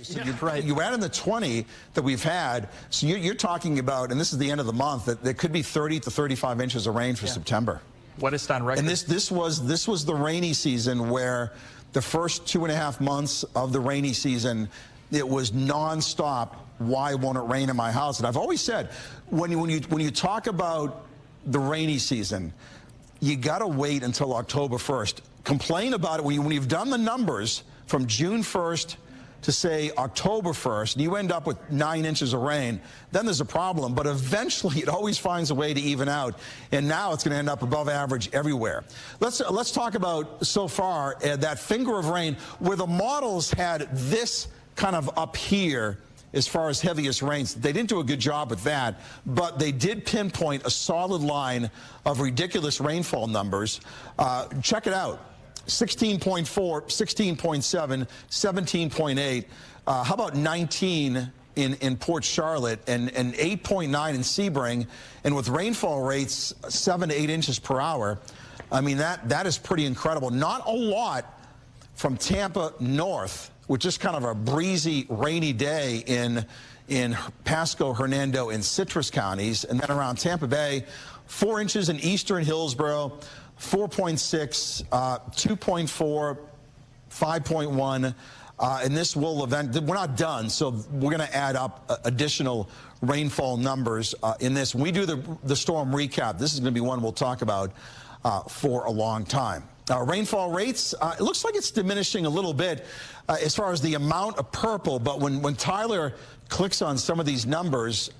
[SPEAKER 2] So you add in the 20 that we've had, so you're talking about, and this is the end of the month, that there could be 30 to 35 inches of rain for September.
[SPEAKER 21] What is on record?
[SPEAKER 2] And this was the rainy season where the first 2.5 months of the rainy season, it was nonstop. Why won't it rain in my house? And I've always said, when you talk about the rainy season, you got to wait until October 1st. Complain about it when you've done the numbers from June 1st to say October 1st, and you end up with 9 inches of rain, then there's a problem. But eventually, it always finds a way to even out. And now it's going to end up above average everywhere. Let's talk about so far that finger of rain where the models had this kind of up here as far as heaviest rains. They didn't do a good job with that, but they did pinpoint a solid line of ridiculous rainfall numbers. Check it out. 16.4, 16.7, 17.8. How about 19 in Port Charlotte and 8.9 in Sebring, and with rainfall rates 7 to 8 inches per hour. I mean, that is pretty incredible. Not a lot from Tampa north, with just kind of a breezy, rainy day in Pasco, Hernando, and Citrus counties, and then around Tampa Bay, 4 inches in eastern Hillsborough, 4.6, 2.4, 5.1, and this will event. We're not done, so we're going to add up additional rainfall numbers in this. When we do the storm recap, this is going to be one we'll talk about for a long time. Rainfall rates, it looks like it's diminishing a little bit as far as the amount of purple, but when Tyler clicks on some of these numbers,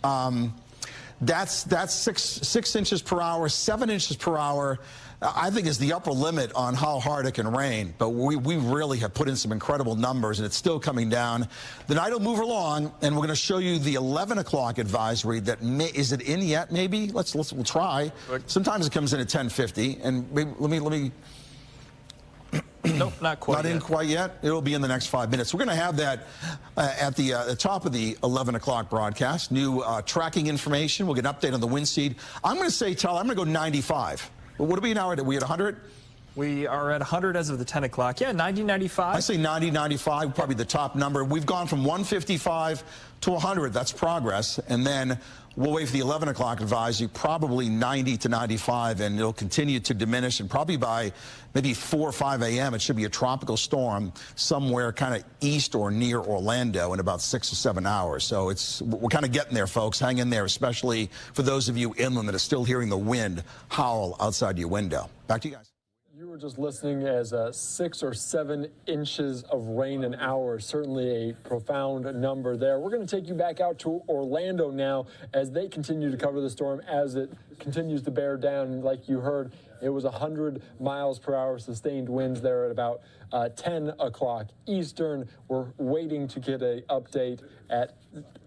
[SPEAKER 2] That's 6 inches per hour, 7 inches per hour. I think is the upper limit on how hard it can rain. But we really have put in some incredible numbers, and it's still coming down. The night will move along, and we're going to show you the 11 o'clock advisory. Is it in yet? Maybe we'll try. Sometimes it comes in at 10:50, and let me.
[SPEAKER 21] Nope, not quite.
[SPEAKER 2] Not in quite yet. It'll be in the next 5 minutes. We're going to have that at the top of the 11 o'clock broadcast. New tracking information. We'll get an update on the wind speed. I'm going to say, I'm going to go 95. What are we now? Are we at 100?
[SPEAKER 21] We are at 100 as of the 10 o'clock. Yeah, 90, 95.
[SPEAKER 2] I say 90, 95, probably the top number. We've gone from 155 to 100. That's progress. And then we'll wait for the 11 o'clock advisory, probably 90 to 95, and it'll continue to diminish. And probably by maybe 4 or 5 a.m., it should be a tropical storm somewhere kind of east or near Orlando in about 6 or 7 hours. So we're kind of getting there, folks. Hang in there, especially for those of you inland that are still hearing the wind howl outside your window. Back to you guys.
[SPEAKER 9] You were just listening as 6 or 7 inches of rain an hour. Certainly a profound number there. We're going to take you back out to Orlando now as they continue to cover the storm as it continues to bear down. Like you heard, it was 100 miles per hour sustained winds there at about 10 o'clock Eastern. We're waiting to get an update at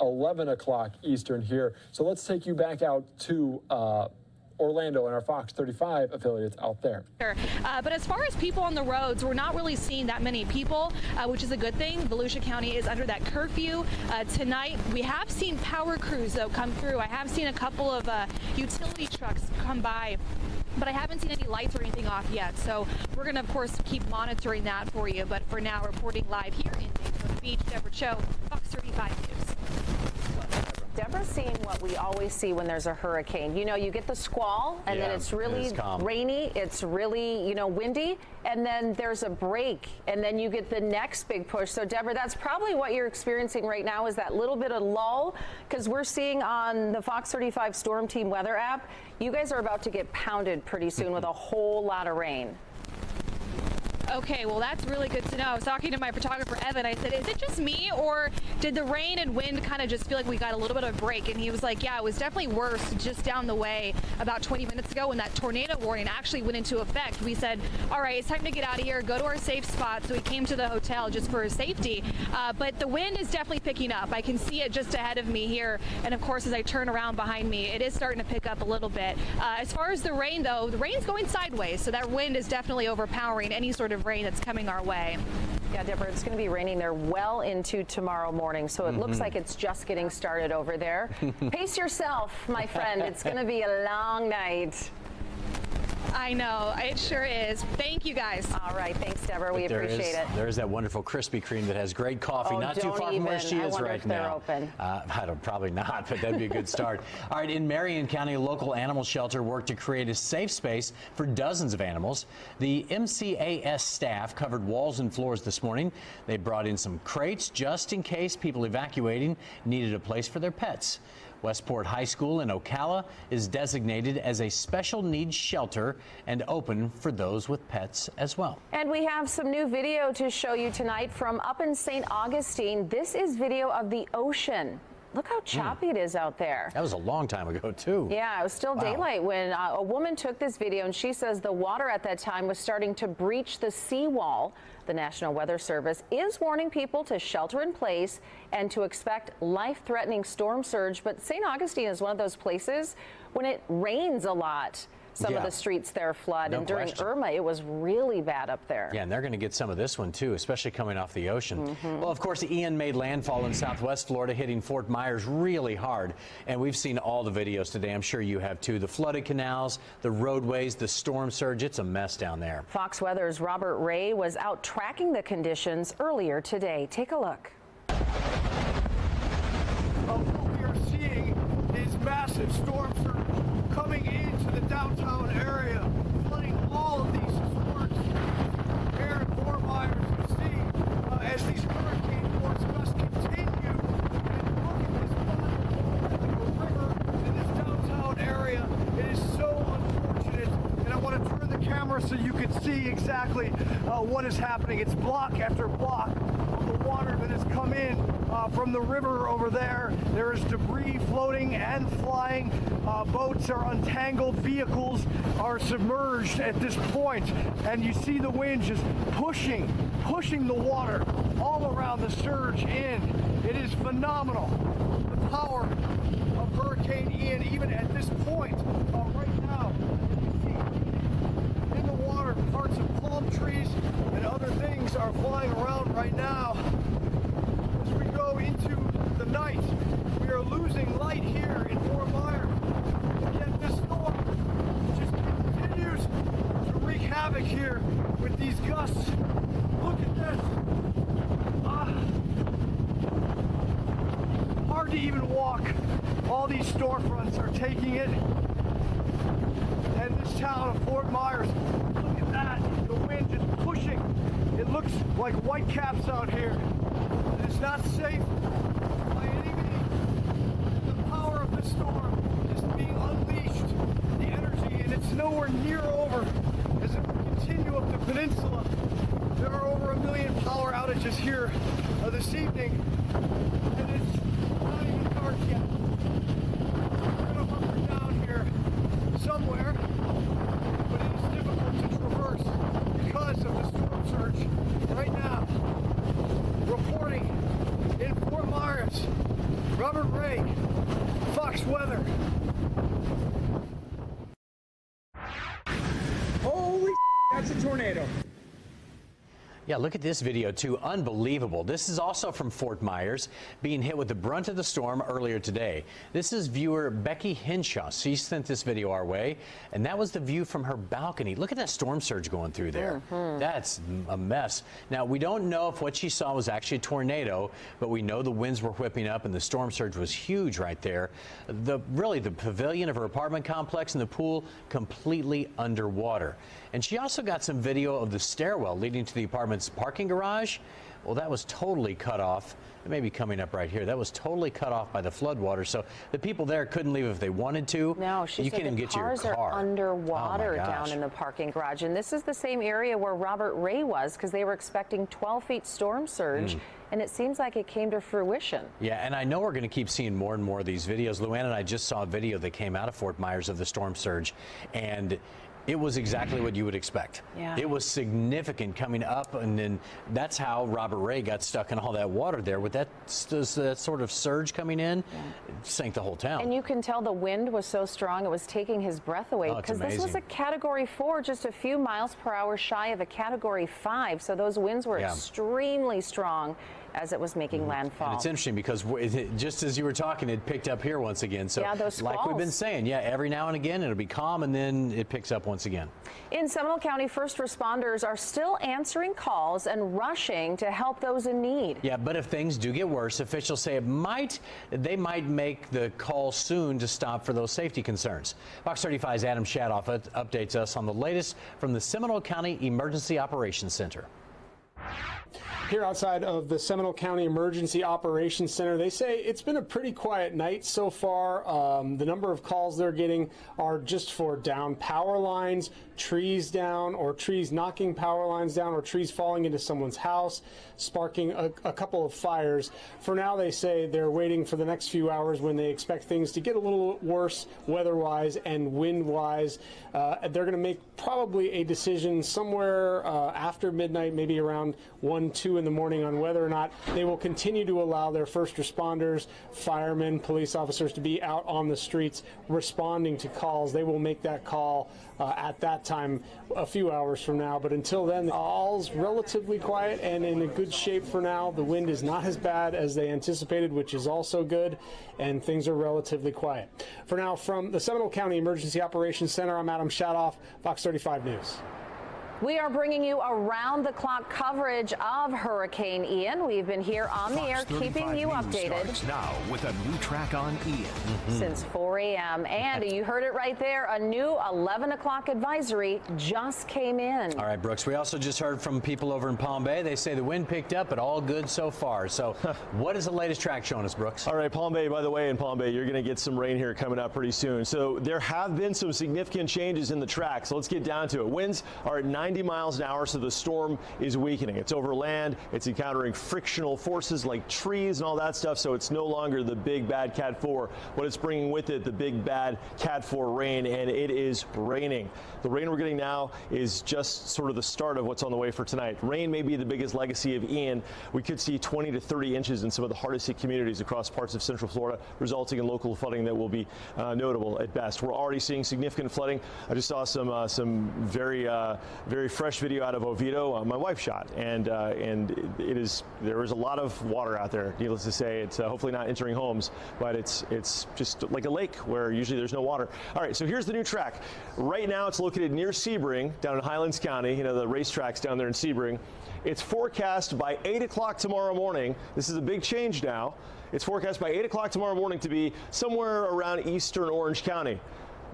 [SPEAKER 9] 11 o'clock Eastern here. So let's take you back out to Orlando and our Fox 35 affiliates out there.
[SPEAKER 5] But as far as people on the roads, we're not really seeing that many people, which is a good thing. Volusia County is under that curfew tonight. We have seen power crews, though, come through. I have seen a couple of utility trucks come by, but I haven't seen any lights or anything off yet. So we're going to, of course, keep monitoring that for you. But for now, reporting live here in Daytona Beach, Deborah Cho, Fox 35 News.
[SPEAKER 3] Deborah's seeing what we always see when there's a hurricane. You know, you get the squall, and then it's really rainy, it's really, windy, and then there's a break, and then you get the next big push. So, Deborah, that's probably what you're experiencing right now is that little bit of lull, because we're seeing on the Fox 35 Storm Team weather app, you guys are about to get pounded pretty soon with a whole lot of rain.
[SPEAKER 5] Okay, well, that's really good to know. I was talking to my photographer, Evan. I said, is it just me, or did the rain and wind kind of just feel like we got a little bit of a break? And he was like, yeah, it was definitely worse just down the way about 20 minutes ago when that tornado warning actually went into effect. We said, all right, it's time to get out of here, go to our safe spot. So we came to the hotel just for safety. But the wind is definitely picking up. I can see it just ahead of me here. And, of course, as I turn around behind me, it is starting to pick up a little bit. As far as the rain, though, the rain's going sideways. So that wind is definitely overpowering any sort of rain that's coming our way.
[SPEAKER 3] Yeah, Deborah, it's going to be raining there well into tomorrow morning, so it looks like it's just getting started over there. Pace yourself, my friend. It's going to be a long night.
[SPEAKER 5] I know, it sure is. Thank you, guys.
[SPEAKER 3] All right, thanks, Deborah. We appreciate it.
[SPEAKER 4] There's that wonderful Krispy Kreme that has great coffee, not too far from where she is right now.
[SPEAKER 3] Open.
[SPEAKER 4] Probably not, but that'd be a good start. All right, in Marion County, a local animal shelter worked to create a safe space for dozens of animals. The MCAS staff covered walls and floors this morning. They brought in some crates just in case people evacuating needed a place for their pets. Westport High School in Ocala is designated as a special needs shelter and open for those with pets as well.
[SPEAKER 3] And we have some new video to show you tonight from up in St. Augustine. This is video of the ocean. Look how choppy it is out there.
[SPEAKER 4] That was a long time ago, too.
[SPEAKER 3] Yeah, it was still daylight when a woman took this video, and she says the water at that time was starting to breach the seawall. The National Weather Service is warning people to shelter in place and to expect life-threatening storm surge. But St. Augustine is one of those places when it rains a lot. Some of the streets there flood, and during Irma, it was really bad up there.
[SPEAKER 4] Yeah, and they're going to get some of this one, too, especially coming off the ocean. Well, of course, Ian made landfall in southwest Florida, hitting Fort Myers really hard. And we've seen all the videos today. I'm sure you have, too. The flooded canals, the roadways, the storm surge. It's a mess down there.
[SPEAKER 3] Fox Weather's Robert Ray was out tracking the conditions earlier today. Take a look.
[SPEAKER 13] What we are seeing is massive storm surge coming into the downtown area, flooding all of these sports here in Fort Myers. You see, as these hurricane force gusts continue, and look at this river in this downtown area. It is so unfortunate, and I want to turn the camera so you can see exactly what is happening. It's block after block of the water that has come in from the river over there. There is debris floating and flying. Boats are untangled. Vehicles are submerged at this point. And you see the wind just pushing the water all around the surge in. It is phenomenal. The power of Hurricane Ian, even at this point, right now, you see in the water, parts of palm trees and other things are flying around right now. As we go into the night, we are losing light here in Fort Myers. Yet this storm just continues to wreak havoc here with these gusts. Look at this. Hard to even walk. All these storefronts are taking it. And this town of Fort Myers, look at that. The wind just pushing. It looks like white caps out here. It is not safe by any means. The power of the storm is being unleashed. The energy, and it's nowhere near over. As it continue up the peninsula, there are over 1 million power outages here this evening. And it's not even dark yet. We're going to hunker down here somewhere, but it is difficult to traverse because of the storm surge. Right now, reporting in Fort Myers, Robert Ray, Fox Weather.
[SPEAKER 11] Holy that's a tornado.
[SPEAKER 4] Yeah, look at this video, too. Unbelievable. This is also from Fort Myers, being hit with the brunt of the storm earlier today. This is viewer Becky Henshaw. She sent this video our way, and that was the view from her balcony. Look at that storm surge going through there. That's a mess. Now, we don't know if what she saw was actually a tornado, but we know the winds were whipping up, and the storm surge was huge right there. Really, the pavilion of her apartment complex and the pool completely underwater. And she also got some video of the stairwell leading to the apartment's parking garage. Well, that was totally cut off. It may be coming up right here. That was totally cut off by the floodwater, so the people there couldn't leave if they wanted to.
[SPEAKER 3] No, she
[SPEAKER 4] you
[SPEAKER 3] said
[SPEAKER 4] can't even
[SPEAKER 3] the
[SPEAKER 4] get to your
[SPEAKER 3] cars
[SPEAKER 4] car.
[SPEAKER 3] are underwater
[SPEAKER 4] Oh, my
[SPEAKER 3] down
[SPEAKER 4] gosh.
[SPEAKER 3] in the parking garage. And this is the same area where Robert Ray was, because they were expecting 12 feet storm surge. And it seems like it came to fruition.
[SPEAKER 4] Yeah, and I know we're going to keep seeing more and more of these videos. Luann and I just saw a video that came out of Fort Myers of the storm surge, and it was exactly what you would expect.
[SPEAKER 3] Yeah.
[SPEAKER 4] It was significant coming up, and then that's how Robert Ray got stuck in all that water there. With that sort of surge coming in, it sank the whole town.
[SPEAKER 3] And you can tell the wind was so strong it was taking his breath away, because this was a Category 4, just a few miles per hour shy of a Category 5. So those winds were extremely strong as it was making landfall.
[SPEAKER 4] And it's interesting because just as you were talking, it picked up here once again. So
[SPEAKER 3] yeah, those
[SPEAKER 4] like we've been saying, every now and again it'll be calm, and then it picks up once again.
[SPEAKER 3] In Seminole County, first responders are still answering calls and rushing to help those in need.
[SPEAKER 4] Yeah, but if things do get worse, officials say they might make the call soon to stop for those safety concerns. Fox 35's Adam Shadoff updates us on the latest from the Seminole County Emergency Operations Center.
[SPEAKER 17] Here outside of the Seminole County Emergency Operations Center, they say it's been a pretty quiet night so far. The number of calls they're getting are just for down power lines, trees down, or trees knocking power lines down, or trees falling into someone's house, sparking a couple of fires. For now, they say they're waiting for the next few hours when they expect things to get a little worse weather-wise and wind-wise. They're going to make probably a decision somewhere after midnight, maybe around 1, 2 in the morning, on whether or not they will continue to allow their first responders, firemen, police officers to be out on the streets responding to calls. They will make that call at that time a few hours from now. But until then, all's relatively quiet and in a good shape for now. The wind is not as bad as they anticipated, which is also good, and things are relatively quiet. For now, from the Seminole County Emergency Operations Center, I'm Adam Shadoff, Fox 35 News.
[SPEAKER 3] We are bringing you around-the-clock coverage of Hurricane Ian. We've been here on the air keeping you updated.
[SPEAKER 23] Starts now with a new track on Ian.
[SPEAKER 3] Since 4 a.m. And you heard it right there, a new 11 o'clock advisory just came in.
[SPEAKER 4] All right, Brooks, we also just heard from people over in Palm Bay. They say the wind picked up, but all good so far. So what is the latest track showing us, Brooks?
[SPEAKER 20] All right, Palm Bay, by the way, in Palm Bay, you're going to get some rain here coming up pretty soon. So there have been some significant changes in the track. So let's get down to it. Winds are at 9 90 miles an hour, so the storm is weakening. It's over land. It's encountering frictional forces like trees and all that stuff, so it's no longer the big bad Cat 4. What it's bringing with it, the big bad Cat 4 rain, and it is raining. The rain we're getting now is just sort of the start of what's on the way for tonight. Rain may be the biggest legacy of Ian. We could see 20 to 30 inches in some of the hardest hit communities across parts of central Florida, resulting in local flooding that will be notable at best. We're already seeing significant flooding. I just saw some very fresh video out of Oviedo. My wife shot, and there is a lot of water out there. Needless to say, it's hopefully not entering homes, but it's just like a lake where usually there's no water. All right, so here's the new track. Right now, it's located near Sebring, down in Highlands County. You know, the racetrack's down there in Sebring. It's forecast by 8 o'clock tomorrow morning. This is a big change now. It's forecast by 8 o'clock tomorrow morning to be somewhere around eastern Orange County.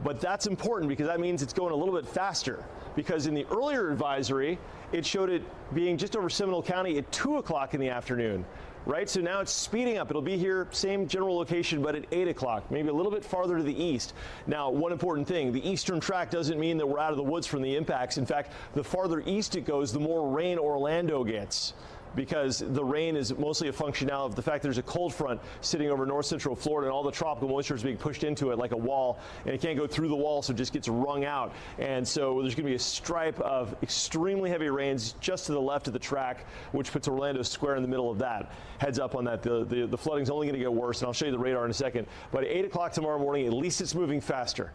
[SPEAKER 20] But that's important because that means it's going a little bit faster. Because in the earlier advisory, it showed it being just over Seminole County at 2 o'clock in the afternoon. Right, so now it's speeding up. It'll be here, same general location, but at 8 o'clock, maybe a little bit farther to the east. Now, one important thing, the eastern track doesn't mean that we're out of the woods from the impacts. In fact, the farther east it goes, the more rain Orlando gets, because the rain is mostly a function now of the fact there's a cold front sitting over north central Florida, and all the tropical moisture is being pushed into it like a wall, and it can't go through the wall, so it just gets wrung out. And so there's going to be a stripe of extremely heavy rains just to the left of the track, which puts Orlando square in the middle of that. Heads up on that. The flooding's only going to get worse, and I'll show you the radar in a second. But at 8 o'clock tomorrow morning, at least it's moving faster.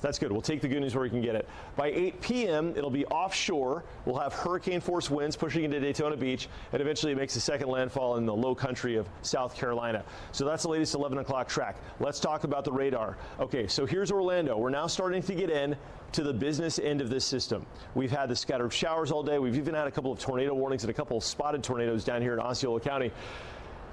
[SPEAKER 20] That's good. We'll take the good news where we can get it. By 8 p.m., it'll be offshore. We'll have hurricane-force winds pushing into Daytona Beach, and eventually it makes a second landfall in the low country of South Carolina. So that's the latest 11 o'clock track. Let's talk about the radar. Okay, so here's Orlando. We're now starting to get in to the business end of this system. We've had the scattered showers all day. We've even had a couple of tornado warnings and a couple of spotted tornadoes down here in Osceola County.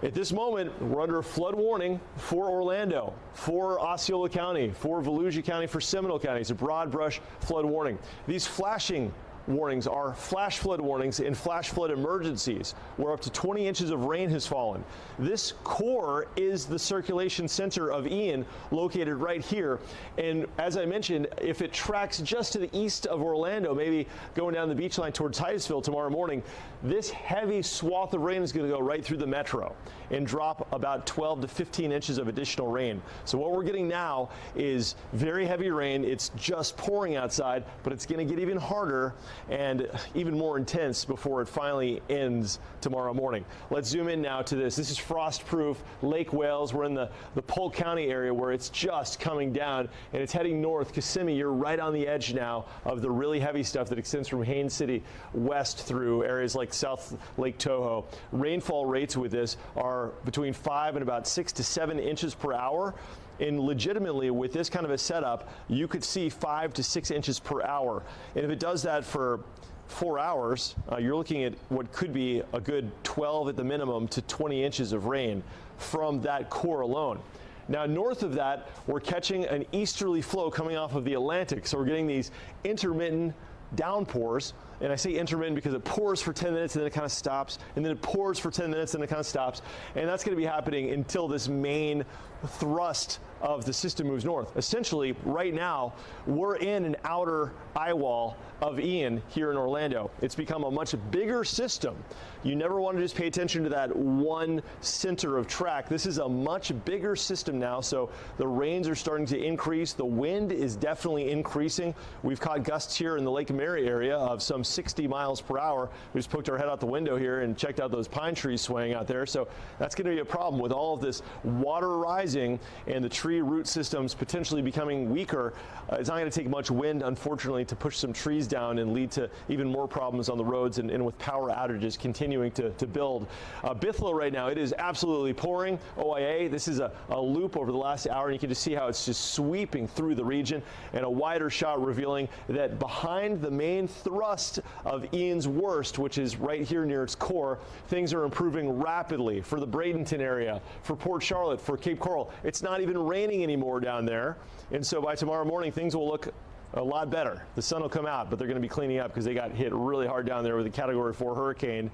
[SPEAKER 20] At this moment, we're under a flood warning for Orlando, for Osceola County, for Volusia County, for Seminole County. It's a broad brush flood warning. These flashing warnings are flash flood warnings and flash flood emergencies, where up to 20 inches of rain has fallen. This core is the circulation center of Ian, located right here. And as I mentioned, if it tracks just to the east of Orlando, maybe going down the beach line towards Titusville tomorrow morning, this heavy swath of rain is going to go right through the metro and drop about 12 to 15 inches of additional rain. So what we're getting now is very heavy rain. It's just pouring outside, but it's going to get even harder and even more intense before it finally ends tomorrow morning. Let's zoom in now to this. This is frost-proof Lake Wales. We're in the Polk County area where it's just coming down, and it's heading north. Kissimmee, you're right on the edge now of the really heavy stuff that extends from Haines City west through areas like South Lake Tahoe. Rainfall rates with this are between 5 and about 6 to 7 inches per hour. And legitimately, with this kind of a setup, you could see 5 to 6 inches per hour. And if it does that for 4 hours, you're looking at what could be a good 12 at the minimum to 20 inches of rain from that core alone. Now, north of that, we're catching an easterly flow coming off of the Atlantic. So we're getting these intermittent downpours. And I say intermittent because it pours for 10 minutes and then it kind of stops, and then it pours for 10 minutes and it kind of stops. And that's going to be happening until this main thrust of the system moves north. Essentially, right now, we're in an outer eye wall of Ian here in Orlando. It's become a much bigger system. You never want to just pay attention to that one center of track. This is a much bigger system now, so the rains are starting to increase. The wind is definitely increasing. We've caught gusts here in the Lake Mary area of some 60 miles per hour. We just poked our head out the window here and checked out those pine trees swaying out there. So that's going to be a problem with all of this water rising and the tree root systems potentially becoming weaker. It's not going to take much wind, unfortunately, to push some trees down and lead to even more problems on the roads and with power outages continuing to build. Bithlo right now, it is absolutely pouring. OIA, this is a loop over the last hour, and you can just see how it's just sweeping through the region, and a wider shot revealing that behind the main thrust of Ian's worst, which is right here near its core, things are improving rapidly for the Bradenton area, for Port Charlotte, for Cape Coral. It's not even raining anymore down there, and so by tomorrow morning things will look a lot better. The sun will come out, but they're going to be cleaning up because they got hit really hard down there with a Category 4 hurricane.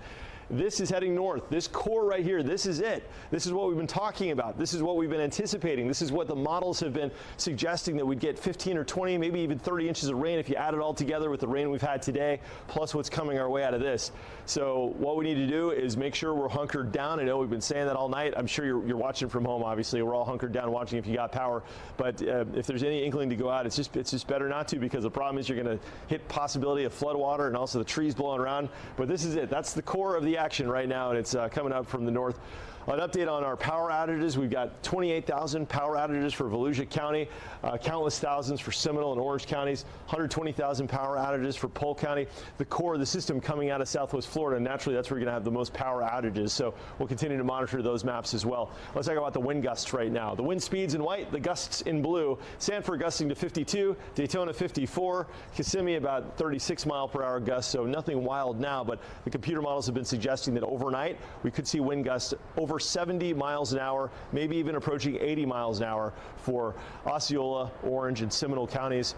[SPEAKER 20] This is heading north. This core right here, this is it. This is what we've been talking about. This is what we've been anticipating. This is what the models have been suggesting, that we'd get 15 or 20, maybe even 30 inches of rain if you add it all together with the rain we've had today, plus what's coming our way out of this. So what we need to do is make sure we're hunkered down. I know we've been saying that all night. I'm sure you're watching from home, obviously. We're all hunkered down watching if you got power. But if there's any inkling to go out, it's just better not to, because the problem is you're going to hit possibility of flood water and also the trees blowing around. But this is it. That's the core of the action right now, and it's coming up from the north. An update on our power outages. We've got 28,000 power outages for Volusia County, countless thousands for Seminole and Orange counties, 120,000 power outages for Polk County. The core of the system coming out of Southwest Florida, naturally that's where you're going to have the most power outages. So we'll continue to monitor those maps as well. Let's talk about the wind gusts right now. The wind speeds in white, the gusts in blue. Sanford gusting to 52, Daytona 54, Kissimmee about 36 mile per hour gusts, so nothing wild now, but the computer models have been suggesting that overnight we could see wind gusts over 70 miles an hour, maybe even approaching 80 miles an hour for Osceola, Orange, and Seminole counties.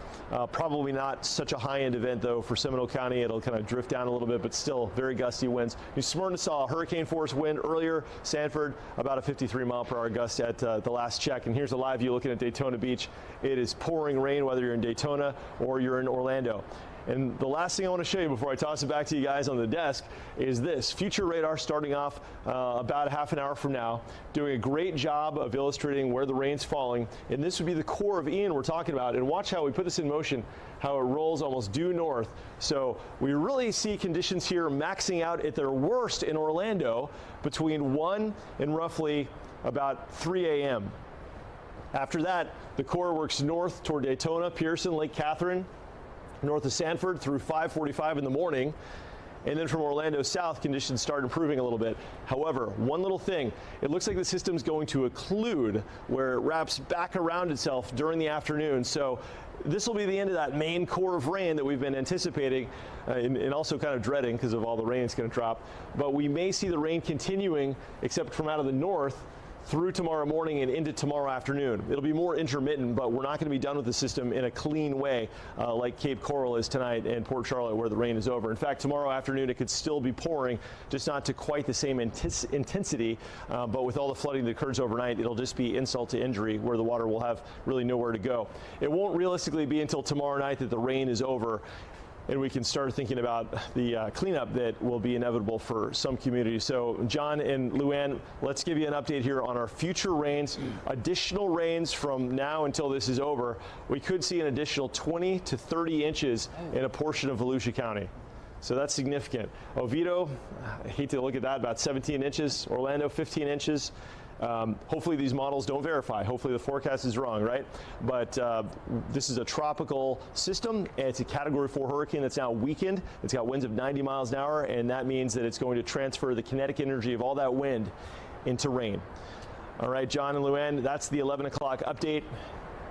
[SPEAKER 20] Probably not such a high-end event, though, for Seminole County. It'll kind of drift down a little bit, but still very gusty winds. New Smyrna saw a hurricane-force wind earlier. Sanford, about a 53 mile per hour gust at the last check. And here's a live view looking at Daytona Beach. It is pouring rain, whether you're in Daytona or you're in Orlando. And the last thing I want to show you before I toss it back to you guys on the desk is this. Future radar starting off about half an hour from now, doing a great job of illustrating where the rain's falling. And this would be the core of Ian we're talking about. And watch how we put this in motion, how it rolls almost due north. So we really see conditions here maxing out at their worst in Orlando between 1 and roughly about 3 a.m. After that, the core works north toward Daytona, Pearson, Lake Catherine, north of Sanford through 5:45 in the morning. And then from Orlando south, conditions start improving a little bit. However, one little thing, it looks like the system's going to occlude, where it wraps back around itself during the afternoon. So this will be the end of that main core of rain that we've been anticipating and also kind of dreading because of all the rain it's going to drop. But we may see the rain continuing, except from out of the north, through tomorrow morning and into tomorrow afternoon. It'll be more intermittent, but we're not going to be done with the system in a clean way like Cape Coral is tonight and Port Charlotte, where the rain is over. In fact, tomorrow afternoon it could still be pouring, just not to quite the same intensity, but with all the flooding that occurs overnight, it'll just be insult to injury, where the water will have really nowhere to go. It won't realistically be until tomorrow night that the rain is over, and we can start thinking about the cleanup that will be inevitable for some communities. So, John and Luann, let's give you an update here on our future rains. Additional rains from now until this is over. We could see an additional 20 to 30 inches in a portion of Volusia County. So that's significant. Oviedo, I hate to look at that, about 17 inches. Orlando, 15 inches. Hopefully these models don't verify. Hopefully the forecast is wrong, right? But this is a tropical system. And it's a Category 4 hurricane that's now weakened. It's got winds of 90 miles an hour, and that means that it's going to transfer the kinetic energy of all that wind into rain. All right, John and Luann, that's the 11 o'clock update.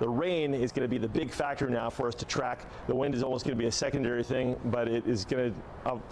[SPEAKER 20] The rain is going to be the big factor now for us to track. The wind is almost going to be a secondary thing, but it is going to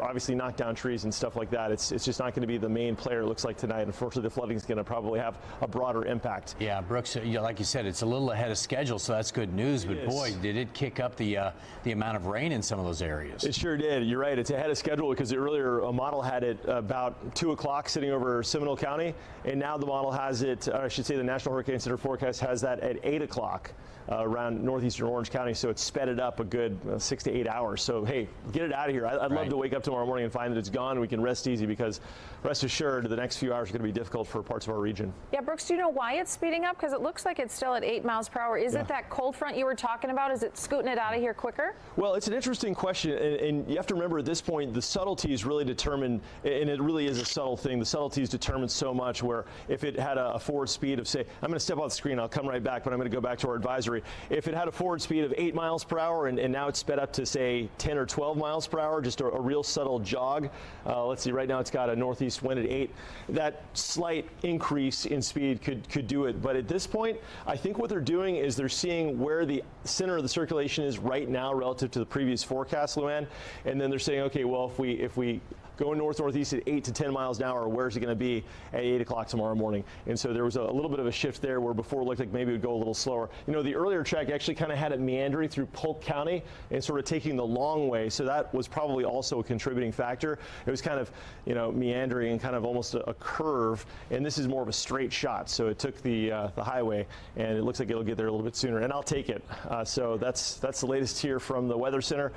[SPEAKER 20] obviously knock down trees and stuff like that. It's just not going to be the main player, it looks like, tonight. Unfortunately, the flooding is going to probably have a broader impact.
[SPEAKER 4] Yeah, Brooks, like you said, it's a little ahead of schedule, so that's good news. But boy, did it kick up the amount of rain in some of those areas.
[SPEAKER 20] It sure did. You're right. It's ahead of schedule because the earlier a model had it about 2 o'clock sitting over Seminole County, and now the model has it, or I should say the National Hurricane Center forecast has that at 8 o'clock. Around northeastern Orange County, so it's sped it up a good 6 to 8 hours. So hey, get it out of here. I'd love to wake up tomorrow morning and find that it's gone and we can rest easy, because rest assured the next few hours are going to be difficult for parts of our region.
[SPEAKER 3] Yeah, Brooks, do you know why it's speeding up? Because it looks like it's still at 8 miles per hour. Is it that cold front you were talking about? Is it scooting it out of here quicker?
[SPEAKER 20] Well, it's an interesting question, and you have to remember at this point the subtleties really determine, and it really is a subtle thing, the subtleties determine so much, where if it had a forward speed of, say, I'm going to step off the screen, I'll come right back, but I'm going to go back to our advisory. If it had a forward speed of 8 miles per hour and now it's sped up to, say, 10 or 12 miles per hour, just a real subtle jog. Let's see, right now it's got a northeast wind at 8. That slight increase in speed could do it. But at this point, I think what they're doing is they're seeing where the center of the circulation is right now relative to the previous forecast, Luann, and then they're saying, okay, well, if we go north-northeast at 8 to 10 miles an hour, where's it going to be at 8 o'clock tomorrow morning? And so there was a little bit of a shift there, where before it looked like maybe it would go a little slower. You know, the earlier track actually kind of had it meandering through Polk County and sort of taking the long way, so that was probably also a contributing factor. It was kind of, you know, meandering and kind of almost a curve, and this is more of a straight shot, so it took the highway, and it looks like it'll get there a little bit sooner, and I'll take it. So that's the latest here from the Weather Center.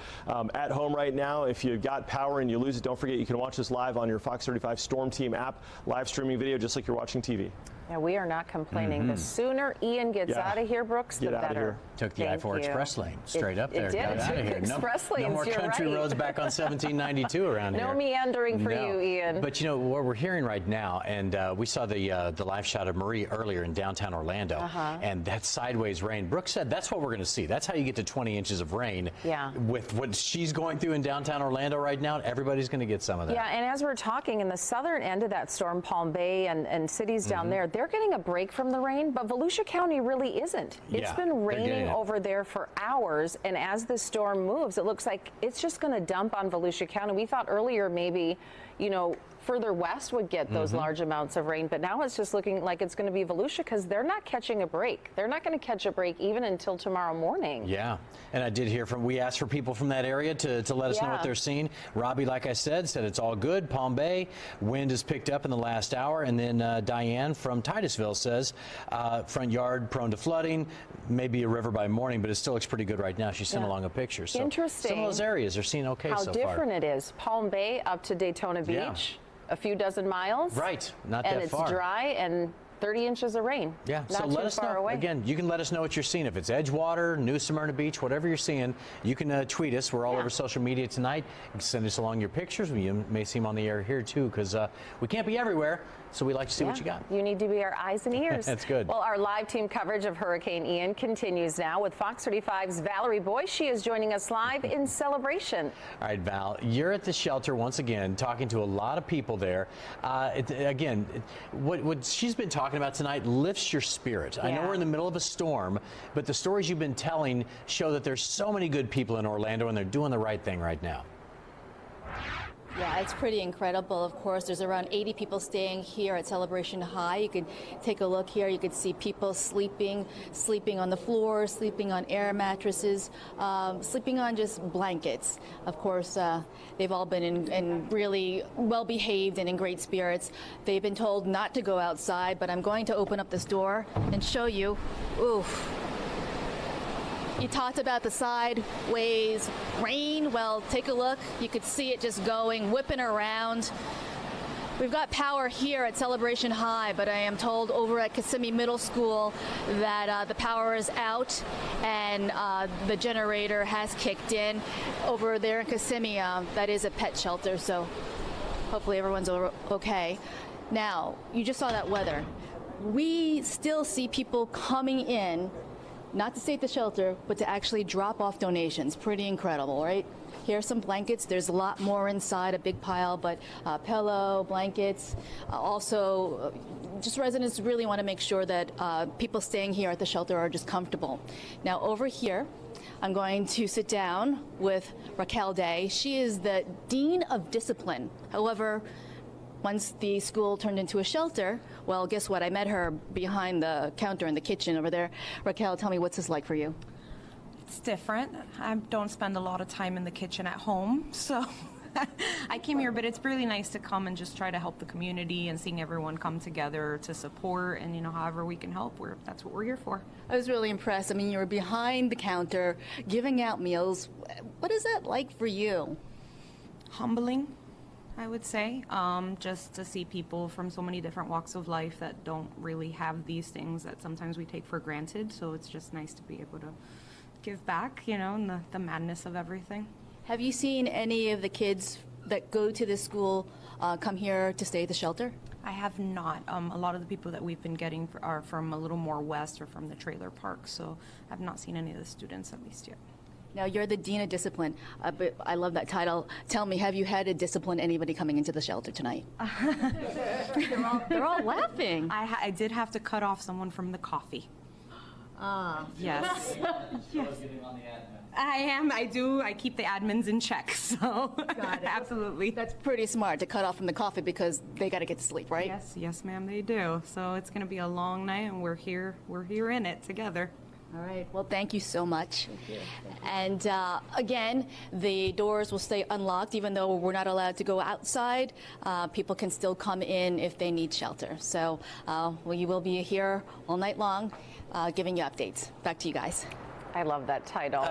[SPEAKER 20] At home right now, if you've got power and you lose it, don't forget you can watch this live on your Fox 35 Storm Team app, live streaming video just like you're watching TV.
[SPEAKER 3] Yeah, we are not complaining. The sooner Ian gets out of here, Brooks, the better.
[SPEAKER 4] Took the I-4 express lane straight up there.
[SPEAKER 3] It did.
[SPEAKER 4] Got out of here.
[SPEAKER 3] Express lanes,
[SPEAKER 4] no more country roads back on 1792 around here.
[SPEAKER 3] No meandering for you, Ian.
[SPEAKER 4] But you know what we're hearing right now, and we saw the live shot of Marie earlier in downtown Orlando, and that sideways rain. Brooks said that's what we're going to see. That's how you get to 20 inches of rain.
[SPEAKER 3] Yeah.
[SPEAKER 4] With what she's going through in downtown Orlando right now, everybody's going to get some of that.
[SPEAKER 3] Yeah, and as we're talking, in the southern end of that storm, Palm Bay and cities down there, they're getting a break from the rain, but Volusia County really isn't. It's been raining over there for hours, and as the storm moves, it looks like it's just going to dump on Volusia County. We thought earlier maybe, you know, further west would get those large amounts of rain, but now it's just looking like it's going to be Volusia because they're not catching a break. They're not going to catch a break even until tomorrow morning.
[SPEAKER 4] Yeah, and I did hear we asked for people from that area to let us know what they're seeing. Robbie, like I said it's all good. Palm Bay, wind has picked up in the last hour, and then Diane from Titusville says front yard prone to flooding, maybe a river by morning, but it still looks pretty good right now. She sent along a picture. So
[SPEAKER 3] interesting.
[SPEAKER 4] Some of those areas are seeing okay so far.
[SPEAKER 3] How different it is. Palm Bay up to Daytona Beach. A few dozen miles.
[SPEAKER 4] Right, not that far.
[SPEAKER 3] And it's dry and 30 inches of rain.
[SPEAKER 4] Yeah,
[SPEAKER 3] not
[SPEAKER 4] so let
[SPEAKER 3] too
[SPEAKER 4] us
[SPEAKER 3] far
[SPEAKER 4] know.
[SPEAKER 3] away.
[SPEAKER 4] Again, you can let us know what you're seeing. If it's Edgewater, New Smyrna Beach, whatever you're seeing, you can tweet us. We're all over social media tonight. You can send us along your pictures. You may see them on the air here, too, because we can't be everywhere. So we like to see what you got.
[SPEAKER 3] You need to be our eyes and ears.
[SPEAKER 4] That's good.
[SPEAKER 3] Well, our live team coverage of Hurricane Ian continues now with Fox 35's Valerie Boyce. She is joining us live in celebration.
[SPEAKER 4] All right, Val, you're at the shelter once again, talking to a lot of people there. What she's been talking about tonight lifts your spirit. I know we're in the middle of a storm, but the stories you've been telling show that there's so many good people in Orlando, and they're doing the right thing right now.
[SPEAKER 10] Yeah, it's pretty incredible. Of course, there's around 80 people staying here at Celebration High. You could take a look here. You could see people sleeping on the floor, sleeping on air mattresses, sleeping on just blankets. Of course, they've all been in really well behaved and in great spirits. They've been told not to go outside, but I'm going to open up this door and show you. Oof. You talked about the sideways rain. Well, take a look. You could see it just going, whipping around. We've got power here at Celebration High, but I am told over at Kissimmee Middle School that the power is out and the generator has kicked in. Over there in Kissimmee, that is a pet shelter, so hopefully everyone's okay. Now, you just saw that weather. We still see people coming in, not to stay at the shelter, but to actually drop off donations. Pretty incredible, right? Here are some blankets. There's a lot more inside, a big pile, but pillow, blankets. Also, just residents really want to make sure that people staying here at the shelter are just comfortable. Now, over here, I'm going to sit down with Raquel Day. She is the Dean of Discipline. However, once the school turned into a shelter, well, guess what? I met her behind the counter in the kitchen over there. Raquel, tell me, what's this like for you?
[SPEAKER 15] It's different. I don't spend a lot of time in the kitchen at home, so I came here, but it's really nice to come and just try to help the community and seeing everyone come together to support and, you know, however we can help, that's what we're here for.
[SPEAKER 10] I was really impressed. I mean, you were behind the counter giving out meals. What is that like for you?
[SPEAKER 15] Humbling, I would say, just to see people from so many different walks of life that don't really have these things that sometimes we take for granted. So it's just nice to be able to give back, you know, and the madness of everything.
[SPEAKER 10] Have you seen any of the kids that go to this school come here to stay at the shelter?
[SPEAKER 15] I have not. A lot of the people that we've been getting are from a little more west or from the trailer park, so I've not seen any of the students at least yet.
[SPEAKER 10] Now, you're the Dean of Discipline, but I love that title. Tell me, have you had to discipline anybody coming into the shelter tonight? They're all laughing.
[SPEAKER 15] I did have to cut off someone from the coffee. Yes. Yes. I am. I do. I keep the admins in check, so absolutely.
[SPEAKER 10] That's pretty smart to cut off from the coffee because they got to get to sleep, right?
[SPEAKER 15] Yes, ma'am, they do. So it's going to be a long night, and we're here in it together.
[SPEAKER 10] All right. Well, thank you so much. And again, the doors will stay unlocked even though we're not allowed to go outside. People can still come in if they need shelter. So we will be here all night long giving you updates. Back to you guys.
[SPEAKER 3] I love that title.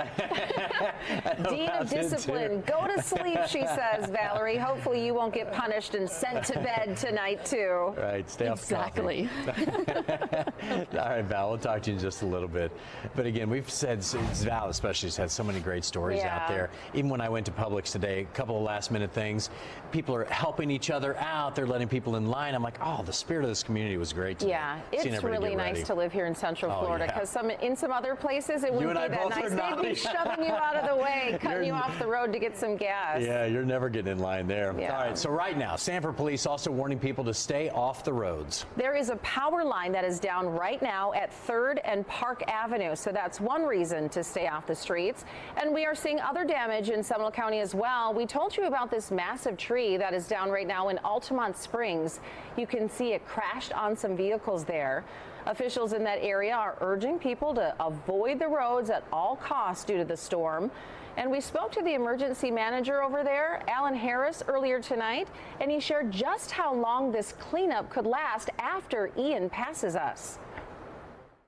[SPEAKER 3] Dean of Discipline. Go to sleep, she says, Valerie. Hopefully you won't get punished and sent to bed tonight, too.
[SPEAKER 4] Right, stay off coffee. All right, Val, we'll talk to you in just a little bit. But again, we've said, Val especially has had so many great stories out there. Even when I went to Publix today, a couple of last-minute things. People are helping each other out. They're letting people in line. I'm like, oh, the spirit of this community was great today.
[SPEAKER 3] Yeah, it's really nice to live here in Central Florida because in some other places it wouldn't be that nice. They'd be shoving you out of the way, cutting you off the road to get some gas.
[SPEAKER 4] Yeah, you're never getting in line there.
[SPEAKER 3] Yeah.
[SPEAKER 4] All right, so right now, Sanford Police also warning people to stay off the roads.
[SPEAKER 3] There is a power line that is down right now at 3rd and Park Avenue, so that's one reason to stay off the streets. And we are seeing other damage in Seminole County as well. We told you about this massive tree that is down right now in Altamont Springs. You can see it crashed on some vehicles there. Officials in that area are urging people to avoid the roads at all costs due to the storm. And we spoke to the emergency manager over there, Alan Harris, earlier tonight, and he shared just how long this cleanup could last after Ian passes us.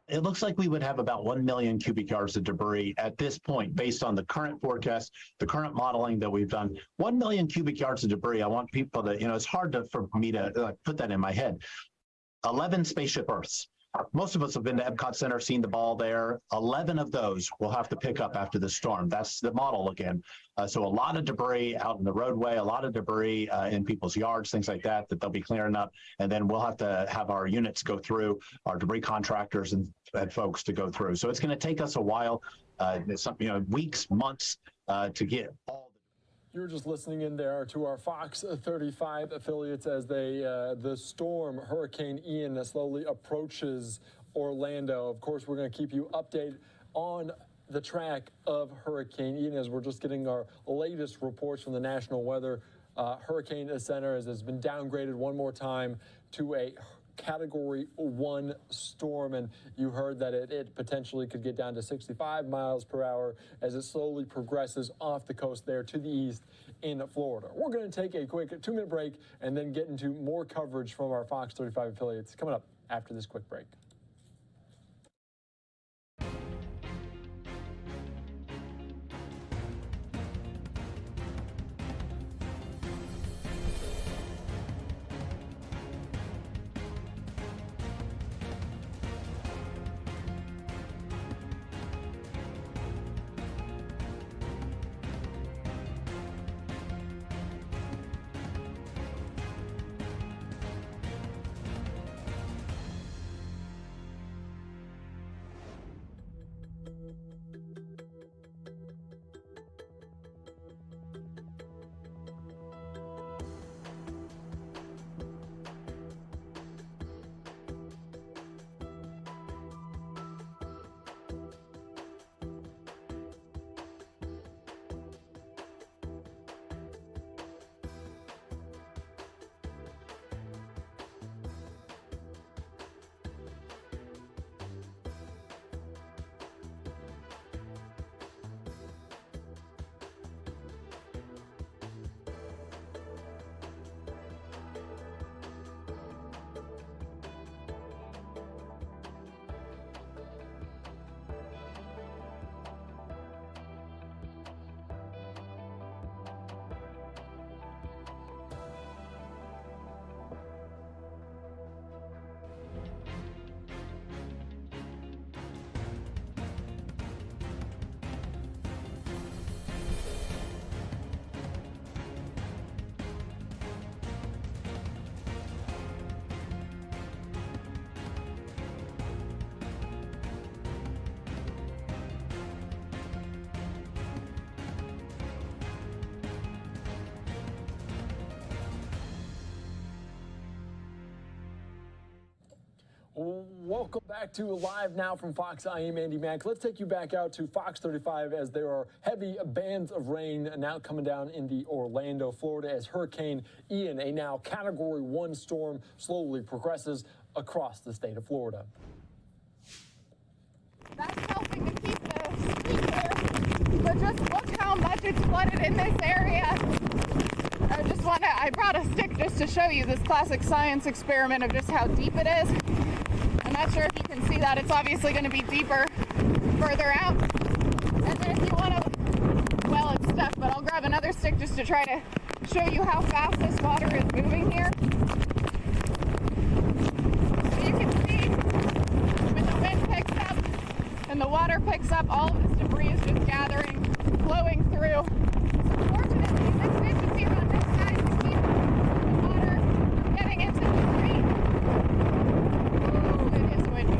[SPEAKER 16] It looks like we would have about 1 million cubic yards of debris at this point, based on the current forecast, the current modeling that we've done. 1 million cubic yards of debris. I want people to, it's hard for me to put that in my head. 11 spaceship Earths. Most of us have been to Epcot Center, seen the ball there. 11 of those we'll have to pick up after the storm. That's the model again. So a lot of debris out in the roadway, a lot of debris in people's yards, things like that they'll be clearing up. And then we'll have to have our units go through, our debris contractors and folks to go through. So it's going to take us a while, weeks, months to get all.
[SPEAKER 9] You were just listening in there to our Fox 35 affiliates as the storm, Hurricane Ian, slowly approaches Orlando. Of course, we're going to keep you updated on the track of Hurricane Ian as we're just getting our latest reports from the National Weather Hurricane Center as it's been downgraded one more time to a Category 1 storm, and you heard that it potentially could get down to 65 miles per hour as it slowly progresses off the coast there to the east in Florida. We're going to take a quick 2-minute break and then get into more coverage from our Fox 35 affiliates coming up after this quick break. Welcome back to Live Now from Fox. I am Andy Mack. Let's take you back out to Fox 35 as there are heavy bands of rain now coming down in the Orlando, Florida as Hurricane Ian, a now Category 1 storm, slowly progresses across the state of Florida.
[SPEAKER 18] That's how
[SPEAKER 6] just look how much it's flooded in this area. I brought a stick just to show you this classic science experiment of just how deep it is. I'm not sure if you can see that. It's obviously going to be deeper further out. And then if you want to, well, it's stuck, but I'll grab another stick just to try to show you how fast this water is moving here. So you can see when the wind picks up and the water picks up, all of this debris is just gathering, flowing through. So fortunately, this ditch is here on this side to keep the water from getting into the street. Ooh, it is windy.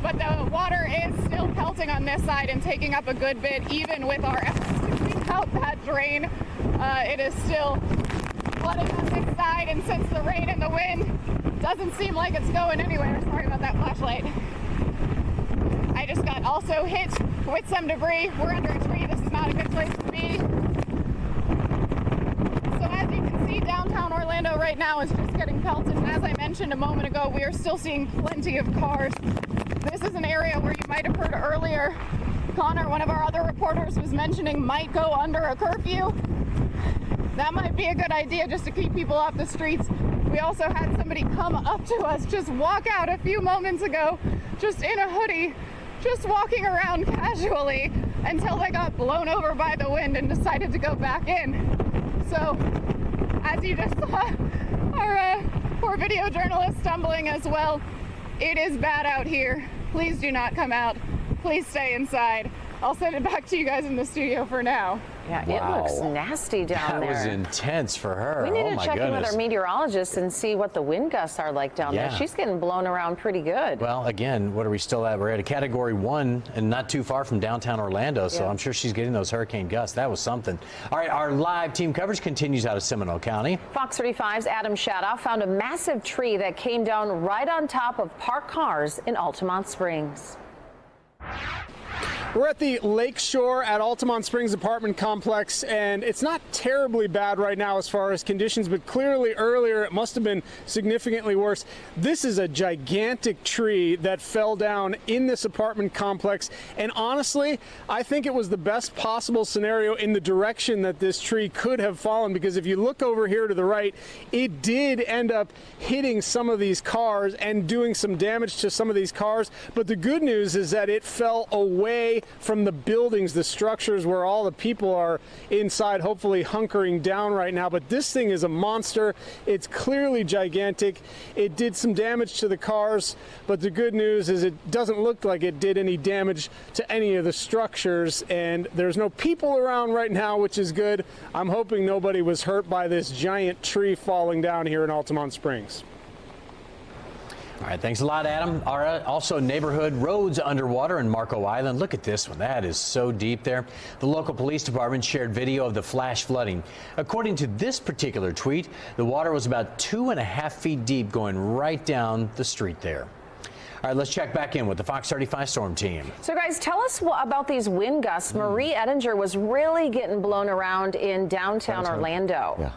[SPEAKER 6] But the water is still pelting on this side and taking up a good bit, even with our efforts to clean out that drain. It is still flooding on this side, and since the rain and the wind doesn't seem like it's going anywhere, sorry about that flashlight. I just got also hit with some debris. We're under a tree. This is not a good place to be. So as you can see, downtown Orlando right now is just getting pelted. And as I mentioned a moment ago, we are still seeing plenty of cars. This is an area where you might have heard earlier, Connor, one of our other reporters, was mentioning might go under a curfew. That might be a good idea just to keep people off the streets. We also had somebody come up to us, just walk out a few moments ago, just in a hoodie, just walking around casually until they got blown over by the wind and decided to go back in. So, as you just saw, our poor video journalist stumbling as well. It is bad out here. Please do not come out. Please stay inside. I'll send it back to you guys in the studio for now.
[SPEAKER 3] Yeah, it looks nasty down there.
[SPEAKER 4] That was intense for her.
[SPEAKER 3] We need to check in with our meteorologist and see what the wind gusts are like down there. She's getting blown around pretty good.
[SPEAKER 4] Well, again, what are we still at? We're at a Category 1 and not too far from downtown Orlando, so I'm sure she's getting those hurricane gusts. That was something. All right, our live team coverage continues out of Seminole County.
[SPEAKER 3] Fox 35's Adam Shadow found a massive tree that came down right on top of parked cars in Altamont Springs.
[SPEAKER 17] We're at the Lake Shore at Altamont Springs apartment complex, and it's not terribly bad right now as far as conditions, but clearly earlier it must have been significantly worse. This is a gigantic tree that fell down in this apartment complex, and honestly, I think it was the best possible scenario in the direction that this tree could have fallen, because if you look over here to the right, it did end up hitting some of these cars and doing some damage to some of these cars, but the good news is that it fell away from the buildings, the structures where all the people are inside, hopefully hunkering down right now. But this thing is a monster. It's clearly gigantic. It did some damage to the cars, but the good news is it doesn't look like it did any damage to any of the structures, and there's no people around right now, which is good. I'm hoping nobody was hurt by this giant tree falling down here in Altamont Springs.
[SPEAKER 4] All right, thanks a lot, Adam. All right, also neighborhood roads underwater in Marco Island. Look at this one. That is so deep there. The local police department shared video of the flash flooding. According to this particular tweet, the water was about 2.5 feet deep going right down the street there. All right, let's check back in with the Fox 35 storm team.
[SPEAKER 3] So, guys, tell us about these wind gusts. Marie Ettinger was really getting blown around in downtown Orlando.
[SPEAKER 20] Yeah.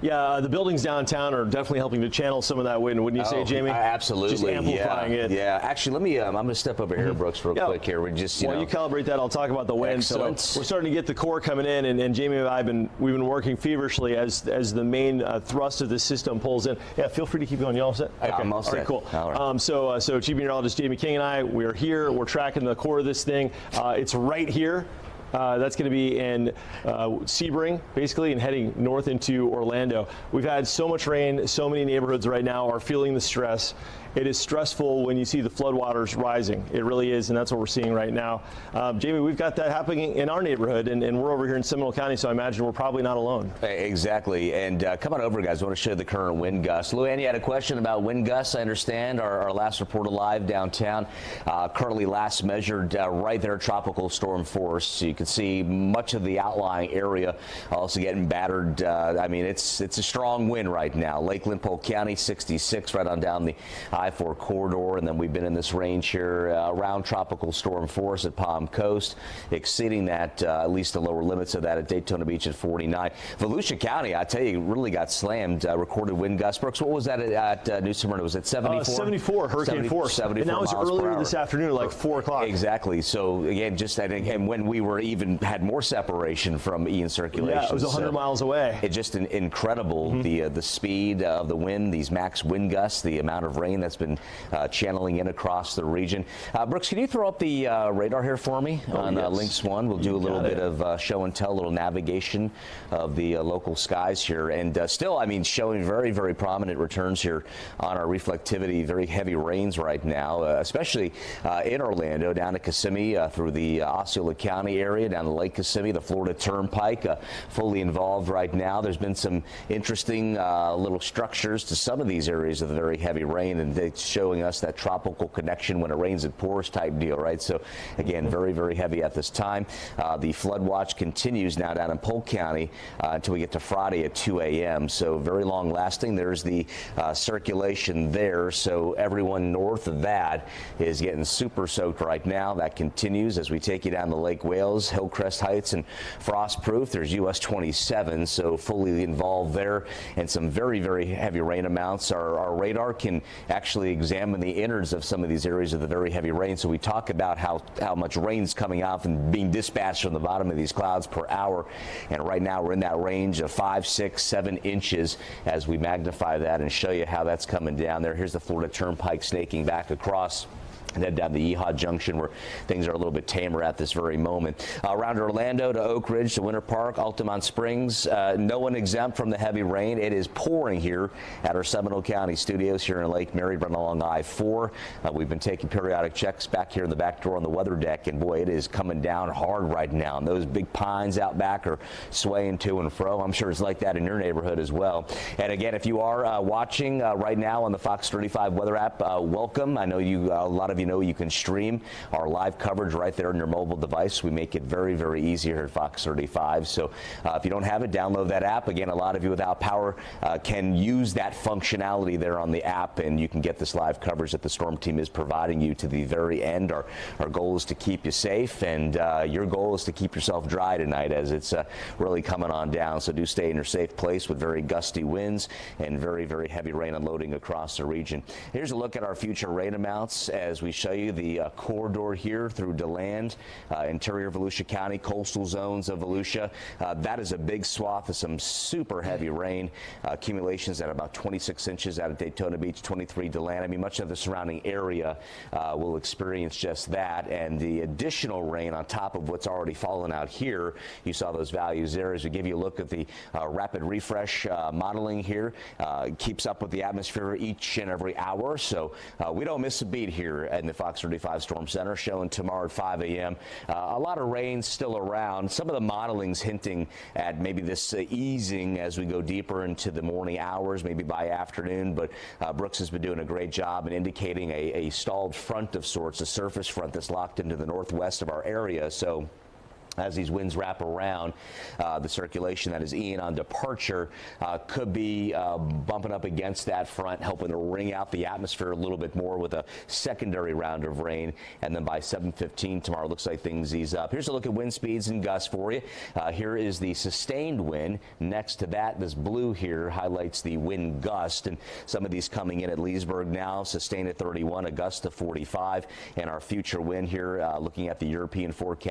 [SPEAKER 20] Yeah, the buildings downtown are definitely helping to channel some of that wind, wouldn't you say, Jamie?
[SPEAKER 19] Absolutely.
[SPEAKER 20] Just amplifying it.
[SPEAKER 19] Yeah, actually, let me, I'm going to step over here, Brooks, real quick here. We just,
[SPEAKER 20] While you calibrate that, I'll talk about the wind.
[SPEAKER 19] Excellent.
[SPEAKER 20] So we're starting to get the core coming in, and Jamie and I we've been working feverishly as the main thrust of the system pulls in. Yeah, feel free to keep going. You all set?
[SPEAKER 19] Okay. I'm all set.
[SPEAKER 20] All right, cool.
[SPEAKER 19] All right.
[SPEAKER 20] So Chief Meteorologist Jamie King and I, we're here. We're tracking the core of this thing. It's right here. That's going to be in Sebring, basically, and heading north into Orlando. We've had so much rain, so many neighborhoods right now are feeling the stress. It is stressful when you see the floodwaters rising. It really is, and that's what we're seeing right now. Jamie, we've got that happening in our neighborhood, and we're over here in Seminole County, so I imagine we're probably not alone.
[SPEAKER 19] Exactly, and come on over, guys. I want to show you the current wind gusts. Luann, you had a question about wind gusts, I understand. Our last report alive downtown, currently last measured right there, tropical storm force. So you can see much of the outlying area also getting battered. I mean, it's a strong wind right now. Lakeland, Polk County, 66 right on down the I-4 corridor, and then we've been in this range here around tropical storm force at Palm Coast, exceeding that, at least the lower limits of that at Daytona Beach at 49. Volusia County, I tell you, really got slammed. Recorded wind gusts. Brooks, what was that at New Smyrna? Was it 74?
[SPEAKER 20] 74, hurricane force.
[SPEAKER 19] 74
[SPEAKER 20] and that was earlier this afternoon, like 4 o'clock.
[SPEAKER 19] Exactly. So again, just I think, and when we were even had more separation from Ian circulation.
[SPEAKER 20] Yeah, it was 100 miles away.
[SPEAKER 19] It's just incredible, the speed of the wind, these max wind gusts, the amount of rain that's been channeling in across the region. Brooks, can you throw up the radar here for me on Lynx 1? We'll do a little bit of show and tell, a little navigation of the local skies here. And still, I mean, showing very, very prominent returns here on our reflectivity, very heavy rains right now, especially in Orlando, down to Kissimmee, through the Osceola County area, down to Lake Kissimmee, the Florida Turnpike, fully involved right now. There's been some interesting little structures to some of these areas of the very heavy rain, and it's showing us that tropical connection when it rains it pours type deal, right? So again, very, very heavy at this time. The flood watch continues now down in Polk County until we get to Friday at 2 a.m. So very long lasting. There's the circulation there. So everyone north of that is getting super soaked right now. That continues as we take you down to Lake Wales, Hillcrest Heights, and Frostproof. There's US 27, so fully involved there, and some very, very heavy rain amounts. Our radar can actually examine the innards of some of these areas of the very heavy rain. So we talk about how much rain's coming out and being dispatched from the bottom of these clouds per hour. And right now we're in that range of 5, 6, 7 inches as we magnify that and show you how that's coming down there. Here's the Florida Turnpike snaking back across, and then down the Yeehaw Junction where things are a little bit tamer at this very moment. Around Orlando to Oak Ridge to Winter Park, Altamont Springs, no one exempt from the heavy rain. It is pouring here at our Seminole County studios here in Lake Mary, running along I-4. We've been taking periodic checks back here in the back door on the weather deck, and boy, it is coming down hard right now. And those big pines out back are swaying to and fro. I'm sure it's like that in your neighborhood as well. And again, if you are watching right now on the Fox 35 weather app, welcome. I know a lot of you know you can stream our live coverage right there on your mobile device. We make it very, very easy here at Fox 35. So if you don't have it, download that app. Again, a lot of you without power can use that functionality there on the app, and you can get this live coverage that the storm team is providing you to the very end. Our goal is to keep you safe, and your goal is to keep yourself dry tonight as it's really coming on down. So do stay in your safe place with very gusty winds and very, very heavy rain unloading across the region. Here's a look at our future rain amounts as we show you the corridor here through DeLand, interior Volusia County, coastal zones of Volusia. That is a big swath of some super heavy rain. Accumulations at about 26 inches out of Daytona Beach, 23 DeLand. I mean, much of the surrounding area will experience just that. And the additional rain on top of what's already fallen out here, you saw those values there. As we give you a look at the rapid refresh modeling here, keeps up with the atmosphere each and every hour. So we don't miss a beat here in the Fox 35 Storm Center, showing tomorrow at 5 a.m. A lot of rain still around. Some of the modeling's hinting at maybe this easing as we go deeper into the morning hours, maybe by afternoon. But Brooks has been doing a great job in indicating a stalled front of sorts, a surface front that's locked into the northwest of our area. So as these winds wrap around, the circulation that is Ian on departure could be bumping up against that front, helping to wring out the atmosphere a little bit more with a secondary round of rain. And then by 7:15 tomorrow, looks like things ease up. Here's a look at wind speeds and gusts for you. Here is the sustained wind. Next to that, this blue here highlights the wind gust, and some of these coming in at Leesburg now, sustained at 31, a gust to 45. And our future wind here, looking at the European forecast,